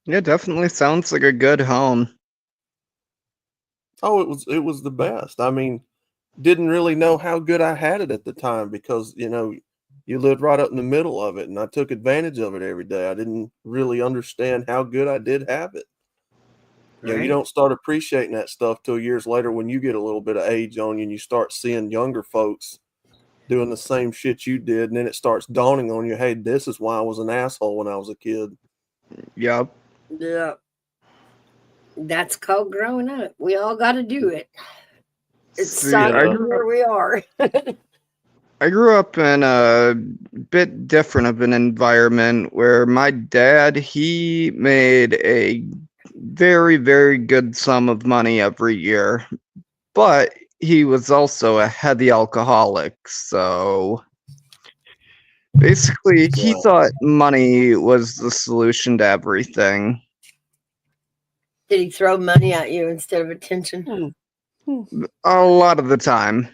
Yeah, definitely sounds like a good home. Oh, it was the best. I mean, didn't really know how good I had it at the time because, you lived right up in the middle of it and I took advantage of it every day. I didn't really understand how good I did have it. You Right. don't start appreciating that stuff till years later when you get a little bit of age on you and you start seeing younger folks doing the same shit you did, and then it starts dawning on you, hey, this is why I was an asshole when I was a kid. Yep. Yeah. That's called growing up. We all got to do it. It's See, sorry Yeah. where we are. I grew up in a bit different of an environment where my dad, he made a very, very good sum of money every year, but he was also a heavy alcoholic. So basically, he Yeah. thought money was the solution to everything. Did he throw money at you instead of attention? A lot of the time.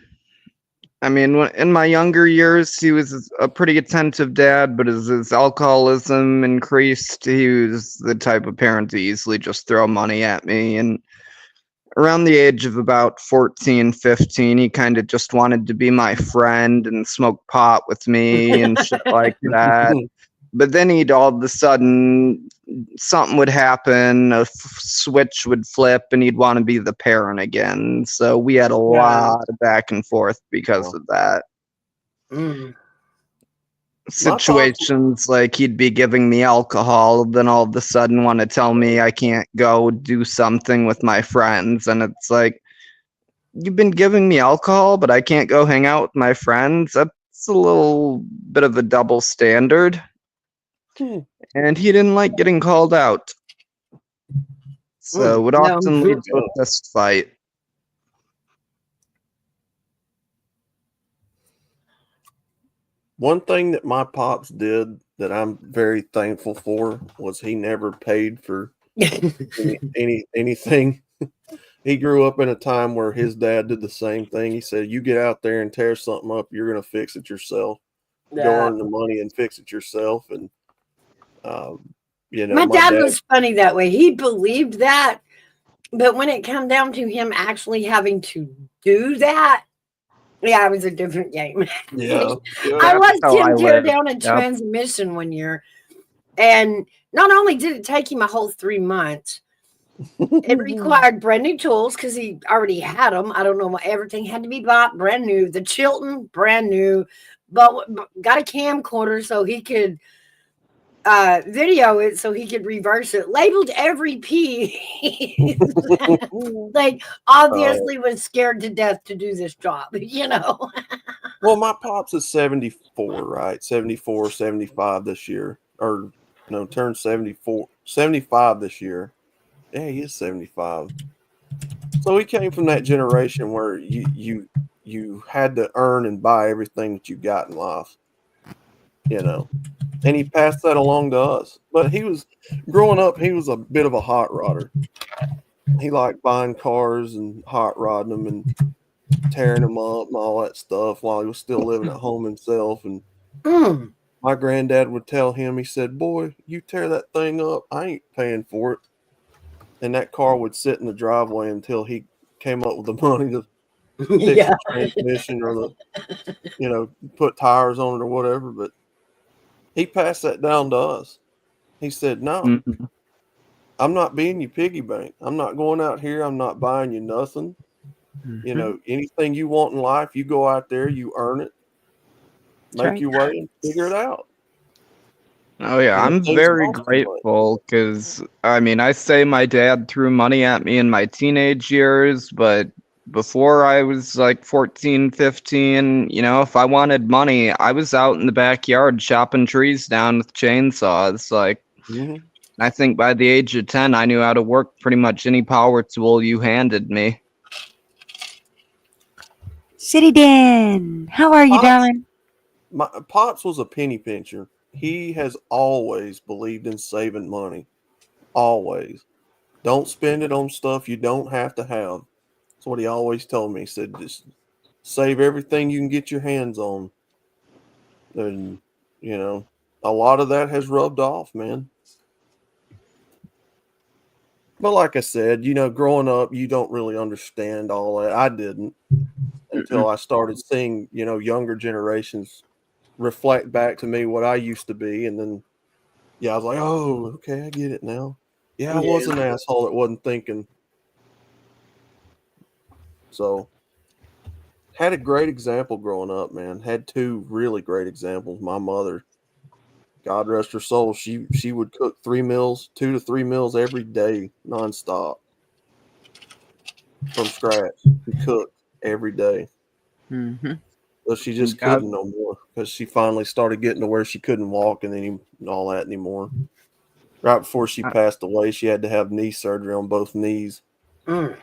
I mean, in my younger years, he was a pretty attentive dad, but as his alcoholism increased, he was the type of parent to easily just throw money at me. And around the age of about 14, 15, he kind of just wanted to be my friend and smoke pot with me and shit like that. But then he'd all of a sudden, something would happen, switch would flip, and he'd want to be the parent again. So we had a Yeah. lot of back and forth because of that. Mm. Situations like he'd be giving me alcohol, then all of a sudden want to tell me I can't go do something with my friends. And it's like, you've been giving me alcohol, but I can't go hang out with my friends. That's a little bit of a double standard. And he didn't like getting called out. So it would No. often lead to a fist fight. One thing that my pops did that I'm very thankful for was he never paid for anything. He grew up in a time where his dad did the same thing. He said, "You get out there and tear something up, you're going to fix it yourself. Go earn the money and fix it yourself." And My my dad dad. was funny that way. He believed that, but when it came down to him actually having to do that, yeah, it was a different game. Yeah, I yeah. watched how I him tear live. down a Yep. transmission one year, and not only did it take him a whole 3 months, it required brand new tools because he already had them. I don't know what everything had to be bought brand new. The Chilton, brand new, but got a camcorder so he could video it so he could reverse it. Labeled every piece. Like obviously was scared to death to do this job, Well, my pops is 74, right? 74, 75 this year. Or no, turned 74, 75 this year. Yeah, he is 75. So he came from that generation where you had to earn and buy everything that you got in life. And he passed that along to us. But growing up, he was a bit of a hot rodder. He liked buying cars and hot rodding them and tearing them up and all that stuff while he was still living at home himself. And my granddad would tell him, he said, "Boy, you tear that thing up, I ain't paying for it." And that car would sit in the driveway until he came up with the money to fix the transmission or put tires on it or whatever. But he passed that down to us. He said, "No, Mhm. I'm not being your piggy bank. I'm not going out here. I'm not buying you nothing. Anything you want in life, you go out there, you earn it, make right. your way, and figure it out." Oh yeah, And it I'm pays very off so much. grateful because I mean, I say my dad threw money at me in my teenage years, but before I was like 14, 15, if I wanted money, I was out in the backyard chopping trees down with chainsaws. Like, Mhm. I think by the age of 10, I knew how to work pretty much any power tool you handed me. City Dan, how are you, Pops, darling? Pops was a penny pincher. He has always believed in saving money. Always. Don't spend it on stuff you don't have to have. That's what he always told me. He said, just save everything you can get your hands on. And, a lot of that has rubbed off, man. But like I said, growing up, you don't really understand all that. I didn't until I started seeing, younger generations reflect back to me what I used to be. And then, yeah, I was like, oh, okay, I get it now. Yeah, I was an asshole that wasn't thinking. So, had a great example growing up, man. Had two really great examples. My mother, God rest her soul, she would cook 2 to 3 meals every day, nonstop, from scratch. She cooked every day. Mm-hmm. But she just couldn't no more because she finally started getting to where she couldn't walk and all that anymore. Right before she passed away, she had to have knee surgery on both knees. But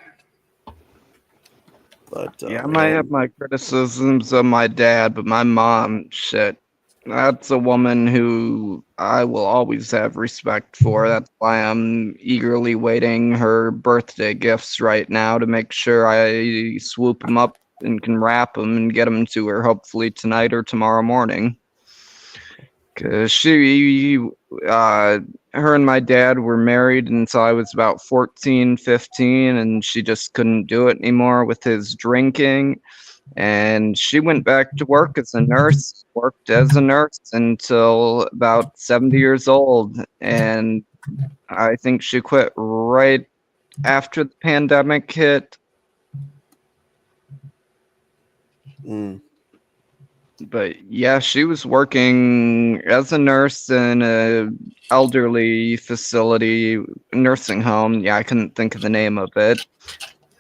I might have my criticisms of my dad, but my mom, shit, that's a woman who I will always have respect for. That's why I'm eagerly waiting her birthday gifts right now to make sure I swoop them up and can wrap them and get them to her hopefully tonight or tomorrow morning. Cause her and my dad were married until I was about 14, 15, and she just couldn't do it anymore with his drinking. And she went back to work as a nurse, worked as a nurse until about 70 years old. And I think she quit right after the pandemic hit. But yeah, she was working as a nurse in a elderly facility, nursing home. Yeah, I couldn't think of the name of it.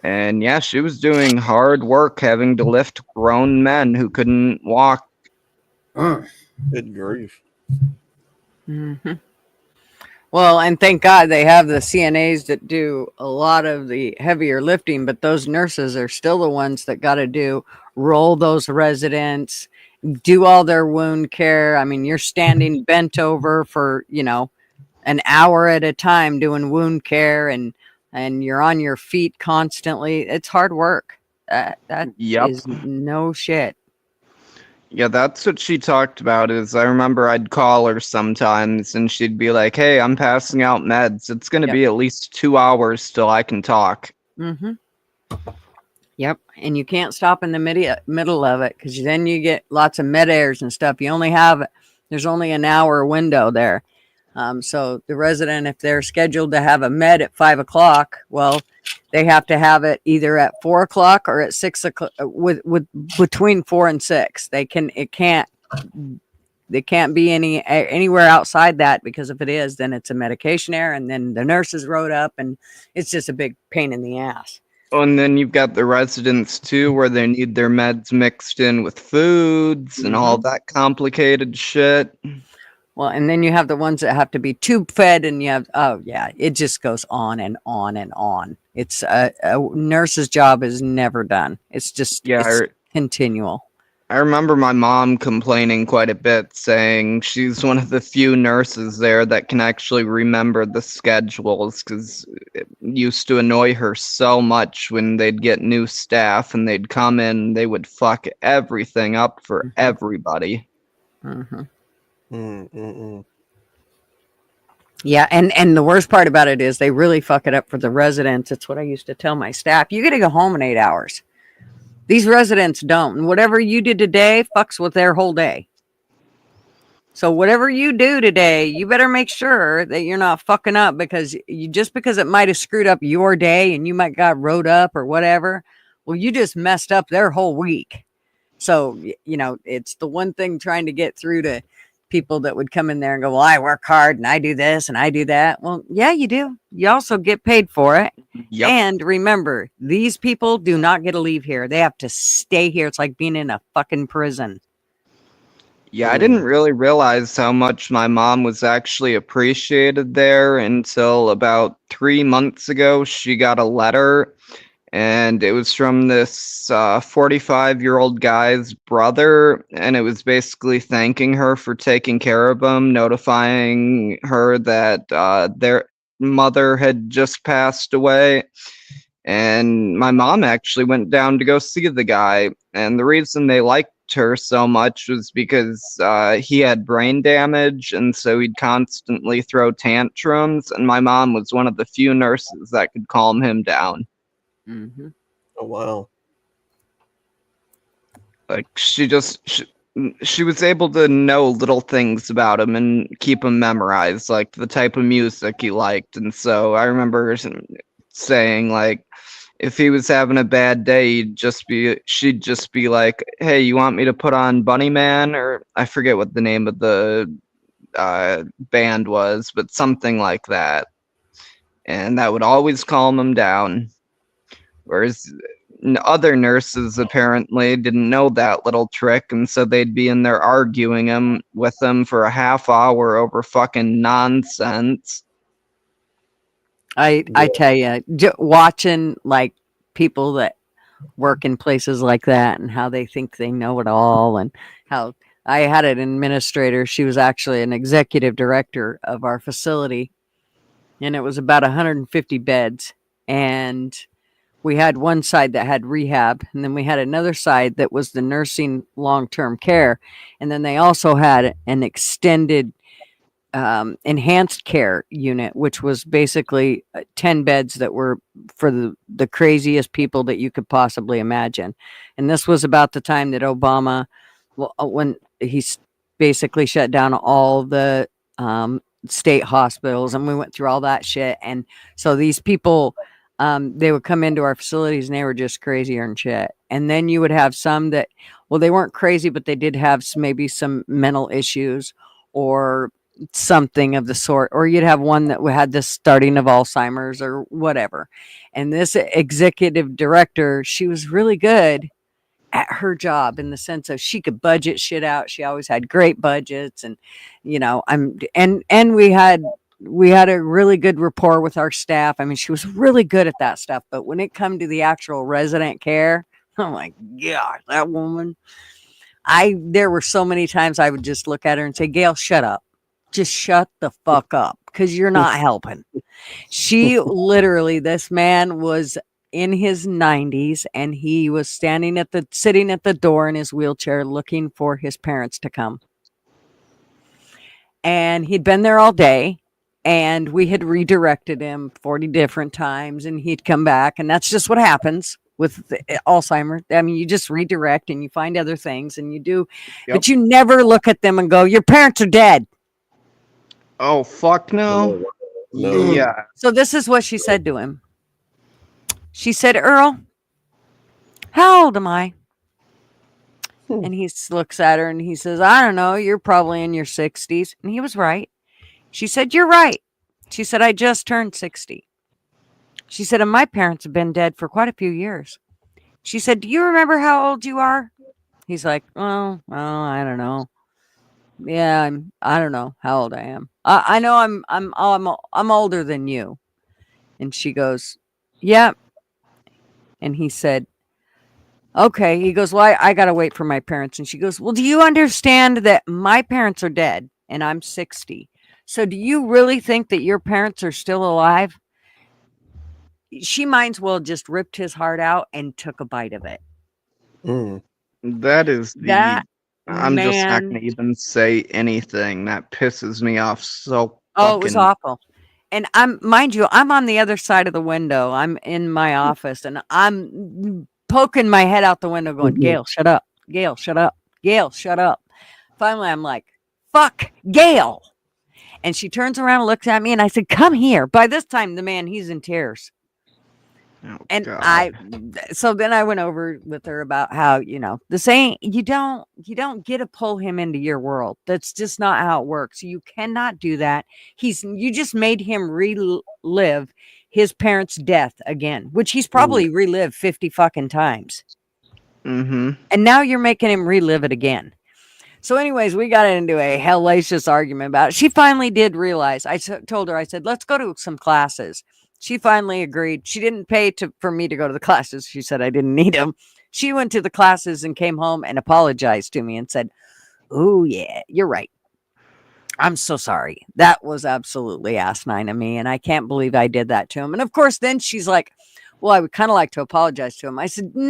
And yeah, she was doing hard work having to lift grown men who couldn't walk. Good grief. Mm-hmm. Well, and thank God they have the CNAs that do a lot of the heavier lifting, but those nurses are still the ones that got to roll those residents, do all their wound care. I mean, you're standing bent over for, an hour at a time doing wound care and you're on your feet constantly. It's hard work. That is no shit. Yeah, that's what she talked about. Is I remember I'd call her sometimes and she'd be like, "Hey, I'm passing out meds. It's going to be at least 2 hours till I can talk." Mm-hmm. Yep, and you can't stop in the middle of it because then you get lots of med airs and stuff. There's only an hour window there. So the resident, if they're scheduled to have a med at 5 o'clock, well, they have to have it either at 4 o'clock or at 6 o'clock, with between 4 and 6. They can't be anywhere outside that, because if it is, then it's a medication error, and then the nurses wrote up, and it's just a big pain in the ass. Oh, and then you've got the residents too, where they need their meds mixed in with foods and all that complicated shit. Well, and then you have the ones that have to be tube fed, and you have, it just goes on and on and on. It's a nurse's job is never done. It's just continual. I remember my mom complaining quite a bit, saying she's one of the few nurses there that can actually remember the schedules, because it used to annoy her so much when they'd get new staff and they'd come in, they would fuck everything up for everybody. Yeah, and the worst part about it is they really fuck it up for the residents. It's what I used to tell my staff. You got to go home in 8 hours. These residents don't. And whatever you did today fucks with their whole day. So whatever you do today, you better make sure that you're not fucking up, because it might have screwed up your day and you might got rode up or whatever. Well, you just messed up their whole week. So, it's the one thing trying to get through to people that would come in there and go, "Well, I work hard and I do this and I do that." Well, yeah, you do. You also get paid for it. Yep. And remember, these people do not get to leave here. They have to stay here. It's like being in a fucking prison. Yeah, I didn't really realize how much my mom was actually appreciated there until about 3 months ago. She got a letter, and it was from this 45-year-old guy's brother, and it was basically thanking her for taking care of him, notifying her that their mother had just passed away. And my mom actually went down to go see the guy, and the reason they liked liked her so much was because he had brain damage, and so he'd constantly throw tantrums, and my mom was one of the few nurses that could calm him down. Mm-hmm. Oh wow. Like, she was able to know little things about him and keep him memorized, like the type of music he liked. And so I remember saying, like, if he was having a bad day, she'd just be like, "Hey, you want me to put on Bunny Man?" Or I forget what the name of the band was, but something like that. And that would always calm him down. Whereas other nurses apparently didn't know that little trick, and so they'd be in there arguing with him for a half hour over fucking nonsense. I tell you, watching like people that work in places like that and how they think they know it all, and how I had an administrator. She was actually an executive director of our facility, and it was about 150 beds. And we had one side that had rehab, and then we had another side that was the nursing long-term care. And then they also had an extended enhanced care unit, which was basically 10 beds that were for the craziest people that you could possibly imagine. And this was about the time that Obama, when he basically shut down all the state hospitals, and we went through all that shit. And so these people, they would come into our facilities and they were just crazier and shit. And then you would have some that, well, they weren't crazy, but they did have maybe some mental issues or something of the sort, or you'd have one that had the starting of Alzheimer's or whatever. And this executive director, she was really good at her job in the sense of she could budget shit out. She always had great budgets, and and we had a really good rapport with our staff. I mean, she was really good at that stuff. But when it come to the actual resident care, oh my God, that woman, there were so many times I would just look at her and say, "Gail, shut up. Just shut the fuck up, because you're not helping." She literally, this man was in his 90s, and he was sitting at the door in his wheelchair looking for his parents to come. And he'd been there all day, and we had redirected him 40 different times, and he'd come back. And that's just what happens with Alzheimer's. I mean, you just redirect and you find other things and you do, but you never look at them and go, "Your parents are dead." Oh, fuck no. No. Yeah. So this is what she said to him. She said, "Earl, how old am I?" And he looks at her and he says, "I don't know. You're probably in your 60s." And he was right. She said, "You're right." She said, "I just turned 60. She said, "And my parents have been dead for quite a few years." She said, "Do you remember how old you are?" He's like, "Well, I don't know. Yeah, I don't know how old I am. I know I'm older than you." And she goes, "Yeah." And he said, "Okay." He goes, "Well, I got to wait for my parents." And she goes, "Well, do you understand that my parents are dead and I'm 60? So do you really think that your parents are still alive?" She might as well just ripped his heart out and took a bite of it. Mm. That is That I'm just not man. going to even say anything. That pisses me off so Oh, it was fucking. awful. And mind you, I'm on the other side of the window. I'm in my office and I'm poking my head out the window going, "Gail, shut up. Gail, shut up. Gail, shut up." Finally, I'm like, "Fuck, Gail." And she turns around and looks at me and I said, "Come here." By this time, the man, he's in tears. Oh, And God. so then I went over with her about how, the saying, you don't get to pull him into your world. That's just not how it works. You cannot do that. You just made him relive his parents' death again, which he's probably relived 50 fucking times. Mm-hmm. And now you're making him relive it again. So anyways, we got into a hellacious argument about it. She finally did realize. I told her, I said, "Let's go to some classes." She finally agreed. She didn't pay for me to go to the classes. She said I didn't need them. She went to the classes and came home and apologized to me and said, "Oh, yeah, you're right. I'm so sorry. That was absolutely asinine of me. And I can't believe I did that to him." And of course, then she's like, well, I would kind of like to apologize to him. I said, he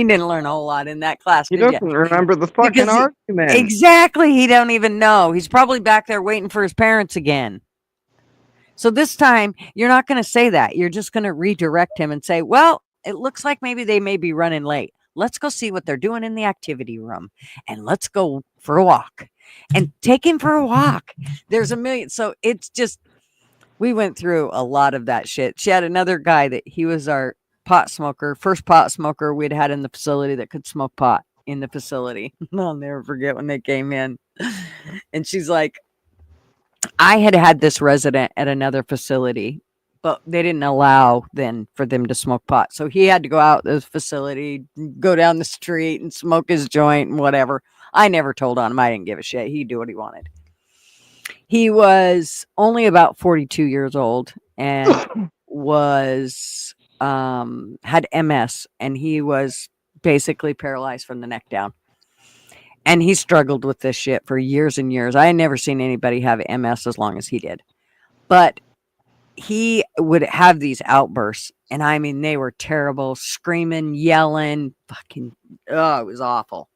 didn't learn a whole lot in that class, He did you? doesn't remember the fucking Because argument. exactly, he don't even know. He's probably back there waiting for his parents again. So this time, you're not going to say that. You're just going to redirect him and say, well, it looks like maybe they may be running late. Let's go see what they're doing in the activity room and let's go for a walk and take him for a walk. There's a million. So it's just, we went through a lot of that shit. She had another guy that he was our pot smoker, first pot smoker we'd had in the facility that could smoke pot in the facility. I'll never forget when they came in. And she's like, I had this resident at another facility, but they didn't allow then for them to smoke pot. So he had to go out the facility, go down the street and smoke his joint and whatever. I never told on him. I didn't give a shit. He'd do what he wanted. He was only about 42 years old and was had MS, and he was basically paralyzed from the neck down. And he struggled with this shit for years and years. I had never seen anybody have MS as long as he did. But he would have these outbursts. And I mean, they were terrible, screaming, yelling, fucking, oh, it was awful.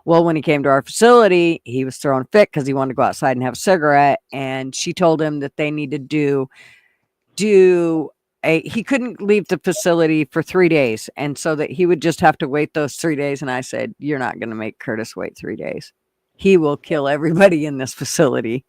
Well, when he came to our facility, he was throwing fit because he wanted to go outside and have a cigarette. And she told him that they needed to he couldn't leave the facility for 3 days. And so that he would just have to wait those 3 days. And I said, you're not going to make Curtis wait 3 days. He will kill everybody in this facility.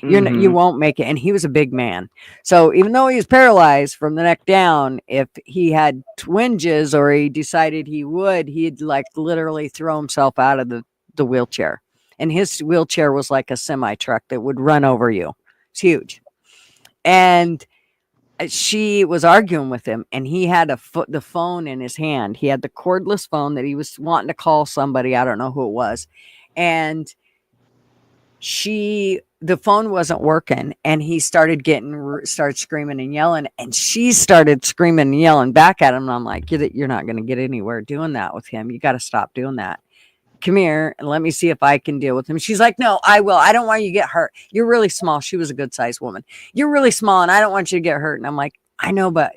You won't make it. And he was a big man. So even though he was paralyzed from the neck down, if he had twinges or he decided he would, he'd like literally throw himself out of the wheelchair. And his wheelchair was like a semi truck that would run over you. It's huge. And she was arguing with him, and he had the phone in his hand. He had the cordless phone that he was wanting to call somebody. I don't know who it was. And the phone wasn't working, and he started screaming and yelling, and she started screaming and yelling back at him. And I'm like, you're not going to get anywhere doing that with him. You got to stop doing that. Come here and let me see if I can deal with him. She's like, no, I will. I don't want you to get hurt. You're really small. She was a good sized woman. You're really small and I don't want you to get hurt. And I'm like, I know, but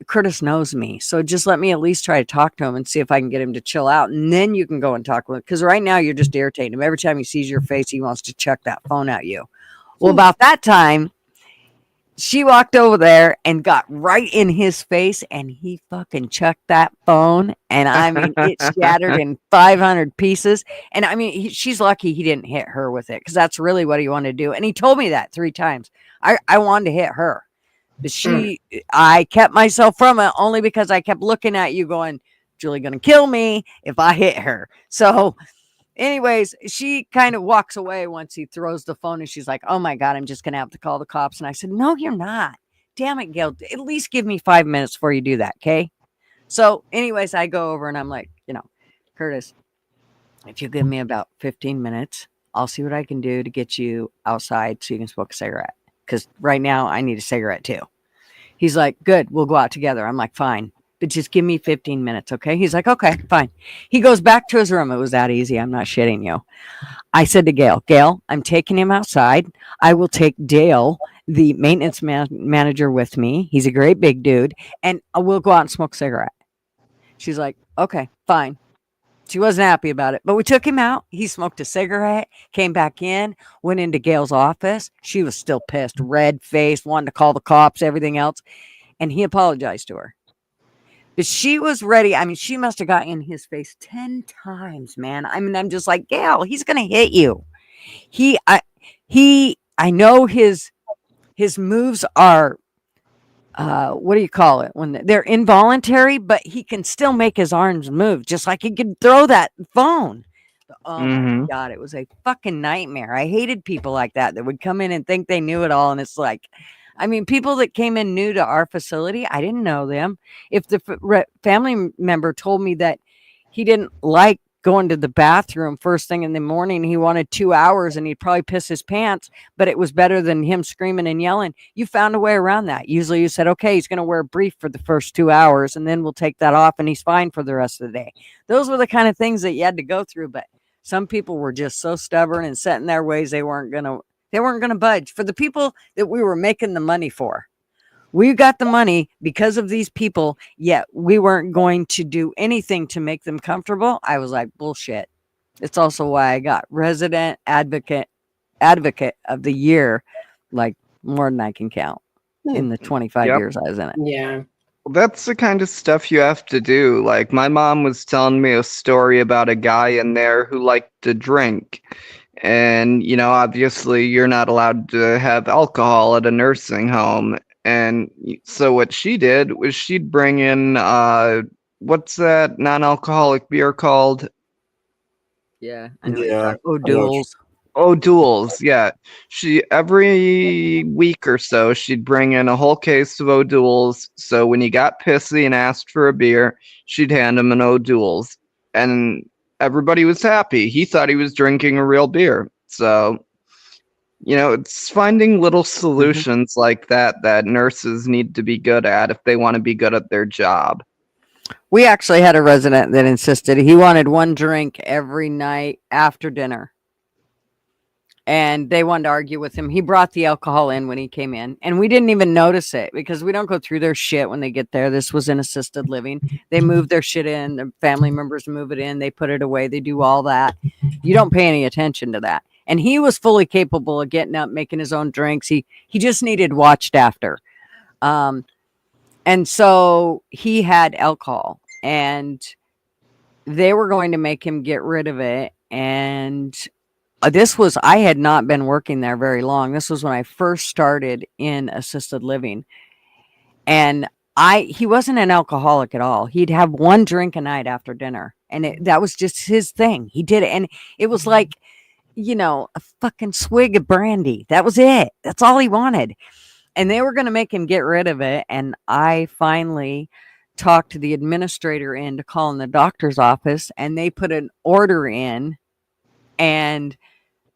Curtis knows me. So just let me at least try to talk to him and see if I can get him to chill out. And then you can go and talk with him. Because right now you're just irritating him. Every time he sees your face, he wants to chuck that phone at you. Well, about that time, she walked over there and got right in his face, and he fucking chucked that phone. And I mean, it shattered in 500 pieces. And I mean, she's lucky he didn't hit her with it, because that's really what he wanted to do. And he told me that 3 times. I wanted to hit her, but I kept myself from it only because I kept looking at you going, Julie going to kill me if I hit her. So anyways, she kind of walks away once he throws the phone, and she's like, oh my God, I'm just going to have to call the cops. And I said, no, you're not. Damn it, Gail. At least give me 5 minutes before you do that. Okay. So anyways, I go over and I'm like, Curtis, if you give me about 15 minutes, I'll see what I can do to get you outside so you can smoke a cigarette. Because right now I need a cigarette too. He's like, good, we'll go out together. I'm like, fine. But just give me 15 minutes, okay? He's like, okay, fine. He goes back to his room. It was that easy. I'm not shitting you. I said to Gail, I'm taking him outside. I will take Dale, the maintenance manager, with me. He's a great big dude. And we'll go out and smoke a cigarette. She's like, okay, fine. She wasn't happy about it. But we took him out. He smoked a cigarette, came back in, went into Gail's office. She was still pissed, red-faced, wanted to call the cops, everything else. And he apologized to her. But she was ready. I mean, she must have got in his face 10 times, man. I mean, I'm just like, Gail, he's going to hit you. I know his moves are, what do you call it? When they're involuntary, but he can still make his arms move, just like he could throw that phone. Oh my God, it was a fucking nightmare. I hated people like that would come in and think they knew it all. And it's like, I mean, people that came in new to our facility, I didn't know them. If the family member told me that he didn't like going to the bathroom first thing in the morning, he wanted 2 hours and he'd probably piss his pants, but it was better than him screaming and yelling. You found a way around that. Usually you said, okay, he's going to wear a brief for the first 2 hours and then we'll take that off and he's fine for the rest of the day. Those were the kind of things that you had to go through. But some people were just so stubborn and set in their ways. They weren't going to budge. For the people that we were making the money for, We got the money because of these people, yet we weren't going to do anything to make them comfortable. I was like, bullshit. It's also why I got resident advocate of the year, like more than I can count in the 25 Yep. years I was in it. Yeah. That's the kind of stuff you have to do. Like, my mom was telling me a story about a guy in there who liked to drink. And, obviously, you're not allowed to have alcohol at a nursing home. And so, what she did was she'd bring in, what's that non alcoholic beer called? Yeah, I know what you're Yeah, talking. Oh, I know what duels. Oh, duels, yeah. She every week or so she'd bring in a whole case of O'Doul's. So when he got pissy and asked for a beer, she'd hand him an O'Doul's, and everybody was happy. He thought he was drinking a real beer. So it's finding little solutions like that nurses need to be good at if they want to be good at their job. We actually had a resident that insisted he wanted one drink every night after dinner. And they wanted to argue with him. He brought the alcohol in when he came in, and we didn't even notice it because we don't go through their shit when they get there. This was in assisted living. They move their shit in, the family members move it in, they put it away, they do all that. You don't pay any attention to that. And he was fully capable of getting up, making his own drinks. He just needed watched after. And so he had alcohol, and they were going to make him get rid of it. And I had not been working there very long. This was when I first started in assisted living. And he wasn't an alcoholic at all. He'd have one drink a night after dinner. And that was just his thing. He did it. And it was like, a fucking swig of brandy. That was it. That's all he wanted. And they were going to make him get rid of it. And I finally talked the administrator into calling the doctor's office, and they put an order in. And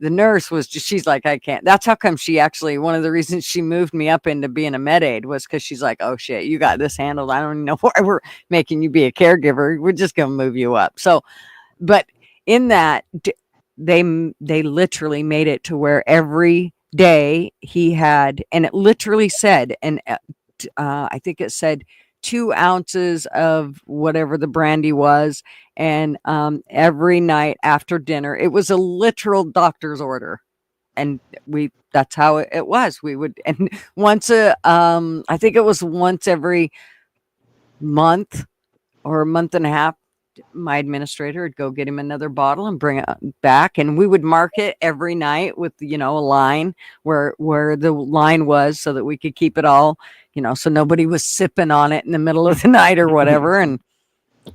the nurse she's like, I can't. That's how come one of the reasons she moved me up into being a med aide was because she's like, oh shit, you got this handled. I don't even know why we're making you be a caregiver. We're just going to move you up. So, but in that, they literally made it to where every day he had, and it literally said, and I think it said 2 ounces of whatever the brandy was, and every night after dinner, it was a literal doctor's order, and that's how it was. We would, and I think it was once every month or a month and a half, my administrator would go get him another bottle and bring it back, and we would mark it every night with a line where the line was, so that we could keep it all, so nobody was sipping on it in the middle of the night or whatever. And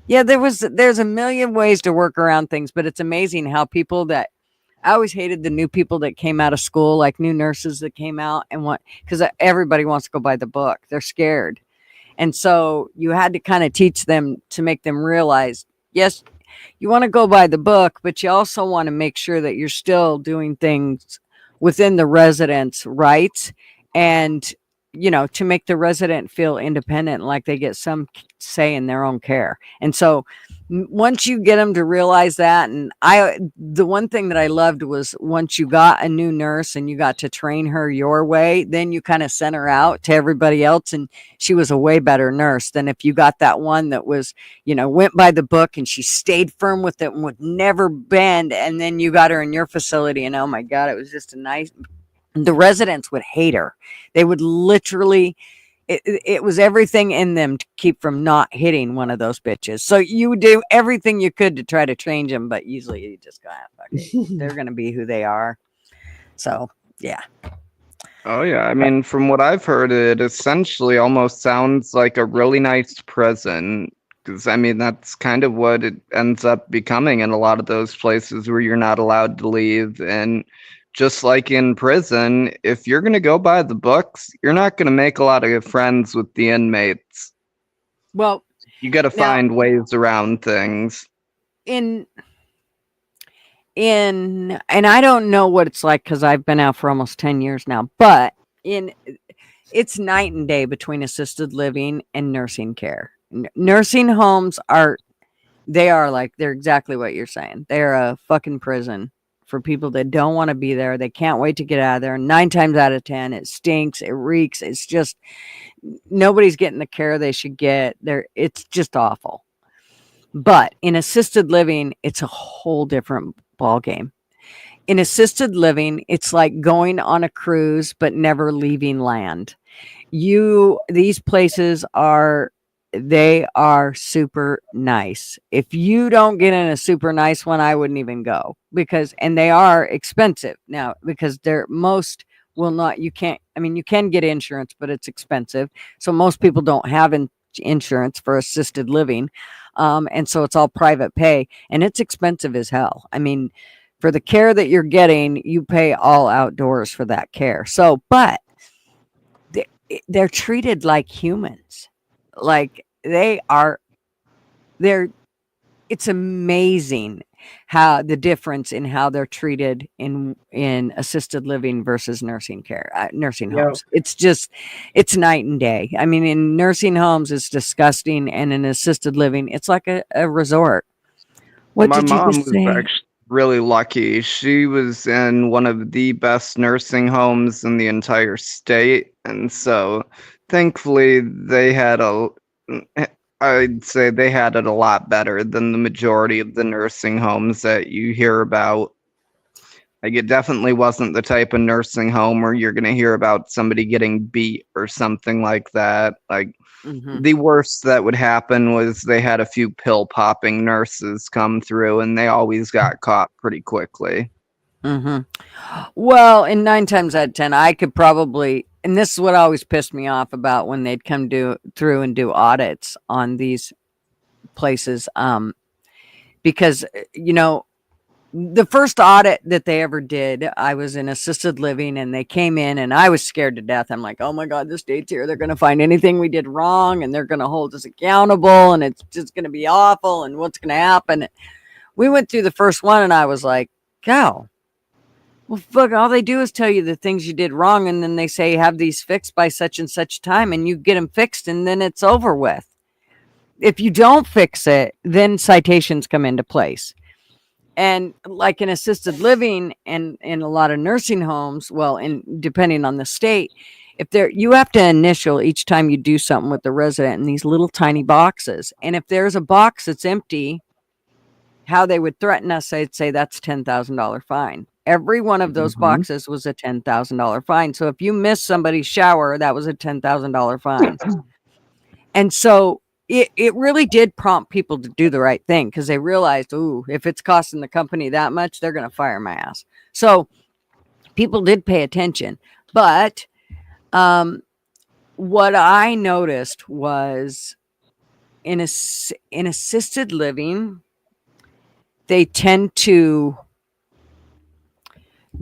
yeah, there's a million ways to work around things, but it's amazing how I always hated the new people that came out of school, like new nurses that came out because everybody wants to go by the book. They're scared. And so you had to kind of teach them to make them realize, yes, you want to go by the book, but you also want to make sure that you're still doing things within the residents' rights, and, to make the resident feel independent, like they get some say in their own care. And so once you get them to realize that, and the one thing that I loved was once you got a new nurse and you got to train her your way, then you kind of sent her out to everybody else, and she was a way better nurse than if you got that one that was, went by the book and she stayed firm with it and would never bend, and then you got her in your facility, and oh my God, it was just the residents would hate her. They would literally, it was everything in them to keep from not hitting one of those bitches. So you would do everything you could to try to change them, but usually you just go, fuck it. They're going to be who they are. So, yeah. Oh yeah, I mean, from what I've heard, it essentially almost sounds like a really nice prison. Because, I mean, that's kind of what it ends up becoming in a lot of those places where you're not allowed to leave. And just like in prison, if you're going to go by the books, you're not going to make a lot of friends with the inmates. Well, you got to find ways around things. And I don't know what it's like because I've been out for almost 10 years now, but it's night and day between assisted living and nursing care. Nursing homes they're exactly what you're saying. They're a fucking prison. for people that don't want to be there. They can't wait to get out of there. 9 times out of 10, it stinks, it reeks. It's just nobody's getting the care they should get. It's just awful. But in assisted living, it's a whole different ball game. In assisted living, it's like going on a cruise but never leaving land. These places are super nice. If you don't get in a super nice one, I wouldn't even go, and they are expensive now, because most will not, you can get insurance, but it's expensive. So most people don't have insurance for assisted living. And so it's all private pay, and it's expensive as hell. I mean, for the care that you're getting, you pay all outdoors for that care. So, but they're treated like humans. Like it's amazing how the difference in how they're treated in assisted living versus nursing homes. It's night and day. I mean, in nursing homes it's disgusting, and in assisted living it's like a resort. What My did you mom just was say? actually really lucky. She was in one of the best nursing homes in the entire state, and so thankfully I'd say they had it a lot better than the majority of the nursing homes that you hear about. Like, it definitely wasn't the type of nursing home where you're going to hear about somebody getting beat or something like that. Like, the worst that would happen was they had a few pill popping nurses come through, and they always got caught pretty quickly. Well, in 9 times out of 10, I could probably, and this is what always pissed me off about when they'd come through and do audits on these places, because the first audit that they ever did, I was in assisted living, and they came in, and I was scared to death. I'm like, oh my God, the state's here. They're going to find anything we did wrong, and they're going to hold us accountable, and it's just going to be awful, and what's going to happen? We went through the first one, and I was like, go. Well, fuck, all they do is tell you the things you did wrong, and then they say have these fixed by such and such time, and you get them fixed, and then it's over with. If you don't fix it, then citations come into place. And like in assisted living and in a lot of nursing homes, depending on the state, you have to initial each time you do something with the resident in these little tiny boxes. And if there's a box that's empty, how they would threaten us, they'd say that's $10,000 fine. Every one of those boxes was a $10,000 fine. So if you missed somebody's shower, that was a $10,000 fine. And so it really did prompt people to do the right thing, because they realized, if it's costing the company that much, they're going to fire my ass. So people did pay attention. But what I noticed was in assisted living, they tend to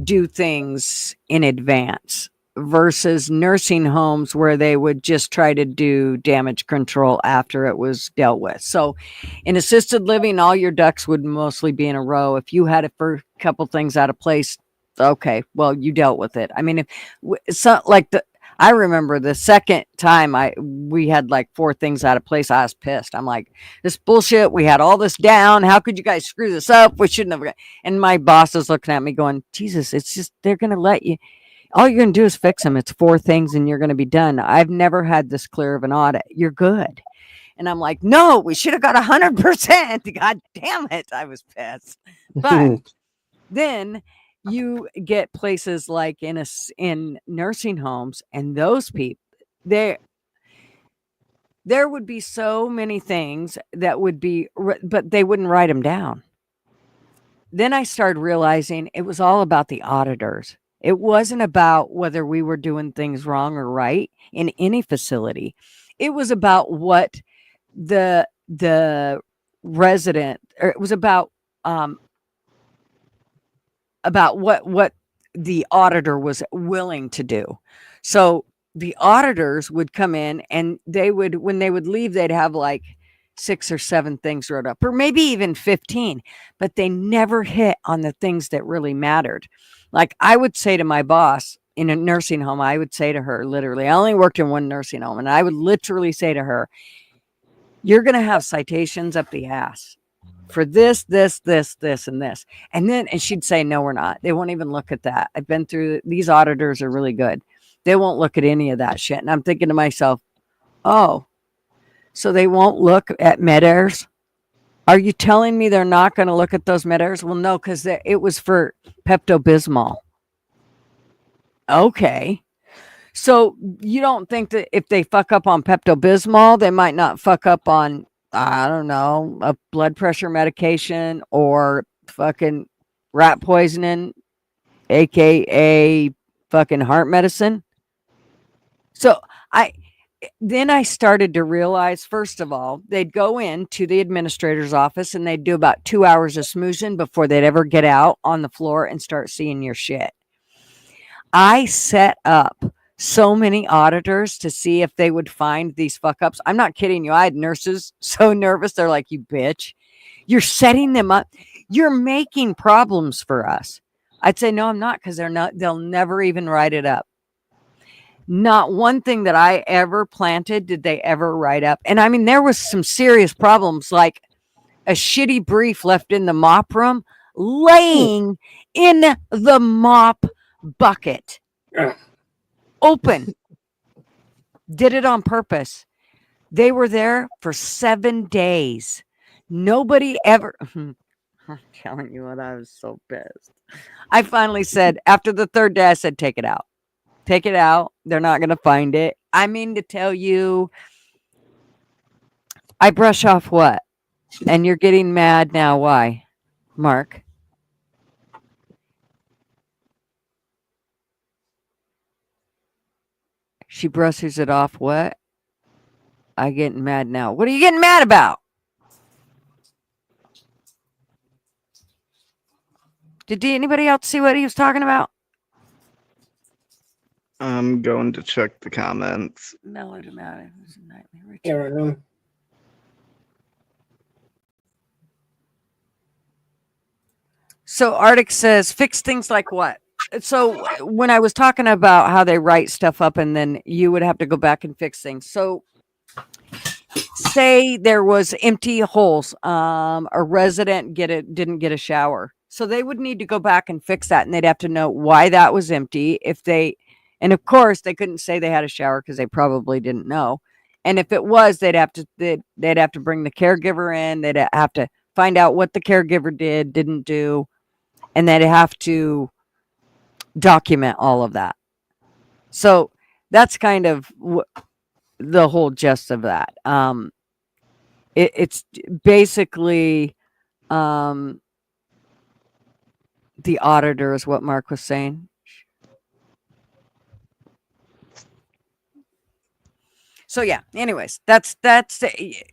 do things in advance versus nursing homes where they would just try to do damage control after it was dealt with. So in assisted living, all your ducks would mostly be in a row. If you had a couple things out of place, okay, well, you dealt with it. I mean, I remember the second time we had like 4 things out of place, I was pissed. I'm like, this bullshit. We had all this down. How could you guys screw this up? We shouldn't have. And my boss is looking at me going, Jesus, it's just, they're going to let you. All you're going to do is fix them. It's 4 things and you're going to be done. I've never had this clear of an audit. You're good. And I'm like, no, we should have got 100%. God damn it. I was pissed. But then you get places like in nursing homes, and those people, there would be so many things that would be, but they wouldn't write them down. Then I started realizing it was all about the auditors. It wasn't about whether we were doing things wrong or right in any facility. It was about what the resident, or it was about what the auditor was willing to do. So the auditors would come in, and when they would leave, they'd have like 6 or 7 things wrote up, or maybe even 15, but they never hit on the things that really mattered. Like I would say to my boss in a nursing home, I would say to her, literally, I only worked in one nursing home, and I would literally say to her, you're going to have citations up the ass for this, this, this, this, and this. And she'd say, no, we're not. They won't even look at that. I've been through, these auditors are really good. They won't look at any of that shit. And I'm thinking to myself, oh, so they won't look at med airs? Are you telling me they're not going to look at those med airs? Well, no, because it was for Pepto-Bismol. Okay. So you don't think that if they fuck up on Pepto-Bismol, they might not fuck up on, I don't know, a blood pressure medication or fucking rat poisoning, aka fucking heart medicine? So then I started to realize, first of all, they'd go into the administrator's office and they'd do about 2 hours of smoozing before they'd ever get out on the floor and start seeing your shit. I set up so many auditors to see if they would find these fuck ups. I'm not kidding you. I had nurses so nervous. They're like, you bitch, you're setting them up. You're making problems for us. I'd say, no, I'm not, because they'll never even write it up. Not one thing that I ever planted did they ever write up. And I mean, there was some serious problems, like a shitty brief left in the mop room, laying in the mop bucket. Open. Did it on purpose. They were there for 7 days. Nobody ever. I'm telling you what, I was so pissed. I finally said, after the third day, I said, take it out. Take it out. They're not going to find it. I mean to tell you, I brush off what? And you're getting mad now. Why, Mark? She brushes it off. What? I getting mad now. What are you getting mad about? Did anybody else see what he was talking about? I'm going to check the comments. Melodramatic. It was a nightmare. Yeah, I know. So Arctic says, fix things like what? So when I was talking about how they write stuff up and then you would have to go back and fix things. So say there was empty holes. A resident didn't get a shower. So they would need to go back and fix that, and they'd have to know why that was empty. And of course they couldn't say they had a shower because they probably didn't know. And if it was, they'd have to bring the caregiver in. They'd have to find out what the caregiver didn't do, and they'd have to document all of that. So that's kind of the whole gist of that. It's basically the auditor is what Mark was saying. So yeah, anyways, that's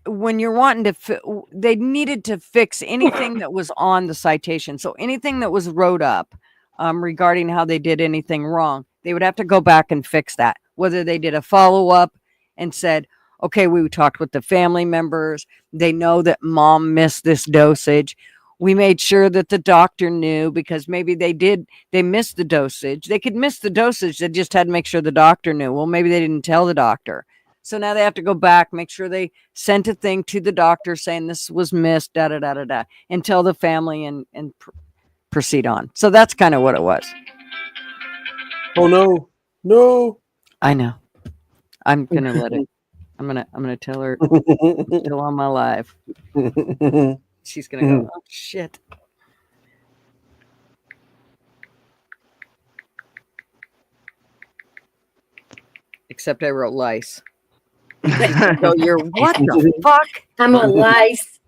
when you're wanting to, they needed to fix anything that was on the citation. So anything that was wrote up regarding how they did anything wrong, they would have to go back and fix that. Whether they did a follow-up and said, okay, we talked with the family members. They know that mom missed this dosage. We made sure that the doctor knew, because maybe they missed the dosage. They could miss the dosage. They just had to make sure the doctor knew. Well, maybe they didn't tell the doctor. So now they have to go back, make sure they sent a thing to the doctor saying this was missed, and tell the family and proceed on. So that's kind of what it was. Oh no. I know. I'm gonna let it. I'm gonna tell her still on my live. She's gonna go, oh shit. Except I wrote lice. So you're what the fuck? I'm a lice.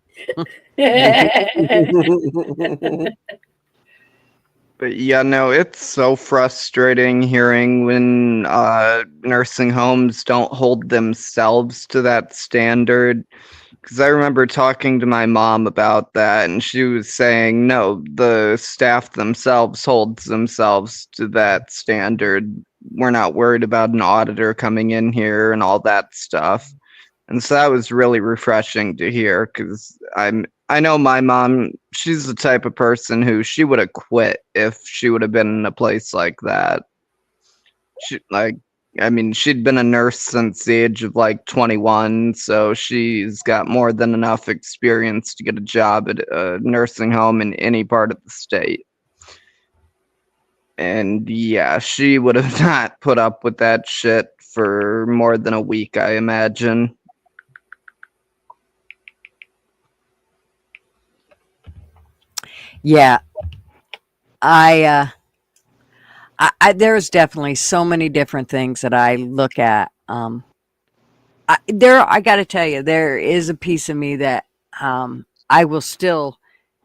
But yeah, no, it's so frustrating hearing when nursing homes don't hold themselves to that standard. Because I remember talking to my mom about that, and she was saying, no, the staff themselves holds themselves to that standard. We're not worried about an auditor coming in here and all that stuff. And so that was really refreshing to hear, because I know my mom, she's the type of person who she would have quit if she would have been in a place like that. I mean, she'd been a nurse since the age of like 21, so she's got more than enough experience to get a job at a nursing home in any part of the state. And yeah, she would have not put up with that shit for more than a week, I imagine. Yeah, there's definitely so many different things that I look at. I got to tell you, there is a piece of me that I will still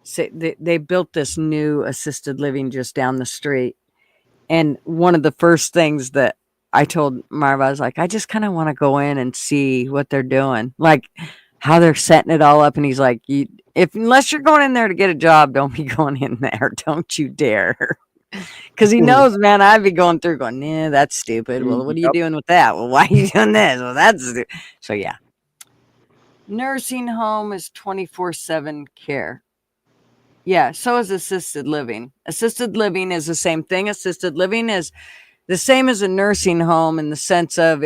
say they built this new assisted living just down the street. And one of the first things that I told Marva, I was like, I just kind of want to go in and see what they're doing, like how they're setting it all up. And he's like, if unless you're going in there to get a job, don't be going in there. Don't you dare. Because he knows, man, I'd be going through going, nah, that's stupid. Well, what are you Yep. doing with that? Well, why are you doing this? Well, that's stupid. So, yeah. Nursing home is 24/7 care. Yeah, so is assisted living. Assisted living is the same thing. Assisted living is the same as a nursing home in the sense of,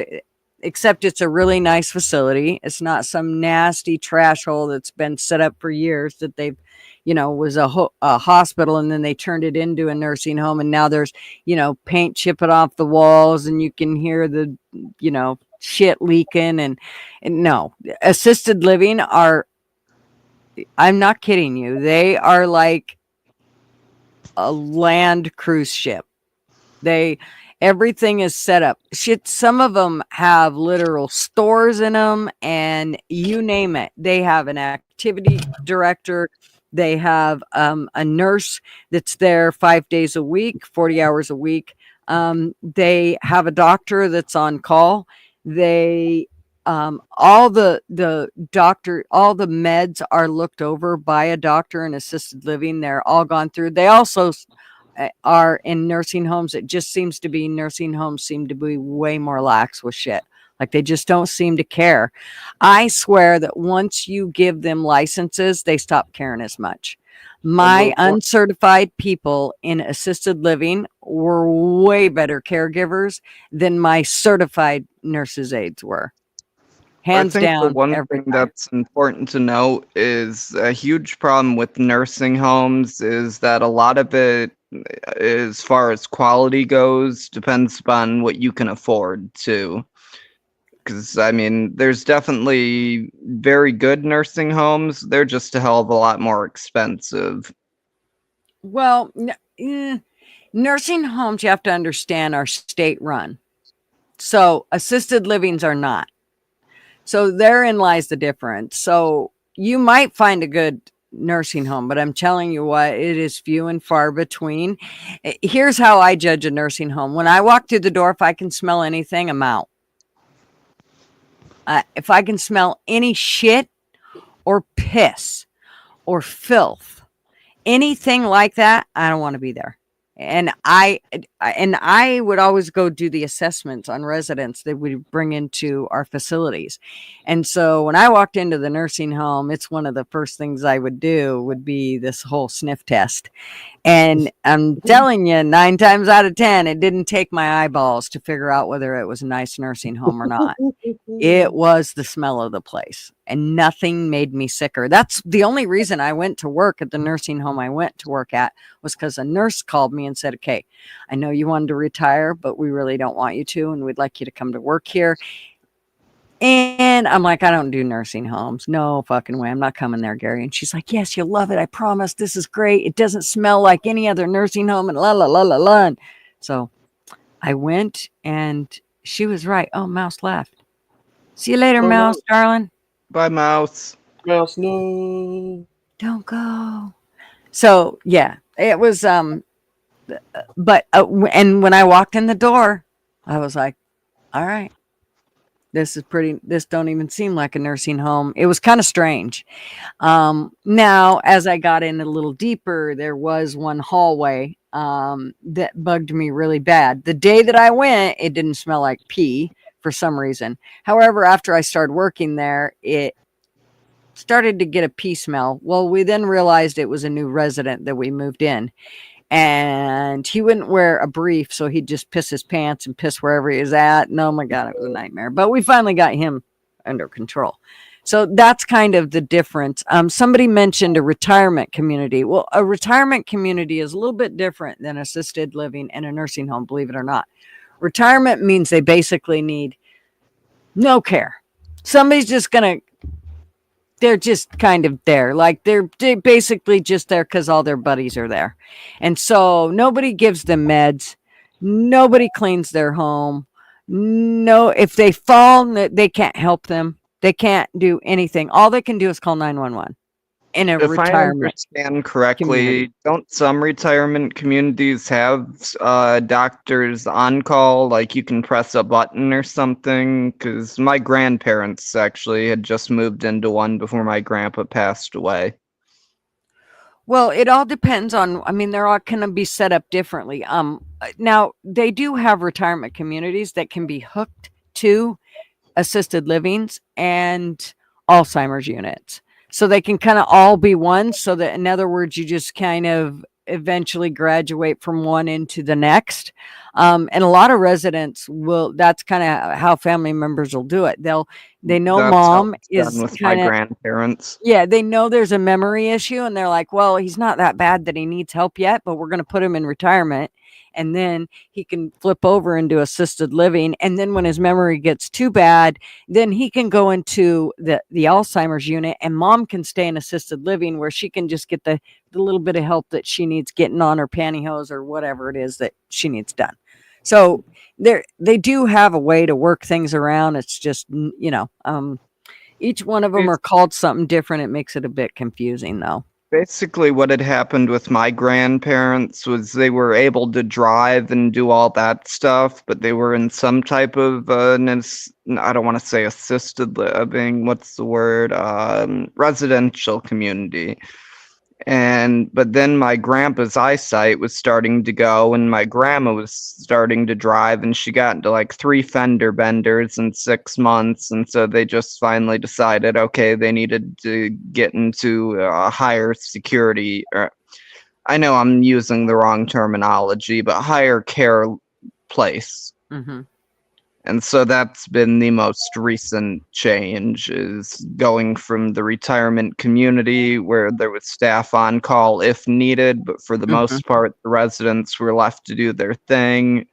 except it's a really nice facility. It's not some nasty trash hole that's been set up for years that they've, was a hospital and then they turned it into a nursing home. And now there's, paint chipping off the walls and you can hear the, shit leaking. And no, assisted living I'm not kidding you. They are like a land cruise ship. Everything is set up. Shit, some of them have literal stores in them and you name it. They have an activity director. They have a nurse that's there 5 days a week, 40 hours a week. They have a doctor that's on call. They all the meds are looked over by a doctor in assisted living. They're all gone through. They also are in nursing homes. It just seems to be nursing homes seem to be way more lax with shit. Like they just don't seem to care. I swear that once you give them licenses, they stop caring as much. My uncertified people in assisted living were way better caregivers than my certified nurses aides were. Hands I think the down, one every thing time. that's important to note is a huge problem with nursing homes is that a lot of it, as far as quality goes, depends upon what you can afford too. Because, I mean, there's definitely very good nursing homes. They're just a hell of a lot more expensive. Well, nursing homes, you have to understand, are state run. So assisted livings are not. So therein lies the difference. So you might find a good nursing home, but I'm telling you what, it is few and far between. Here's how I judge a nursing home. When I walk through the door, if I can smell anything, I'm out. If I can smell any shit or piss or filth, anything like that, I don't want to be there. And I would always go do the assessments on residents that we bring into our facilities. And so when I walked into the nursing home, it's one of the first things I would do would be this whole sniff test. And I'm telling you, 9 times out of 10, it didn't take my eyeballs to figure out whether it was a nice nursing home or not. It was the smell of the place, and nothing made me sicker. That's the only reason I went to work at the nursing home I went to work at, was because a nurse called me and said, okay, I know you wanted to retire, but we really don't want you to, and we'd like you to come to work here. And I'm like, I don't do nursing homes. No fucking way. I'm not coming there, Gary. And she's like, yes, you'll love it. I promise. This is great. It doesn't smell like any other nursing home, and la, la, la, la, la. And so I went, and she was right. Oh, Mouse left. See you later, Oh, Mouse, darling. Bye, Mouse. Mouse, no. Don't go. So yeah, it was but and when I walked in the door, I was like, all right, this don't even seem like a nursing home. It was kind of strange. Now as I got in a little deeper, there was one hallway that bugged me really bad. The day that I went, it didn't smell like pee for some reason. However, after I started working there, it started to get a pee smell. Well, we then realized it was a new resident that we moved in. and he wouldn't wear a brief, so he'd just piss his pants and piss wherever he was at. And oh my God, it was a nightmare. But we finally got him under control. So that's kind of the difference. Somebody mentioned a retirement community. Well, a retirement community is a little bit different than assisted living and a nursing home, believe it or not. Retirement means they basically need no care. Somebody's just going to, they're just kind of there. Like they're basically just there because all their buddies are there. And so nobody gives them meds. Nobody cleans their home. No, if they fall, they can't help them. They can't do anything. All they can do is call 911 in a If I retirement understand correctly, community. don't some retirement communities have doctors on call? Like you can press a button or something? Because my grandparents actually had just moved into one before my grandpa passed away. Well, it all depends on, I mean, they're all going to be set up differently. Now they do have retirement communities that can be hooked to assisted livings and Alzheimer's units. So they can kind of all be one. So that, in other words, you just kind of eventually graduate from one into the next. And a lot of residents will, that's kind of how family members will do it. They know That's how mom it's done is with my kind of, grandparents. yeah, they know there's a memory issue and they're like, well, he's not that bad that he needs help yet, but we're going to put him in retirement. And then he can flip over into assisted living. And then when his memory gets too bad, then he can go into the Alzheimer's unit and mom can stay in assisted living where she can just get the little bit of help that she needs getting on her pantyhose or whatever it is that she needs done. So they do have a way to work things around. It's just, each one of them are called something different. It makes it a bit confusing though. Basically, what had happened with my grandparents was they were able to drive and do all that stuff, but they were in some type of, I don't want to say assisted living, what's the word? Residential community. But then my grandpa's eyesight was starting to go, and my grandma was starting to drive, and she got into like 3 fender benders in 6 months, and so they just finally decided, okay, they needed to get into a higher security, or I know I'm using the wrong terminology, but higher care place. Mm-hmm. And so that's been the most recent change, is going from the retirement community where there was staff on call if needed, but for the most part, the residents were left to do their thing.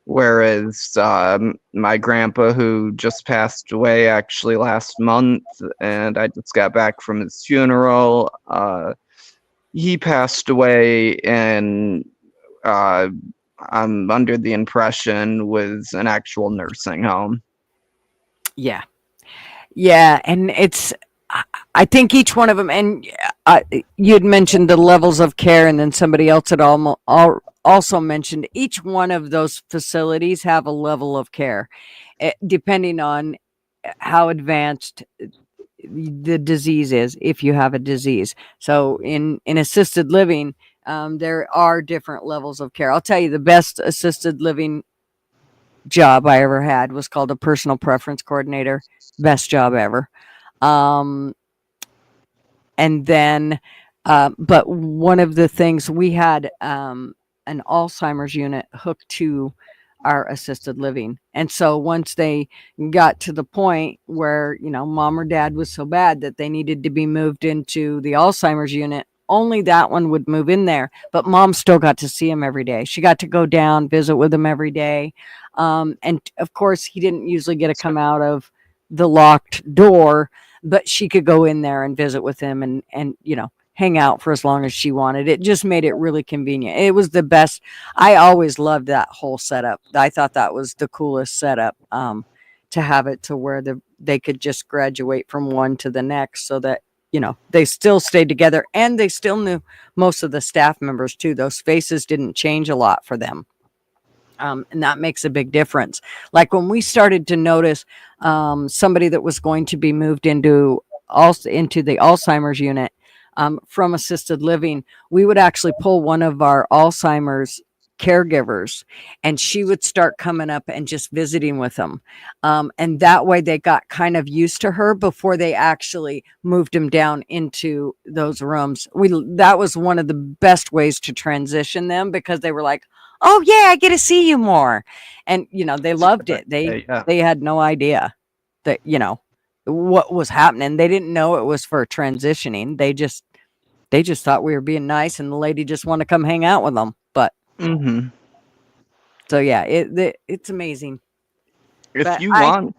Whereas my grandpa, who just passed away actually last month, and I just got back from his funeral, he passed away and I'm under the impression was an actual nursing home. Yeah. And I think each one of them, and you'd mentioned the levels of care, and then somebody else had also mentioned each one of those facilities have a level of care, depending on how advanced the disease is, if you have a disease. So in assisted living, there are different levels of care. I'll tell you, the best assisted living job I ever had was called a personal preference coordinator. Best job ever. And then, but one of the things we had, an Alzheimer's unit hooked to our assisted living. And so once they got to the point where, mom or dad was so bad that they needed to be moved into the Alzheimer's unit, only that one would move in there, but mom still got to see him every day. She got to go down, visit with him every day. And of course he didn't usually get to come out of the locked door, but she could go in there and visit with him and hang out for as long as she wanted. It just made it really convenient. It was the best. I always loved that whole setup. I thought that was the coolest setup, to have it to where they could just graduate from one to the next, so that they still stayed together, and they still knew most of the staff members too. Those faces didn't change a lot for them. And that makes a big difference. Like when we started to notice somebody that was going to be moved into the Alzheimer's unit, from assisted living, we would actually pull one of our Alzheimer's caregivers, and she would start coming up and just visiting with them. And that way they got kind of used to her before they actually moved him down into those rooms. That was one of the best ways to transition them, because they were like, oh yeah, I get to see you more. And they loved it. Yeah. They had no idea that, what was happening. They didn't know it was for transitioning. They just thought we were being nice, and the lady just wanted to come hang out with them. But Mm-hmm. so yeah, it's amazing. If But you want,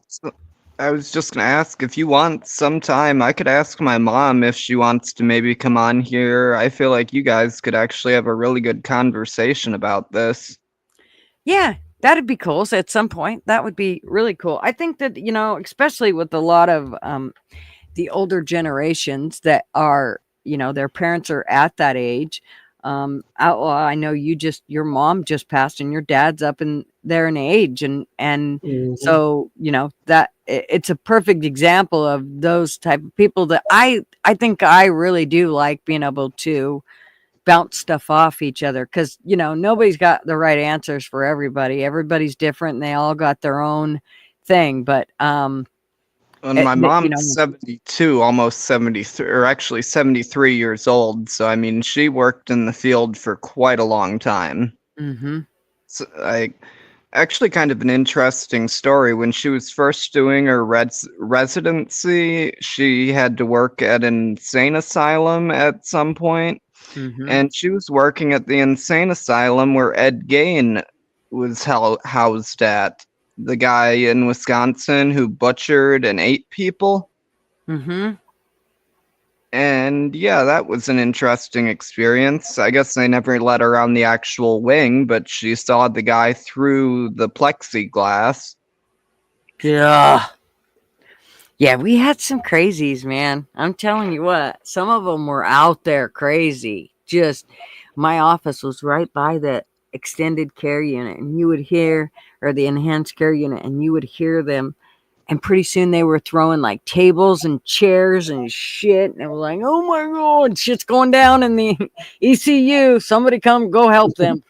I was just gonna ask, if you want sometime, I could ask my mom if she wants to maybe come on here. I feel like you guys could actually have a really good conversation about this. yeah, that'd be cool. So at some point, that would be really cool. I think that, especially with a lot of the older generations that are, their parents are at that age. I know your mom just passed, and your dad's up in there in age, and so that it's a perfect example of those type of people that I think I really do like being able to bounce stuff off each other, because nobody's got the right answers for everybody. Everybody's different, and they all got their own thing. But And my mom's 72, almost 73, or actually 73 years old. So, I mean, she worked in the field for quite a long time. Mm-hmm. So, actually kind of an interesting story. When she was first doing her residency, she had to work at an insane asylum at some point. Mm-hmm. And she was working at the insane asylum where Ed Gein was housed at. The guy in Wisconsin who butchered and ate people. Mm-hmm. And yeah, that was an interesting experience. I guess they never let her on the actual wing, but she saw the guy through the plexiglass. Yeah. Yeah, we had some crazies, man. I'm telling you what, some of them were out there crazy. Just, my office was right by the extended care unit, and you would hear, or the enhanced care unit, and you would hear them. And pretty soon they were throwing like tables and chairs and shit. And it was like, oh my God, shit's going down in the ECU. Somebody come, go help them.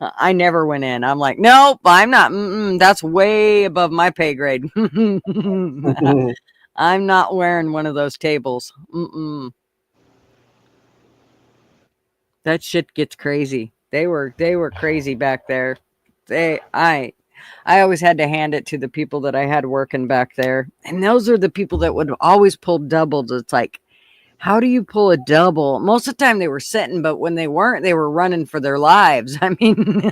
I never went in. I'm like, nope, I'm not. That's way above my pay grade. I'm not wearing one of those tables. That shit gets crazy. They were crazy back there. I always had to hand it to the people that I had working back there. And those are the people that would always pull doubles. It's like, how do you pull a double? Most of the time they were sitting, but when they weren't, they were running for their lives. I mean,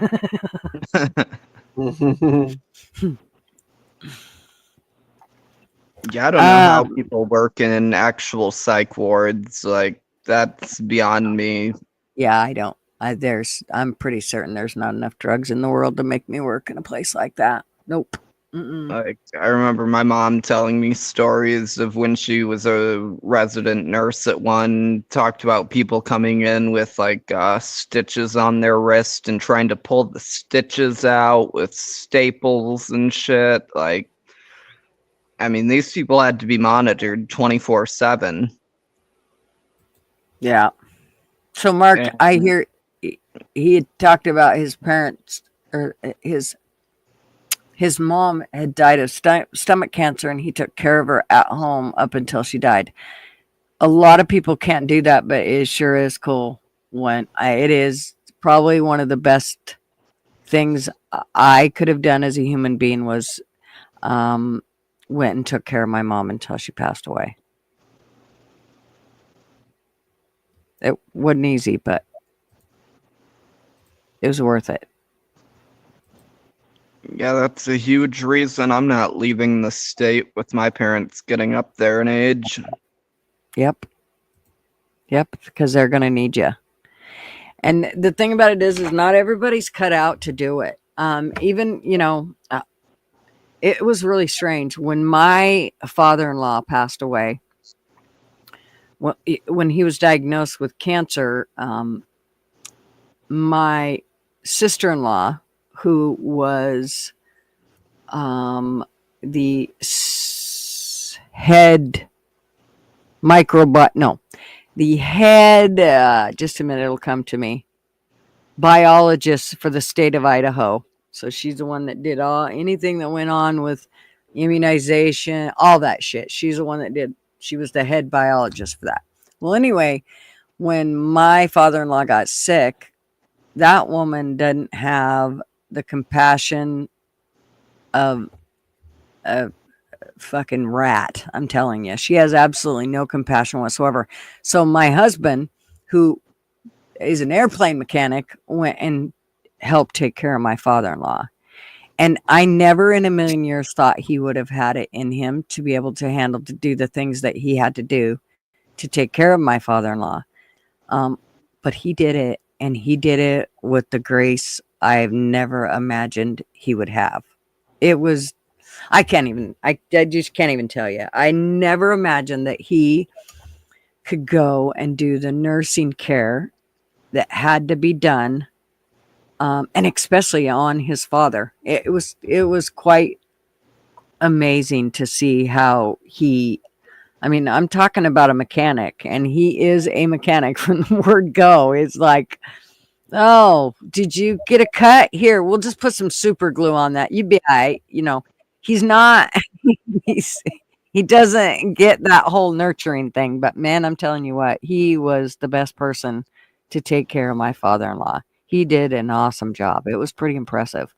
Yeah, I don't know how people work in actual psych wards. Like, that's beyond me. Yeah, I don't. I'm pretty certain there's not enough drugs in the world to make me work in a place like that. Nope. Like, I remember my mom telling me stories of when she was a resident nurse at one, talked about people coming in with like stitches on their wrist and trying to pull the stitches out with staples and shit. Like, I mean, these people had to be monitored 24/7. Yeah. So Mark, I hear he had talked about his parents, or his mom had died of stomach cancer, and he took care of her at home up until she died. A lot of people can't do that, but it sure is cool. It is probably one of the best things I could have done as a human being was went and took care of my mom until she passed away. It wasn't easy, but it was worth it. Yeah, that's a huge reason I'm not leaving the state with my parents getting up there in age. Yep, because they're going to need you. And the thing about it is not everybody's cut out to do it. Even, it was really strange. When my father-in-law passed away, when he was diagnosed with cancer, my sister-in-law, who was the head just a minute, it'll come to me. biologist for the state of Idaho. So she's the one that did anything that went on with immunization, all that shit. She's the one that did. She was the head biologist for that. Well, anyway, when my father-in-law got sick, that woman didn't have the compassion of a fucking rat. I'm telling you, she has absolutely no compassion whatsoever. So my husband, who is an airplane mechanic, went and helped take care of my father-in-law. And I never in a million years thought he would have had it in him to be able to do the things that he had to do to take care of my father-in-law. But he did it, and he did it with the grace I've never imagined he would have. It was, I just can't even tell you. I never imagined that he could go and do the nursing care that had to be done, and especially on his father. It was quite amazing to see how he, I mean, I'm talking about a mechanic, and he is a mechanic from the word go. It's like, oh, did you get a cut? Here, we'll just put some super glue on that. You'd be all right. He's not, he doesn't get that whole nurturing thing. But man, I'm telling you what, he was the best person to take care of my father-in-law. He did an awesome job. It was pretty impressive.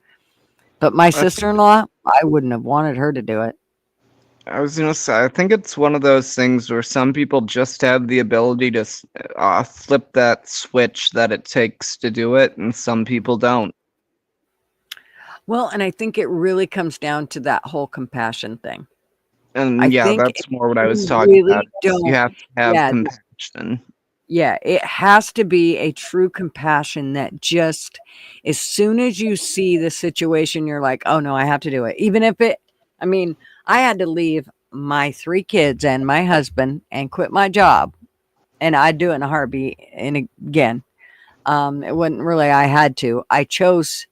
But my sister-in-law, I wouldn't have wanted her to do it. I was gonna say, I think it's one of those things where some people just have the ability to flip that switch that it takes to do it, and some people don't. Well, and I think it really comes down to that whole compassion thing. And I yeah, think that's more what I was you talking really about. You don't. have to have Yeah, compassion. yeah, it has to be a true compassion that just, as soon as you see the situation, you're like, oh no, I have to do it. Even if I mean, I had to leave my 3 kids and my husband and quit my job, and I'd do it in a heartbeat. And again, it wasn't really, I had to. I chose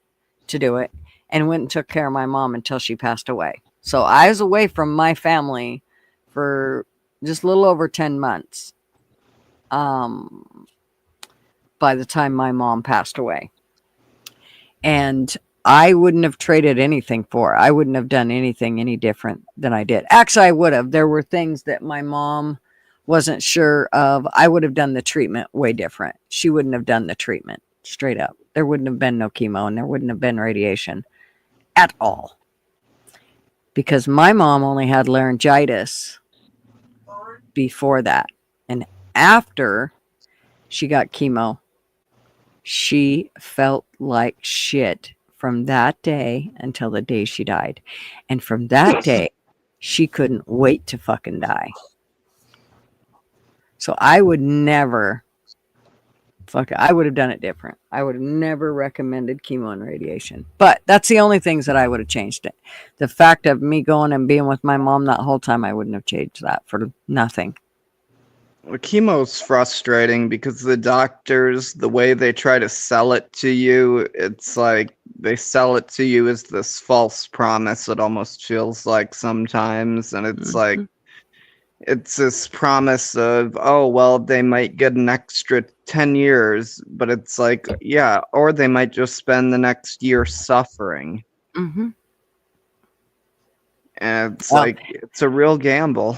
to do it and went and took care of my mom until she passed away. So I was away from my family for just a little over 10 months. By the time my mom passed away. And I wouldn't have traded anything for it. I wouldn't have done anything any different than I did. Actually, I would have. There were things that my mom wasn't sure of. I would have done the treatment way different. She wouldn't have done the treatment, straight up. There wouldn't have been no chemo, and there wouldn't have been radiation at all. Because my mom only had laryngitis before that. And after she got chemo, she felt like shit from that day until the day she died. And from that day, she couldn't wait to fucking die. So I would never, I would have done it different. I would have never recommended chemo and radiation. But that's the only things that I would have changed it. The fact of me going and being with my mom that whole time, I wouldn't have changed that for nothing. Well, chemo's frustrating because the doctors, the way they try to sell it to you, it's like they sell it to you as this false promise. It almost feels like sometimes, and it's like it's this promise of, oh well, they might get an extra 10 years, but it's like, yeah, or they might just spend the next year suffering. Mm-hmm. And it's like, it's a real gamble.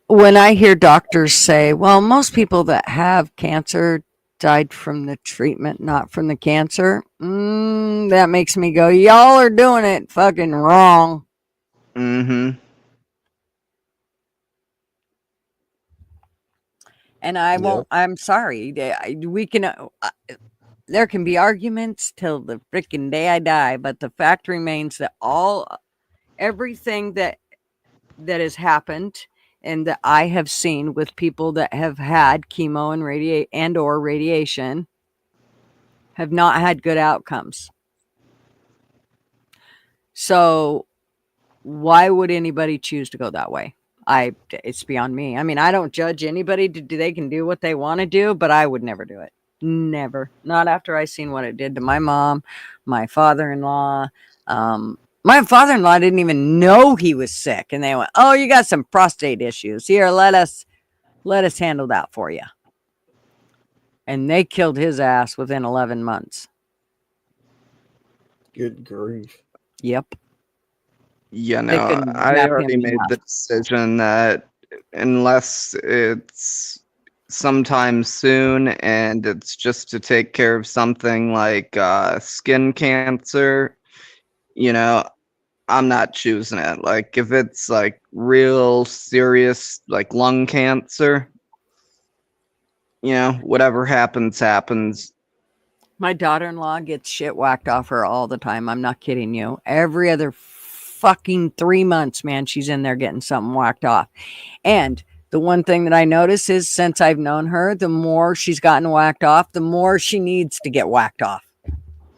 When I hear doctors say, well, most people that have cancer died from the treatment, not from the cancer, that makes me go, y'all are doing it fucking wrong. Mm-hmm. And I won't, I'm sorry. We can, there can be arguments till the freaking day I die, but the fact remains that everything that has happened and that I have seen with people that have had chemo and or radiation have not had good outcomes. So why would anybody choose to go that way? It's beyond me. I mean, I don't judge anybody. They can do what they want to do, but I would never do it. Never. Not after I seen what it did to my mom, my father-in-law. My father-in-law didn't even know he was sick, and they went, "Oh, you got some prostate issues. Here, let us handle that for you." And they killed his ass within 11 months. Good grief. Yep. You They know, couldn't I wrap already him made the enough. decision that unless it's sometime soon and it's just to take care of something like skin cancer, you know, I'm not choosing it. Like if it's like real serious like lung cancer, you know, whatever happens happens. My daughter-in-law gets shit whacked off her all the time. I'm not kidding you. Every other fucking 3 months, man, she's in there getting something whacked off. And the one thing that I notice is since I've known her, the more she's gotten whacked off, the more she needs to get whacked off.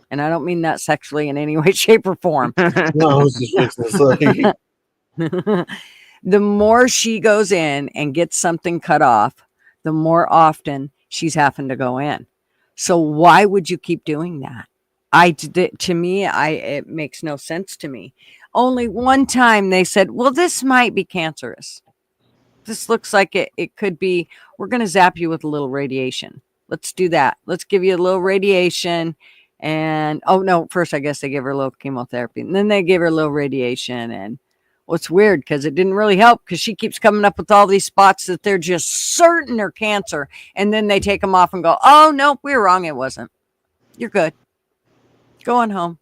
And I don't mean that sexually in any way, shape, or form. No, I was just fixing to say. The more she goes in and gets something cut off, the more often she's having to go in. So why would you keep doing that? To me, it makes no sense to me. Only one time they said, well, this might be cancerous. This looks like it could be, we're going to zap you with a little radiation. Let's do that. Let's give you a little radiation. And, oh no, first I guess they give her a little chemotherapy and then they give her a little radiation. And what's weird because it didn't really help because she keeps coming up with all these spots that they're just certain are cancer. And then they take them off and go, oh, nope, we were wrong. It wasn't. You're good. Go on home.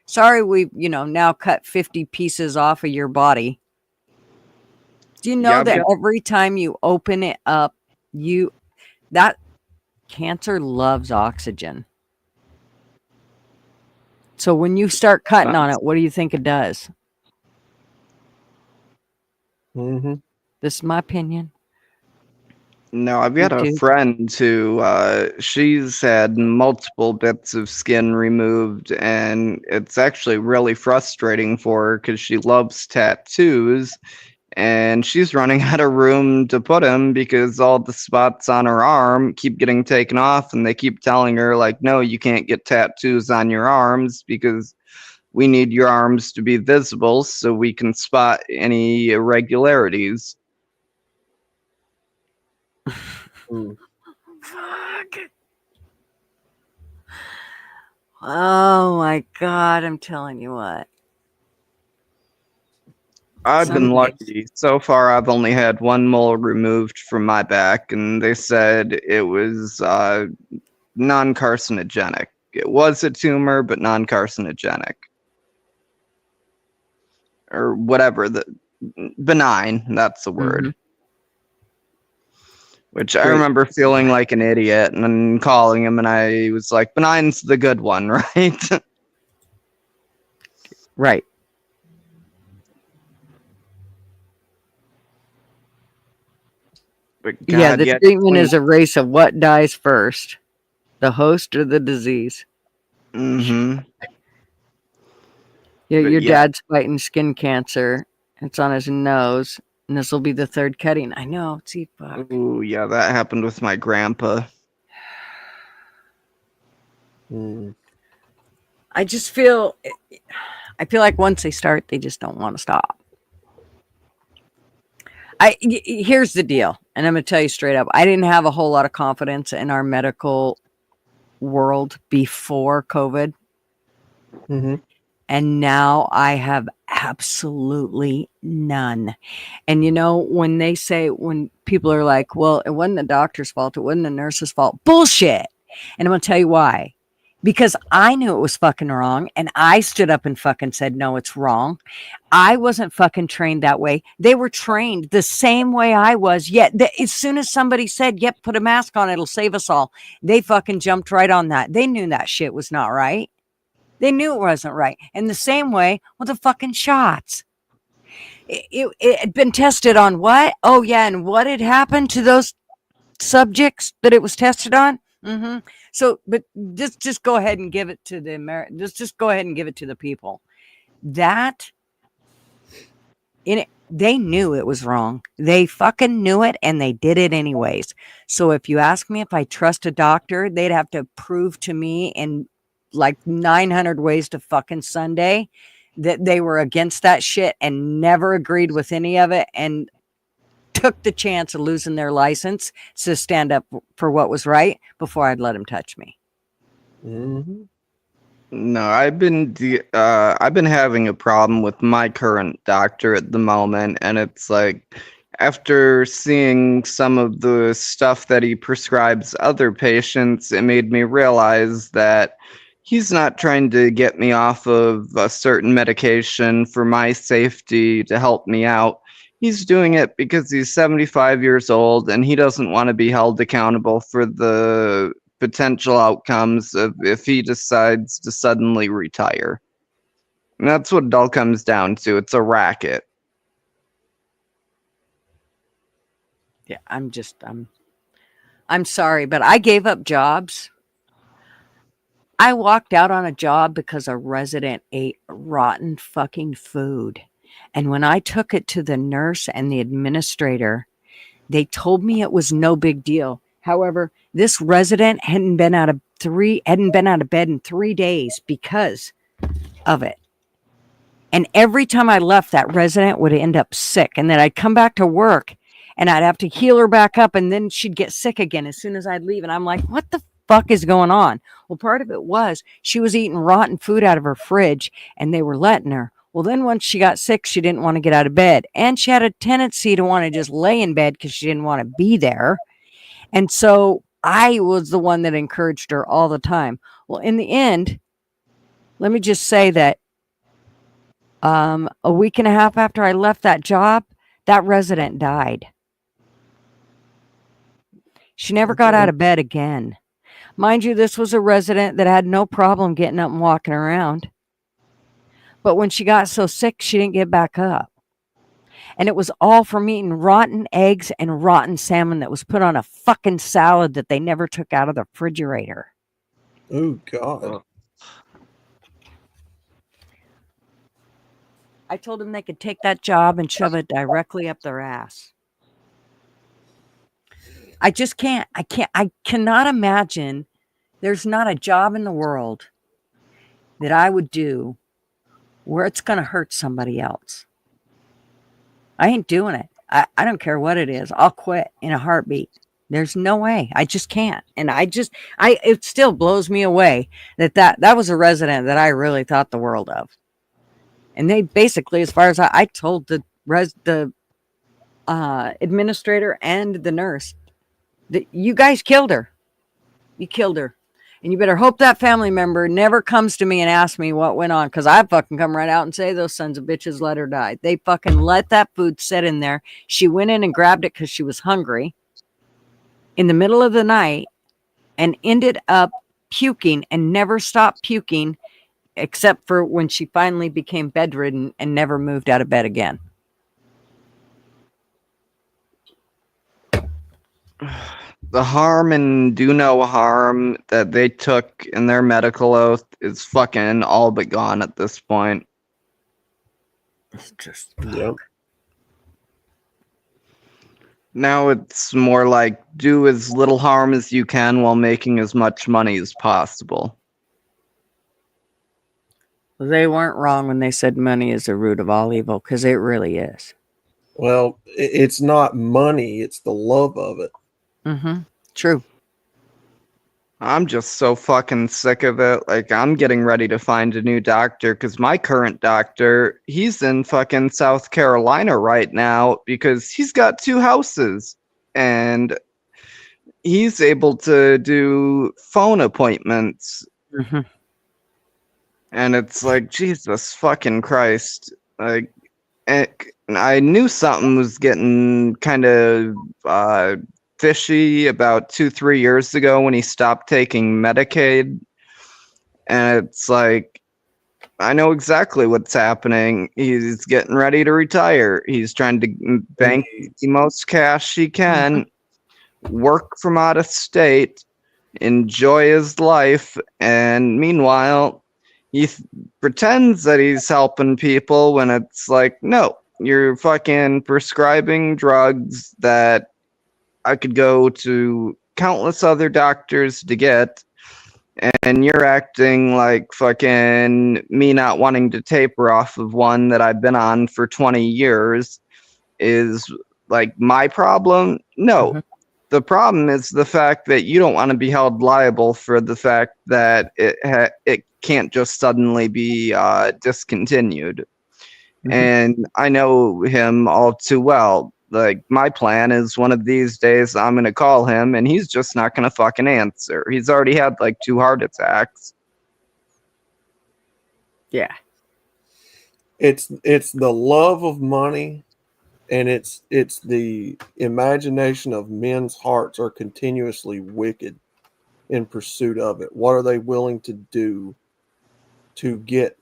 Sorry, we, now cut 50 pieces off of your body. Do you know that every time you open it up, that cancer loves oxygen. So when you start cutting on it, what do you think it does? Mm-hmm. This is my opinion. No, I've got a friend who she's had multiple bits of skin removed, and it's actually really frustrating for her because she loves tattoos, and she's running out of room to put them because all the spots on her arm keep getting taken off, and they keep telling her, like, no, you can't get tattoos on your arms because we need your arms to be visible so we can spot any irregularities. Fuck. Oh my God, I'm telling you what. I've been lucky. So far, I've only had one mole removed from my back, and they said it was non-carcinogenic. It was a tumor, but non-carcinogenic. Or whatever, benign, that's the word. Mm-hmm. Which I remember feeling like an idiot and then calling him, and I was like, benign's the good one, right? Right. But God, the treatment is a race of what dies first, the host or the disease. Mm-hmm. Your dad's fighting skin cancer. It's on his nose, and this will be the third cutting. I know. See, fuck. Ooh, yeah, that happened with my grandpa. I just feel like once they start, they just don't want to stop. Here's the deal, and I'm going to tell you straight up. I didn't have a whole lot of confidence in our medical world before COVID. Mm-hmm. And now I have absolutely none. And when people are like, well, it wasn't the doctor's fault, it wasn't the nurse's fault. Bullshit. And I'm going to tell you why. Because I knew it was fucking wrong, and I stood up and fucking said, no, it's wrong. I wasn't fucking trained that way. They were trained the same way I was. Yet as soon as somebody said, yep, put a mask on, it'll save us all, they fucking jumped right on that. They knew that shit was not right. They knew it wasn't right. And the same way with the fucking shots. It had been tested on what? Oh, yeah. And what had happened to those subjects that it was tested on? Mm-hmm. So, but just go ahead and give it to the just go ahead and give it to the people. That in it, they knew it was wrong. They fucking knew it, and they did it anyways. So if you ask me if I trust a doctor, they'd have to prove to me in like 900 ways to fucking Sunday that they were against that shit and never agreed with any of it and took the chance of losing their license to stand up for what was right before I'd let them touch me. Mm-hmm. No, I've been having a problem with my current doctor at the moment, and it's like after seeing some of the stuff that he prescribes other patients, it made me realize that he's not trying to get me off of a certain medication for my safety to help me out. He's doing it because he's 75 years old and he doesn't want to be held accountable for the potential outcomes of if he decides to suddenly retire. And that's what it all comes down to. It's a racket. Yeah, I'm sorry, but I gave up jobs. I walked out on a job because a resident ate rotten fucking food. And when I took it to the nurse and the administrator, they told me it was no big deal. However, this resident hadn't been out of bed in 3 days because of it. And every time I left, that resident would end up sick. And then I'd come back to work and I'd have to heal her back up. And then she'd get sick again as soon as I'd leave. And I'm like, what the fuck is going on? Well, part of it was she was eating rotten food out of her fridge and they were letting her. Well, then once she got sick, she didn't want to get out of bed. And she had a tendency to want to just lay in bed because she didn't want to be there. And so I was the one that encouraged her all the time. Well, in the end, let me just say that a week and a half after I left that job, that resident died. She never got out of bed again. Mind you, this was a resident that had no problem getting up and walking around. But when she got so sick, she didn't get back up. And it was all from eating rotten eggs and rotten salmon that was put on a fucking salad that they never took out of the refrigerator. Oh, God. I told them they could take that job and shove it directly up their ass. I just can't. I cannot imagine there's not a job in the world that I would do where it's going to hurt somebody else. I ain't doing it. I don't care what it is. I'll quit in a heartbeat. There's no way. I just can't. And it still blows me away that was a resident that I really thought the world of. And they basically, as far as I told the administrator and the nurse that you guys killed her. You killed her. And you better hope that family member never comes to me and asks me what went on, because I fucking come right out and say those sons of bitches let her die. They fucking let that food sit in there. She went in and grabbed it because she was hungry in the middle of the night and ended up puking and never stopped puking except for when she finally became bedridden and never moved out of bed again. The harm and do no harm that they took in their medical oath is fucking all but gone at this point. It's just Yep. Now it's more like do as little harm as you can while making as much money as possible. They weren't wrong when they said money is the root of all evil, because it really is. Well, it's not money, it's the love of it. Mm-hmm. True. I'm just so fucking sick of it. Like, I'm getting ready to find a new doctor because my current doctor, he's in fucking South Carolina right now because he's got 2 houses and he's able to do phone appointments. Mm-hmm. And it's like, Jesus fucking Christ. Like, I knew something was getting kind of fishy about 2-3 years ago when he stopped taking Medicaid. And it's like, I know exactly what's happening. He's getting ready to retire. He's trying to bank the most cash he can, work from out of state, enjoy his life, and meanwhile, he pretends that he's helping people when it's like, no, you're fucking prescribing drugs that I could go to countless other doctors to get, and you're acting like fucking me not wanting to taper off of one that I've been on for 20 years is like my problem. No, the problem is the fact that you don't want to be held liable for the fact that it can't just suddenly be discontinued. And I know him all too well. Like, my plan is one of these days I'm going to call him and he's just not going to fucking answer. He's already had like 2 heart attacks. Yeah. It's the love of money, and it's the imagination of men's hearts are continuously wicked in pursuit of it. What are they willing to do to get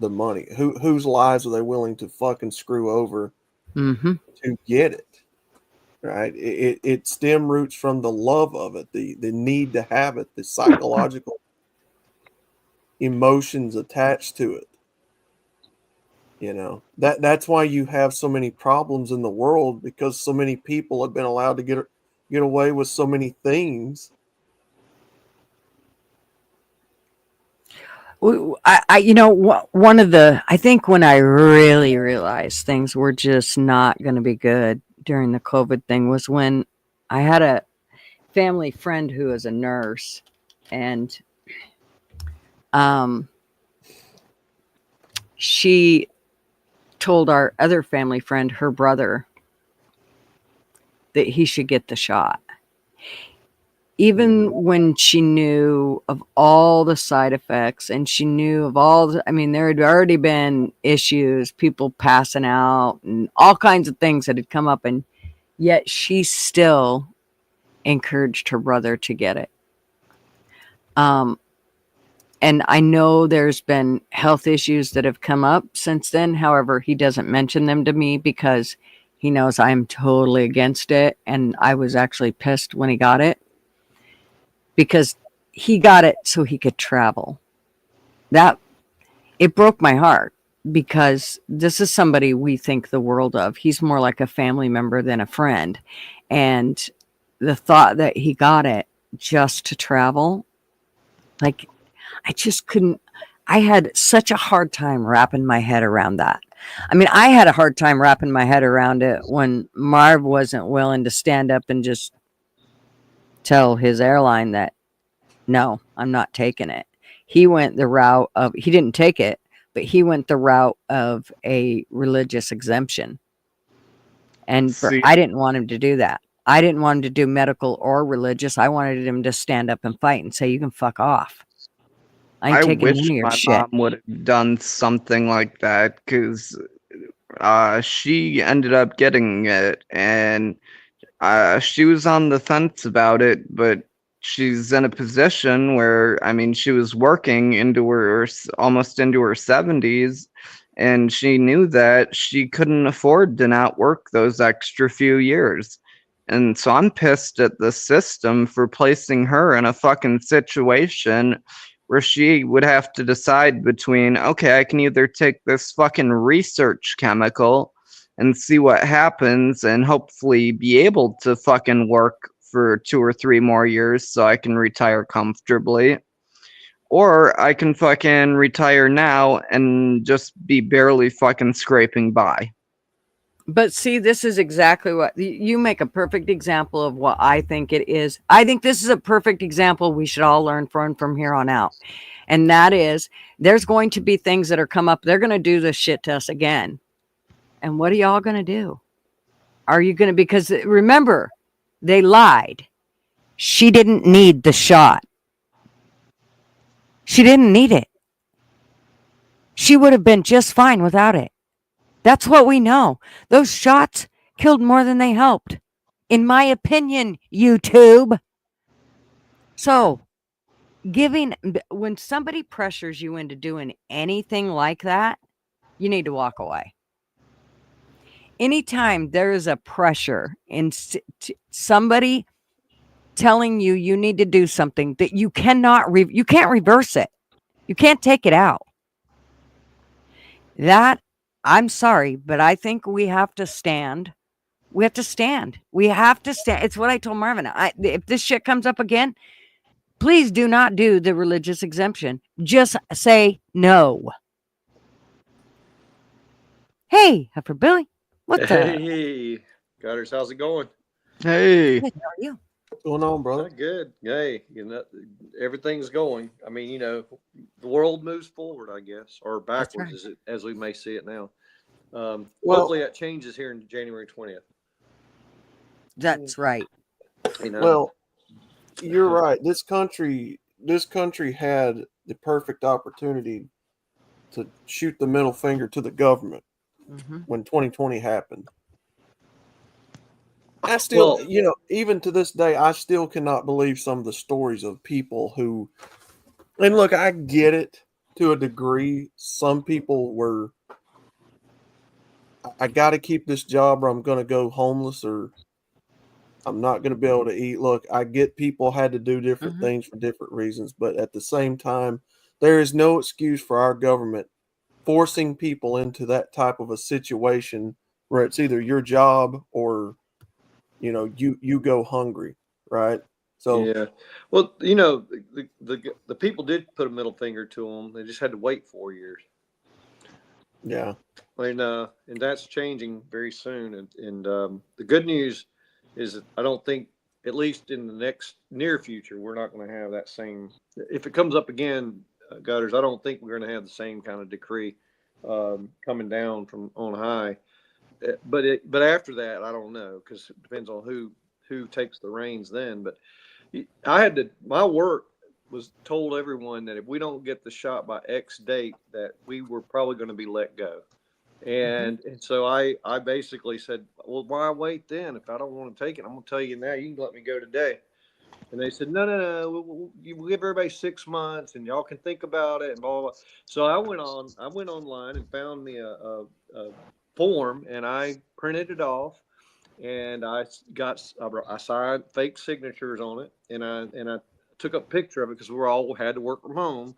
the money? Whose lives are they willing to fucking screw over to get it? Right? It stem roots from the love of it, the need to have it, the psychological emotions attached to it. You know, that's why you have so many problems in the world, because so many people have been allowed to get away with so many things. One of the, I think when I really realized things were just not going to be good during the COVID thing was when I had a family friend who is a nurse, and she told our other family friend, her brother, that he should get the shot. Even when she knew of all the side effects and she knew of there had already been issues, people passing out and all kinds of things that had come up, and yet she still encouraged her brother to get it. And I know there's been health issues that have come up since then. However, he doesn't mention them to me because he knows I'm totally against it. And I was actually pissed when he got it, because he got it so he could travel. It broke my heart, because this is somebody we think the world of. He's more like a family member than a friend. And the thought that he got it just to travel, like, I just couldn't. I had such a hard time wrapping my head around that. I mean, I had a hard time wrapping my head around it when Marv wasn't willing to stand up and just tell his airline that, no, I'm not taking it. He went the route of, he didn't take it, but he went the route of a religious exemption. And I didn't want him to do that. I didn't want him to do medical or religious. I wanted him to stand up and fight and say, you can fuck off. I ain't taking any of your shit. My mom would have done something like that, because she ended up getting it, and she was on the fence about it, but she's in a position where, I mean, she was working almost into her 70s, and she knew that she couldn't afford to not work those extra few years. And so I'm pissed at the system for placing her in a fucking situation where she would have to decide between, okay, I can either take this fucking research chemical and see what happens and hopefully be able to fucking work for 2 or 3 more years so I can retire comfortably, or I can fucking retire now and just be barely fucking scraping by. But see, this is exactly what you make a perfect example of what I think it is. I think this is a perfect example we should all learn from here on out. And that is, there's going to be things that are come up. They're going to do this shit to us again. And what are y'all going to do? Are you going to, because remember, they lied. She didn't need the shot. She didn't need it. She would have been just fine without it. That's what we know. Those shots killed more than they helped. In my opinion, YouTube. So, when somebody pressures you into doing anything like that, you need to walk away. Anytime there is a pressure in somebody telling you need to do something that you cannot, you can't reverse it. You can't take it out. That, I'm sorry, but I think we have to stand. We have to stand. We have to stand. It's what I told Marvin. If this shit comes up again, please do not do the religious exemption. Just say no. Hey, Heifer Billy. What's up? Hey, Gutter'S, how's it going? Hey. Good, how are you? What's going on, brother? Not good. Hey, everything's going. I mean, the world moves forward, I guess, or backwards, right. as we may see it now. Well- Hopefully, that changes here in January 20th. That's right. Well, you're right. This country had the perfect opportunity to shoot the middle finger to the government Mhm. when 2020 happened. I still, even to this day, I still cannot believe some of the stories of people who, and look, I get it to a degree. Some people were, I got to keep this job or I'm going to go homeless or I'm not going to be able to eat. Look, I get people had to do different things for different reasons, but at the same time, there is no excuse for our government forcing people into that type of a situation where it's either your job or you go hungry, right? So yeah, well, the people did put a middle finger to them. They just had to wait 4 years. yeah, And that's changing very soon. And the good news is that I don't think, at least in the next near future, we're not going to have that same. If it comes up again, Gutters, I don't think we're going to have the same kind of decree coming down from on high. But after that, I don't know, because it depends on who takes the reins then. But my work was told everyone that if we don't get the shot by X date, that we were probably going to be let go. And so I basically said, well, why wait then? If I don't want to take it, I'm going to tell you now, you can let me go today. And they said, no. We'll give everybody 6 months and y'all can think about it and blah, blah. So I went online and found me a form and I printed it off and I signed fake signatures on it. And I took a picture of it because we all had to work from home.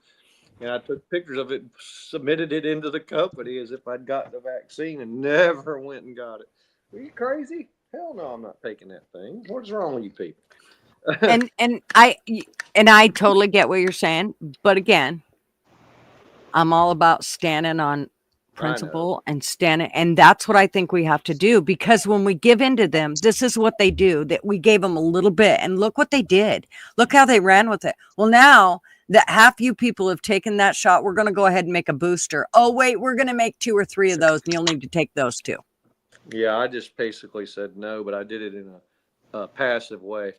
And I took pictures of it, submitted it into the company as if I'd gotten the vaccine and never went and got it. Are you crazy? Hell no, I'm not taking that thing. What's wrong with you people? and I totally get what you're saying, but again, I'm all about standing on principle and standing, and that's what I think we have to do, because when we give in to them, this is what they do. That we gave them a little bit, and look what they did. Look how they ran with it. Well, now that half you people have taken that shot, we're going to go ahead and make a booster. Oh wait, we're going to make 2 or 3 of those, and you'll need to take those 2. Yeah, I just basically said no, but I did it in a passive way.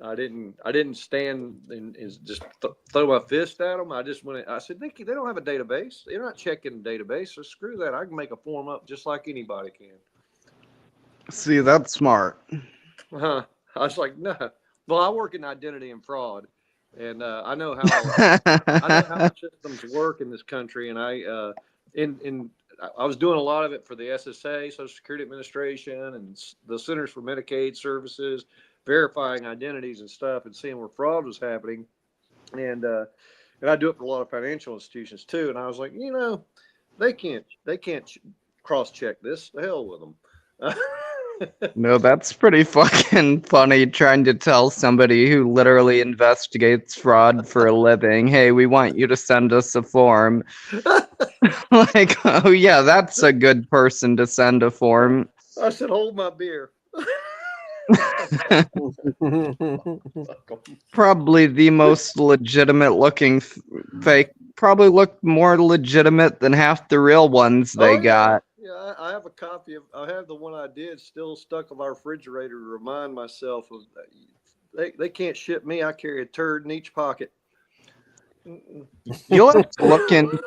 I didn't stand and just throw my fist at them. I just went. I said they don't have a database. They're not checking the database. So screw that. I can make a form up just like anybody can. See, that's smart. I was like, no. Well, I work in identity and fraud, and I know how systems work in this country. And I was doing a lot of it for the SSA, Social Security Administration, and the Centers for Medicaid Services, verifying identities and stuff, and seeing where fraud was happening. And I do it for a lot of financial institutions too. And I was like, they can't cross check this. The hell with them. No, that's pretty fucking funny, trying to tell somebody who literally investigates fraud for a living, hey, we want you to send us a form. Like, oh yeah, that's a good person to send a form. I said, hold my beer. Probably the most legitimate looking fake. Probably look more legitimate than half the real ones they got. Yeah, I have a copy I have the one I did still stuck on my refrigerator to remind myself of they can't ship me. I carry a turd in each pocket. You'll have to look into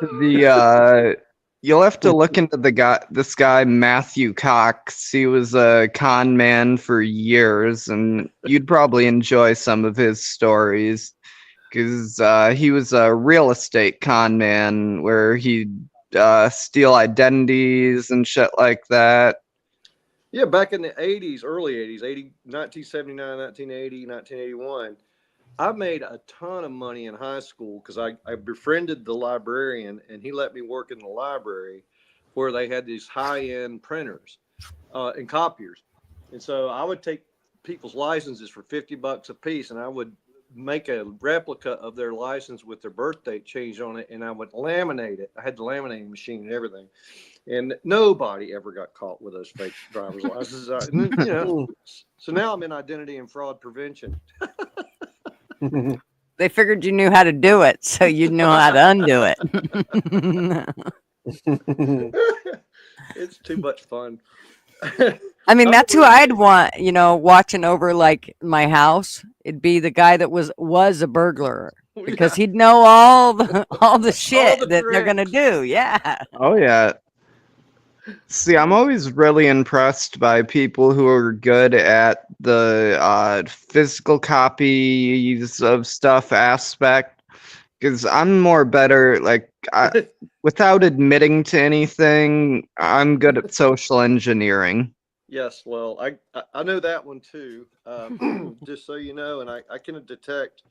this guy Matthew Cox. He was a con man for years, and you'd probably enjoy some of his stories, because he was a real estate con man where he'd steal identities and shit like that. Yeah, back in the 80s, early 80s, 1979, 1980, 1981, I made a ton of money in high school because I befriended the librarian and he let me work in the library where they had these high-end printers and copiers. And so I would take people's licenses for $50 a piece and I would make a replica of their license with their birth date changed on it and I would laminate it. I had the laminating machine and everything. and nobody ever got caught with those fake driver's licenses. And then, you know, so now I'm in identity and fraud prevention. They figured you knew how to do it, so you'd know how to undo it. It's too much fun. I mean, that's who I'd want, you know, watching over like my house. It'd be the guy that was a burglar, because he'd know all the shit that they're gonna do. Yeah. Oh yeah. See, I'm always really impressed by people who are good at the physical copies of stuff aspect, because I'm more better, like, without admitting to anything, I'm good at social engineering. Yes, well, I know that one too. Just so you know, and I can detect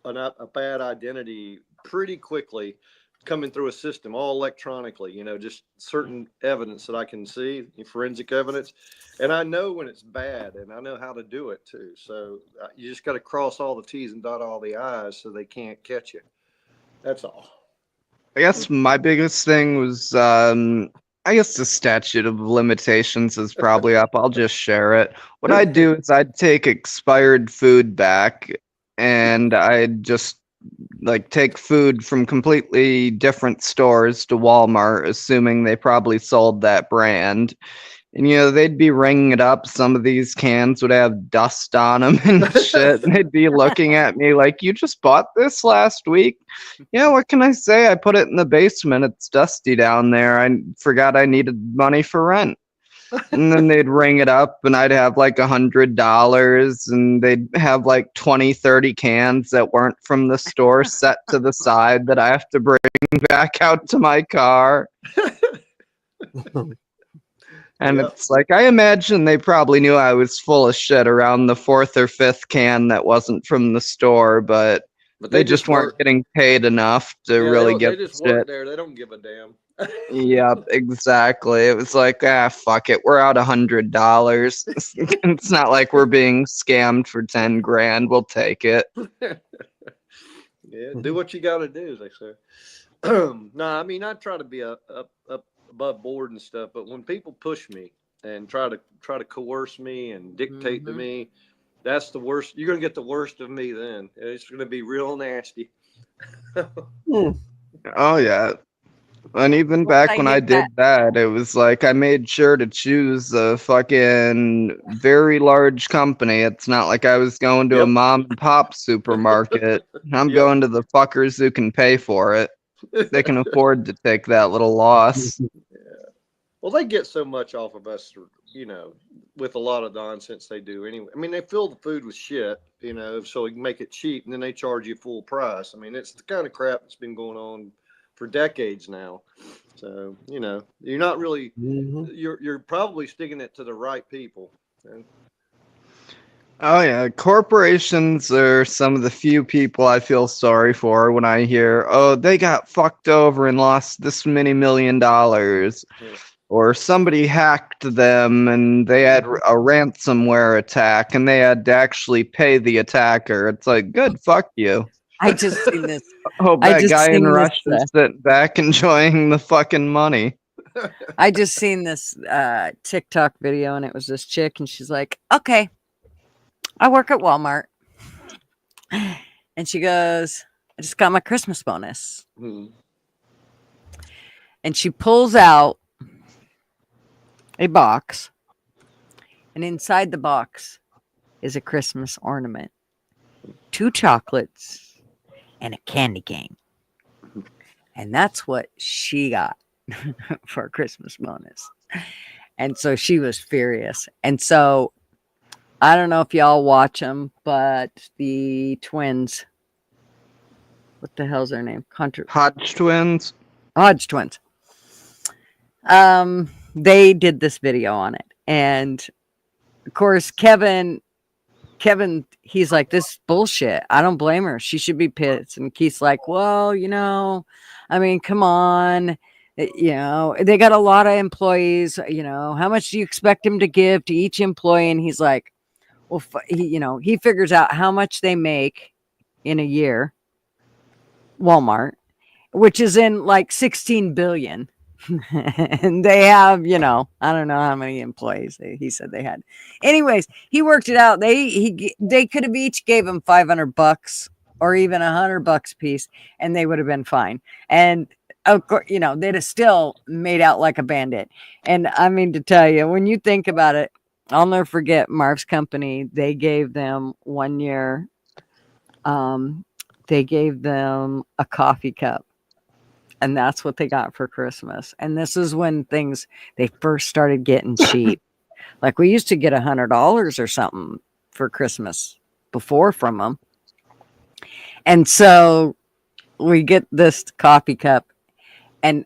a bad identity pretty quickly coming through a system, all electronically. You know, just certain evidence that I can see, forensic evidence, and I know when it's bad, and I know how to do it too. So you just got to cross all the T's and dot all the I's so they can't catch you. That's all. I guess my biggest thing was, I guess the statute of limitations is probably up. I'll just share it. What I'd do is I'd take expired food back, and I'd just like take food from completely different stores to Walmart, assuming they probably sold that brand. And, you know, they'd be ringing it up. Some of these cans would have dust on them and shit. And they'd be looking at me like, you just bought this last week? Yeah, what can I say? I put it in the basement. It's dusty down there. I forgot I needed money for rent. And then they'd ring it up, and I'd have like $100, and they'd have like 20, 30 cans that weren't from the store set to the side that I have to bring back out to my car. And it's like, I imagine they probably knew I was full of shit around the fourth or fifth can that wasn't from the store, but they just weren't getting paid enough to really get They just shit. work there. They don't give a damn. Yep, exactly. It was like, fuck it. We're out $100. It's not like we're being scammed for 10 grand. We'll take it. Yeah, do what you got to do, as they say. No, I mean, I try to be up above board and stuff, but when people push me and try to coerce me and dictate to me, that's the worst. You're gonna get the worst of me then. It's gonna be real nasty. Oh yeah. And even back when I did that, it was like I made sure to choose a fucking very large company. It's not like I was going to a mom and pop supermarket. I'm going to the fuckers who can pay for it. They can afford to take that little loss. Yeah. Well, they get so much off of us, you know, with a lot of nonsense they do anyway. I mean, they fill the food with shit, you know, so we can make it cheap, and then they charge you full price. I mean, it's the kind of crap that's been going on for decades now. So, you know, you're not really, you're probably sticking it to the right people. And, oh yeah, corporations are some of the few people I feel sorry for when I hear, oh, they got fucked over and lost this many $1 million. Or somebody hacked them and they had a ransomware attack and they had to actually pay the attacker. It's like, good, fuck you. I just seen this. Hope that guy in Russia sitting back enjoying the fucking money. I just seen this TikTok video, and it was this chick, and she's like, okay, I work at Walmart. And she goes, I just got my Christmas bonus. And she pulls out a box, and inside the box is a Christmas ornament, 2 chocolates, and a candy cane. And that's what she got for a Christmas bonus. And so she was furious. And so I don't know if y'all watch them, but the twins, what the hell's their name? Hodge twins. Hodge twins. They did this video on it. And of course, Kevin, he's like, this is bullshit. I don't blame her. She should be pissed. And Keith's like, well, you know, I mean, come on. You know, they got a lot of employees. You know, how much do you expect him to give to each employee? And he's like, well, you know, he figures out how much they make in a year, Walmart, which is in like 16 billion. And they have, I don't know how many employees he said they had. Anyways, he worked it out. They could have each gave him $500 or even $100 piece, and they would have been fine. And of course, they'd have still made out like a bandit. And I mean, to tell you, when you think about it, I'll never forget Marv's company. They gave them 1 year. They gave them a coffee cup. And that's what they got for Christmas. And this is when they first started getting cheap. Like we used to get $100 or something for Christmas before from them. And so we get this coffee cup, and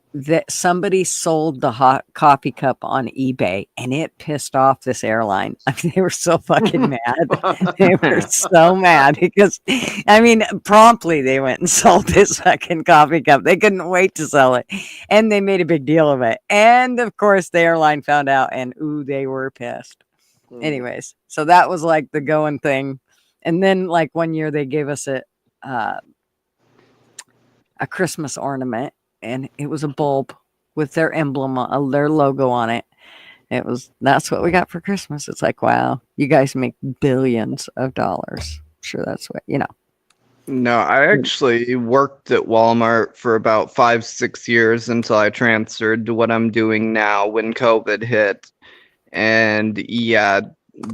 somebody sold the hot coffee cup on eBay, and it pissed off this airline. I mean, they were so fucking mad. They were so mad because, promptly they went and sold this fucking coffee cup. They couldn't wait to sell it, and they made a big deal of it. And of course, the airline found out, and they were pissed. Anyways, so that was like the going thing. And then, like 1 year, they gave us a Christmas ornament. And it was a bulb with their emblem, their logo on it. That's what we got for Christmas. It's like, wow, you guys make billions of dollars. Sure, that's what, No, I actually worked at Walmart for about 5-6 years until I transferred to what I'm doing now when COVID hit. And yeah,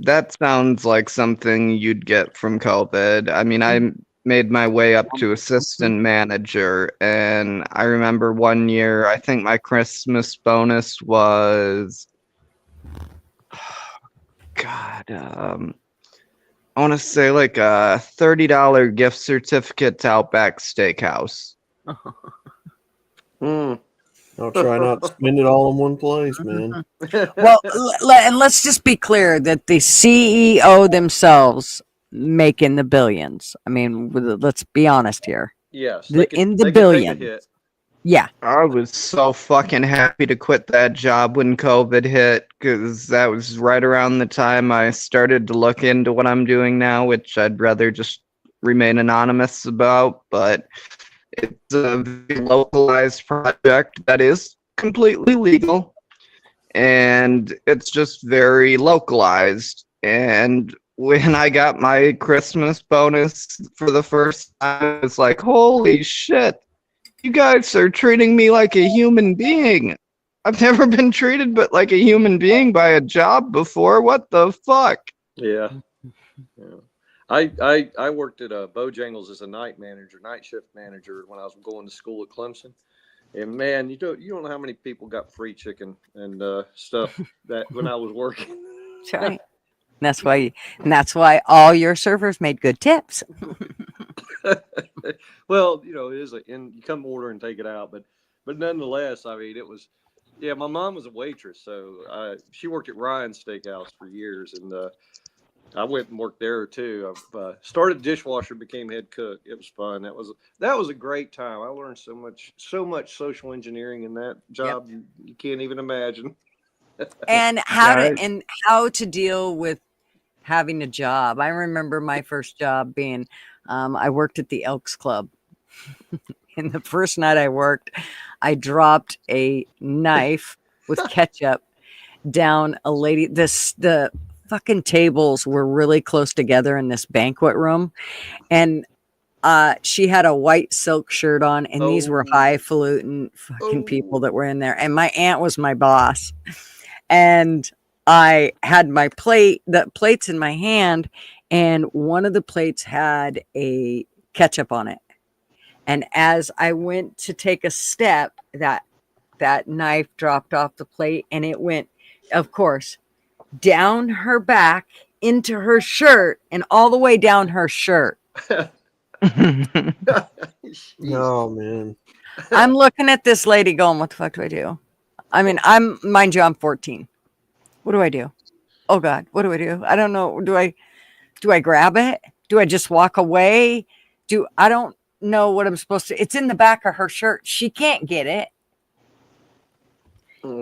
that sounds like something you'd get from COVID. I mean, I made my way up to assistant manager, and I remember 1 year, I think my Christmas bonus was, God, I want to say like a $30 gift certificate to Outback Steakhouse. I'll try not to spend it all in one place, man. Well, and let's just be clear that the CEO themselves making the billions. I mean, let's be honest here. Yes, In the billions. Yeah. I was so fucking happy to quit that job when COVID hit, because that was right around the time I started to look into what I'm doing now, which I'd rather just remain anonymous about. But it's a very localized project that is completely legal, and it's just very localized. And when I got my Christmas bonus for the first time, it's like, holy shit, you guys are treating me like a human being. I've never been treated but like a human being by a job before. What the fuck? Yeah. I worked at Bojangles as a night shift manager when I was going to school at Clemson. And man, you don't know how many people got free chicken and stuff that when I was working. That's right. That's why all your servers made good tips. Well, it is and you come order and take it out, but nonetheless, I mean, it was, yeah. My mom was a waitress, so she worked at Ryan's Steakhouse for years, and I went and worked there too. I started dishwasher, became head cook. It was fun. That was a great time. I learned so much social engineering in that job. Yep. You can't even imagine. And how to deal with having a job. I remember my first job being, I worked at the Elks Club. And the first night I worked, I dropped a knife with ketchup down a lady. The fucking tables were really close together in this banquet room. And she had a white silk shirt on, and these were highfalutin fucking people that were in there. And my aunt was my boss. And I had the plates in my hand, and one of the plates had a ketchup on it. And as I went to take a step, that knife dropped off the plate, and it went, of course, down her back into her shirt and all the way down her shirt. Oh, man. I'm looking at this lady going, what the fuck do I do? I mean, mind you, I'm 14. What do I do? Oh God, what do I do? I don't know. Do I grab it? Do I just walk away? I don't know what I'm supposed to. It's in the back of her shirt. She can't get it.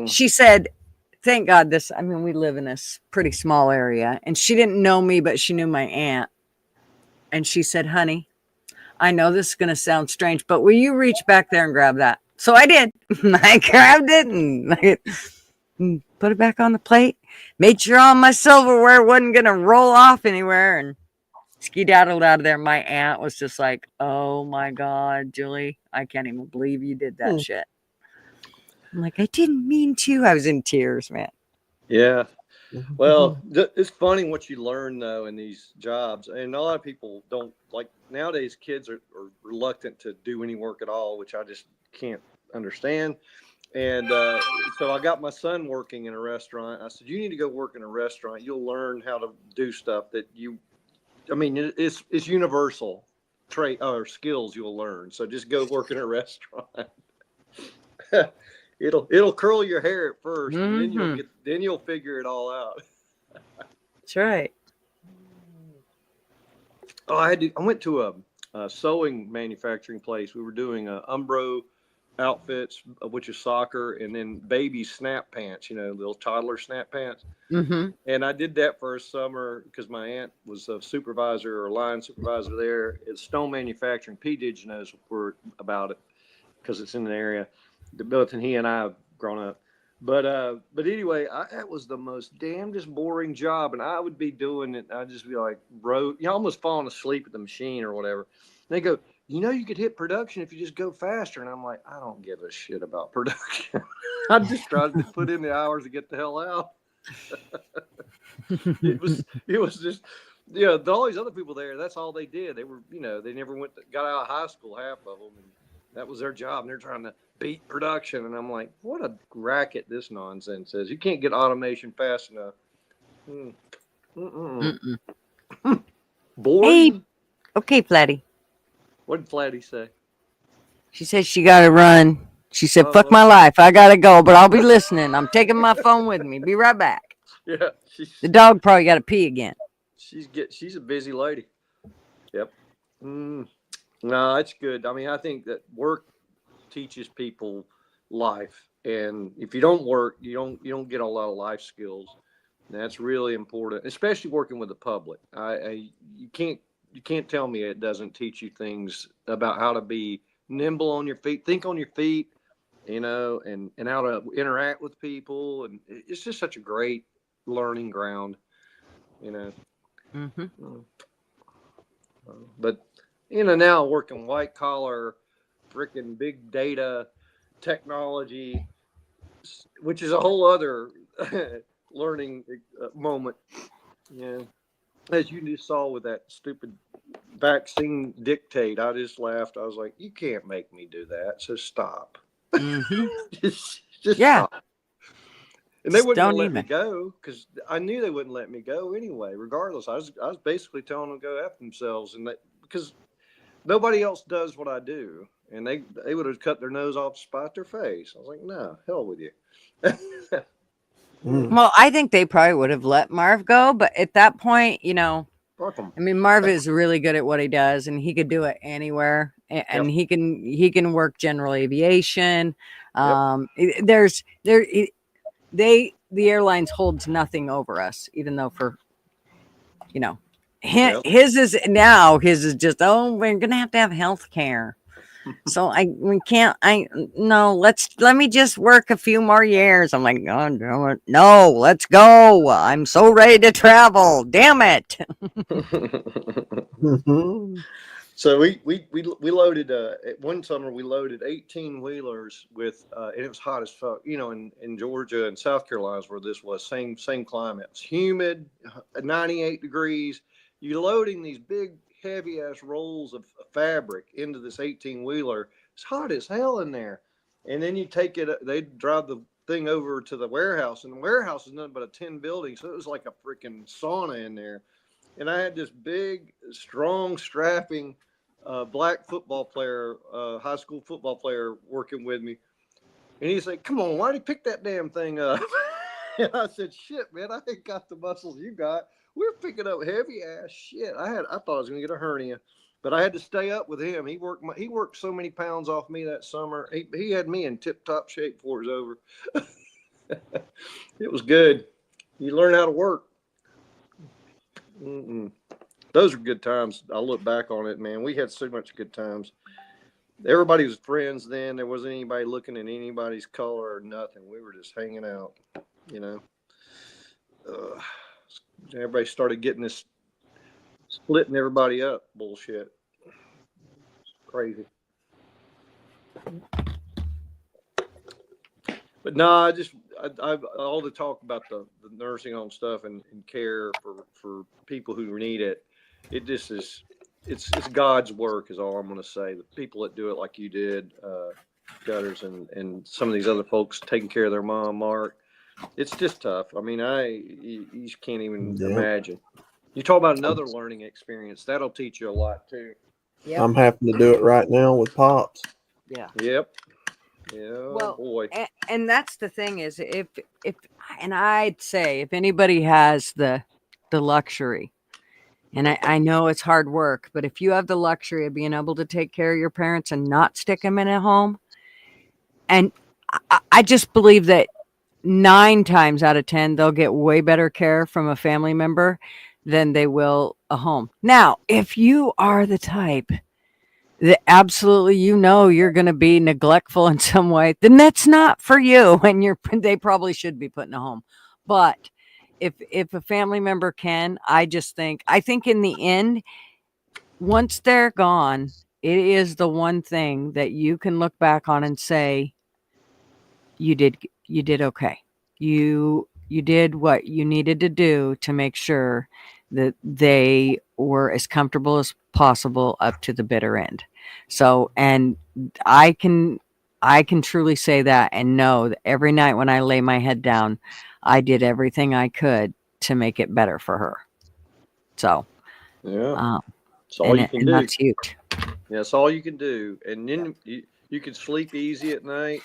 She said, thank God we live in this pretty small area, and she didn't know me, but she knew my aunt. And she said, honey, I know this is going to sound strange, but will you reach back there and grab that? So I did. I grabbed it and put it back on the plate. Made sure all my silverware wasn't going to roll off anywhere and skedaddled out of there. My aunt was just like, oh my God, Julie, I can't even believe you did that shit. I'm like, I didn't mean to. I was in tears, man. Yeah. Well, it's funny what you learn though in these jobs, and a lot of people don't like nowadays. Kids are reluctant to do any work at all, which I just can't understand. And so I got my son working in a restaurant. I said, "You need to go work in a restaurant. You'll learn how to do stuff that you. I mean, it's universal trait or skills you'll learn. So just go work in a restaurant." It'll curl your hair at 1st, and then you'll figure it all out. That's right. Oh, I went to a sewing manufacturing place. We were doing Umbro outfits, which is soccer, and then baby snap pants. Little toddler snap pants. Mm-hmm. And I did that for a summer because my aunt was a supervisor or line supervisor there. It's Stone Manufacturing. P. Didge knows about it because it's in the area. Both and he and I have grown up. But anyway, that was the most damnedest boring job, and I would be doing it. I'd just be like, almost falling asleep at the machine or whatever. And they go, you could hit production if you just go faster. And I'm like, I don't give a shit about production. I just tried to put in the hours to get the hell out. It was just, all these other people there, that's all they did. They were, they never got out of high school, half of them, and that was their job. And they're trying to beat production. And I'm like, what a racket this nonsense is. You can't get automation fast enough. Boring. Hey, okay, Flatty. What did Flatty say? She said she got to run. She said, fuck my life. I got to go, but I'll be listening. I'm taking my phone with me. Be right back. Yeah. The dog probably got to pee again. She's a busy lady. Yep. No, it's good. I mean, I think that work teaches people life, and if you don't work, you don't get a lot of life skills. And that's really important, especially working with the public. You can't tell me it doesn't teach you things about how to be nimble on your feet, think on your feet, and how to interact with people, and it's just such a great learning ground, But now working white collar, freaking big data technology, which is a whole other learning moment. As you just saw with that stupid vaccine dictate, I just laughed. I was like, you can't make me do that, so stop. just stop. And they wouldn't let me go because I knew they wouldn't let me go anyway. Regardless, I was basically telling them to go F themselves, and because nobody else does what I do, and they would have cut their nose off to spite their face. I was like, no, hell with you. Well, I think they probably would have let Marv go, but at that point, fuck 'em. I mean, Marv is really good at what he does, and he could do it anywhere, and he can work general aviation. The airlines holds nothing over us, even though his is just, we're gonna have to have health care. So let me just work a few more years. I'm like, no, let's go. I'm so ready to travel. Damn it. So we loaded one summer we loaded 18 wheelers with and it was hot as fuck, in Georgia and South Carolina where this was same climate. It's humid, 98 degrees. You're loading these big heavy ass rolls of fabric into this 18 wheeler. It's hot as hell in there. And then you take it, they drive the thing over to the warehouse, and the warehouse is nothing but a tin building. So it was like a freaking sauna in there. And I had this big, strong, strapping black football player, high school football player working with me. And he's like, come on, why'd you pick that damn thing up? And I said, shit, man, I ain't got the muscles you got. We're picking up heavy ass shit. I thought I was going to get a hernia, but I had to stay up with him. He worked so many pounds off me that summer. He had me in tip top shape before it was over. It was good. You learn how to work. Those are good times. I look back on it, man. We had so much good times. everybody was friends then. There wasn't anybody looking at anybody's color or nothing. We were just hanging out, you know. Everybody started getting this splitting everybody up bullshit. Crazy. But no, I all the talk about the nursing home stuff and care for people who need it. It just is. It's God's work is all I'm going to say. The people that do it like you did, Gutters, and some of these other folks taking care of their mom, Mark. It's just tough. I mean, you just can't even imagine. You talk about another learning experience. That'll teach you a lot too. Yep. I'm having to do it right now with Pops. Yeah. Yep. Yeah. Well, boy. and that's the thing is if and I'd say if anybody has the luxury, and I know it's hard work, but if you have the luxury of being able to take care of your parents and not stick them in a home, and I just believe that 9 times out of 10 they'll get way better care from a family member than they will a home. Now, if you are the type that absolutely you're going to be neglectful in some way, then that's not for you, and they probably should be put in a home. But if a family member can, I think in the end, once they're gone, it is the one thing that you can look back on and say you did okay. You did what you needed to do to make sure that they were as comfortable as possible up to the bitter end. So, and I can truly say that and know that every night when I lay my head down, I did everything I could to make it better for her. So, yeah, that's all you can do. That's huge. Yeah, that's all you can do. And then you can sleep easy at night,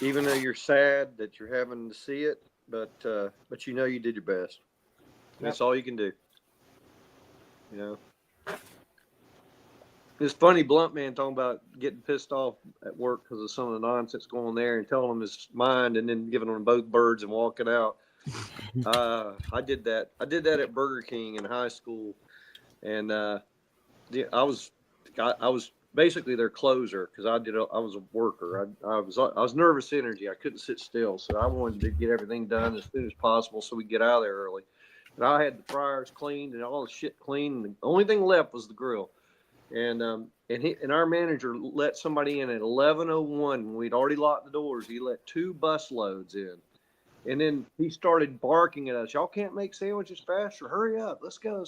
even though you're sad that you're having to see it. But you did your best. That's all you can do. You know. It's funny, Blunt Man talking about getting pissed off at work because of some of the nonsense going there and telling him his mind and then giving them both birds and walking out. I did that. I did that at Burger King in high school, and I was basically their closer because I was a worker. I was nervous energy. I couldn't sit still, so I wanted to get everything done as soon as possible so we get out of there early. And I had the fryers cleaned and all the shit cleaned. And the only thing left was the grill. And our manager let somebody in at 11:01 when we'd already locked the doors. He let 2 bus loads in, and then he started barking at us. Y'all can't make sandwiches faster. Hurry up! Let's go!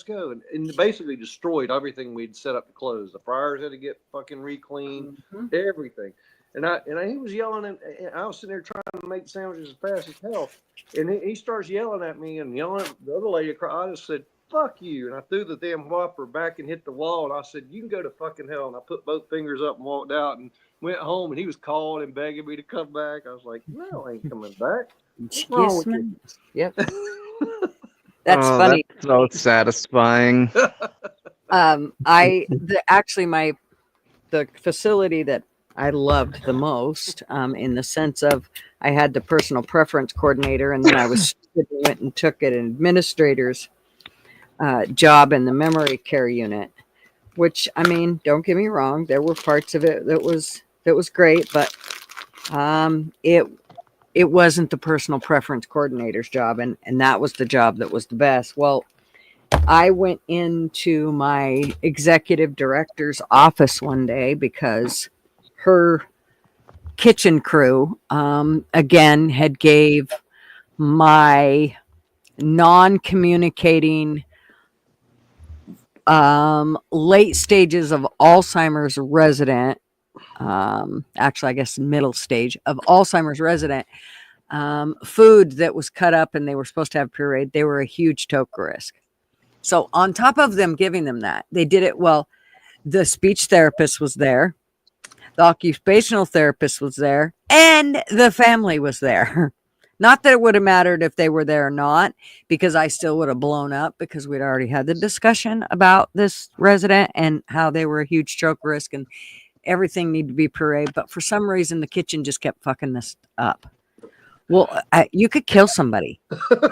And basically destroyed everything we'd set up to close. The fryers had to get fucking re-cleaned, everything. And he was yelling, and I was sitting there trying to make sandwiches as fast as hell. And he starts yelling at me and yelling at the other lady. I just said, "Fuck you!" And I threw the damn whopper back and hit the wall. And I said, "You can go to fucking hell." And I put both fingers up and walked out and went home. And he was calling and begging me to come back. I was like, "No, I ain't coming back. What's wrong with you?" Yep. That's funny. That's so satisfying. The facility that I loved the most, in the sense of I had the personal preference coordinator, and then I went and took an administrator's job in the memory care unit, which, I mean, don't get me wrong, there were parts of it that was great, but it wasn't the personal preference coordinator's job, and that was the job that was the best. Well, I went into my executive director's office one day because her kitchen crew, again, had gave my non-communicating late stages of Alzheimer's resident, actually, I guess middle stage of Alzheimer's resident, food that was cut up and they were supposed to have pureed. They were a huge toke risk. So on top of them giving them that, they did it well. The speech therapist was there, the occupational therapist was there, and the family was there. Not that it would have mattered if they were there or not, because I still would have blown up because we'd already had the discussion about this resident and how they were a huge choke risk and everything needed to be pureed. But for some reason, the kitchen just kept fucking this up. Well, you could kill somebody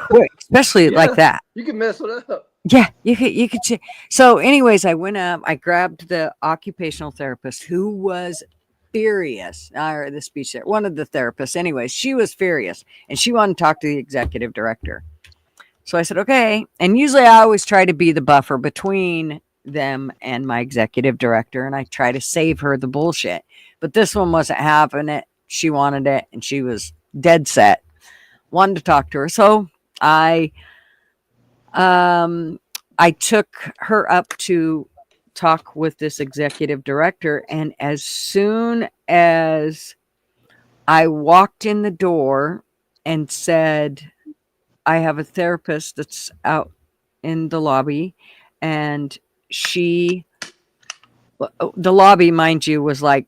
quick, especially like that. You can mess it up. Yeah, you could. So anyways, I went up, I grabbed the occupational therapist who was furious. Or the speech there, one of the therapists. Anyways, she was furious, and she wanted to talk to the executive director. So I said, okay. And usually I always try to be the buffer between them and my executive director, and I try to save her the bullshit. But this one wasn't having it. She wanted it, and she was dead set, wanted to talk to her. So I took her up to talk with this executive director, and as soon as I walked in the door and said, I have a therapist that's out in the lobby, and the lobby, mind you, was like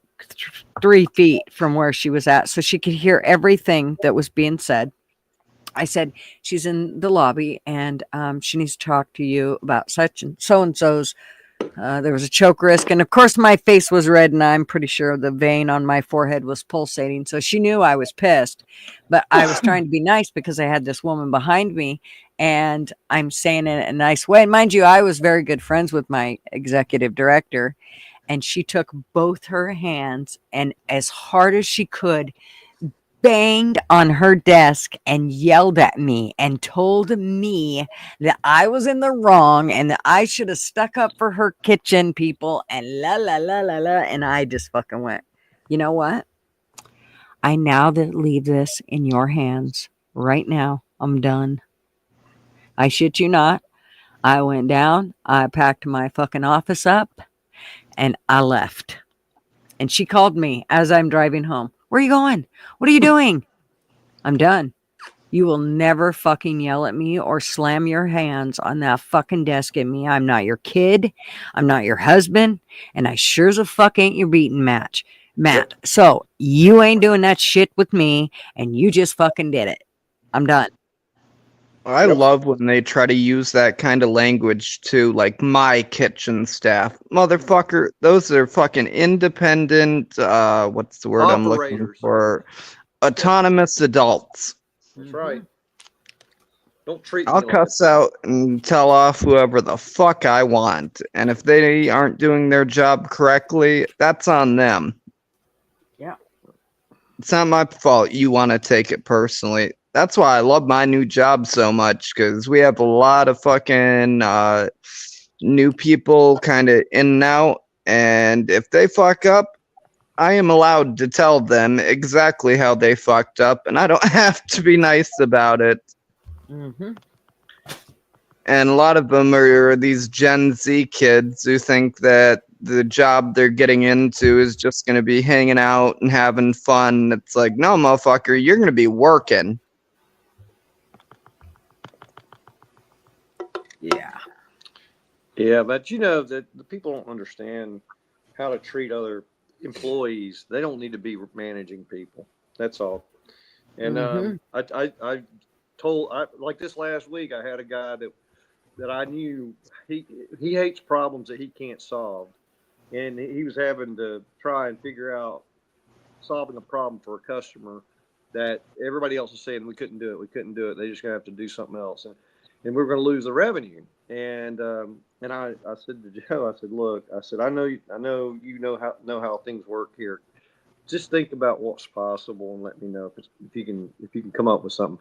3 feet from where she was at, so she could hear everything that was being said. I said, she's in the lobby, and she needs to talk to you about such and so's. There was a choke risk, and of course my face was red, and I'm pretty sure the vein on my forehead was pulsating, so she knew I was pissed. But I was trying to be nice because I had this woman behind me, and I'm saying it in a nice way. And mind you, I was very good friends with my executive director, and she took both her hands and, as hard as she could, banged on her desk and yelled at me and told me that I was in the wrong and that I should have stuck up for her kitchen people and la la la la la. And I just fucking went, you know what? I now that leave this in your hands right now. I'm done. I shit you not. I went down, I packed my fucking office up, and I left. And she called me as I'm driving home. Where are you going? What are you doing? I'm done. You will never fucking yell at me or slam your hands on that fucking desk at me. I'm not your kid. I'm not your husband. And I sure as a fuck ain't your beating Matt. So you ain't doing that shit with me, and you just fucking did it. I'm done. I love when they try to use that kind of language too, like my kitchen staff. Motherfucker, those are fucking independent, what's the word I'm looking Operators. for? Autonomous adults. That's right. Don't treat me I'll like cuss out and tell off whoever the fuck I want. And if they aren't doing their job correctly, that's on them. Yeah. It's not my fault you want to take it personally. That's why I love my new job so much, because we have a lot of fucking new people kind of in and out. And if they fuck up, I am allowed to tell them exactly how they fucked up, and I don't have to be nice about it. Mm-hmm. And a lot of them are these Gen Z kids who think that the job they're getting into is just going to be hanging out and having fun. It's like, no, motherfucker, you're going to be working. Yeah. Yeah, but you know that the people don't understand how to treat other employees. They don't need to be managing people. That's all. And I told like this last week, I had a guy that I knew he hates problems that he can't solve, and he was having to try and figure out solving a problem for a customer that everybody else is saying we couldn't do it. We couldn't do it. They just gonna have to do something else, and we're going to lose the revenue. And I said to Joe, I said, look, I said, I know you know how things work here. Just think about what's possible and let me know if you can come up with something.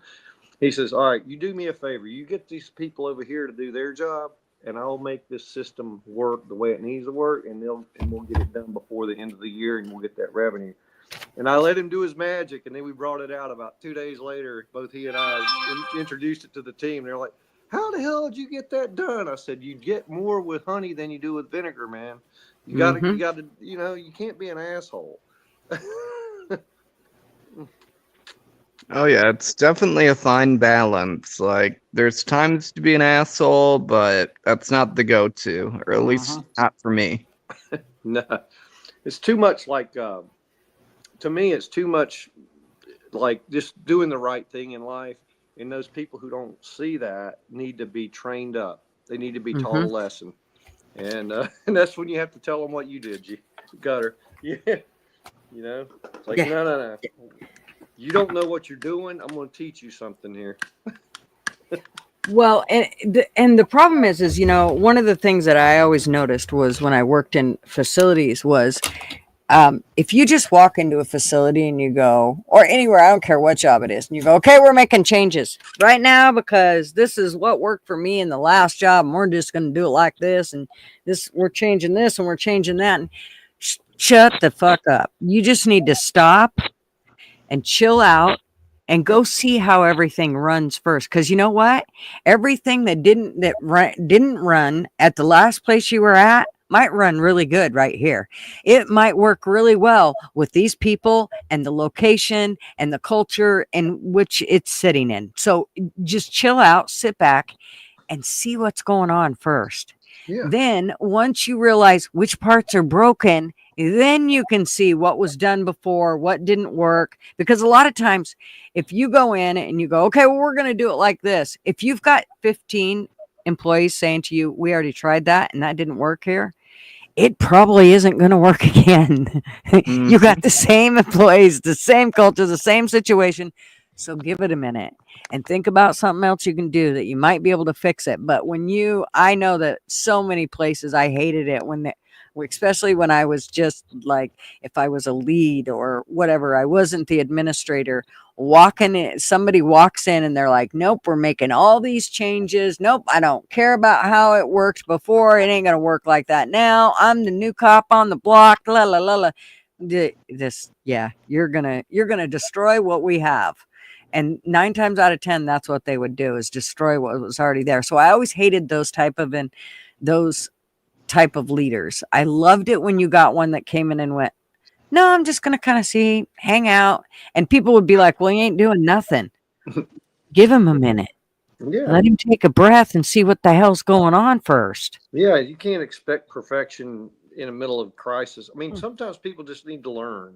He says, all right, you do me a favor. You get these people over here to do their job, and I'll make this system work the way it needs to work, and we'll get it done before the end of the year, and we'll get that revenue. And I let him do his magic, and then we brought it out about 2 days later. Both he and I introduced it to the team. They're like, how the hell did you get that done? I said, you get more with honey than you do with vinegar, man. You gotta, you can't be an asshole. Oh yeah, it's definitely a fine balance. Like, there's times to be an asshole, but that's not the go-to, or at least not for me. No, it's too much like, to me, it's too much like just doing the right thing in life. And those people who don't see that need to be trained up. They need to be taught a lesson. And that's when you have to tell them what you did, Gutter. Yeah. It's like, no. You don't know what you're doing. I'm going to teach you something here. Well, and the problem is, one of the things that I always noticed was when I worked in facilities was If you just walk into a facility and you go, or anywhere, I don't care what job it is, and you go, okay, we're making changes right now because this is what worked for me in the last job, and we're just going to do it like this, and we're changing this, and we're changing that, and shut the fuck up. You just need to stop and chill out and go see how everything runs first. Because you know what? Everything that didn't run at the last place you were at might run really good right here. It might work really well with these people and the location and the culture in which it's sitting in. So just chill out, sit back, and see what's going on first. Yeah. Then once you realize which parts are broken, then you can see what was done before, what didn't work. Because a lot of times, if you go in and you go, okay, well, we're going to do it like this. If you've got 15 employees saying to you, we already tried that and that didn't work here, it probably isn't going to work again. You got the same employees, the same culture, the same situation. So give it a minute and think about something else you can do that you might be able to fix it. But I know that so many places I hated it especially when I was just like, if I was a lead or whatever, I wasn't the administrator. Somebody walks in and they're like, nope, we're making all these changes. Nope, I don't care about how it worked before. It ain't gonna work like that now. I'm the new cop on the block. La la la la. You're gonna destroy what we have. And 9 times out of 10, that's what they would do, is destroy what was already there. So I always hated those type of leaders. I loved it when you got one that came in and went, no, I'm just going to kind of hang out. And people would be like, well, he ain't doing nothing. Give him a minute. Yeah. Let him take a breath and see what the hell's going on first. Yeah, you can't expect perfection in the middle of crisis. I mean, sometimes people just need to learn.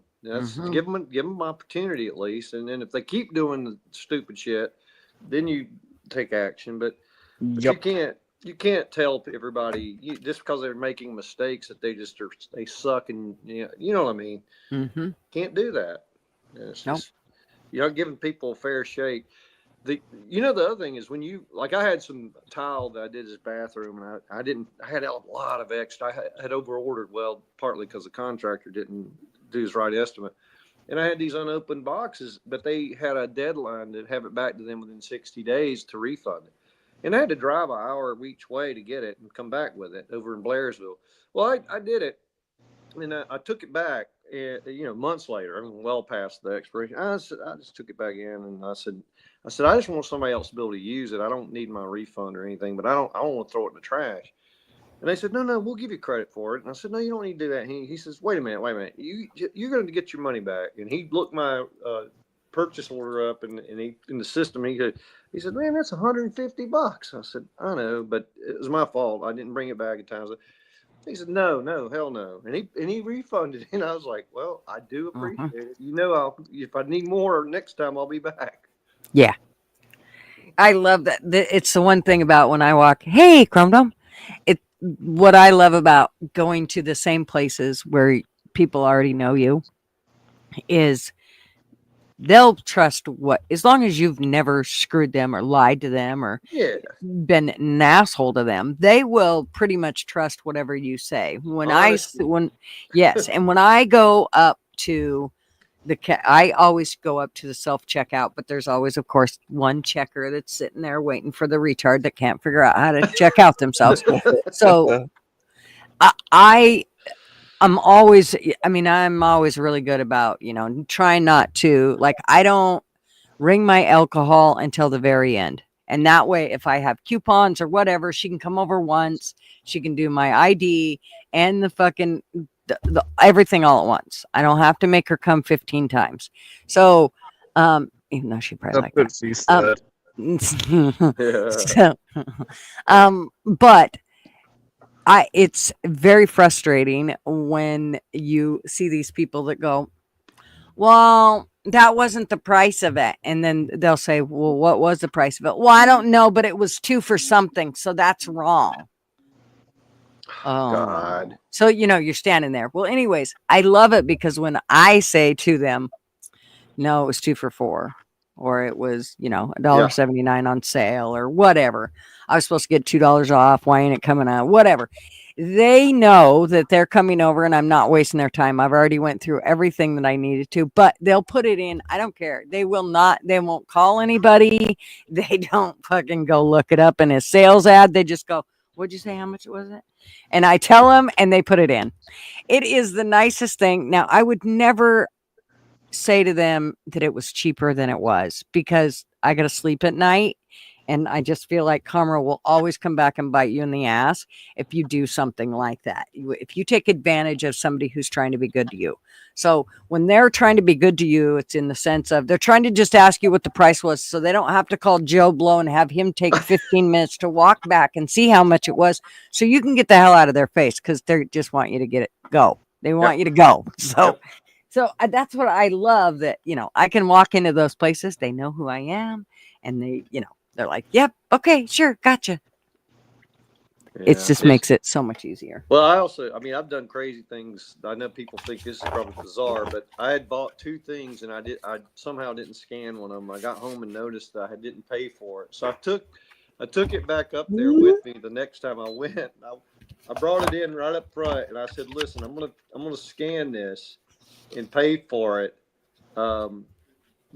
Give them opportunity at least, and then if they keep doing the stupid shit, then you take action. But you can't tell everybody just because they're making mistakes that they suck, and you know what I mean. Can't do that. You're not giving people a fair shake. The other thing is when I had some tile that I did his bathroom, and I had a lot of extra. I had over ordered, partly because the contractor didn't do his right estimate. And I had these unopened boxes, but they had a deadline to have it back to them within 60 days to refund it. And I had to drive an hour each way to get it and come back with it over in Blairsville. Well, I did it, and I took it back, months later, well past the expiration. I just took it back in, and I said, I just want somebody else to be able to use it. I don't need my refund or anything, but I don't want to throw it in the trash. And they said, no, we'll give you credit for it. And I said, no, you don't need to do that. And he says, wait a minute. You're going to get your money back. And he looked my purchase order up and he in the system. He said, man, that's $150. I said, I know, but it was my fault. I didn't bring it back in time. He said, no, hell no. And he refunded it. And I was like, well, I do appreciate it. If I need more next time, I'll be back. Yeah. I love that. It's the one thing about when I walk, hey, Crumdom. What I love about going to the same places where people already know you is they'll trust as long as you've never screwed them or lied to them or been an asshole to them, they will pretty much trust whatever you say. And when I go up to I always go up to the self-checkout, but there's always, of course, one checker that's sitting there waiting for the retard that can't figure out how to check out themselves. So I'm always really good about, trying not to, I don't ring my alcohol until the very end. And that way, if I have coupons or whatever, she can come over once, she can do my ID and the fucking everything all at once. I don't have to make her come 15 times. So, even though she probably like that. But it's very frustrating when you see these people that go, well, that wasn't the price of it. And then they'll say, well, what was the price of it? Well, I don't know, but it was 2 for something. So that's wrong. Oh, God. So, you're standing there. Well, anyways, I love it because when I say to them, no, it was 2 for $4, or it was, $1.79 on sale or whatever. I was supposed to get $2 off. Why ain't it coming out? Whatever. They know that they're coming over and I'm not wasting their time. I've already went through everything that I needed to, but they'll put it in. I don't care. They won't call anybody. They don't fucking go look it up in a sales ad. They just go, what'd you say? How much was it? And I tell them and they put it in. It is the nicest thing. Now, I would never say to them that it was cheaper than it was because I got to sleep at night. And I just feel like karma will always come back and bite you in the ass if you do something like that. If you take advantage of somebody who's trying to be good to you. So when they're trying to be good to you, it's in the sense of they're trying to just ask you what the price was so they don't have to call Joe Blow and have him take 15 minutes to walk back and see how much it was so you can get the hell out of their face because they just want you to get it go. They want you to go. So that's what I love that, I can walk into those places. They know who I am and they're like, yep, okay, sure, gotcha. It just makes it so much easier. Well, I've done crazy things. I know people think this is probably bizarre, but I had bought 2 things and I somehow didn't scan one of them. I got home and noticed that I didn't pay for it. So I took it back up there with me the next time I went. I brought it in right up front and I said, listen, I'm gonna scan this and pay for it.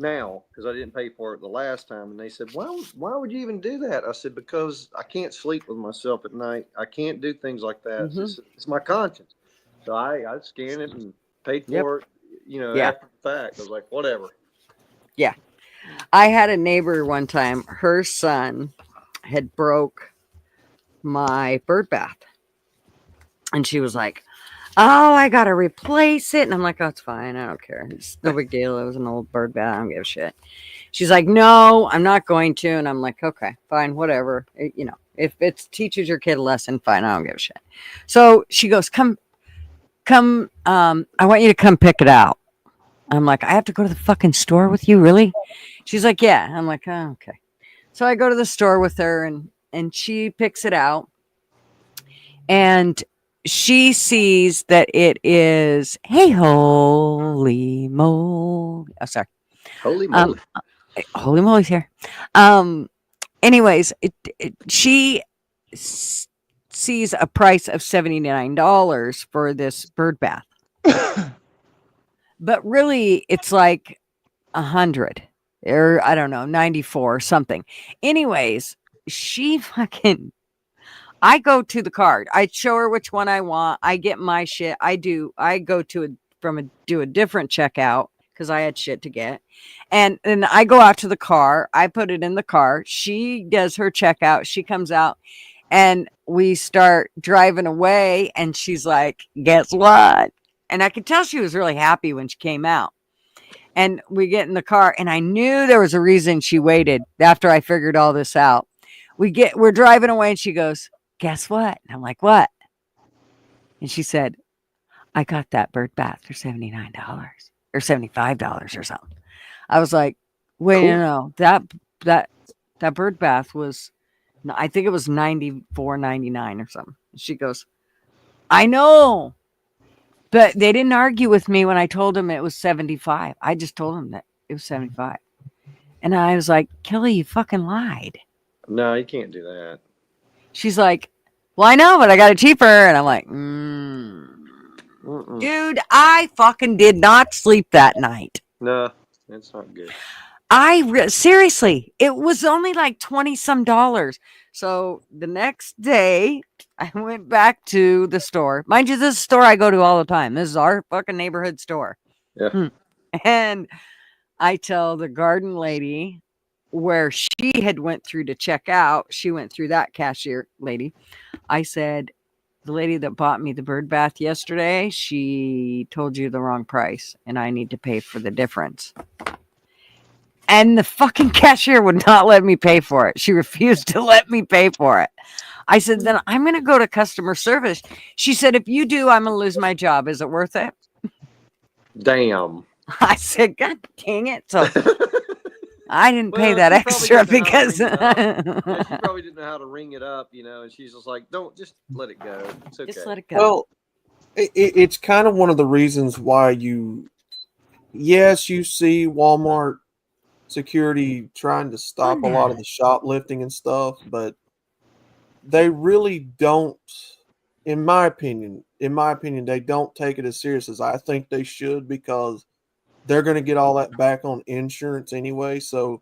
Now, because I didn't pay for it the last time. And they said, why would you even do that? I said, because I can't sleep with myself at night. I can't do things like that. Mm-hmm. It's my conscience. So I scanned it and paid for it, after the fact. I was like, whatever. Yeah. I had a neighbor one time, her son had broke my bird bath. And she was like, oh, I got to replace it. And I'm like, oh, it's fine. I don't care. It's no big deal. It was an old bird bath. I don't give a shit. She's like, no, I'm not going to. And I'm like, okay, fine, whatever. If it teaches your kid a lesson, fine. I don't give a shit. So she goes, come. I want you to come pick it out. I'm like, I have to go to the fucking store with you? Really? She's like, yeah. I'm like, oh, okay. So I go to the store with her and she picks it out. And she sees that it is, hey, holy moly. Oh, sorry. Holy moly. Holy moly's here. Anyways, she sees a price of $79 for this bird bath. But really, it's like 100 or I don't know, 94 or something. Anyways, I go to the card. I show her which one I want. I get my shit. I go to do a different checkout because I had shit to get. And then I go out to the car. I put it in the car. She does her checkout. She comes out and we start driving away. And she's like, guess what? And I could tell she was really happy when she came out. And we get in the car and I knew there was a reason she waited after I figured all this out. We're driving away and she goes, guess what? And I'm like, what? And she said, I got that bird bath for $79 or $75 or something. I was like, wait, cool. No, that bird bath was, I think it was $94.99 or something. She goes, I know, but they didn't argue with me when I told them it was 75. I just told them that it was 75. And I was like, Kelly, you fucking lied. No, you can't do that. She's like, well, I know, but I got it cheaper. And I'm like, dude, I fucking did not sleep that night. No, that's not good. Seriously, it was only like 20 some dollars. So the next day I went back to the store. Mind you, this is a store I go to all the time. This is our fucking neighborhood store. Yeah. And I tell the garden lady where she had went through to check out. She went through that cashier lady. I said, the lady that bought me the bird bath yesterday, she told you the wrong price and I need to pay for the difference. And the fucking cashier would not let me pay for it. She refused to let me pay for it. I said, then I'm going to go to customer service. She said, if you do, I'm going to lose my job. Is it worth it? Damn. I said, God dang it. So I didn't pay that extra because she probably didn't know how to ring it up, and she's just like, don't, just let it go. It's okay. Just let it go. Well, it's kind of one of the reasons why you see Walmart security trying to stop a lot of the shoplifting and stuff, but they really don't in my opinion, they don't take it as serious as I think they should, because they're going to get all that back on insurance anyway. So,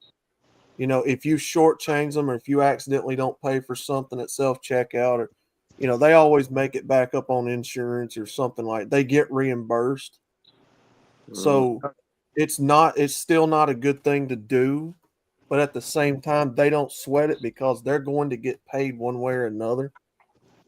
if you shortchange them, or if you accidentally don't pay for something at self-checkout, or, they always make it back up on insurance or something like they get reimbursed. So it's still not a good thing to do, but at the same time, they don't sweat it because they're going to get paid one way or another.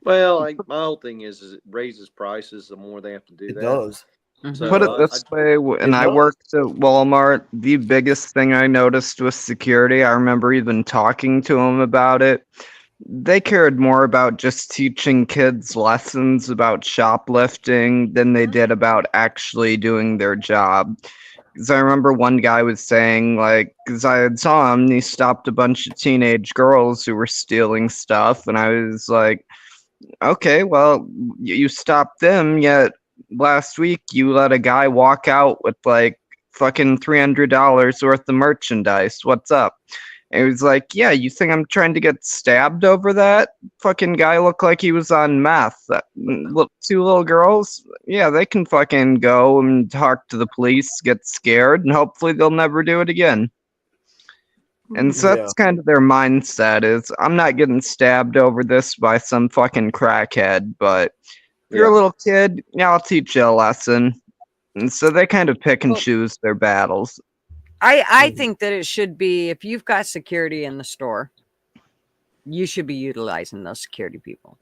Well, my whole thing is it raises prices the more they have to do It that. does. So Put it this way, and I worked at Walmart. The biggest thing I noticed was security. I remember even talking to them about it. They cared more about just teaching kids lessons about shoplifting than they did about actually doing their job. Because I remember one guy was saying, like, because I had saw him, and he stopped a bunch of teenage girls who were stealing stuff, and I was like, okay, well, you stopped them, yet last week you let a guy walk out with like fucking $300 worth of merchandise. What's up? And he was like, yeah, you think I'm trying to get stabbed over that? Fucking guy looked like he was on meth. Two little girls, yeah, they can fucking go and talk to the police, get scared, and hopefully they'll never do it again. And so that's kind of their mindset is, I'm not getting stabbed over this by some fucking crackhead, but if you're a little kid, yeah, I'll teach you a lesson. And so they kind of pick and choose their battles. I think that it should be, if you've got security in the store, you should be utilizing those security people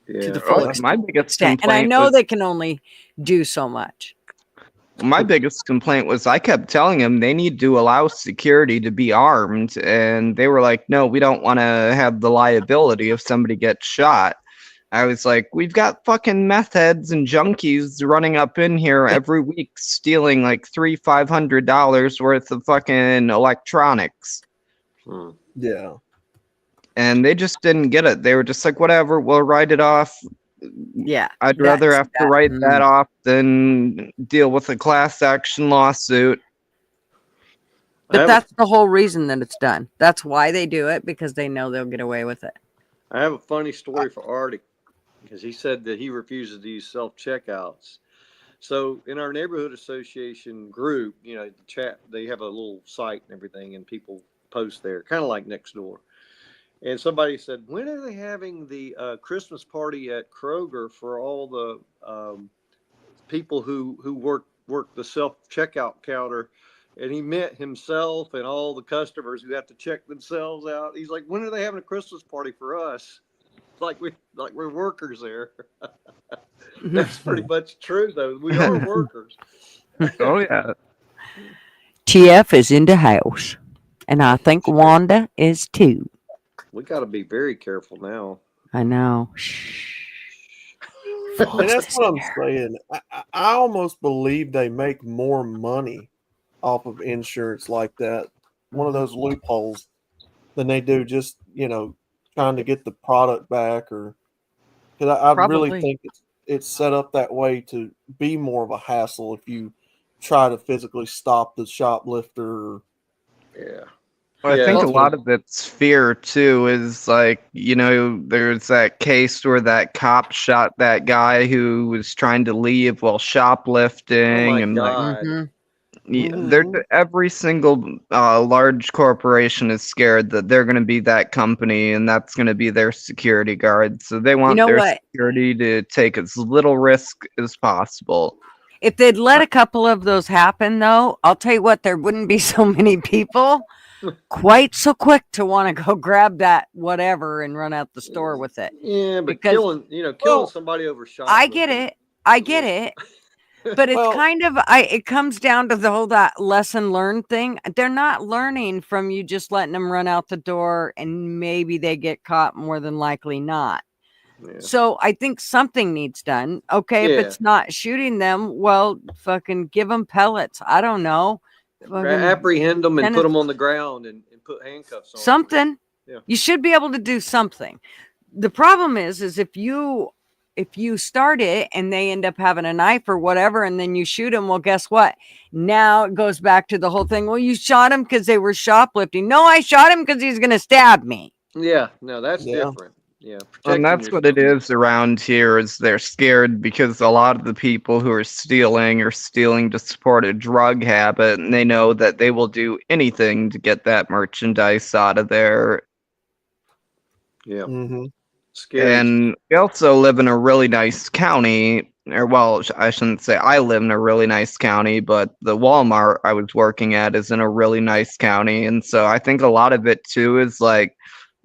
to the full My biggest extent. And I complaint know was- they can only do so much. My biggest complaint was I kept telling them they need to allow security to be armed, and they were like, no, we don't want to have the liability if somebody gets shot. I was like, we've got fucking meth heads and junkies running up in here every week stealing like $500 worth of fucking electronics. Yeah. And they just didn't get it. They were just like, whatever, we'll write it off. Yeah. I'd rather have to write that off than deal with a class action lawsuit. But that's the whole reason that it's done. That's why they do it, because they know they'll get away with it. I have a funny story for Artie, because he said that he refuses to use self-checkouts. So in our neighborhood association group, the chat, they have a little site and everything, and people post there, kind of like Nextdoor. And somebody said, when are they having the Christmas party at Kroger for all the people who work the self-checkout counter? And he meant himself and all the customers who have to check themselves out. He's like, when are they having a Christmas party for us? Like we're workers there. That's pretty much true, though. We are workers. Oh, yeah. TF is in the house. And I think Wanda is too. We got to be very careful now. I know. And that's what I'm saying. I almost believe they make more money off of insurance like that, one of those loopholes, than they do just, trying to get the product back. Or because I really think it's set up that way to be more of a hassle if you try to physically stop the shoplifter. Yeah. Well, I think a lot of it's fear too, is like, there's that case where that cop shot that guy who was trying to leave while shoplifting. Oh my God. Every single large corporation is scared that they're going to be that company and that's going to be their security guard. So they want their security to take as little risk as possible. If they'd let a couple of those happen, though, I'll tell you what, there wouldn't be so many people quite so quick to want to go grab that whatever and run out the store with it. Yeah, but because, killing somebody over shoplifting. I get it. But it's kind of, it comes down to the whole that lesson learned thing. They're not learning from you just letting them run out the door and maybe they get caught, more than likely not. Yeah. So I think something needs done. Okay, if it's not shooting them, well, fucking give them pellets. I don't know. Apprehend them and put them on the ground and put handcuffs on something. them. Yeah. You should be able to do something. The problem is if you start it and they end up having a knife or whatever, and then you shoot them, well, guess what? Now it goes back to the whole thing. Well, you shot him because they were shoplifting. No, I shot him because he's going to stab me. Yeah, no, that's different. Yeah, And protecting that's what it yourself. is around here is they're scared because a lot of the people who are stealing to support a drug habit, and they know that they will do anything to get that merchandise out of there. Yeah, Mm-hmm. scary. And we also live in a really nice county, or well, I shouldn't say I live in a really nice county, but the Walmart I was working at is in a really nice county. And so I think a lot of it too is like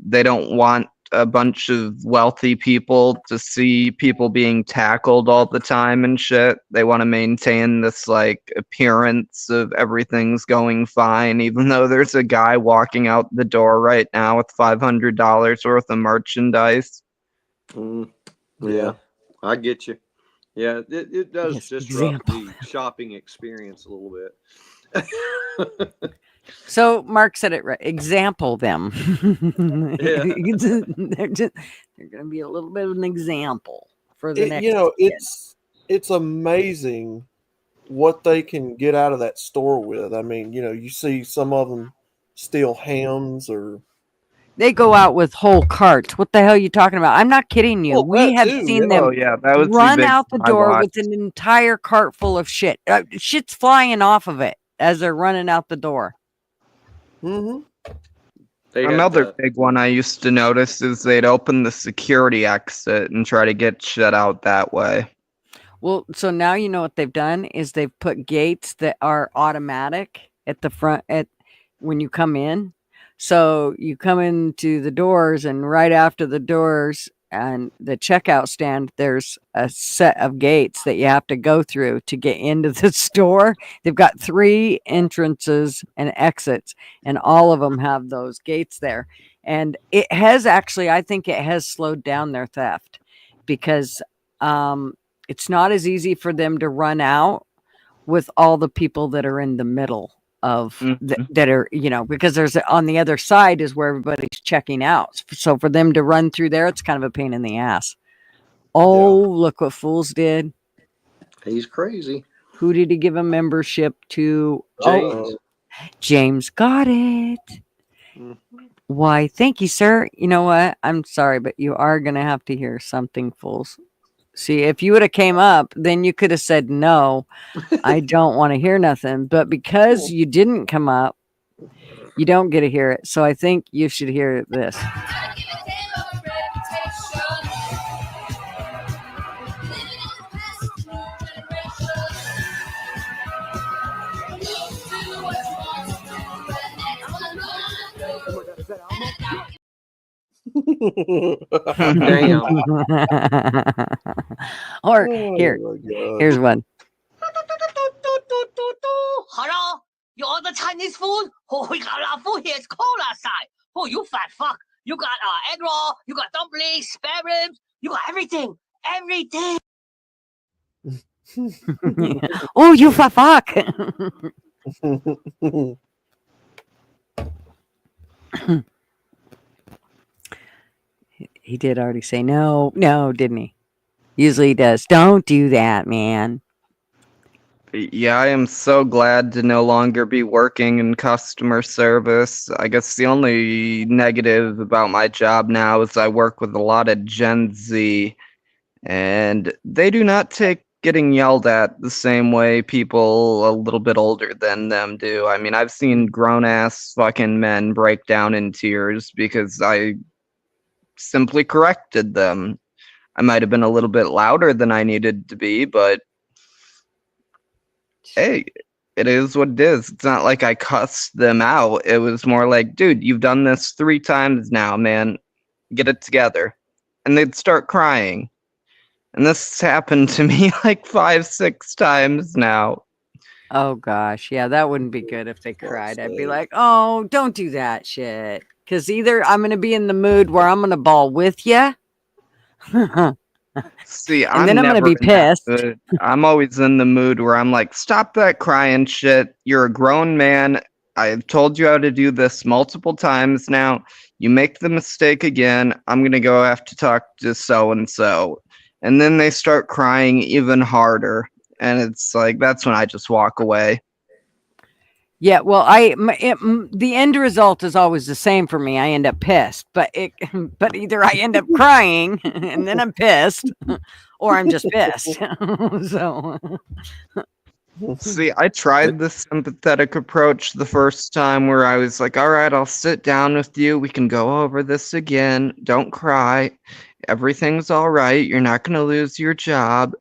they don't want a bunch of wealthy people to see people being tackled all the time and shit. They want to maintain this like appearance of everything's going fine, even though there's a guy walking out the door right now with $500 worth of merchandise. Mm, Yeah. yeah, I get you. Yeah, it does Yes, disrupt example. the shopping experience a little bit. So Mark said it right. Example them. Yeah. They're going to be a little bit of an example for the next. You know, kid. it's amazing what they can get out of that store with. I mean, you know, you see some of them steal hams or They go out with whole carts. What the hell are you talking about? I'm not kidding you. well, We that have too. seen Yeah. Oh them yeah, that was the run big out the I door with watched. an entire cart full of shit. Shit's flying off of it as they're running out the door. Mm-hmm. They had Another big one I used to notice is they'd open the security exit and try to get shit out that way. Well, so now you know what they've done is they've put gates that are automatic at the front at when you come in. So you come into the doors, and right after the doors and the checkout stand, there's a set of gates that you have to go through to get into the store. They've got 3 entrances and exits, and all of them have those gates there. And it has actually, I think it has slowed down their theft because it's not as easy for them to run out with all the people that are in the middle of that are, you know, because there's on the other side is where everybody's checking out. So for them to run through there, it's kind of a pain in the ass. Oh, look what Fools did. He's crazy. Who did he give a membership to? James. Oh, James got it. Mhm. Why, thank you, sir. You know what? I'm sorry, but you are going to have to hear something, Fools. See, if you would have came up, then you could have said, no, I don't want to hear nothing. But because you didn't come up, you don't get to hear it. So I think you should hear this. Damn. Or Oh, here, my God. here's one. Hello? You order Chinese food? Oh, we got our food here. It's cold outside. Oh, you fat fuck. You got egg roll. You got dumplings, spare ribs. You got everything. Everything. Oh, you fat fuck. He did already say no, didn't he? Usually he does. Don't do that, man. Yeah, I am so glad to no longer be working in customer service. I guess the only negative about my job now is I work with a lot of Gen Z, and they do not take getting yelled at the same way people a little bit older than them do. I mean, I've seen grown ass fucking men break down in tears because I simply corrected them. I might have been a little bit louder than I needed to be, but hey, it is what it is. It's not like I cussed them out. It was more like, dude, you've done this 3 times now, man. Get it together. And they'd start crying. And this happened to me like 5, 6 times now. Oh gosh, yeah, that wouldn't be good if they cried. I'd be like, oh, don't do that shit. Because either I'm going to be in the mood where I'm going to bawl with you. See, And then I'm gonna never be in that pissed. mood. I'm always in the mood where I'm like, stop that crying shit. You're a grown man. I've told you how to do this multiple times now. You make the mistake again, I'm gonna go have to talk to so and so. And then they start crying even harder. And it's like, that's when I just walk away. Yeah, well, the end result is always the same for me. I end up pissed, but but either I end up crying and then I'm pissed, or I'm just pissed. So, See, I tried the sympathetic approach the first time where I was like, all right, I'll sit down with you. We can go over this again. Don't cry. Everything's all right. You're not going to lose your job.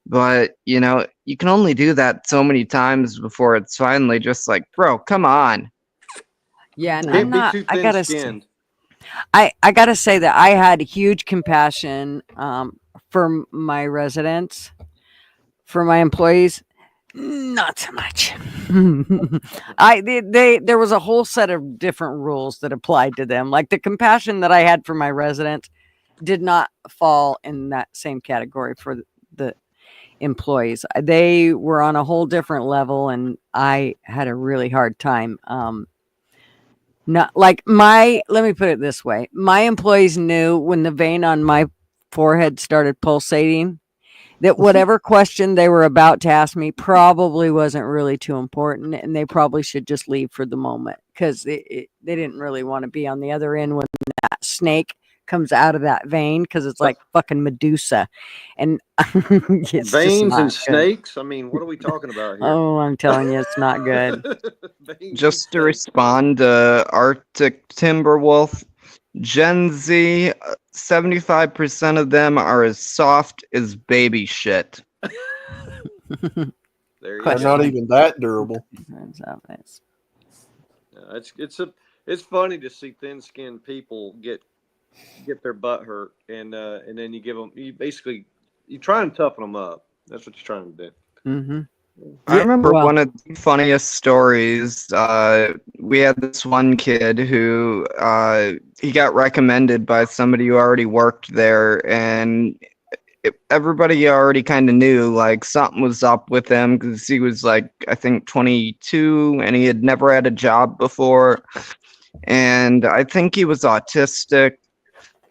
But, you can only do that so many times before it's finally just like, bro, come on. yeah, and I'm Can't be not. too I thin gotta say, skinned. I gotta say that I had huge compassion for my residents, for my employees. Not so much. There was a whole set of different rules that applied to them. Like the compassion that I had for my residents did not fall in that same category for the employees. They were on a whole different level, and I had a really hard time. Not like let me put it this way. My employees knew when the vein on my forehead started pulsating that whatever question they were about to ask me probably wasn't really too important, and they probably should just leave for the moment because they didn't really want to be on the other end when that snake comes out of that vein because it's like fucking Medusa, and it's just Veins and not good. snakes. I mean, what are we talking about here? Oh, I'm telling you, it's not good. Veins Just to and snakes. respond to Arctic Timberwolf, Gen Z, 75% of them are as soft as baby shit. There you They're Question. go. not even that durable. Yeah, it's funny to see thin-skinned people get their butt hurt, and then you try and toughen them up. That's what you're trying to do. Mm-hmm. I Yeah, remember well, one of the funniest stories. We had this one kid who he got recommended by somebody who already worked there, and everybody already kind of knew like something was up with him because he was like I think 22 and he had never had a job before, and I think he was autistic.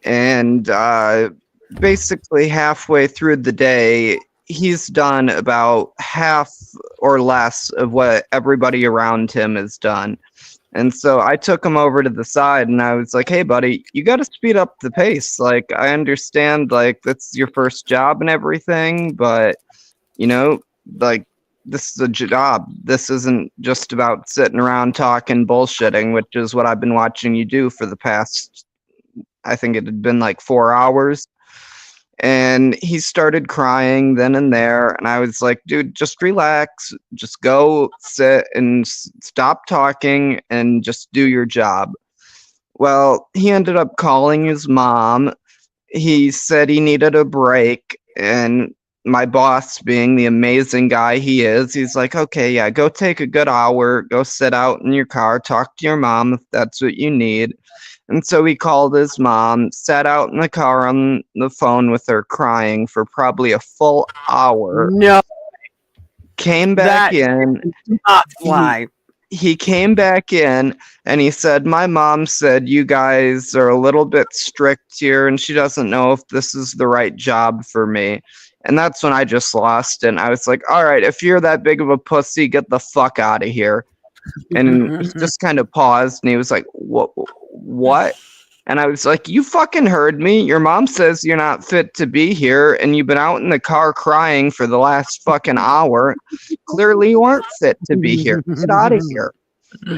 And basically halfway through the day, he's done about half or less of what everybody around him has done. And so I took him over to the side and I was like, hey, buddy, you got to speed up the pace. Like, I understand, like, that's your first job and everything, but, like, this is a job. This isn't just about sitting around talking bullshitting, which is what I've been watching you do for the past, I think it had been like 4 hours. And he started crying then and there. And I was like, dude, just relax. Just go sit and stop talking and just do your job. Well, he ended up calling his mom. He said he needed a break. And my boss, being the amazing guy he is, he's like, okay, yeah, go take a good hour. Go sit out in your car. Talk to your mom if that's what you need. And so he called his mom, sat out in the car on the phone with her crying for probably a full hour, no, came back that in. did not fly. He came back in and he said, my mom said you guys are a little bit strict here and she doesn't know if this is the right job for me. And that's when I just lost it. And I was like, all right, if you're that big of a pussy, get the fuck out of here. And he just kind of paused and he was like, what? And I was like, you fucking heard me. Your mom says you're not fit to be here and you've been out in the car crying for the last fucking hour. Clearly you aren't fit to be here. Get out of here.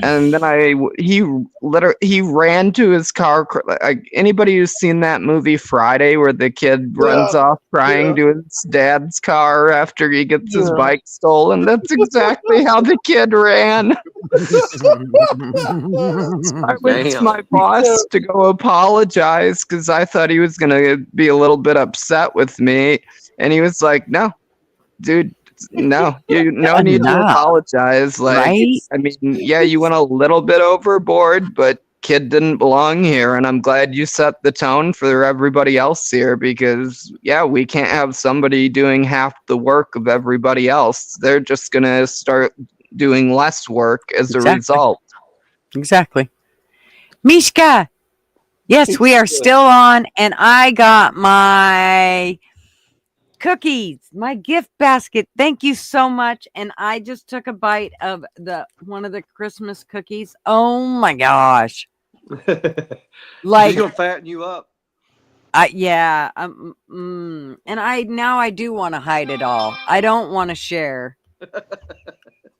And then he ran to his car. Like anybody who's seen that movie Friday where the kid runs off crying to his dad's car after he gets his bike stolen, that's exactly how the kid ran. I went to my boss to go apologize because I thought he was gonna be a little bit upset with me, and he was like, no, dude, no, no need to apologize. Like, right? I mean, yeah, you went a little bit overboard, but kid didn't belong here, and I'm glad you set the tone for everybody else here because, yeah, we can't have somebody doing half the work of everybody else. They're just gonna start doing less work as a result. Exactly. Mishka, yes, we are still on, and I got my cookies, my gift basket. Thank you so much. And I just took a bite of one of the Christmas cookies. Oh my gosh. Like, He's gonna fatten you up. yeah. And I do want to hide it all. I don't want to share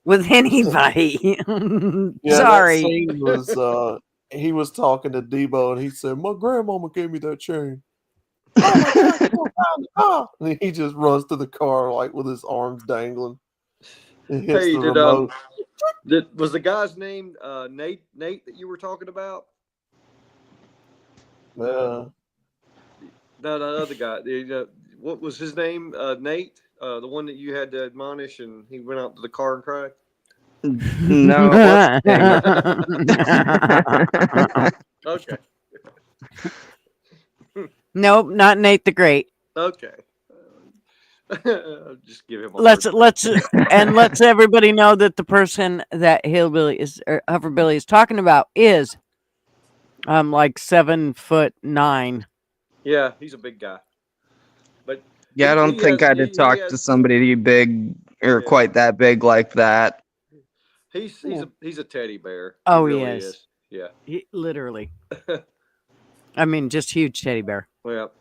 with anybody. Yeah, that Sorry. scene was he was talking to Debo and he said, "My grandmama gave me that chain." Oh my God! Go find the car. And he just runs to the car like with his arms dangling. And hits Hey, the remote. was the guy's name Nate that you were talking about? Yeah. No, the other guy. What was his name? Nate, the one that you had to admonish, and he went out to the car and cried. No, it wasn't. Okay. Nope, not Nate the Great. Okay. Just give him a Let's hard let's everybody know that the person that Hillbilly is or Hufferbilly is talking about is like 7'9". Yeah, he's a big guy. But Yeah, I don't think I'd have talked to somebody big or quite that big like that. He's a teddy bear. Oh, he he really is. Yeah. Literally. I mean, just huge teddy bear. Well,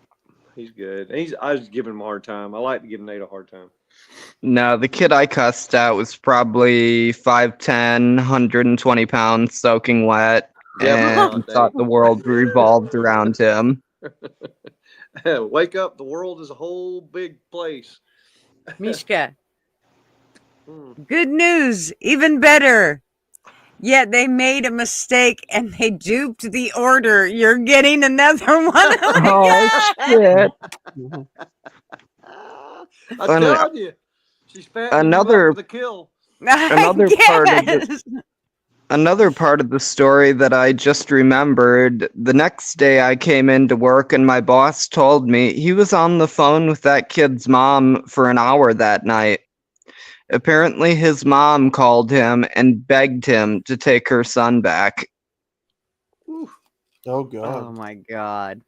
he's good. I was giving him a hard time. I like to give Nate a hard time. No, the kid I cussed out was probably 5'10", 120 pounds, soaking wet, and thought the world revolved around him. Wake up! The world is a whole big place. Mishka. Good news, even better. Yeah, they made a mistake and they duped the order. You're getting another one. Oh, shit. I'm telling you, she's fattening you up for the kill. Another part of the story that I just remembered, the next day I came into work and my boss told me he was on the phone with that kid's mom for an hour that night. Apparently his mom called him and begged him to take her son back. Oh, God. Oh, my God.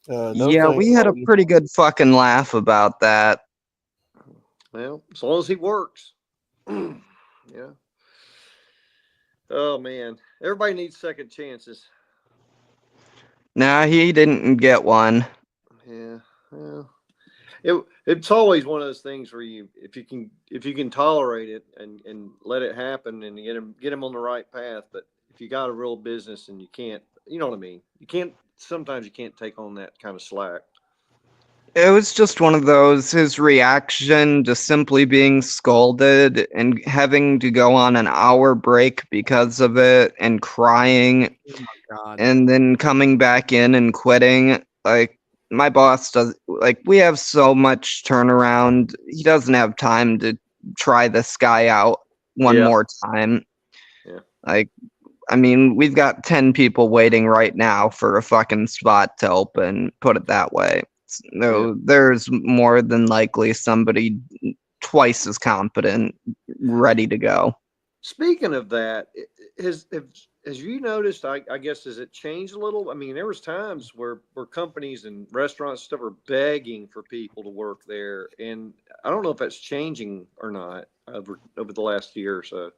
Yeah, we had a pretty good fucking laugh about that. Well, as long as he works. Yeah. Oh, man. Everybody needs second chances. Nah, he didn't get one. Yeah. Well, it's always one of those things where if you can tolerate it and let it happen and get him on the right path, but if you got a real business and you can't, you know what I mean? Sometimes you can't take on that kind of slack. It was just one of those, his reaction to simply being scolded and having to go on an hour break because of it and crying and then coming back in and quitting. Like, my boss we have so much turnaround. He doesn't have time to try this guy out one more time. Yeah. Like, I mean, we've got 10 people waiting right now for a fucking spot to open, put it that way. No, there's more than likely somebody twice as competent ready to go. Speaking of that, has you noticed, I guess, has it changed a little? I mean, there was times where companies and restaurants and stuff were begging for people to work there. And I don't know if that's changing or not over the last year or so.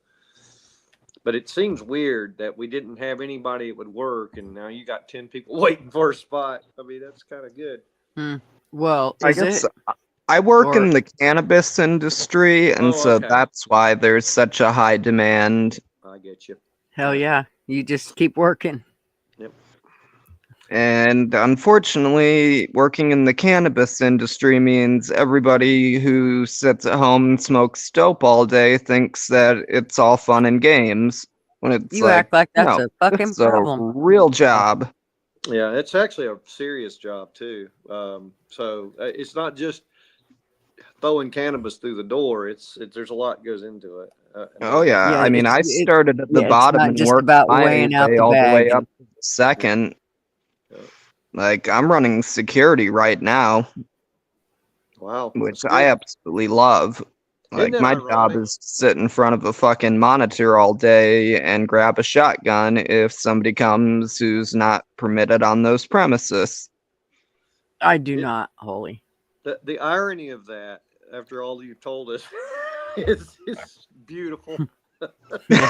But it seems weird that we didn't have anybody that would work, and now you got 10 people waiting for a spot. I mean, that's kind of good. Well, I guess I work in the cannabis industry, and that's why there's such a high demand. I get you. Hell yeah. You just keep working. Yep. And unfortunately, working in the cannabis industry means everybody who sits at home and smokes dope all day thinks that it's all fun and games. When it's you act like that's a fucking it's problem. a real job. Yeah, it's actually a serious job too. So it's not just throwing cannabis through the door. There's a lot goes into it. Oh yeah, I mean, I started at the bottom and worked my way all the way up to the second. Like, I'm running security right now. Wow. Which I absolutely love. Like, my job is to sit in front of a fucking monitor all day and grab a shotgun if somebody comes who's not permitted on those premises. I do not, Holy. The irony of that, after all you've told us, is beautiful.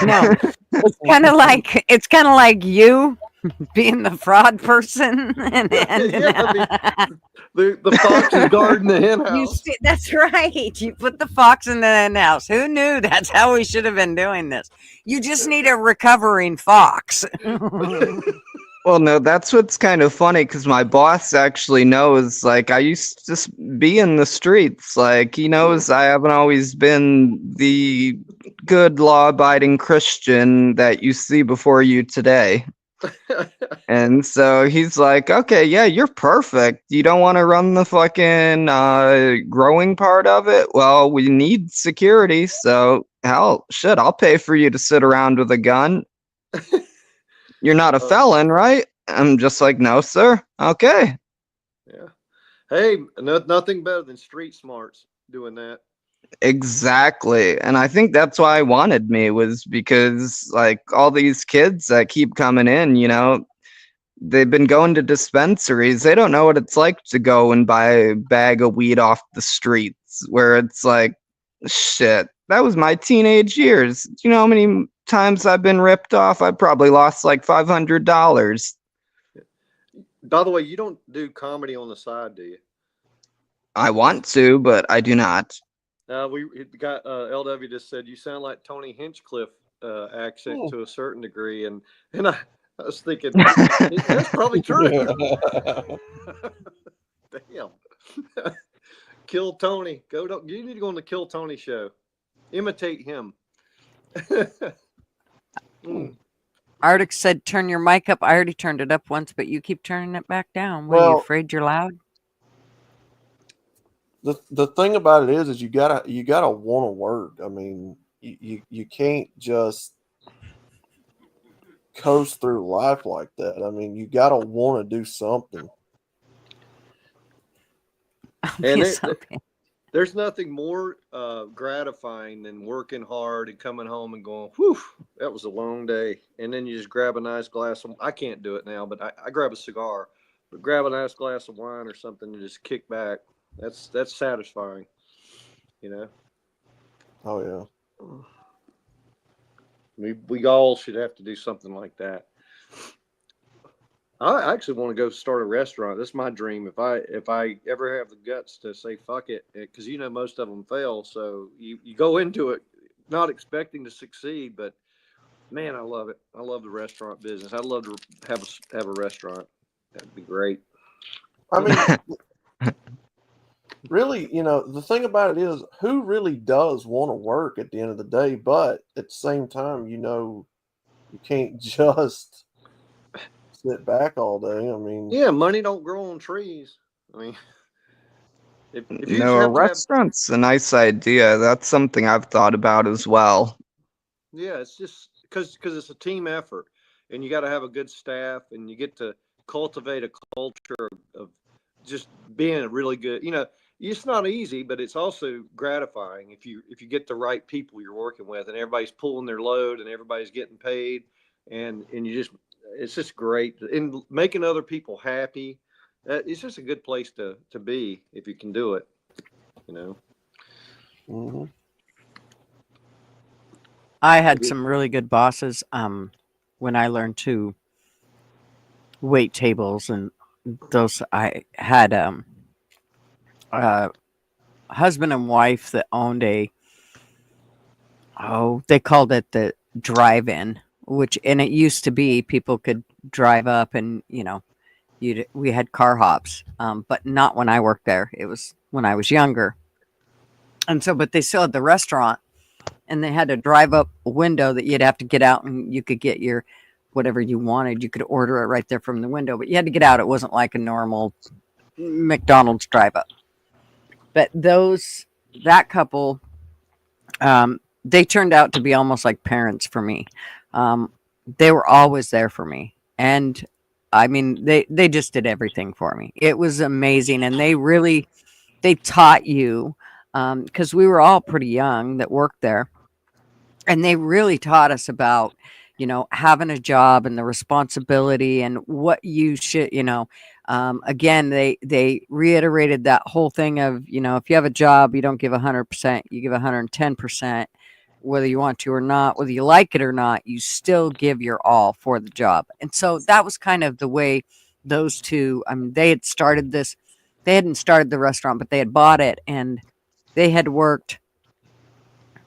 No, it's kind of like you being the fraud person and Yeah, I mean, the fox is guarding the hen you house. see, that's right. You put the fox in the hen house. Who knew that's how we should have been doing this? You just need a recovering fox. Well, no, that's what's kind of funny because my boss actually knows. Like, I used to be in the streets. Like, he knows I haven't always been the good, law abiding Christian that you see before you today. And so he's like, okay, yeah, you're perfect. You don't want to run the fucking growing part of it? Well, we need security. So, hell, shit, I'll pay for you to sit around with a gun. You're not a felon, right? I'm just like, no, sir. Okay. Yeah. Hey, nothing better than street smarts doing that. Exactly. And I think that's why I wanted me was because like all these kids that keep coming in, they've been going to dispensaries. They don't know what it's like to go and buy a bag of weed off the streets where it's like, shit, that was my teenage years. Do you know how many times I've been ripped off? I probably lost like $500. By the way, you don't do comedy on the side, do you? I want to, but I do not. We got LW just said you sound like Tony Hinchcliffe accent to a certain degree, and I was thinking that's probably true. Damn, Kill Tony. You need to go on the Kill Tony show. Imitate him. Arctic said, turn your mic up. I already turned it up once, but you keep turning it back down. Were you Well- afraid you're loud? The thing about it is you gotta want to work. I mean, you can't just coast through life like that. I mean, you gotta want to do something. And Yes, okay. there's nothing more gratifying than working hard and coming home and going, whew, that was a long day. And then you just grab a nice glass of, I can't do it now, but I grab a cigar, but grab a nice glass of wine or something and just kick back. That's satisfying, Oh yeah. We all should have to do something like that. I actually want to go start a restaurant. That's my dream. If I ever have the guts to say fuck it, because most of them fail. So you go into it not expecting to succeed, but man, I love it. I love the restaurant business. I'd love to have a restaurant. That'd be great. I mean, really, the thing about it is, who really does want to work at the end of the day? But at the same time, you can't just sit back all day. I mean, Yeah, money don't grow on trees. I mean, if you No, a have to have, restaurant's a nice idea. That's something I've thought about as well. yeah, it's just because it's a team effort, and you got to have a good staff, and you get to cultivate a culture of just being a really good. It's not easy, but it's also gratifying if you get the right people you're working with, and everybody's pulling their load, and everybody's getting paid, and it's just great, and making other people happy. It's just a good place to be if you can do it. mm-hmm. I had some really good bosses when I learned to wait tables, and those I had husband and wife that owned they called it the drive-in, and it used to be people could drive up and we had car hops, but not when I worked there. It was when I was younger, and so but they still had the restaurant, and they had a drive up window that you'd have to get out, and you could get your whatever you wanted. You could order it right there from the window, but you had to get out. It wasn't like a normal McDonald's drive up. But that couple, they turned out to be almost like parents for me. They were always there for me, and I mean, they just did everything for me. It was amazing, and they taught you because we were all pretty young that worked there, and they really taught us about having a job and the responsibility and what you should Again, they reiterated that whole thing of, if you have a job, you don't give 100%, you give 110%, whether you want to or not, whether you like it or not, you still give your all for the job. And so that was kind of the way those two, I mean, they hadn't started the restaurant, but they had bought it, and they had worked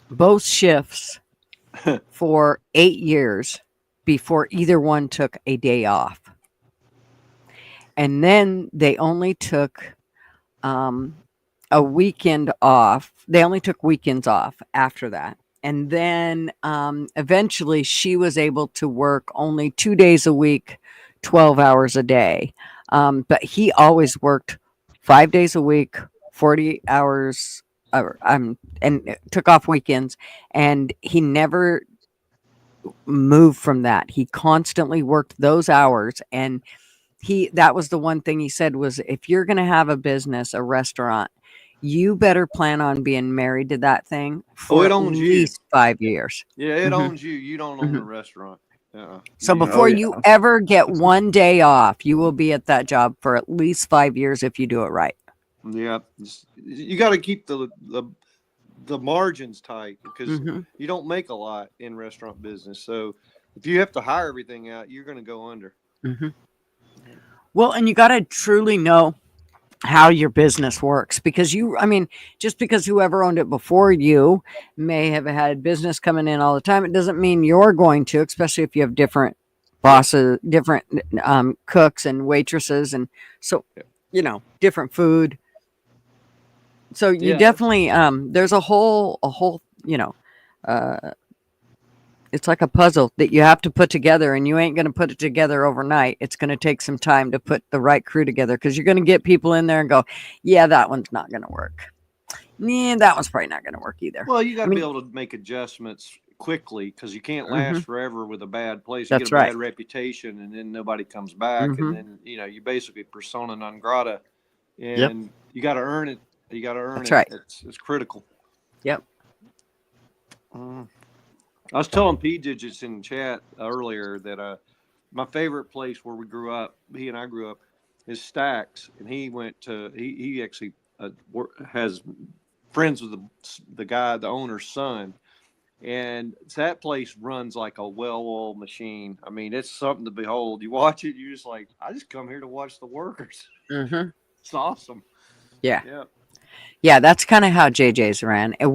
both shifts for 8 years before either one took a day off. And then they only took a weekend off. They only took weekends off after that. And then eventually she was able to work only 2 days a week, 12 hours a day. But he always worked 5 days a week, 40 hours, and took off weekends. And he never moved from that. He constantly worked those hours. And that was the one thing he said was, if you're going to have a business, a restaurant, you better plan on being married to that thing for it at owns you. least 5 years. Yeah, it Mhm. owns you. You don't own the restaurant. So before you ever get one day off, you will be at that job for at least 5 years if you do it right. Yeah, you got to keep the margins tight, because you don't make a lot in restaurant business. So if you have to hire everything out, you're going to go under. Well, and you got to truly know how your business works, because just because whoever owned it before you may have had business coming in all the time, it doesn't mean you're going to, especially if you have different bosses, different cooks and waitresses, and so different food. So you definitely there's a whole it's like a puzzle that you have to put together, and you ain't going to put it together overnight. It's going to take some time to put the right crew together, because you're going to get people in there and go, yeah, that one's not going to work. Yeah, that one's probably not going to work either. Well, you got to be able to make adjustments quickly, because you can't last forever with a bad place. You That's get a bad right. reputation, and then nobody comes back, and then you basically persona non grata, and you got to earn it. You got to earn That's it. right. It's critical. Yep. I was telling P Digits in chat earlier that my favorite place where we grew up, he and I grew up, is Stacks, and he actually has friends with the guy, the owner's son, and that place runs like a well-oiled machine. I mean, it's something to behold. You watch it, you're just like, I just come here to watch the workers. It's awesome. Yeah. Yeah, that's kind of how JJ's ran. And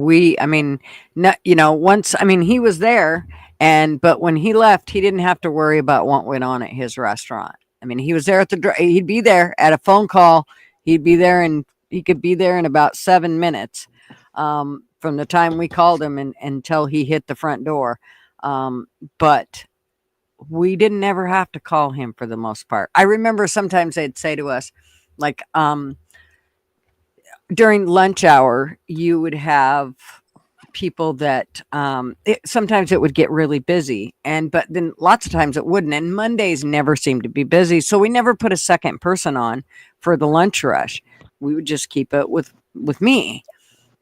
he was there, but when he left, he didn't have to worry about what went on at his restaurant. I mean, he was there he'd be there at a phone call. He'd be there, and he could be there in about 7 minutes from the time we called him until he hit the front door. But we didn't ever have to call him for the most part. I remember sometimes they'd say to us, like, during lunch hour, you would have people that sometimes it would get really busy, but then lots of times it wouldn't. And Mondays never seemed to be busy, so we never put a second person on for the lunch rush. We would just keep it with me.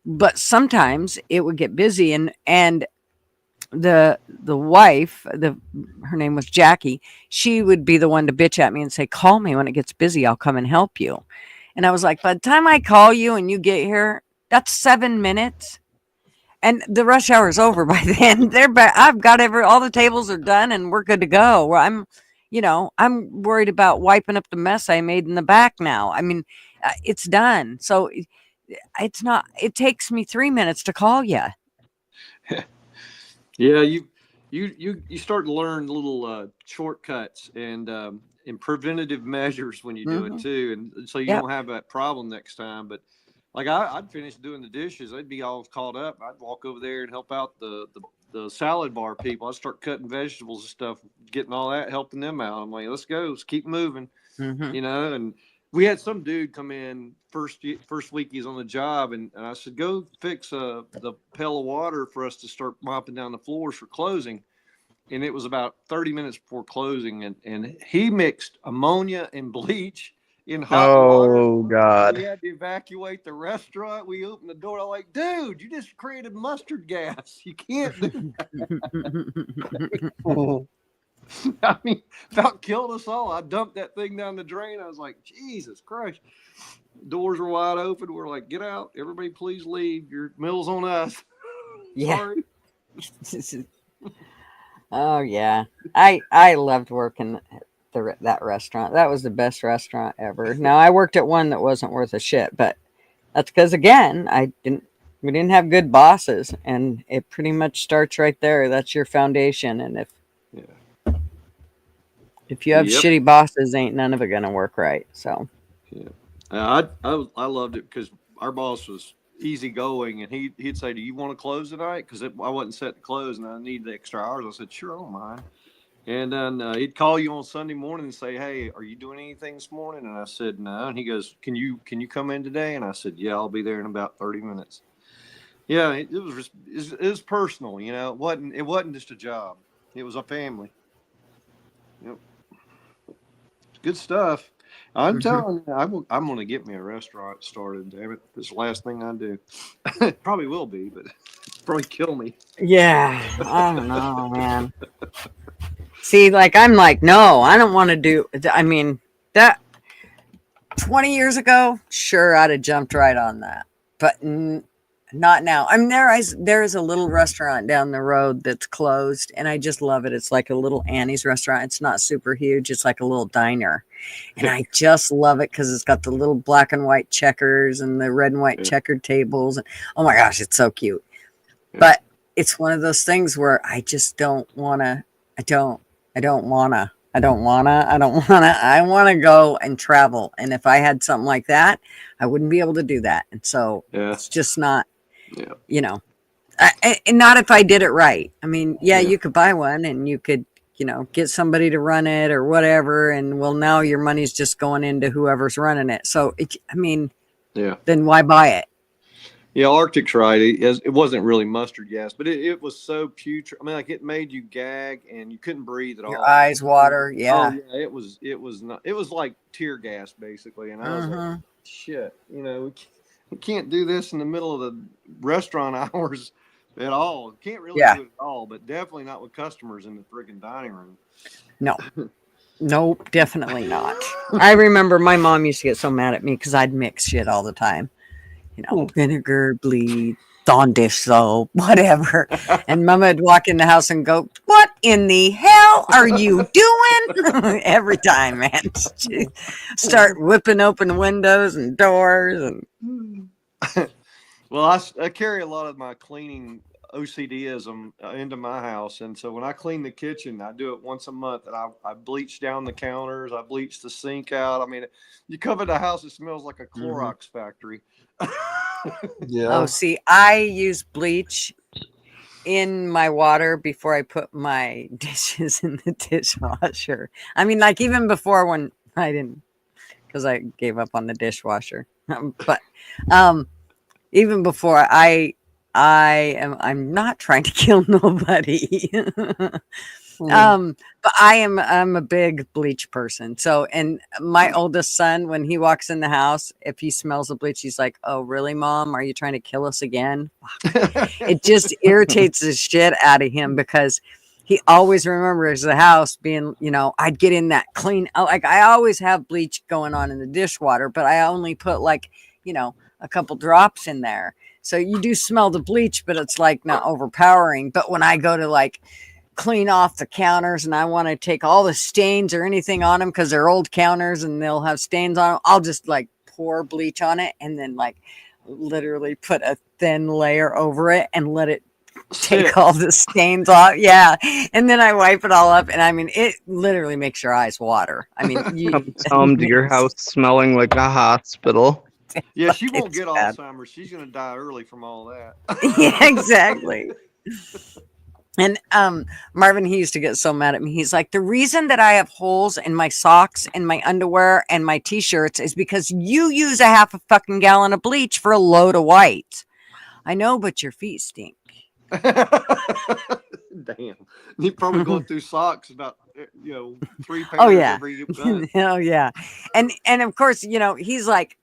But sometimes it would get busy, and the wife, her name was Jackie. She would be the one to bitch at me and say, "Call me when it gets busy. I'll come and help you." And I was like, by the time I call you and you get here, that's 7 minutes. And the rush hour is over by then. They're back. I've got all the tables are done, and we're good to go. I'm worried about wiping up the mess I made in the back now. I mean, it's done. So it takes me 3 minutes to call you. Yeah, you start to learn little shortcuts and preventative measures when you do it too, and so you don't have that problem next time. But like I'd finish doing the dishes, I'd be all caught up. I'd walk over there and help out the salad bar people. I'd start cutting vegetables and stuff, getting all that, helping them out. I'm like, let's go, let's keep moving, And we had some dude come in first week he's on the job, and I said, go fix the pail of water for us to start mopping down the floors for closing. And it was about 30 minutes before closing, and he mixed ammonia and bleach in hot water. Oh God. We had to evacuate the restaurant. We opened the door. I'm like, dude, you just created mustard gas. You can't do that. I mean, about killed us all. I dumped that thing down the drain. I was like, Jesus Christ. Doors were wide open. We're like, get out. Everybody, please leave. Your meal's on us. Yeah. Sorry. Oh yeah, I loved working at that restaurant. That was the best restaurant ever. Now I worked at one that wasn't worth a shit, but that's because again, we didn't have good bosses, and it pretty much starts right there. That's your foundation, and if you have Yep. shitty bosses, ain't none of it gonna work right. So Yeah. I loved it because our boss was easygoing, and he'd say, "Do you want to close tonight?" Because I wasn't set to close, and I needed the extra hours. I said, "Sure, I don't mind." And then he'd call you on Sunday morning and say, "Hey, are you doing anything this morning?" And I said, "No." And he goes, "Can you come in today?" And I said, "Yeah, I'll be there in about 30 minutes." Yeah, it was personal, you know. It wasn't just a job. It was a family. Yep. Good stuff. I'm telling you, I'm going to get me a restaurant started. Damn it, this is the last thing I do. Probably will be, but probably kill me. yeah, I don't know, man. See, like I'm like, no, I don't want to do. I mean, that 20 years ago, sure, I'd have jumped right on that, but not now. I mean, there is a little restaurant down the road that's closed, and I just love it. It's like a little Annie's restaurant. It's not super huge. It's like a little diner, and I just love it because it's got the little black and white checkers and the red and white checkered tables, and oh my gosh, it's so cute. But it's one of those things where I just don't want to. I don't want to. I want to go and travel. And if I had something like that, I wouldn't be able to do that. And so it's just not, you know, and not if I did it right. I mean, you could buy one and you could, get somebody to run it or whatever. And well, now your money's just going into whoever's running it. So, then why buy it? Yeah, Arctic's right. It wasn't really mustard gas, but it was so putrid. I mean, like it made you gag and you couldn't breathe at all. Your eyes water. Yeah. Oh yeah, it was not. It was like tear gas basically, and I was like, shit. We can't do this in the middle of the restaurant hours at all. Can't really do it at all, but definitely not with customers in the friggin' dining room. No. Nope, definitely not. I remember my mom used to get so mad at me because I'd mix shit all the time. Vinegar, bleed, Dawn dish soap, whatever. And Mama would walk in the house and go, "What in the hell are you doing?" Every time, man. She'd start whipping open windows and doors. And Well, I carry a lot of my cleaning OCDism into my house, and so when I clean the kitchen, I do it once a month, and I bleach down the counters, I bleach the sink out. I mean, you cover the house, it smells like a Clorox factory. Oh, see, I use bleach in my water before I put my dishes in the dishwasher. I mean, like even before when I didn't, because I gave up on the dishwasher. But even before I'm not trying to kill nobody. But I'm a big bleach person. So, and my oldest son, when he walks in the house, if he smells the bleach, he's like, "Oh, really, Mom? Are you trying to kill us again?" It just irritates the shit out of him because he always remembers the house being, I'd get in that clean, like I always have bleach going on in the dishwater, but I only put like, a couple drops in there. So you do smell the bleach, but it's like not overpowering. But when I go to like clean off the counters and I want to take all the stains or anything on them because they're old counters and they'll have stains on them, I'll just like pour bleach on it and then like literally put a thin layer over it and let it take all the stains off. Yeah. And then I wipe it all up. And I mean, it literally makes your eyes water. I mean, Comes home to your house smelling like a hospital. Yeah, she won't get Alzheimer's. She's going to die early from all that. Yeah, exactly. And Marvin, he used to get so mad at me. He's like, "The reason that I have holes in my socks and my underwear and my t-shirts is because you use a half a fucking gallon of bleach for a load of white." I know, but your feet stink. Damn. You're probably going through socks about 3 pairs every month. Oh yeah. And of course, he's like,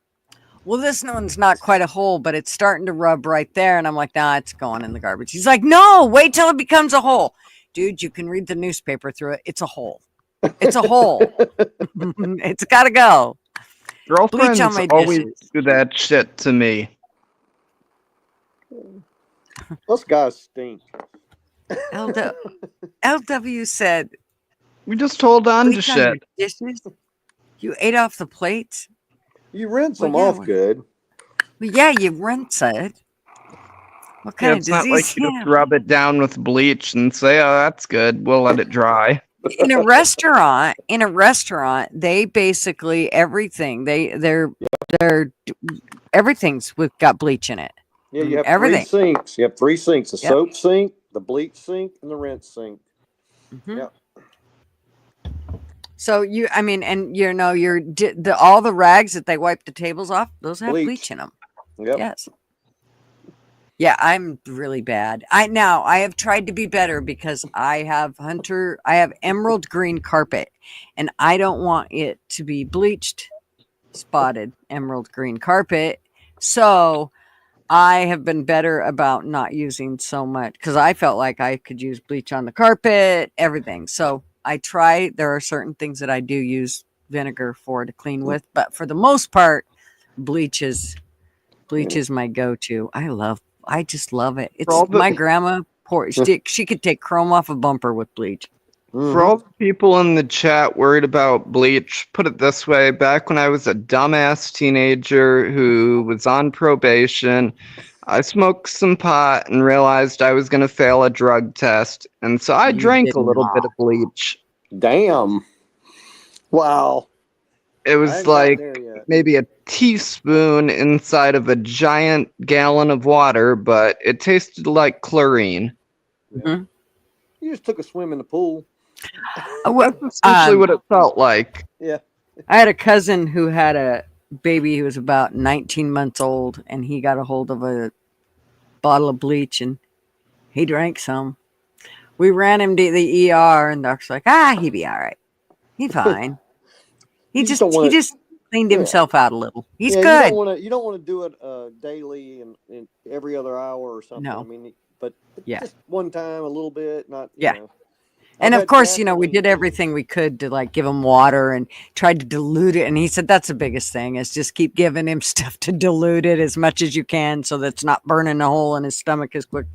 "Well, this one's not quite a hole, but it's starting to rub right there." And I'm like, "Nah, it's going in the garbage." He's like, "No, wait till it becomes a hole." dude, you can read the newspaper through it. It's a hole. It's a hole. It's got to go. Bleach on Girlfriends my always dishes. do that shit to me. Those guys stink. LW said, We just hold on to bleach on your shit. dishes? You ate off the plates? You rinse Well, them yeah, off good. Well, yeah, you rinse it. What Yeah, kind of it's not like disease? you Yeah. just rub it down with bleach and say, "Oh, that's good. We'll let it dry." In a restaurant, they basically everything. They're everything's with got bleach in it. Yeah, you have Everything. 3 sinks. You have 3 sinks: the Yep. soap sink, the bleach sink, and the rinse sink. Mhm. Yeah. So all the rags that they wipe the tables off, those have Bleach. bleach in them. Yep. Yes. Yeah, I'm really bad. I have tried to be better because I have emerald green carpet, and I don't want it to be bleached, spotted emerald green carpet. So I have been better about not using so much because I felt like I could use bleach on the carpet, everything. So I try. There are certain things that I do use vinegar for to clean with, but for the most part, bleach is my go-to. I just love it. It's all the- my grandma she could take chrome off a bumper with bleach. For all the people in the chat worried about bleach, put it this way: back when I was a dumbass teenager who was on probation, I smoked some pot and realized I was going to fail a drug test, and so I You drank did a little not. bit of bleach. Damn. Wow. It I was hadn't gotten like there yet. maybe a teaspoon inside of a giant gallon of water, but it tasted like chlorine. Mhm. You just took a swim in the pool. Well, That's essentially what it felt like. Yeah. I had a cousin who had a baby who was about 19 months old, and he got a hold of a bottle of bleach and he drank some. We ran him to the ER, and doctor's like, he'd be all right. He's fine. He You just just don't wanna- cleaned Yeah. himself out a little. He's Yeah, good. You don't want to do it daily and every other hour or something. No. I mean, but Yeah. just one time, a little bit, not. Yeah. You know. And I've of had course, we gasoline, did too. everything we could to like give him water and tried to dilute it. And he said that's the biggest thing is just keep giving him stuff to dilute it as much as you can so that's not burning a hole in his stomach as quick.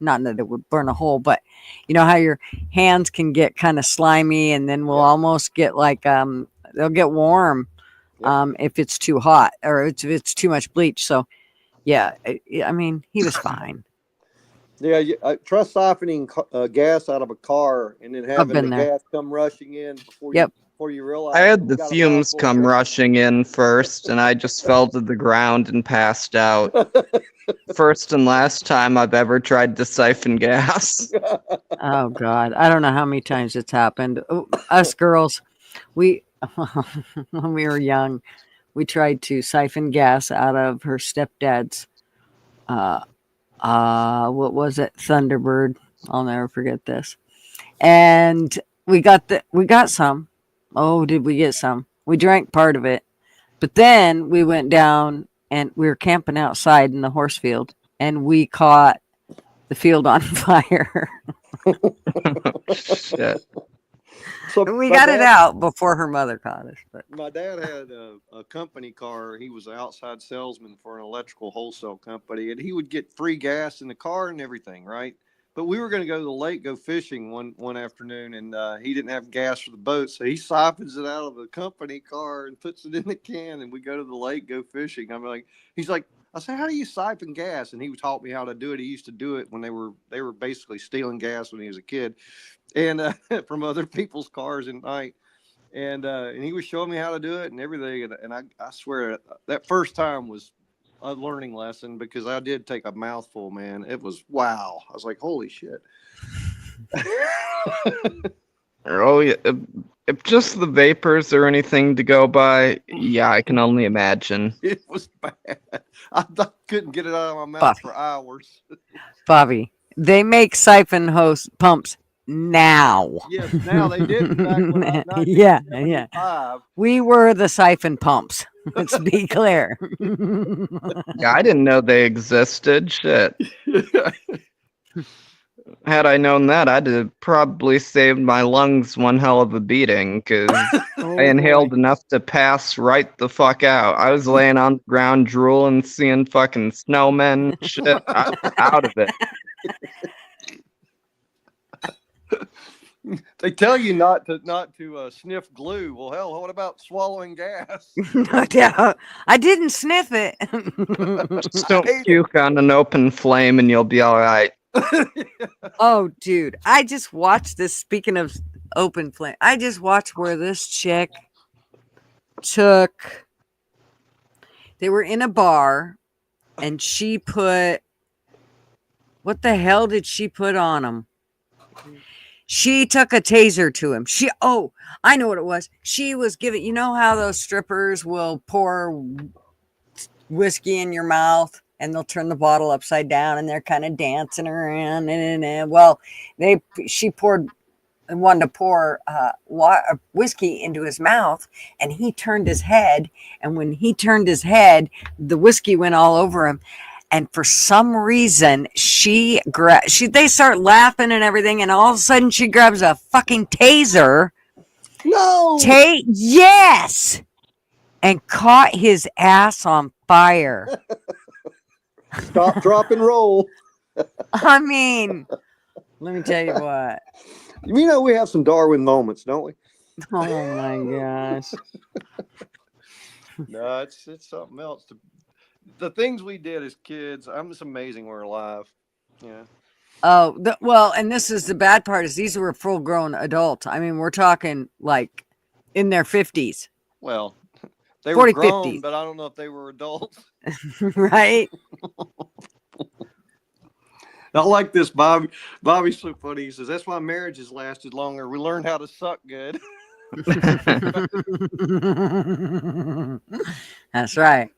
Not that it would burn a hole, but you know how your hands can get kind of slimy and then will almost get like they'll get warm if it's too hot or if it's too much bleach. So yeah, I mean he was fine. Yeah, try siphoning gas out of a car and then having been the there. gas come rushing in before Yep. you realize. I had you the got a fumes mouthful of come gas. rushing in first, and I just fell to the ground and passed out. First and last time I've ever tried to siphon gas. Oh God, I don't know how many times it's happened. Us girls, we when we were young, we tried to siphon gas out of her stepdad's. What was it? Thunderbird. I'll never forget this. And we got some. Oh, did we get some? We drank part of it, but then we went down and we were camping outside in the horse field, and we caught the field on fire. Shit. So We my got it dad- out before her mother caught us. But My dad had a company car. He was an outside salesman for an electrical wholesale company, and he would get free gas in the car and everything, right? But we were going to go to the lake, go fishing one afternoon, and he didn't have gas for the boat, so he siphons it out of the company car and puts it in the can, and we go to the lake, go fishing. I'm like, he's like, I said, how do you siphon gas? And he taught me how to do it. He used to do it when they were basically stealing gas when he was a kid, and from other people's cars at night. And he was showing me how to do it and everything. And I swear that first time was a learning lesson because I did take a mouthful, man. It was wow. I was like, holy shit. Oh, yeah. If just the vapors or anything to go by, yeah, I can only imagine. It was bad. I couldn't get it out of my mouth Bobby. for hours. Bobby, they make siphon hose pumps now. Yes, now they did back when I Yeah. 1975. We were the siphon pumps. Let's be clear. Yeah, I didn't know they existed. Shit. Had I known that, I'd have probably saved my lungs one hell of a beating, because Oh, I inhaled boy. enough to pass right the fuck out. I was laying on the ground drooling, seeing fucking snowmen, shit. I was out of it. They tell you not to sniff glue. Well, hell, what about swallowing gas? No doubt. I didn't sniff it. Just don't puke on an open flame and you'll be all right. Oh, dude. I just watched this. Speaking of open flame, I just watched where this chick took. They were in a bar and she put. What the hell did she put on him? She took a taser to him. I know what it was. She was giving, you know how those strippers will pour whiskey in your mouth and they'll turn the bottle upside down and they're kind of dancing around. Well, she wanted to pour whiskey into his mouth, and he turned his head. And when he turned his head, the whiskey went all over him. And for some reason, they start laughing and everything, and all of a sudden she grabs a fucking taser. No. Yes. And caught his ass on fire. Stop, drop, and roll. I mean, let me tell you what. You know we have some Darwin moments, don't we? Oh my gosh. No, it's something else. The things we did as kids, it's amazing we're alive. Yeah. Oh, well, and this is the bad part is these were full-grown adults. I mean, we're talking like in their 50s. Well, they 40, were grown, 50s. but I don't know if they were adults. Right? I like this, Bobby. Bobby's so funny. He says, that's why marriages lasted longer. We learned how to suck good. That's right.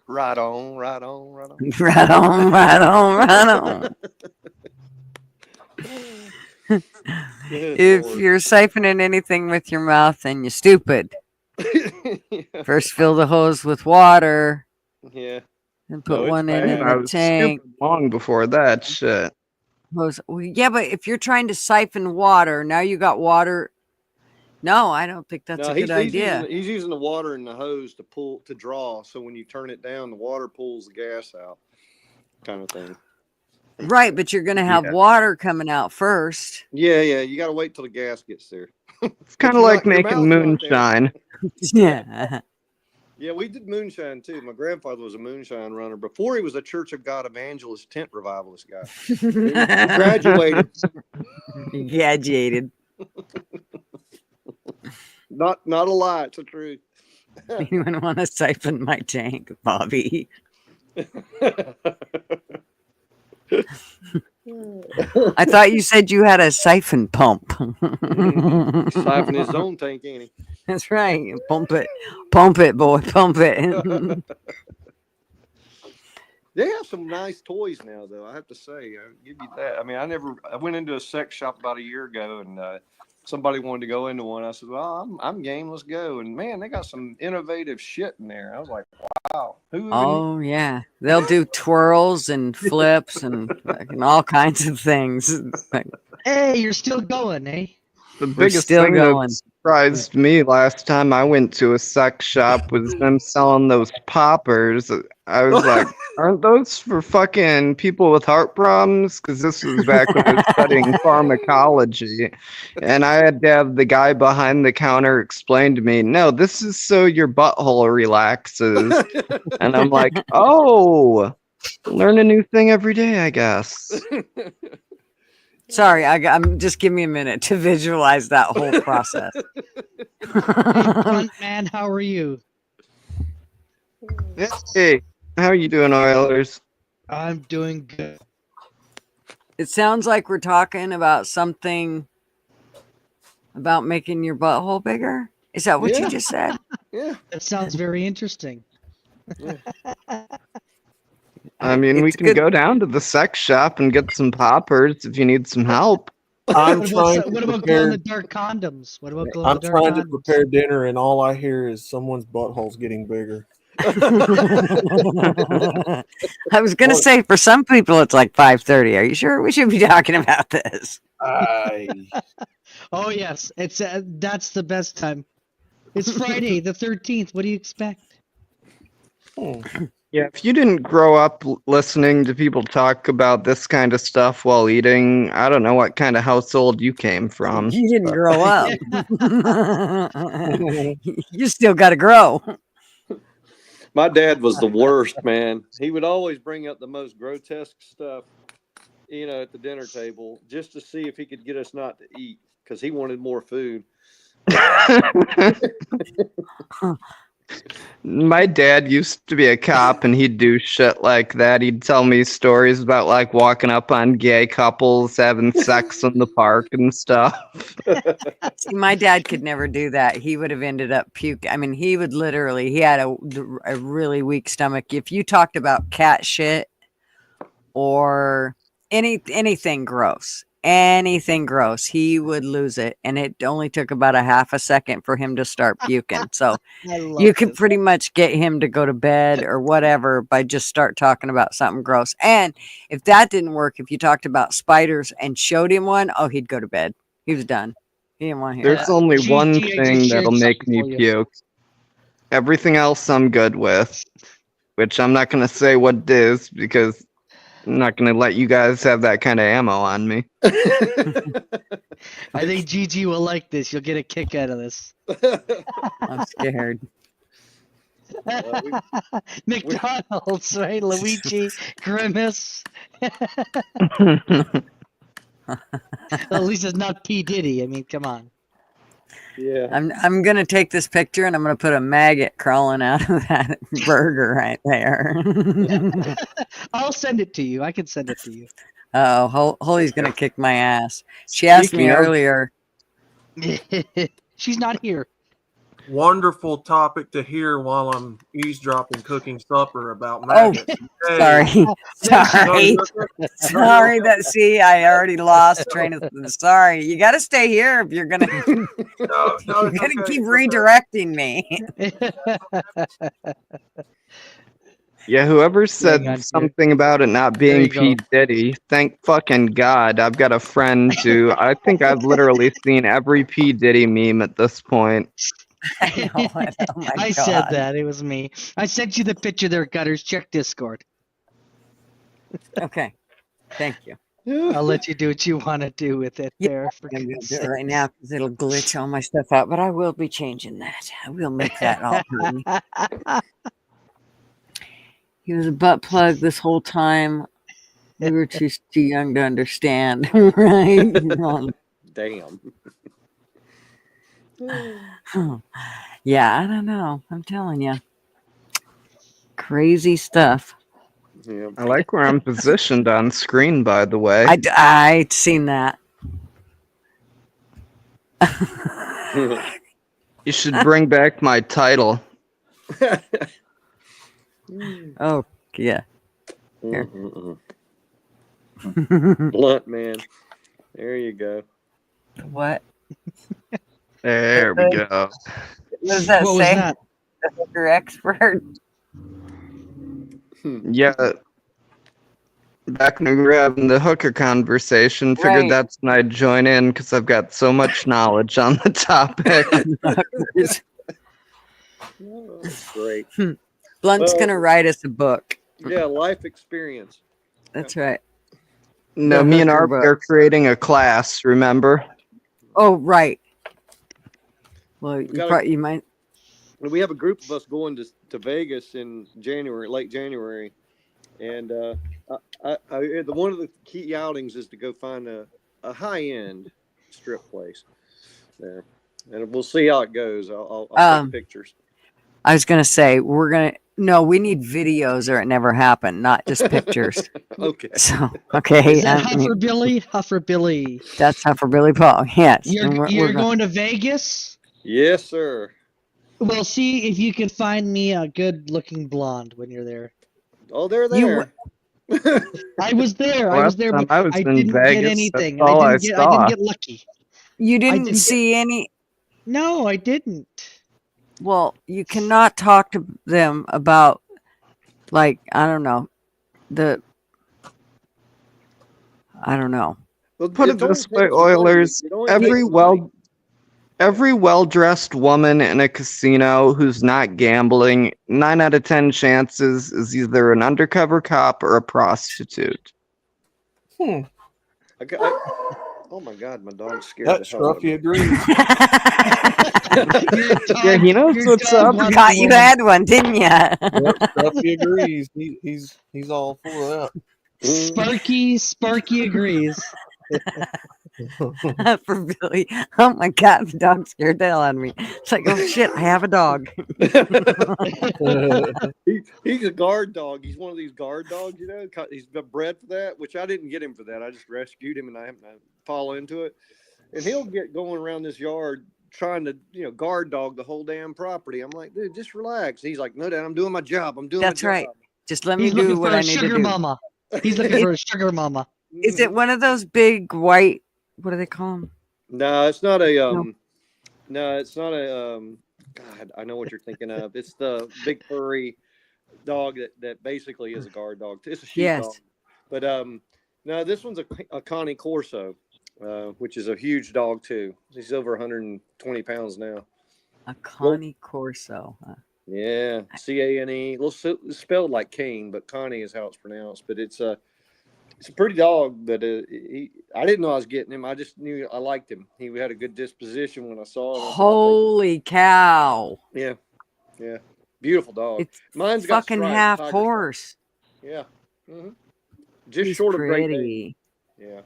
Right on, right on, right on. Right on, right on, right on. If you're siphoning anything with your mouth, then you're stupid. First, fill the hose with water. Yeah. And put one in I the was tank. stupid long before that shit. Well, yeah, but if you're trying to siphon water, now you got water. No, I don't think that's a good idea. He's using the water in the hose to draw. So when you turn it down, the water pulls the gas out, kind of thing. Right, but you're going to have water coming out first. Yeah. You got to wait till the gas gets there. It's kind of like making moonshine. Yeah. Yeah, we did moonshine too. My grandfather was a moonshine runner before he was a Church of God evangelist tent revivalist guy. He graduated. He graduated. Not a lie, it's the truth. Anyone want to siphon my tank, Bobby? I thought you said you had a siphon pump. Siphon his own tank, ain't he? That's right. Pump it, boy, pump it. They have some nice toys now, though. I have to say, I'll give you that. I mean, I went into a sex shop about a year ago, and somebody wanted to go into one. I said, "Well, I'm game. Let's go." And man, they got some innovative shit in there. I was like, "Wow, Oh yeah, they'll do twirls and flips and all kinds of things. Hey, you're still going, eh? The biggest thing that surprised me last time I went to a sex shop was them selling those poppers. I was like, aren't those for fucking people with heart problems? Because this was back when I was studying pharmacology. And I had to have the guy behind the counter explain to me, no, this is so your butthole relaxes. And I'm like, oh, learn a new thing every day, I guess. Sorry, I'm just give me a minute to visualize that whole process. Hey, front man, how are you? Hey, how are you doing, Oilers? I'm doing good. It sounds like we're talking about something about making your butthole bigger. Is that what you just said? Yeah. That sounds very interesting. Yeah. I mean, we can go down to the sex shop and get some poppers if you need some help. I'm What trying about to glow in prepare. the dark condoms? What about glow in I'm the dark trying to condoms? prepare dinner, and all I hear is someone's butthole's getting bigger. I was gonna say for some people it's like 5:30. Are you sure we should be talking about this? Oh yes, it's that's the best time. It's Friday the 13th. What do you expect? Yeah, if you didn't grow up listening to people talk about this kind of stuff while eating, I don't know what kind of household you came from. You didn't grow up. You still got to grow. My dad was the worst, man. He would always bring up the most grotesque stuff, at the dinner table just to see if he could get us not to eat because he wanted more food. My dad used to be a cop and he'd do shit like that. He'd tell me stories about like walking up on gay couples having sex in the park and stuff. See, my dad could never do that. He would have ended up puking. I mean, he would literally, he had a really weak stomach. If you talked about cat shit or anything gross, he would lose it. And it only took about a half a second for him to start puking. So you could pretty much get him to go to bed or whatever by just start talking about something gross. And if that didn't work, if you talked about spiders and showed him one, oh, he'd go to bed. He was done. He didn't want to hear There's that. only Gee, one I just thing that'll shared make something me for you. puke. Everything else I'm good with, which I'm not going to say what it is because I'm not going to let you guys have that kind of ammo on me. I think Gigi will like this. You'll get a kick out of this. I'm scared. McDonald's, right? Luigi, Grimace. At least it's not P. Diddy. I mean, come on. Yeah. I'm gonna take this picture and I'm gonna put a maggot crawling out of that burger right there. I'll send it to you. I can send it to you. Oh, Holly's gonna kick my ass. She asked me Speaking of- earlier. She's not here. Wonderful topic to hear while I'm eavesdropping, cooking supper about Oh, maggots. Hey. sorry. Sorry that see, I already lost train of sorry. You gotta stay here if you're gonna No, you're it's gonna okay. keep It's okay. redirecting me. Yeah, whoever said Hang on, something about it not There being you go. P. Diddy, thank fucking God. I've got a friend who I think I've literally seen every P. Diddy meme at this point. I know it. Oh my I God. said that. It was me. I sent you the picture there, Gutters. Check Discord. Okay. Thank you. I'll let you do what you want to do with it there. For I'm gonna goodness do it sakes. right now because it'll glitch all my stuff out, but I will be changing that. I will make that all pretty. He was a butt plug this whole time. We were too young to understand, right? Damn. Yeah, I don't know. I'm telling you, crazy stuff. Yeah. I like where I'm positioned on screen, by the way. I'd seen that. You should bring back my title. Oh yeah. Blunt man. There you go. What? There we go. What does that What was say? that? The hooker expert. Yeah. Back when we were having the hooker conversation, figured Right. that's when I'd join in because I've got so much knowledge on the topic. Oh, that's great. Blunt's Well- gonna write us a book. Yeah, life experience. That's right. No, The me and hooker Art book. are creating a class, remember? Oh right. Well, gotta- you might. We have a group of us going to Vegas in January, late January, and one of the key outings is to go find a high end strip place there, and we'll see how it goes. I'll take pictures. I was gonna say we need videos or it never happened, not just pictures. Okay. So okay, Is that I mean, Huffer Billy? Huffer Billy. that's how for Billy Paul. Yes, and You're we're going to Vegas? Yes, sir. Well, see if you can find me a good-looking blonde when you're there. Oh, they're You- there. I was there. I Last was there, time but I was I in didn't get Vegas, anything. that's all I I didn't saw. get lucky. You didn't didn't see any. No, I didn't. Well, you cannot talk to them about, like, I don't know, I don't know. Well, Put it it's only this way, takes money. Oilers. It only takes money. Every well-dressed woman in a casino who's not gambling, 9 out of 10 chances is either an undercover cop or a prostitute. Oh my God, my dog scared That the hell out of Scruffy me. agrees. Yeah, he knows what's up. Forgot you had one, didn't you? Yep, Scruffy agrees. He's all for that. Sparky agrees. For Billy. Oh my God, the dog scared the hell out of me. It's like, oh shit, I have a dog. He's a guard dog. He's one of these guard dogs, you know. He's bred for that, which I didn't get him for that. I just rescued him and I fall into it. And he'll get going around this yard trying to, guard dog the whole damn property. I'm like, dude, just relax. He's like, no, Dad, I'm doing my job. I'm doing That's my job. right. Just let me He's do looking what for I a need to sugar do. mama. He's looking for a sugar mama. Is it one of those big white, what do they call them? No, it's not a no, it's not a God, I know what you're thinking of. It's the big furry dog that basically is a guard dog. It's a sheepdog. Yes. But no, this one's a Connie Corso, which is a huge dog too. He's over 120 pounds now. A Connie Corso. Huh? Yeah, Cane. Spelled like Cane, but Connie is how it's pronounced. But it's a pretty dog. But I didn't know I was getting him. I just knew I liked him. He had a good disposition when I saw him. Holy cow! Yeah, beautiful dog. It's Mine's got fucking stripes, half tiger horse. stripes. Yeah, just He's short of Great Dane. pretty. Yeah.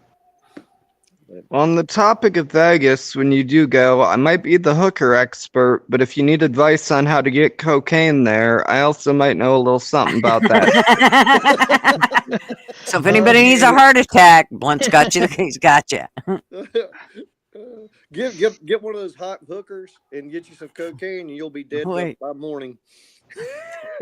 On the topic of Vegas, when you do go, I might be the hooker expert, but if you need advice on how to get cocaine there, I also might know a little something about that. So if anybody needs a heart attack, Blunt's got you. He's got you. Get one of those hot hookers and get you some cocaine, and you'll be dead by morning.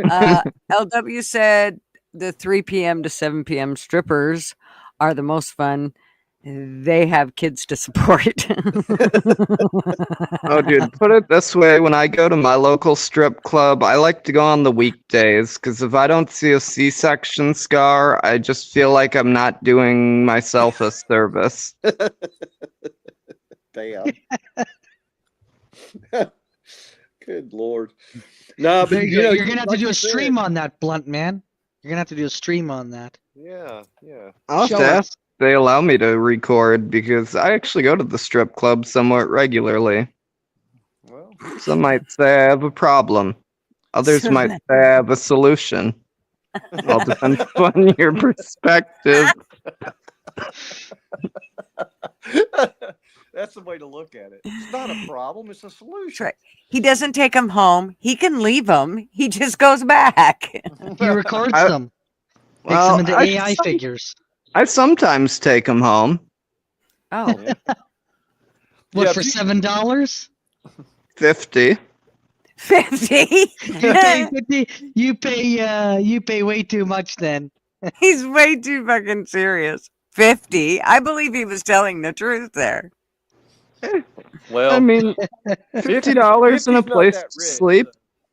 LW said the 3 p.m. to 7 p.m. strippers are the most fun. They have kids to support. Oh, dude, put it this way. When I go to my local strip club, I like to go on the weekdays, because if I don't see a C-section scar, I just feel like I'm not doing myself a service. Damn. Good Lord. No, but You're going to have to do a stream on that, Blunt, man. You're going to have to do a stream on that. Yeah. I'll have to ask if they allow me to record, because I actually go to the strip club somewhat regularly. Well, some might say I have a problem. Others might say I have a solution. All depends on your perspective. That's the way to look at it. It's not a problem, it's a solution. Right. He doesn't take them home. He can leave them. He just goes back. He records them. Makes them into AI figures. I sometimes take them home. Oh. What, for $7? 50. 50? You pay way too much then. He's way too fucking serious. 50? I believe he was telling the truth there. Well, I mean, $50 in a place to sleep.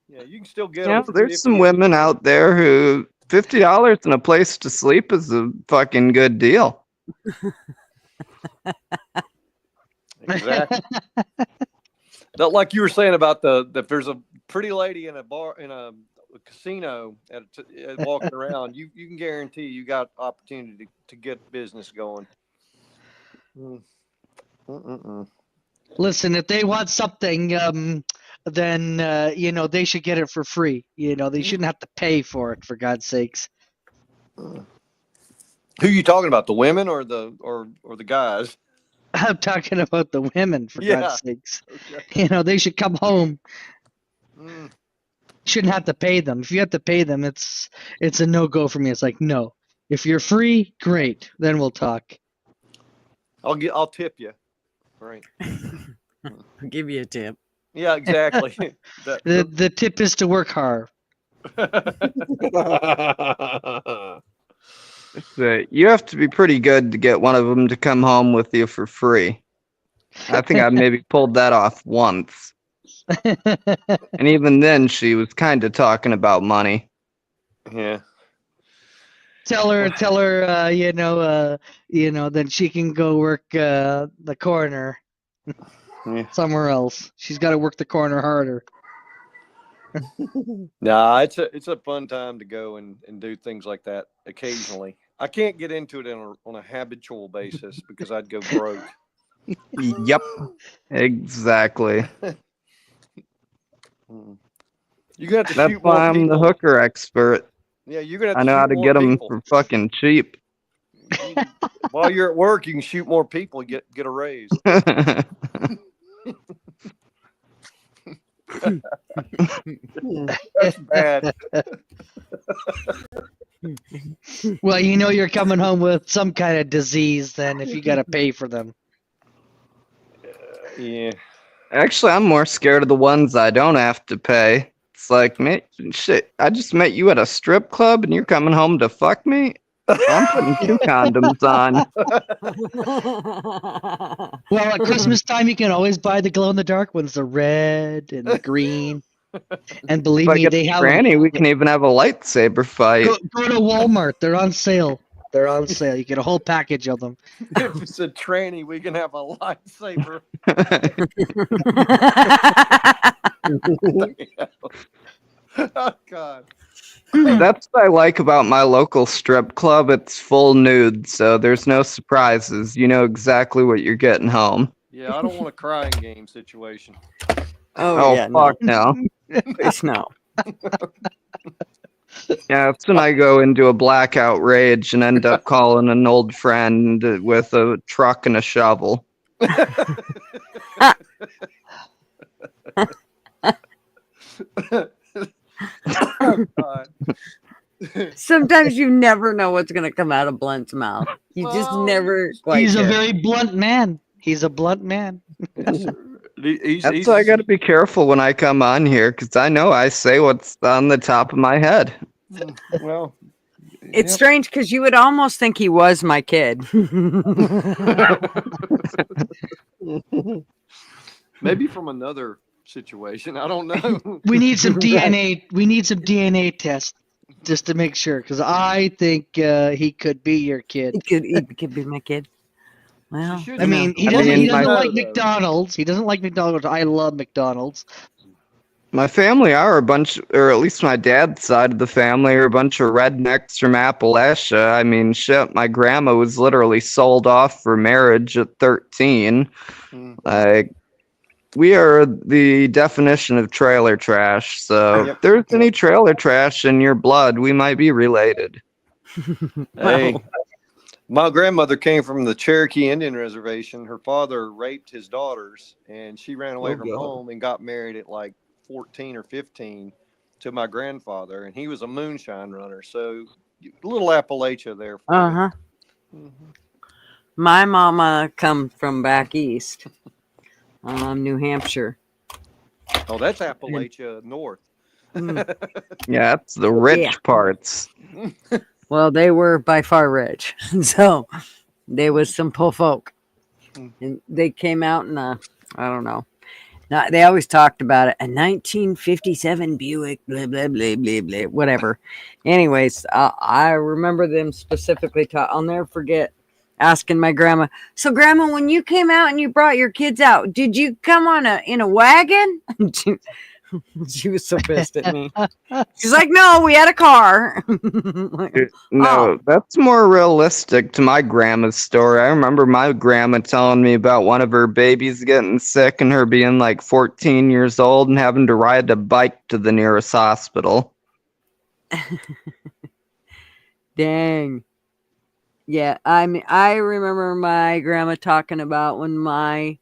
Yeah, you can still get Yeah, them. there's some women out there who $50 in a place to sleep is a fucking good deal. Exactly. Not like you were saying about if there's a pretty lady in a bar in a casino walking around, you can guarantee you got opportunity to get business going. Listen, if they want something, then they should get it for free. They shouldn't have to pay for it, for God's sakes. Who are you talking about? The women or the guys? I'm talking about the women, for God's sakes. Okay. They should come home. Shouldn't have to pay them. If you have to pay them, it's a no-go for me. It's like, no. If you're free, great. Then we'll talk. I'll tip you. Right. I'll give you a tip. Yeah, exactly. The tip is to work hard. You have to be pretty good to get one of them to come home with you for free. I think I maybe pulled that off once. And even then, she was kind of talking about money. Yeah. Tell her, then she can go work the corner Yeah. somewhere else. She's got to work the corner harder. Nah, it's a fun time to go and do things like that occasionally. I can't get into it on a habitual basis because I'd go broke. Yep, exactly. You're gonna have to That's shoot more why I'm the people. hooker expert. Yeah, you're gonna have I to know shoot how to more get them people. for fucking cheap. While you're at work, you can shoot more people, get a raise. That's bad. Well, you're coming home with some kind of disease then if you got to pay for them. Yeah. Actually, I'm more scared of the ones I don't have to pay. It's like, man, shit, I just met you at a strip club and you're coming home to fuck me? I'm putting 2 condoms on. Well, at Christmas time, you can always buy the glow-in-the-dark ones, the red and the green. And believe If I me, get they the have tranny, we can even have a lightsaber fight. Go to Walmart. They're on sale. You get a whole package of them. If it's a tranny, we can have a lightsaber. Oh God. That's what I like about my local strip club. It's full nude, so there's no surprises. You know exactly what you're getting home. Yeah, I don't want a crying game situation. Oh yeah, fuck no. Please no. Yeah, that's when I go into a blackout rage and end up calling an old friend with a truck and a shovel. Oh, God. Sometimes you never know what's going to come out of Blunt's mouth. You just never quite He's sure. a very blunt man. He's a blunt man. That's why I got to be careful when I come on here, because I know I say what's on the top of my head. Well, It's strange because you would almost think he was my kid. maybe from another situation. I don't know. We need some DNA. We need some DNA tests just to make sure, because I think he could be your kid. He could be my kid. Well, I mean, he doesn't like McDonald's. He doesn't like McDonald's. I love McDonald's. My family are a bunch, or at least my dad's side of the family are a bunch of rednecks from Appalachia. I mean, shit, my grandma was literally sold off for marriage at 13. Like, we are the definition of trailer trash. So if there's any trailer trash in your blood, we might be related. Hey, my grandmother came from the Cherokee Indian Reservation. Her father raped his daughters, and she ran away from home and got married at like 14 or 15 to my grandfather, and he was a moonshine runner. So a little Appalachia there. My mama come from back east, New Hampshire. Oh, that's Appalachia north. Yeah, that's the rich parts. Well, they were by far rich, so there was some poor folk, and they came out in I don't know. Now, they always talked about it, a 1957 Buick, blah blah blah blah blah, whatever. Anyways, I remember them specifically. I'll never forget asking my grandma. So, Grandma, when you came out and you brought your kids out, did you come in a wagon? She was so pissed at me. She's like, no, we had a car. No, that's more realistic to my grandma's story. I remember my grandma telling me about one of her babies getting sick and her being like 14 years old and having to ride a bike to the nearest hospital. Dang. Yeah, I mean, I remember my grandma talking about when my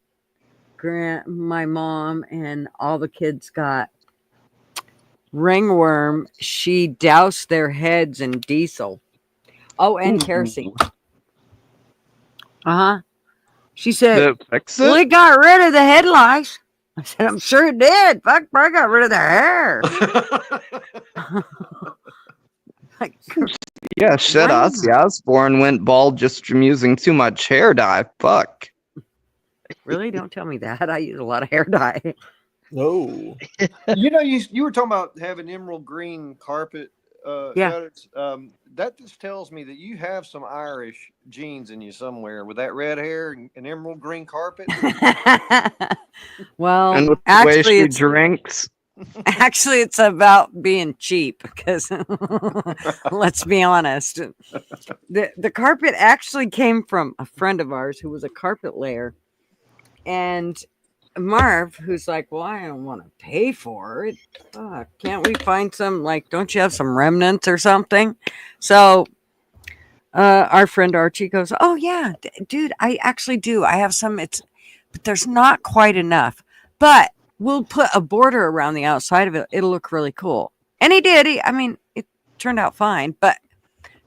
mom and all the kids got ringworm, she doused their heads in diesel. Oh, and kerosene. She said, well, it got rid of the headlights. I said, I'm sure it did. Fuck, I got rid of their hair. Yeah, shit, Ozzy Osbourne went bald just from using too much hair dye. Fuck. Really? Don't tell me that. I use a lot of hair dye. No. You know, you were talking about having emerald green carpet. Yeah. Gutters. That just tells me that you have some Irish genes in you somewhere with that red hair and emerald green carpet. Well, And with the way actually, she it's drinks. actually it's about being cheap because let's be honest, the carpet actually came from a friend of ours who was a carpet layer, and Marv, who's like, well, I don't want to pay for it. Can't we find some, like, don't you have some remnants or something? So our friend Archie goes, oh yeah, dude, I actually do. I have some. But there's not quite enough. But we'll put a border around the outside of it. It'll look really cool. And he did. I mean, it turned out fine. But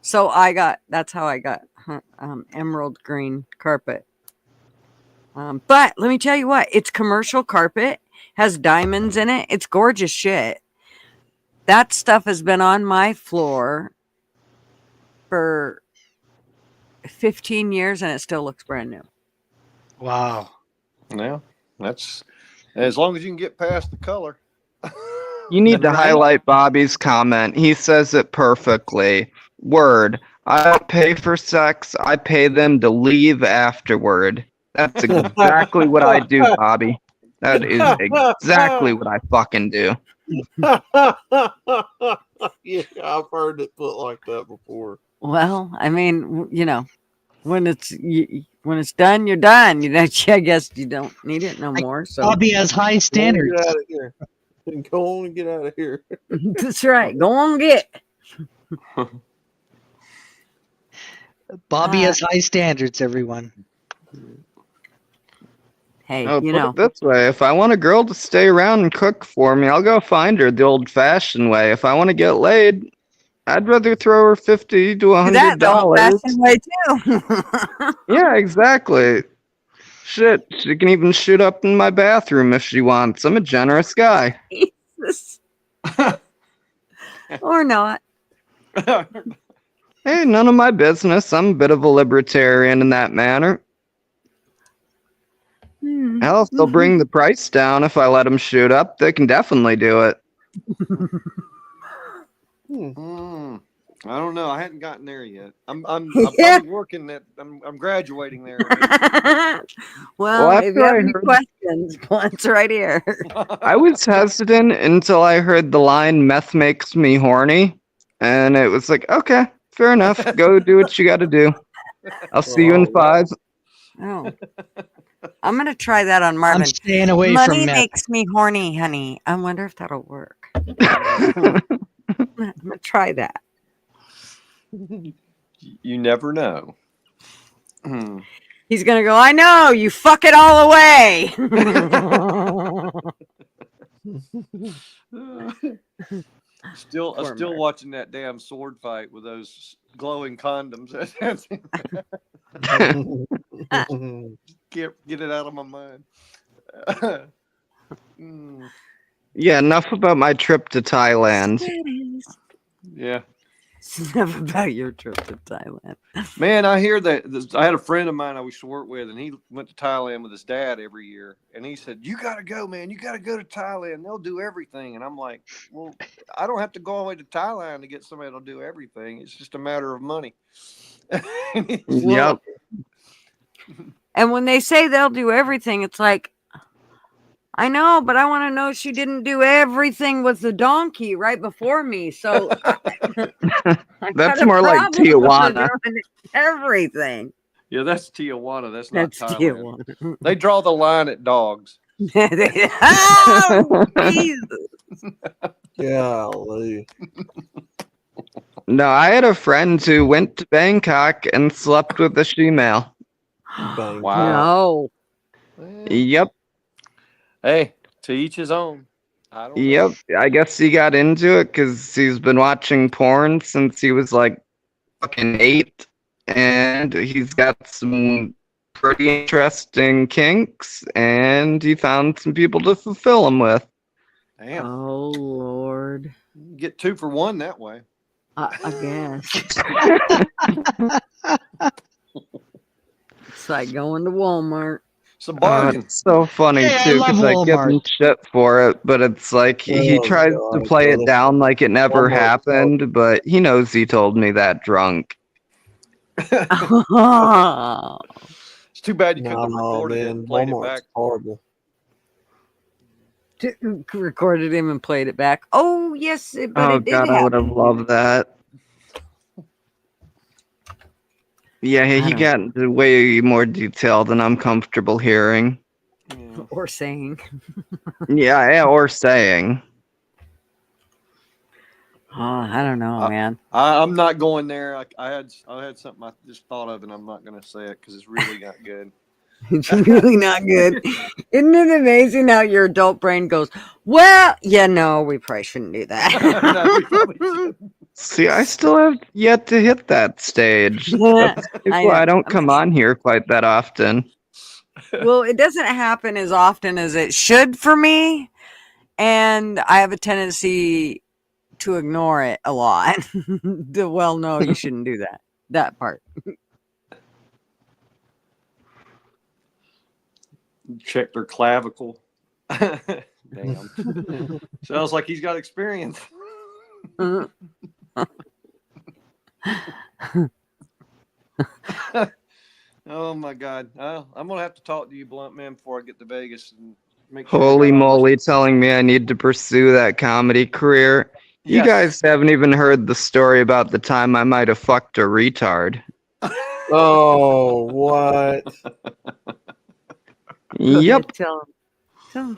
so that's how I got emerald green carpet. But let me tell you what, it's commercial carpet, has diamonds in it. It's gorgeous shit. That stuff has been on my floor for 15 years and it still looks brand new. Wow. Yeah, that's as long as you can get past the color. You need to Right? highlight Bobby's comment. He says it perfectly. Word. I don't pay for sex. I pay them to leave afterward. That's exactly what I do, Bobby. That is exactly what I fucking do. Yeah, I've heard it put like that before. Well, I mean, you know, when it's done, you're done. You know, I guess you don't need it no more. So Bobby has high standards. Get out of here. Go on and get out of here. that's right. Go on, get. Bobby has high standards, everyone. Hey, Oh, you put know, it this way. If I want a girl to stay around and cook for me, I'll go find her the old-fashioned way. If I want to get laid, I'd rather throw her $50 to that the $100. old-fashioned way too. Yeah, exactly. Shit, she can even shoot up in my bathroom if she wants. I'm a generous guy. Jesus. Or not. Hey, none of my business. I'm a bit of a libertarian in that manner. Hell, if they'll bring the price down if I let them shoot up, they can definitely do it. I don't know. I hadn't gotten there yet. I'm Yeah. probably working that. I'm graduating there. Well, if you after have I any heard- questions, Glenn's right here. I was hesitant until I heard the line, meth makes me horny. And it was like, okay, fair enough. Go do what you got to do. I'll see you in 5. Oh. I'm going to try that on Marvin. I'm staying away Money from meth. makes me horny, honey. I wonder if that'll work. I'm going to try that. You never know. He's going to go, I know, you fuck it all away. Still Poor still Mark. watching that damn sword fight with those glowing condoms. Get it out of my mind. Yeah, enough about my trip to Thailand. Yeah. Enough about your trip to Thailand. Man, I hear that. I had a friend of mine I used to work with, and he went to Thailand with his dad every year. And he said, "You got to go, man. You got to go to Thailand. They'll do everything." And I'm like, "Well, I don't have to go all the way to Thailand to get somebody to do everything. It's just a matter of money." Yep. And when they say they'll do everything, it's like, I know, but I want to know she didn't do everything with the donkey right before me. So I That's got a more like problem with her Tijuana. doing everything. Yeah, that's Tijuana. That's not That's Thailand. Tijuana. They draw the line at dogs. Oh, Jesus. Golly. No, I had a friend who went to Bangkok and slept with a female. Bang. Wow. No. Yep. Hey, to each his own. I don't Yep. I guess he got into it because he's been watching porn since he was like fucking 8. And he's got some pretty interesting kinks. And he found some people to fulfill them with. Damn. Oh, Lord. You get 2 for 1 that way. I guess. It's like going to Walmart. It's a bargain. It's so funny Hey, I too, love because I give Walmart. him shit for it, but it's like he Oh tries to God, play it brother. down like it never Walmart's happened, but he knows he told me that drunk. It's too bad you couldn't have No, recorded it man, and played it Walmart's back. horrible. Recorded him and played it back. Oh yes, but Oh it did God, I would have happen. loved that. Yeah, I he don't- got into way more detail than I'm comfortable hearing. Yeah. Or saying, Yeah, or saying. oh, I don't know, man. I'm not going there. I had something I just thought of, and I'm not going to say it because it's really not good. It's really not good. Isn't it amazing how your adult brain goes, well, yeah, no, we probably shouldn't do No, we probably that. shouldn't. See, I still have yet to hit that stage. That's I why know. I don't come on here quite that often. Well, it doesn't happen as often as it should for me. And I have a tendency to ignore it a lot. Well, no, you shouldn't do that. That part. Check their clavicle. Damn. Sounds like he's got experience. Oh my God. I'm gonna have to talk to you, Blunt Man, before I get to Vegas and make sure. Holy moly, telling me I need to pursue that comedy career. You Yes. guys haven't even heard the story about the time I might have fucked a retard. Oh, what? Yep. Tell him.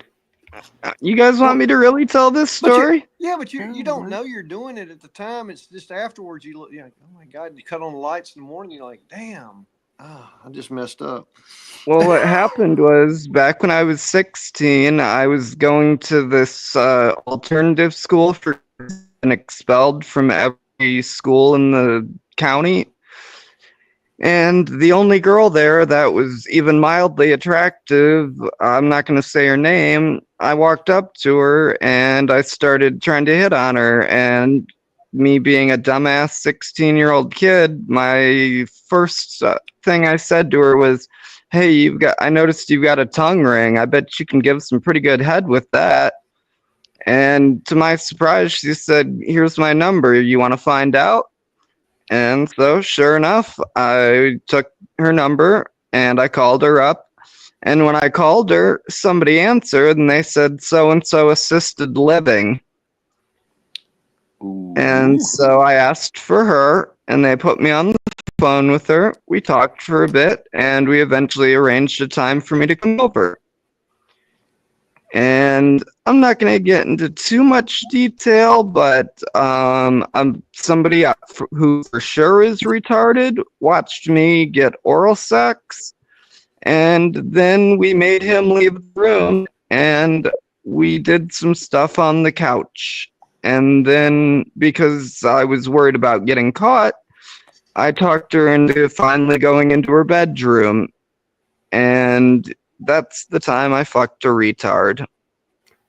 You guys want me to really tell this But story? but you don't know you're doing it at the time. It's just afterwards you look. You're like, oh my God! You cut on the lights in the morning. You're like, damn. I just messed up. Well, what happened was back when I was 16, I was going to this alternative school for and expelled from every school in the county. And the only girl there that was even mildly attractive, I'm not going to say her name, I walked up to her and I started trying to hit on her. And me being a dumbass 16-year-old kid, my first thing I said to her was, hey, I noticed you've got a tongue ring. I bet you can give some pretty good head with that. And to my surprise, she said, here's my number. You want to find out? And so, sure enough, I took her number and I called her up. And when I called her, somebody answered and they said, so-and-so assisted living. Ooh. And so I asked for her and they put me on the phone with her. We talked for a bit and we eventually arranged a time for me to come over. And I'm not going to get into too much detail, but somebody who for sure is retarded watched me get oral sex, and then we made him leave the room, and we did some stuff on the couch. And then, because I was worried about getting caught, I talked her into finally going into her bedroom, and that's the time I fucked a retard.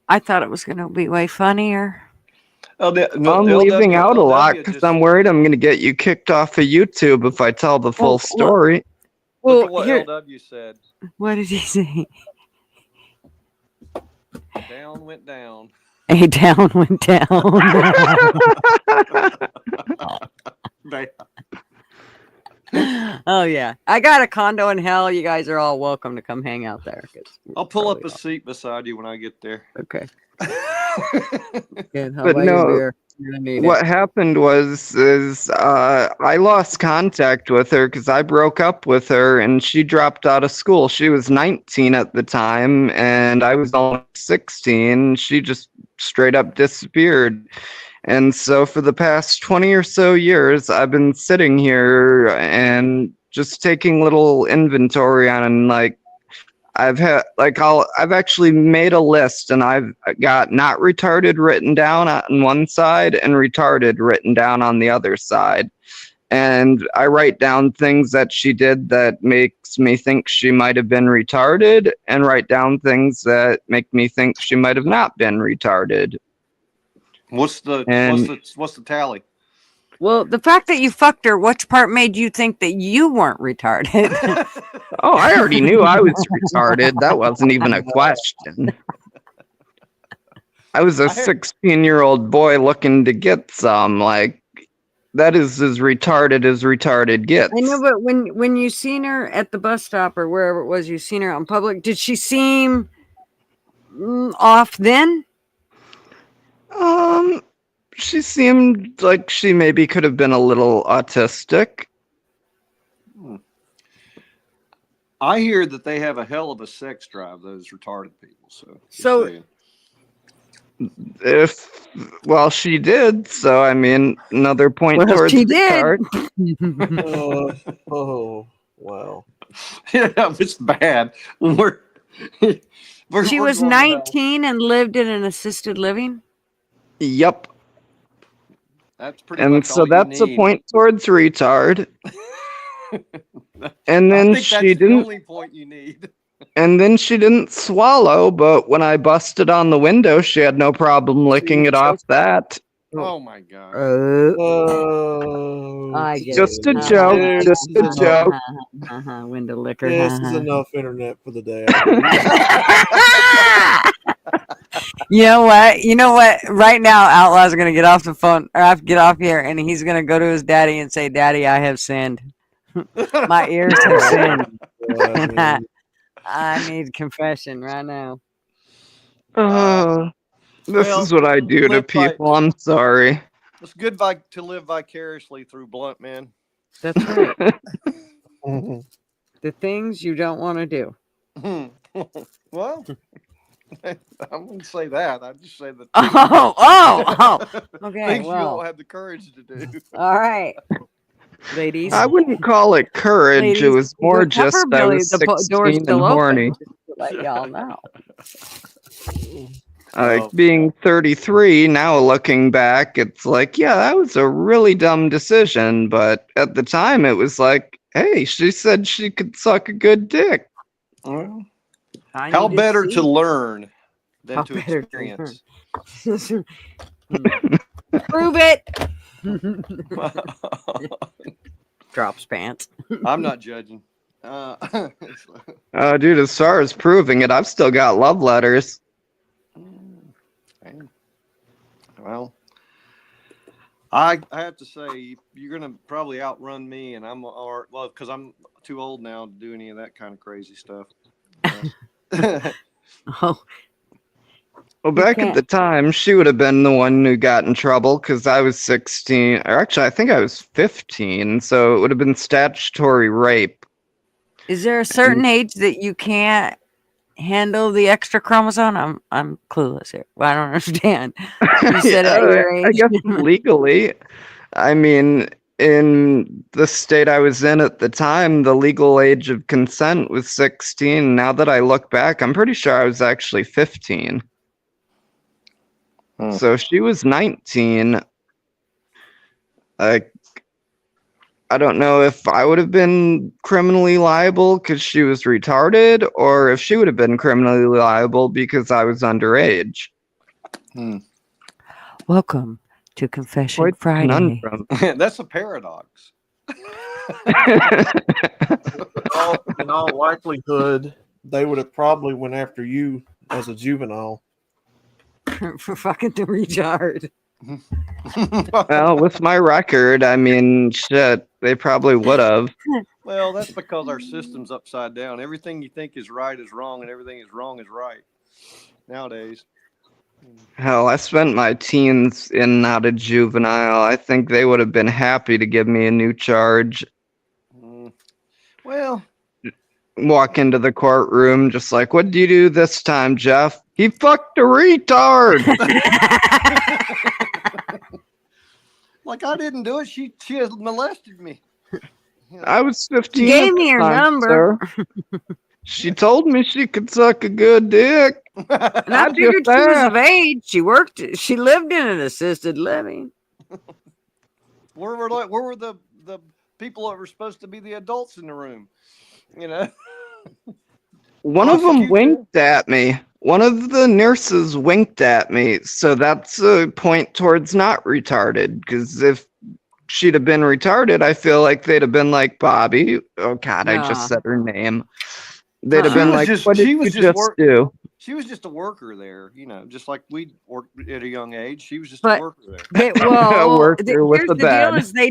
I thought it was going to be way funnier. I'm leaving out a lot because I'm worried I'm going to get you kicked off of YouTube if I tell the full story. Look at what LW said. What did he say? Down went down. A down went down. Oh yeah, I got a condo in hell. You guys are all welcome to come hang out there. I'll pull up a seat beside you when I get there. Okay. Good. But no, what happened was I lost contact with her because I broke up with her and she dropped out of school. She was 19 at the time and I was only 16. She just straight up disappeared. And so for the past 20 or so years, I've been sitting here and just taking little inventory on, like, I've actually made a list and I've got not retarded written down on one side and retarded written down on the other side. And I write down things that she did that makes me think she might have been retarded and write down things that make me think she might have not been retarded. What's the tally? Well, the fact that you fucked her, which part made you think that you weren't retarded? Oh, I already knew I was retarded. That wasn't even a question. I was a 16-year-old boy looking to get some. Like, that is as retarded gets. I know, but when you seen her at the bus stop or wherever it was, you seen her out in public. Did she seem off then? She seemed like she maybe could have been a little autistic. I hear that they have a hell of a sex drive, those retarded people. So So Well, she did. So I mean, another point towards she did. Oh, wow. yeah, it's bad. She was 19 and lived in an assisted living. Yep. That's pretty And much so all you that's a need. point towards retard. And I then think she that's the didn't. only point you need. And then she didn't swallow, but when I busted on the window, she had no problem licking it off that. Oh my god. I get Just it. a joke. Just a joke. Window liquor. This is enough internet for the day. You know what? You know what? Right now, Outlaw's gonna get off the phone, or have to get off here, and he's gonna go to his daddy and say, "Daddy, I have sinned. My ears have sinned. I need confession right now." This is what I do to people. I'm sorry. It's good to live vicariously through Blunt, man. That's right. The things you don't want to do. Well, I wouldn't say that. I'd just say that. Okay. Things you Well, don't have the courage to do. all right, ladies. I wouldn't call it courage. Ladies, it was more the just cover I belly, was the door's 16 and still open, horny. just to let y'all know. Like being 33 now, looking back, it's like, yeah, that was a really dumb decision. But at the time, it was like, hey, she said she could suck a good dick. Well, I how need better see. to learn than How to better to experience? Prove it. Drops pants. I'm not judging. Dude, as far as proving it, I've still got love letters. Well, I have to say you're gonna probably outrun me, and because I'm too old now to do any of that kind of crazy stuff. Oh. Well, back at the time, she would have been the one who got in trouble because I was 16, or actually, I think I was 15, so it would have been statutory rape. Is there a certain age that you can't handle the extra chromosome? I'm clueless here. Well, I don't understand. You said at your age. I guess legally. I mean, in the state I was in at the time, the legal age of consent was 16. Now that I look back, I'm pretty sure I was actually 15. So she was 19. Like, I don't know if I would have been criminally liable because she was retarded, or if she would have been criminally liable because I was underage. Welcome to Confession Friday. That's a paradox. In all likelihood, they would have probably went after you as a juvenile. For fucking the retard. Well, with my record, I mean, shit, they probably would have. Well, that's because our system's upside down. Everything you think is right is wrong, and everything is wrong is right nowadays. Hell, I spent my teens in and out of juvenile. I think they would have been happy to give me a new charge. Well, walk into the courtroom just like, what did you do this time, Jeff? He fucked a retard. Like I didn't do it. She has molested me. I was 15. She gave me her number. She told me she could suck a good dick. And I figured she was of age. She lived in an assisted living. Where were the people that were supposed to be the adults in the room? You know. One of them winked at me. One of the nurses winked at me. So that's a point towards not retarded. Because if she'd have been retarded, I feel like they'd have been like, Bobby. Oh God, I Nah. just said her name. They'd have She been was like, just- what did she you was just just do? She was just a worker there, you know, just like we worked at a young age. She was just a But worker there. A worker with here's a the deal: bed. is they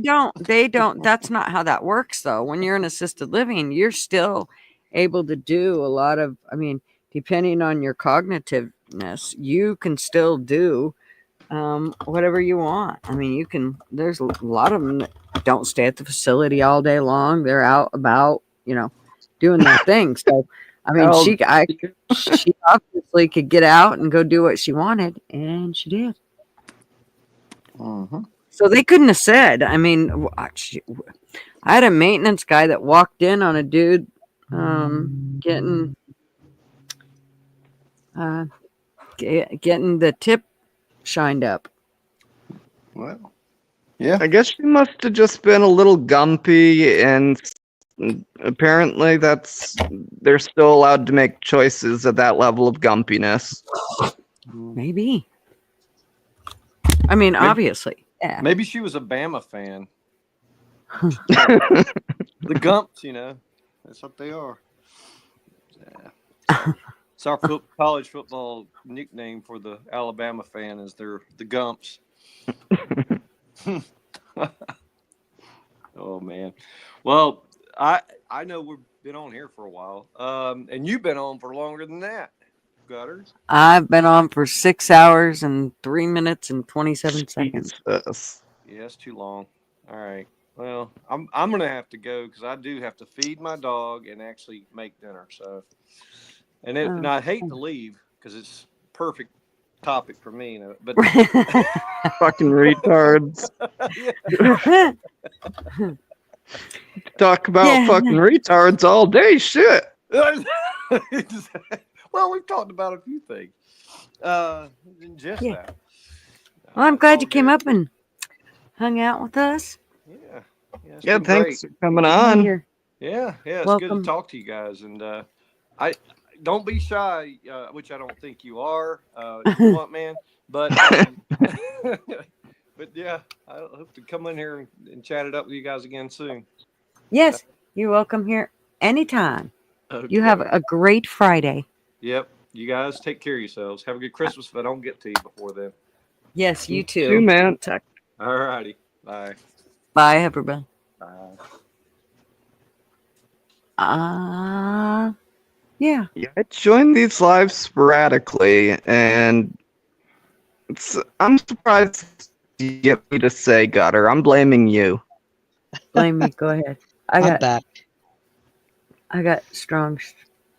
don't. That's not how that works, though. When you're in assisted living, you're still able to do a lot of. I mean, depending on your cognitiveness, you can still do whatever you want. I mean, you can. There's a lot of them that don't stay at the facility all day long. They're out about, doing their thing. So, I mean, Oh, she obviously could get out and go do what she wanted, and she did. So they couldn't have said. I mean, I had a maintenance guy that walked in on a dude getting getting the tip shined up. Well, yeah. I guess she must have just been a little gumpy, and apparently they're still allowed to make choices at that level of gumpiness. Maybe. I mean, obviously. Yeah. Maybe she was a Bama fan. The Gumps, that's what they are. Yeah. It's our college football nickname for the Alabama fan is they're the Gumps. Oh man. Well, I know we've been on here for a while. And you've been on for longer than that, Gutter'S. I've been on for 6 hours and 3 minutes and 27 seconds. Jesus. Yeah, it's too long. All right. Well, I'm gonna have to go because I do have to feed my dog and actually make dinner. So, and I hate to leave because it's perfect topic for me. But Fucking retards. Talk about fucking retards all day. Shit. Well, we've talked about a few things. Just that. Well, I'm glad you came up and hung out with us. Yeah, thanks for coming on. Yeah, it's Welcome. good to talk to you guys. And I don't be shy, which I don't think you are. You want, man, but but yeah, I hope to come in here and chat it up with you guys again soon. Yes, you're welcome here anytime. Okay. You have a great Friday. Yep. You guys take care of yourselves. Have a good Christmas if I don't get to you before then. Yes, you too. You, man. All righty. Bye. Bye, everybody. Bye. Yeah. I join these lives sporadically, and I'm surprised you get me to say Gutter. I'm blaming you. Blame me. Go ahead. I'm back. I got strong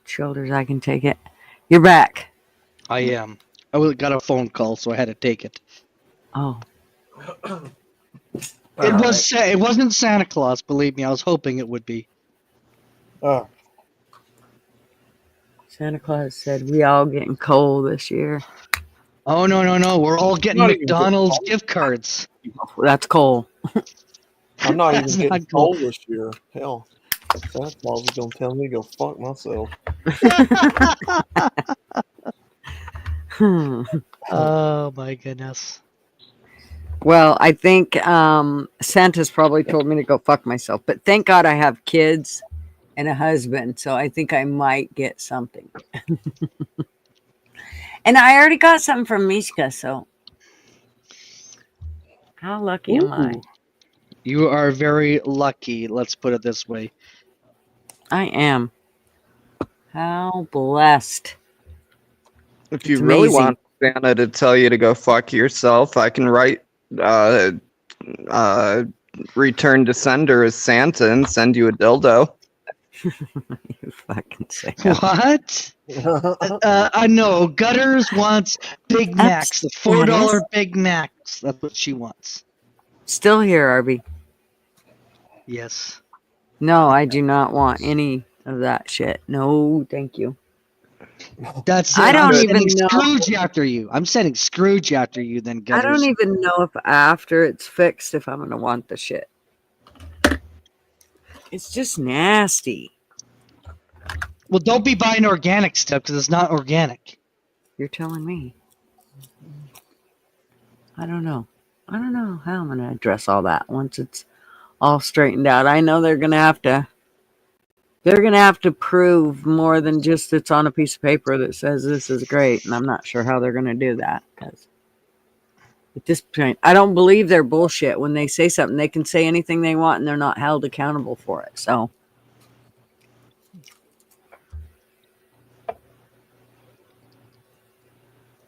shoulders. I can take it. You're back. I am. I got a phone call, so I had to take it. Oh. It wasn't Santa Claus, believe me. I was hoping it would be. Oh. Santa Claus said we all getting coal this year. Oh, no. We're all getting Not even McDonald's good. gift cards. That's coal. I'm not even That's getting not cool. cold this year. Hell, Santa Claus is gonna tell me to go fuck myself. Oh my goodness. Well, I think Santa's probably told me to go fuck myself, but thank God I have kids and a husband, so I think I might get something. And I already got something from Mishka, so how lucky am I? You are very lucky, let's put it this way. I am. How blessed. If you It's really amazing. want Santa to tell you to go fuck yourself, I can write return to sender as Santa and send you a dildo. You fucking sick. What? I know. Gutter'S wants Big Macs, the $4 Big Macs. That's what she wants. Still here, Arby. Yes. No, I do not want any of that shit. No, thank you. That's it. I don't I'm even sending know. Scrooge after you. I'm sending Scrooge after you, then I Gutter'S. don't even know if after it's fixed if I'm going to want the shit. It's just nasty. Well, don't be buying organic stuff because it's not organic. You're telling me. I don't know. I don't know how I'm going to address all that once it's all straightened out. I know they're going to have to. They're going to have to prove more than just it's on a piece of paper that says this is great, and I'm not sure how they're going to do that because at this point, I don't believe they're bullshit. When they say something, they can say anything they want, and they're not held accountable for it. So,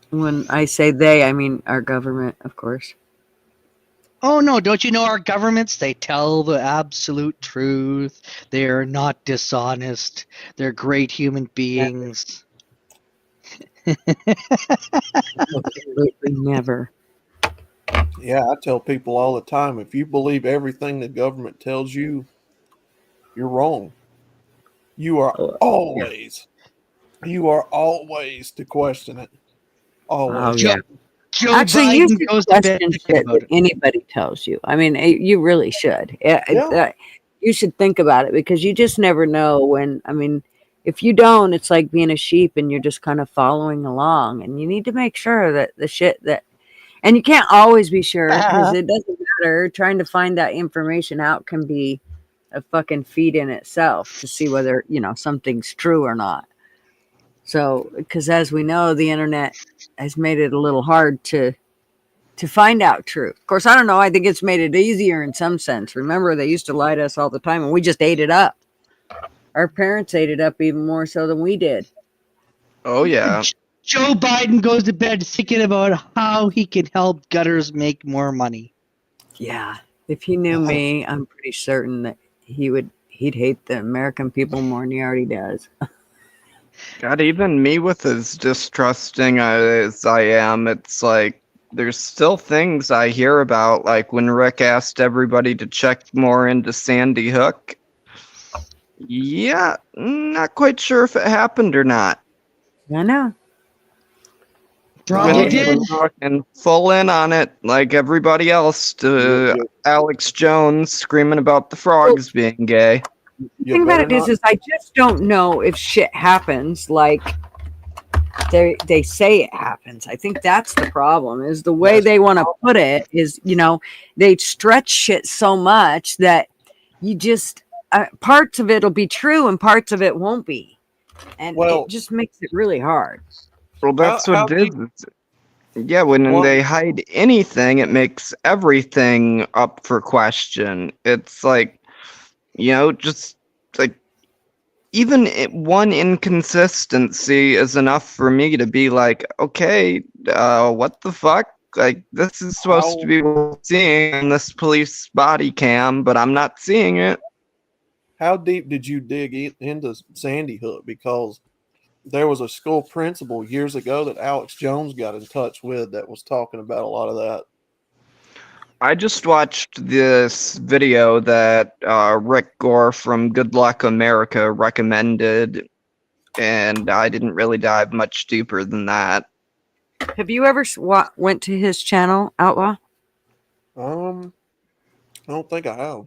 when I say they, I mean our government, of course. Oh no, don't you know our governments? They tell the absolute truth. They're not dishonest. They're great human beings. Absolutely never. Yeah, I tell people all the time, if you believe everything the government tells you, you're wrong. You are always to question it. Always. Oh yeah. Joe Actually, you Biden should goes to bed question thinking shit about that it. anybody tells you. I mean, you really should. You should think about it because you just never know when. I mean, if you don't, it's like being a sheep and you're just kind of following along. And you need to make sure that the shit that, and you can't always be sure because it doesn't matter. Trying to find that information out can be a fucking feat in itself to see whether, something's true or not. So, because as we know, the internet has made it a little hard to find out truth. Of course, I don't know. I think it's made it easier in some sense. Remember, they used to lie to us all the time, and we just ate it up. Our parents ate it up even more so than we did. Oh yeah. Joe Biden goes to bed thinking about how he can help Gutter's make more money. Yeah. If he knew me, I'm pretty certain that he'd hate the American people more than he already does. God, even me with as distrusting as I am, it's like there's still things I hear about, like when Rick asked everybody to check more into Sandy Hook. Yeah, not quite sure if it happened or not. I know. Probably did. And full in on it, like everybody else, to Alex Jones screaming about the frogs being gay. The thing about it is I just don't know if shit happens like they say it happens. I think that's the problem, is the way they want to put it is, they stretch shit so much that you just, parts of it'll be true and parts of it won't be. And it just makes it really hard. Well, that's what it is. Yeah, when they hide anything, it makes everything up for question. It's like, just like even one inconsistency is enough for me to be like, okay, what the fuck? Like, this is supposed to be what we're seeing in this police body cam, but I'm not seeing it. How deep did you dig into Sandy Hook? Because there was a school principal years ago that Alex Jones got in touch with that was talking about a lot of that. I just watched this video that Rick Gore from Good Luck America recommended, and I didn't really dive much deeper than that. Have you ever went to his channel, Outlaw? I don't think I have.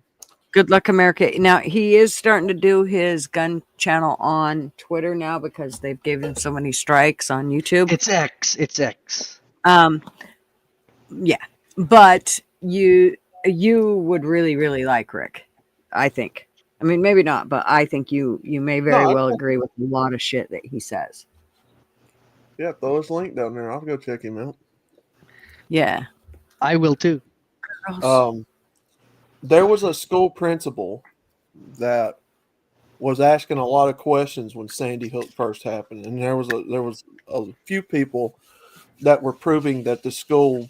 Good Luck America. Now, he is starting to do his gun channel on Twitter now because they've given him so many strikes on YouTube. It's X. Yeah. But you would really, really like Rick, I think. I mean, maybe not, but I think you may very well agree with a lot of shit that he says. Yeah, throw his link down there. I'll go check him out. Yeah. I will too. There was a school principal that was asking a lot of questions when Sandy Hook first happened, and there was a few people that were proving that the school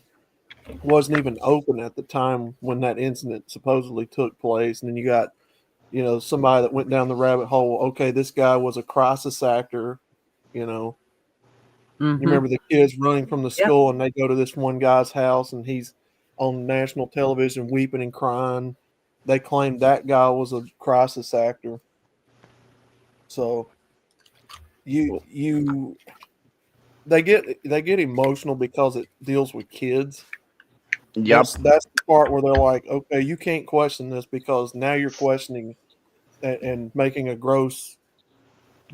wasn't even open at the time when that incident supposedly took place. And then you got, somebody that went down the rabbit hole. Okay, this guy was a crisis actor. You remember the kids running from the school, and they go to this one guy's house, and he's on national television weeping and crying. They claimed that guy was a crisis actor. So they get emotional because it deals with kids. Yep. That's the part where they're like, okay, you can't question this because now you're questioning and making a gross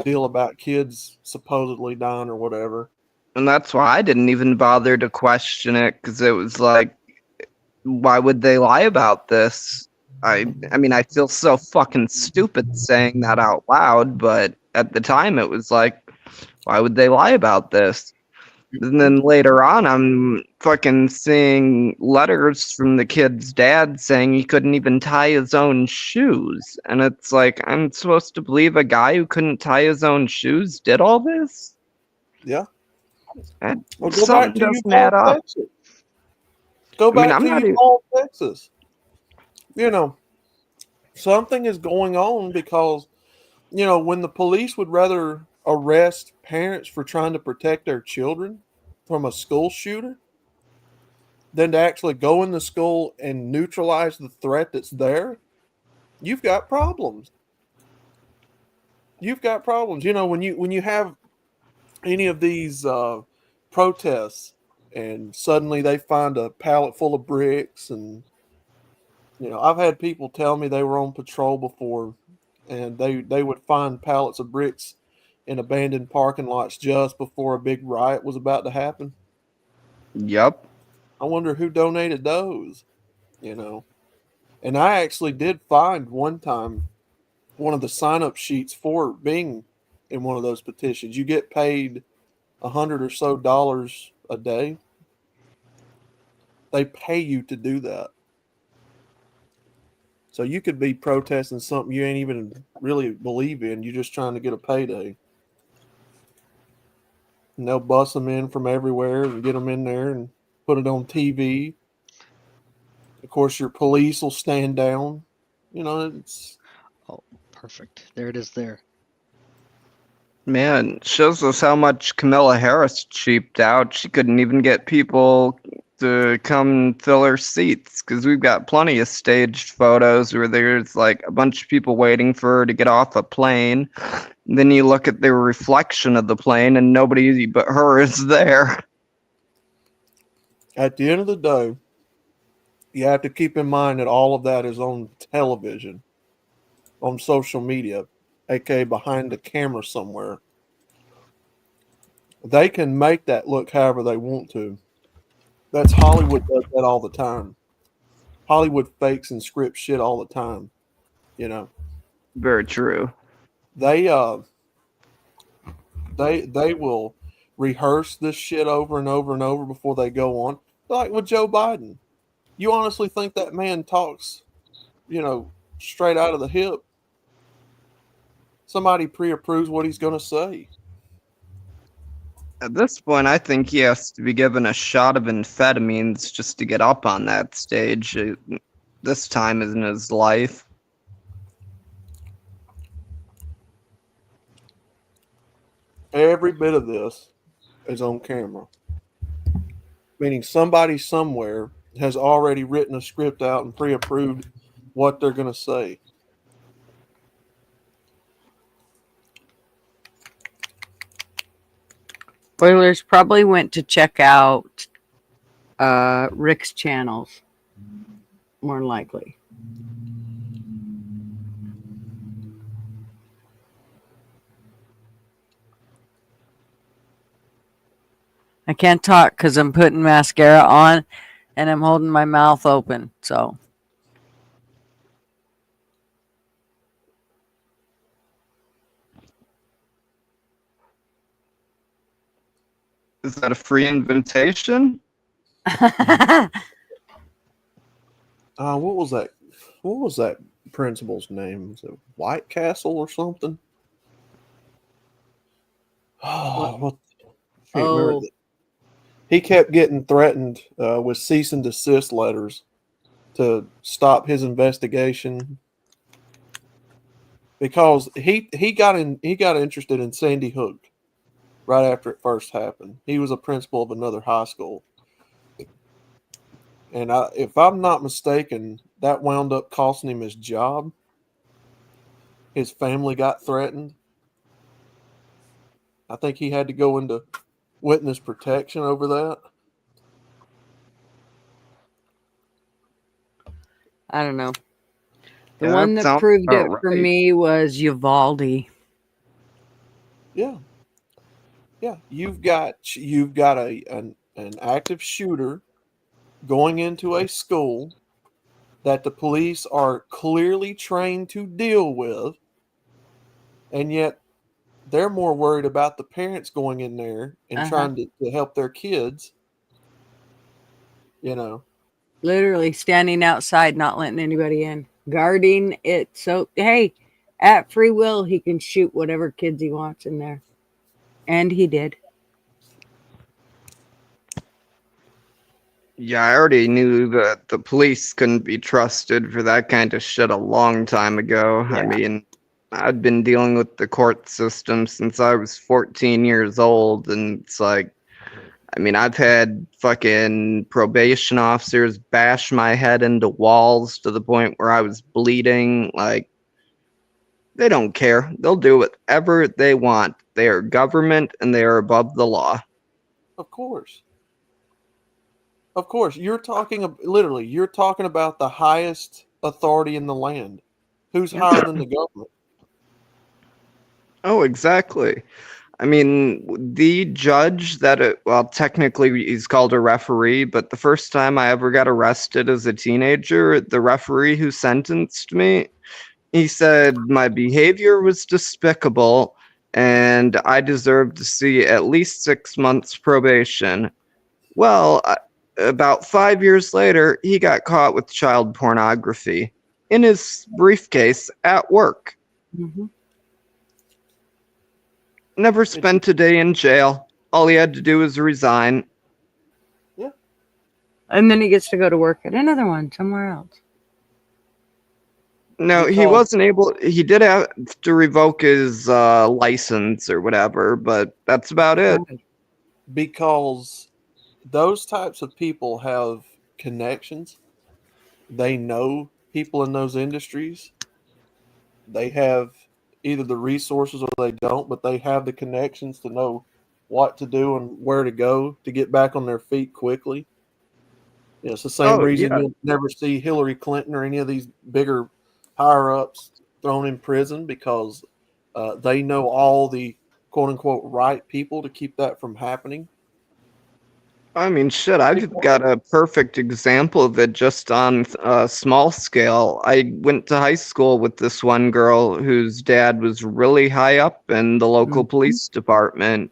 deal about kids supposedly dying or whatever. And that's why I didn't even bother to question it, because it was like, why would they lie about this? I mean, I feel so fucking stupid saying that out loud, but at the time it was like, why would they lie about this? And then later on, I'm fucking seeing letters from the kid's dad saying he couldn't even tie his own shoes. And it's like, I'm supposed to believe a guy who couldn't tie his own shoes did all this? Yeah. And Well, go back something to doesn't add Uvalde, up. Texas. Go I mean, back I'm to not even. Uvalde, Texas. You know, something is going on because, you know, when the police would rather arrest parents for trying to protect their children from a school shooter than to actually go in the school and neutralize the threat that's there, you've got problems. You've got problems. You know, when you have any of these protests and suddenly they find a pallet full of bricks, and you know, I've had people tell me they were on patrol before and they would find pallets of bricks in abandoned parking lots just before a big riot was about to happen. Yup. I wonder who donated those, you know. And I actually did find one time one of the sign up sheets for being in one of those petitions. You get paid $100 or so a day. They pay you to do that. So you could be protesting something you ain't even really believe in. You're just trying to get a payday. And they'll bust them in from everywhere and get them in there and put it on TV. Of course, your police will stand down. You know, it's Oh, perfect. There it is there. Man, shows us how much Camilla Harris cheaped out. She couldn't even get people to come fill her seats because we've got plenty of staged photos where there's like a bunch of people waiting for her to get off a plane. And then you look at the reflection of the plane and nobody but her is there. at the end of the day, you have to keep in mind that all of that is on television, on social media, aka behind the camera somewhere. They can make that look however they want to. That's Hollywood does that all the time. Hollywood fakes and scripts shit all the time. You know, Very true. they they will rehearse this shit over and over and over before they go on. Like with Joe Biden, you honestly think that man talks, you know, straight out of the hip? Somebody pre-approves what he's going to say. At this point, I think he has to be given a shot of amphetamines just to get up on that stage. This time in his life. Every bit of this is on camera, meaning somebody somewhere has already written a script out and pre-approved what they're going to say. Oilers probably went to check out Rick's channels, more than likely. I can't talk because I'm putting mascara on and I'm holding my mouth open. So Is that a free invitation? What was that? What was that principal's name? Was it White Castle or something? Oh, what? Can't remember. Oh, He kept getting threatened with cease and desist letters to stop his investigation because he got interested in Sandy Hook right after it first happened. He was a principal of another high school, and if I'm not mistaken, that wound up costing him his job. His family got threatened. I think he had to go into witness protection over that. I don't know. The Yeah, one that that sounds proved it about for right. me was Uvalde. Yeah, yeah. You've got an active shooter going into a school that the police are clearly trained to deal with, and yet they're more worried about the parents going in there and trying to help their kids, you know. Literally standing outside, not letting anybody in, guarding it. So, hey, at free will, he can shoot whatever kids he wants in there. And he did. Yeah, I already knew that the police couldn't be trusted for that kind of shit a long time ago. I Yeah. mean, I'd been dealing with the court system since I was 14 years old, and it's like, I mean, I've had fucking probation officers bash my head into walls to the point where I was bleeding. Like, they don't care. They'll do whatever they want. They are government and they are above the law. Of course. Of course, you're talking about the highest authority in the land. Who's higher than the government? Oh, exactly. I mean, the judge well, technically he's called a referee, but the first time I ever got arrested as a teenager, the referee who sentenced me, he said my behavior was despicable and I deserved to see at least 6 months probation. Well, about 5 years later, he got caught with child pornography in his briefcase at work. Mm-hmm. Never spent a day in jail. All he had to do was resign. Yeah. And then he gets to go to work at another one somewhere else. No, he wasn't able. He did have to revoke his license or whatever, but that's about it. Because those types of people have connections. They know people in those industries. They have either the resources or they don't, but they have the connections to know what to do and where to go to get back on their feet quickly. You know, it's the same reason you'll never see Hillary Clinton or any of these bigger higher ups thrown in prison, because they know all the quote unquote right people to keep that from happening. I mean, shit, I've got a perfect example of it just on a small scale. I went to high school with this one girl whose dad was really high up in the local police department,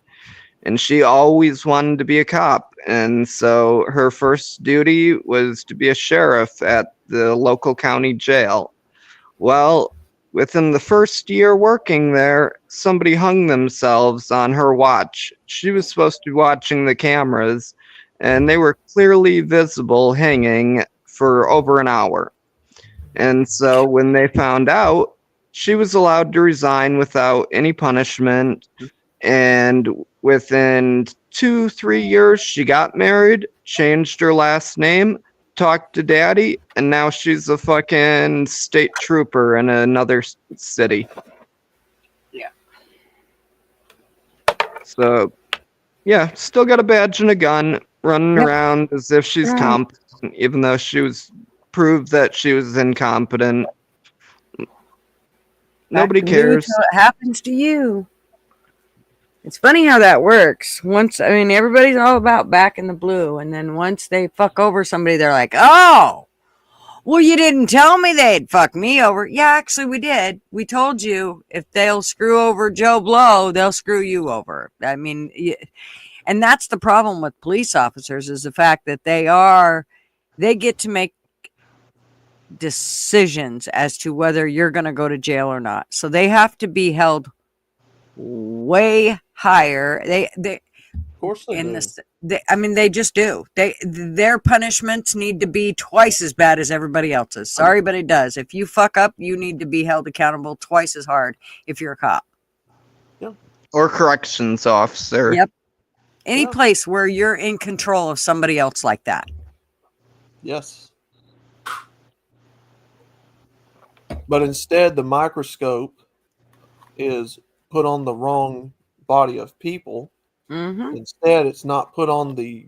and she always wanted to be a cop. And so her first duty was to be a sheriff at the local county jail. Well, within the first year working there, somebody hung themselves on her watch. She was supposed to be watching the cameras, and they were clearly visible hanging for over an hour. And so when they found out, she was allowed to resign without any punishment. And within 2-3 years, she got married, changed her last name, talked to daddy, and now she's a fucking state trooper in another city. Yeah. So, yeah, still got a badge and a gun, running around as if she's competent, even though she was proved that she was incompetent. Nobody cares. Until it happens to you. It's funny how that works. Everybody's all about back in the blue, and then once they fuck over somebody, they're like, oh, well, you didn't tell me they'd fuck me over. Yeah, actually, we did. We told you if they'll screw over Joe Blow, they'll screw you over. I mean, and that's the problem with police officers, is the fact that they get to make decisions as to whether you're going to go to jail or not. So they have to be held way higher. They of course they do. They just do. Their punishments need to be twice as bad as everybody else's. Sorry, but it does. If you fuck up, you need to be held accountable twice as hard if you're a cop. Yeah. Or corrections officer. Yep. Any place where you're in control of somebody else like that. Yes. But instead, the microscope is put on the wrong body of people. Mm-hmm. Instead, it's not put on the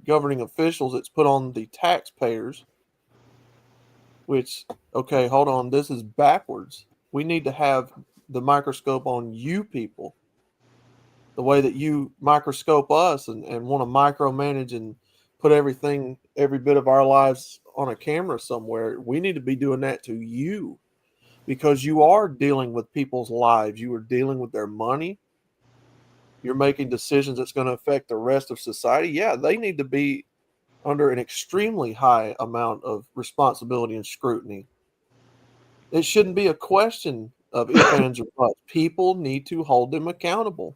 governing officials, it's put on the taxpayers. Which, okay, hold on, this is backwards. We need to have the microscope on you people. The way that you microscope us and want to micromanage and put every bit of our lives on a camera somewhere. We need to be doing that to you, because you are dealing with people's lives. You are dealing with their money. You're making decisions that's going to affect the rest of society. Yeah, they need to be under an extremely high amount of responsibility and scrutiny. It shouldn't be a question of if, ands, or buts. People need to hold them accountable.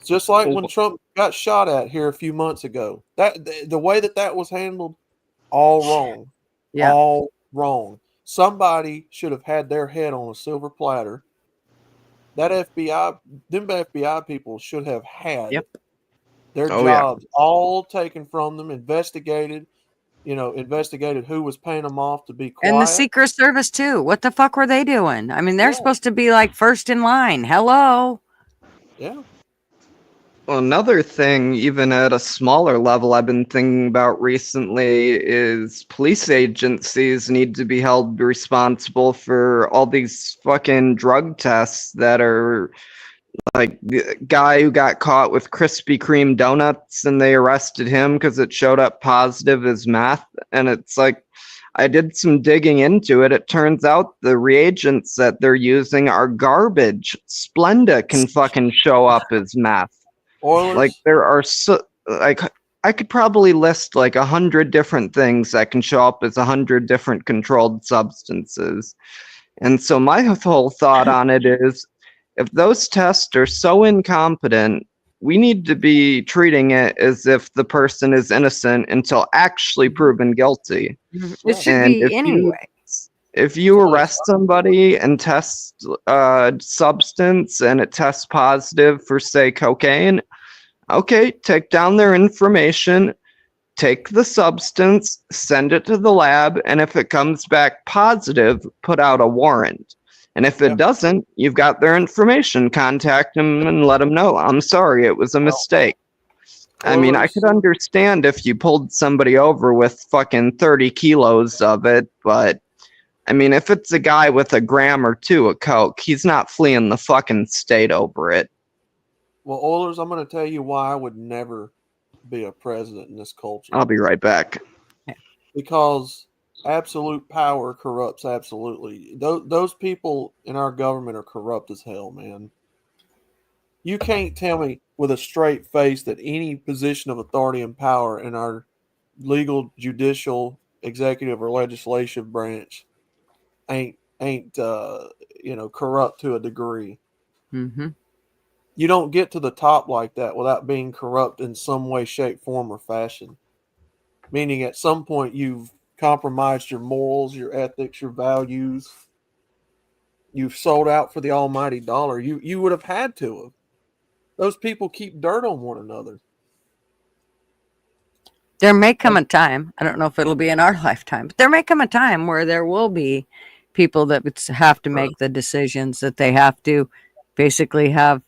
Just like when Trump got shot at here a few months ago. The way that was handled, all wrong. Yeah. All wrong. Somebody should have had their head on a silver platter. Them FBI people should have had their jobs all taken from them, investigated who was paying them off to be quiet. And the Secret Service too. What the fuck were they doing? I mean, they're supposed to be like first in line. Hello. Yeah. Well, another thing, even at a smaller level, I've been thinking about recently is police agencies need to be held responsible for all these fucking drug tests that are like the guy who got caught with Krispy Kreme donuts and they arrested him because it showed up positive as meth. And it's like, I did some digging into it. It turns out the reagents that they're using are garbage. Splenda can fucking show up as meth. Oilers? Like there are I could probably list like 100 different things that can show up as 100 different controlled substances. And so my whole thought on it is, if those tests are so incompetent, we need to be treating it as if the person is innocent until actually proven guilty. It should be anyway. If you arrest somebody and test a substance and it tests positive for, say, cocaine, okay, take down their information, take the substance, send it to the lab, and if it comes back positive, put out a warrant. And if it doesn't, you've got their information. Contact them and let them know, I'm sorry, it was a mistake. I mean, I could understand if you pulled somebody over with fucking 30 kilos of it, but I mean, if it's a guy with a gram or two of coke, he's not fleeing the fucking state over it. Well, Oilers, I'm going to tell you why I would never be a president in this culture. I'll be right back. Because absolute power corrupts absolutely. Those people in our government are corrupt as hell, man. You can't tell me with a straight face that any position of authority and power in our legal, judicial, executive, or legislative branch ain't corrupt to a degree. Mm-hmm. You don't get to the top like that without being corrupt in some way, shape, form, or fashion. Meaning at some point you've compromised your morals, your ethics, your values. You've sold out for the almighty dollar. You would have had to have. Those people keep dirt on one another. There may come a time, I don't know if it'll be in our lifetime, but there may come a time where there will be people that have to make the decisions that they have to basically have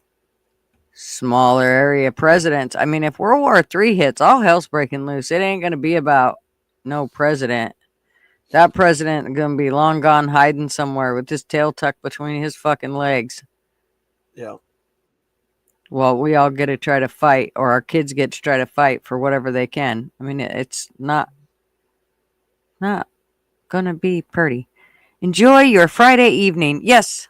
smaller area presidents. I mean, if World War III hits, all hell's breaking loose. It ain't going to be about no president. That president is going to be long gone hiding somewhere with his tail tucked between his fucking legs. Yeah. Well, we all get to try to fight, or our kids get to try to fight for whatever they can. I mean, it's not going to be pretty. Enjoy your Friday evening. Yes,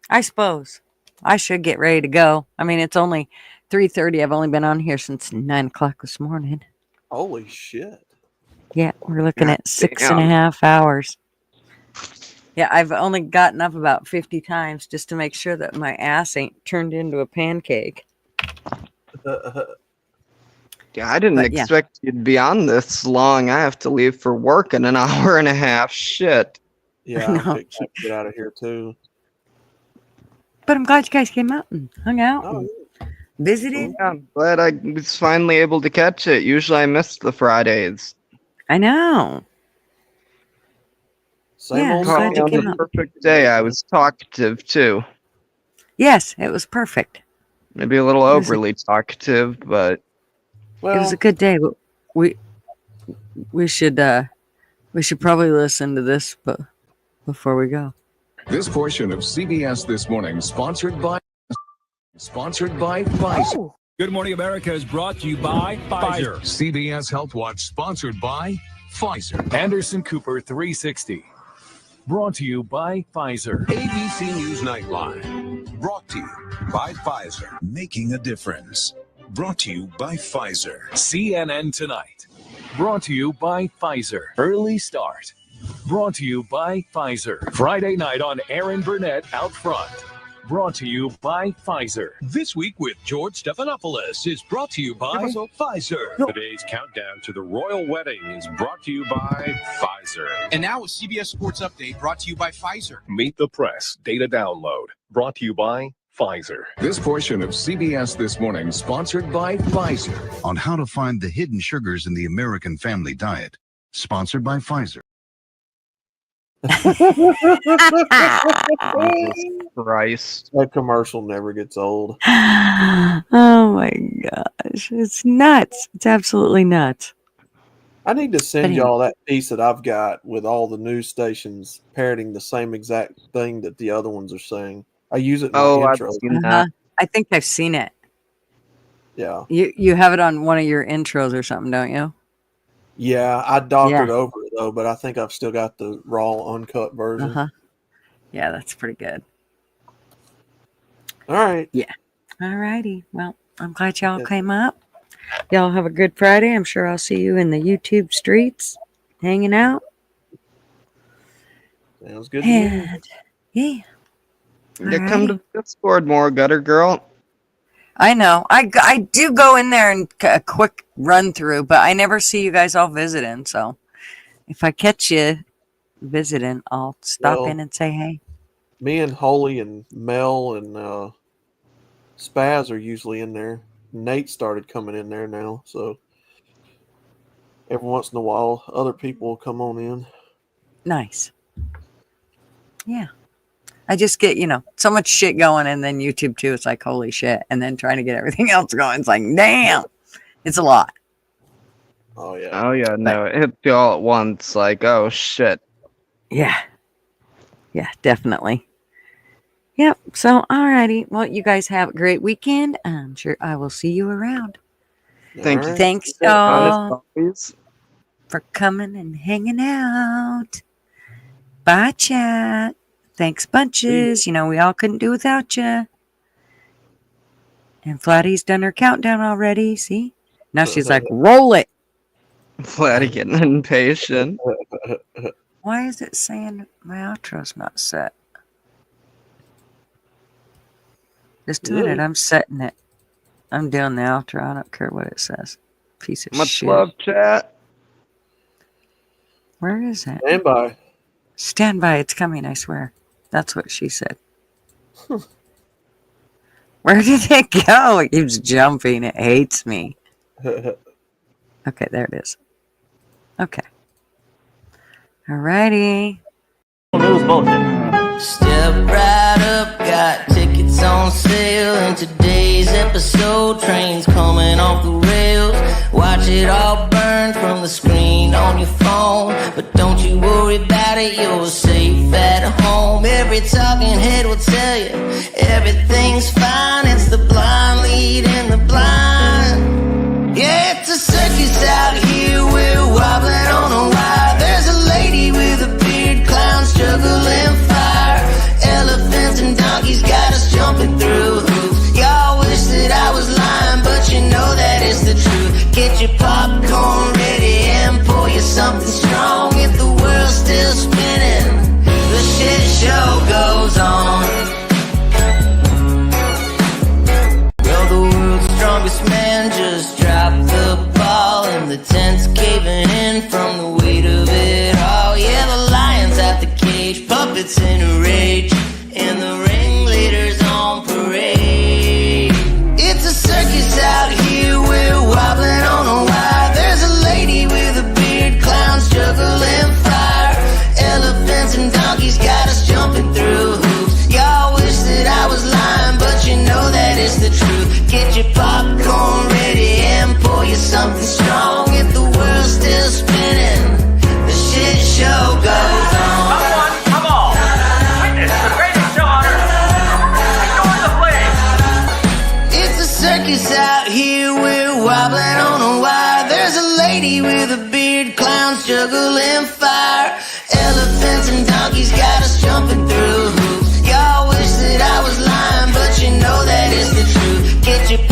I suppose I should get ready to go. I mean, it's only 3:30. I've only been on here since 9 o'clock this morning. Holy shit. Yeah, we're looking at 6.5 hours. Yeah, I've only gotten up about 50 times just to make sure that my ass ain't turned into a pancake. Yeah, I didn't expect you'd be on this long. I have to leave for work in an hour and a half. Shit. Yeah, I'm fixing to get out of here too. But I'm glad you guys came out and hung out and visited. Yeah, I'm glad I was finally able to catch it. Usually I miss the Fridays. I know. Same Caught me on the perfect day. I was talkative too. Yes, it was perfect. Maybe a little overly talkative, but it was a good day. We should probably listen to this, but before we go. This portion of CBS This Morning sponsored by Pfizer. Good Morning America is brought to you by Pfizer. CBS Health Watch sponsored by Pfizer. Anderson Cooper 360. Brought to you by Pfizer. ABC News Nightline. Brought to you by Pfizer. Making a difference. Brought to you by Pfizer. CNN Tonight. Brought to you by Pfizer. Early Start. Brought to you by Pfizer. Friday night on Aaron Burnett Out Front. Brought to you by Pfizer. This Week with George Stephanopoulos is brought to you by Pfizer. Today's countdown to the royal wedding is brought to you by Pfizer. And now a CBS Sports Update brought to you by Pfizer. Meet the Press Data Download brought to you by Pfizer. This portion of CBS This Morning sponsored by Pfizer. On how to find the hidden sugars in the American family diet. Sponsored by Pfizer. Christ. That commercial never gets old. Oh my gosh. It's nuts. It's absolutely nuts. I need to send y'all that piece that I've got with all the news stations parroting the same exact thing that the other ones are saying. I use it in my intro. I've seen that. I think I've seen it. Yeah. You have it on one of your intros or something, don't you? Yeah, I doctored over it though, but I think I've still got the raw, uncut version. Yeah, that's pretty good. All right. Yeah. All righty. Well, I'm glad y'all came up. Y'all have a good Friday. I'm sure I'll see you in the YouTube streets hanging out. Sounds good. And yeah. Come to the Discord more, Gutter Girl. I know. I do go in there and a quick run through, but I never see you guys all visiting. So if I catch you visiting, I'll stop in and say hey. Me and Holly and Mel and Spaz are usually in there. Nate started coming in there now, so every once in a while, other people will come on in. Nice. Yeah. I just get, so much shit going, and then YouTube too. It's like, holy shit. And then trying to get everything else going. It's like, damn, it's a lot. Oh, yeah. Oh, yeah. No, it hits you all at once. Like, oh, shit. Yeah. Yeah, definitely. Yep. So, alrighty. Well, you guys have a great weekend. I'm sure I will see you around. Thank you. Thanks, y'all, for coming and hanging out. Bye, chat. Thanks bunches. We all couldn't do without you. And Flatty's done her countdown already. See? Now she's like, roll it. Flatty getting impatient. Why is it saying my outro's not set? Just a minute. I'm setting it. I'm doing the outro. I don't care what it says. Piece of Much shit. love, chat. Where is it? Stand by. Stand by. It's coming, I swear. That's what she said. Where did it go? It keeps jumping. It hates me. Okay, there it is. Okay. Alrighty. News bulletin. Step right up, got tickets on sale. In today's episode, trains coming off the rails. Watch it all burn from the screen on your phone. But don't you worry about it, you're safe at home. Every talking head will tell you everything's fine. It's the blind leading the blind. Yeah, it's a circus out here, we're wobbling on a wire. There's a lady with a beard, clowns juggling fire. Elephants and donkeys got us jumping through hoops. Y'all wish that I was lying, but you know that it's the truth. Get your popcorn ready and pour you something strong. If the world's still spinning, the shit show goes on. Well, the world's strongest man just dropped the ball, and the tent's caving in from the weight of it all. Yeah, the lion's at the cage, puppets in a rage, and the ringleader's on parade. It's a circus out here, we're wobbling on a wire. There's a lady with a beard, clowns juggling fire. Elephants and donkeys got us jumping through hoops. Y'all wish that I was lying, but you know that it's the truth. Get your popcorn ready and pour you something strong. If the world's still spinning, the shit show goes on. Come on, witness the greatest show on earth. Enjoy the flames. It's a circus out here. Elephants and donkeys got us jumping through hoops. Y'all wish that I was lying, but you know that it's the truth. Get your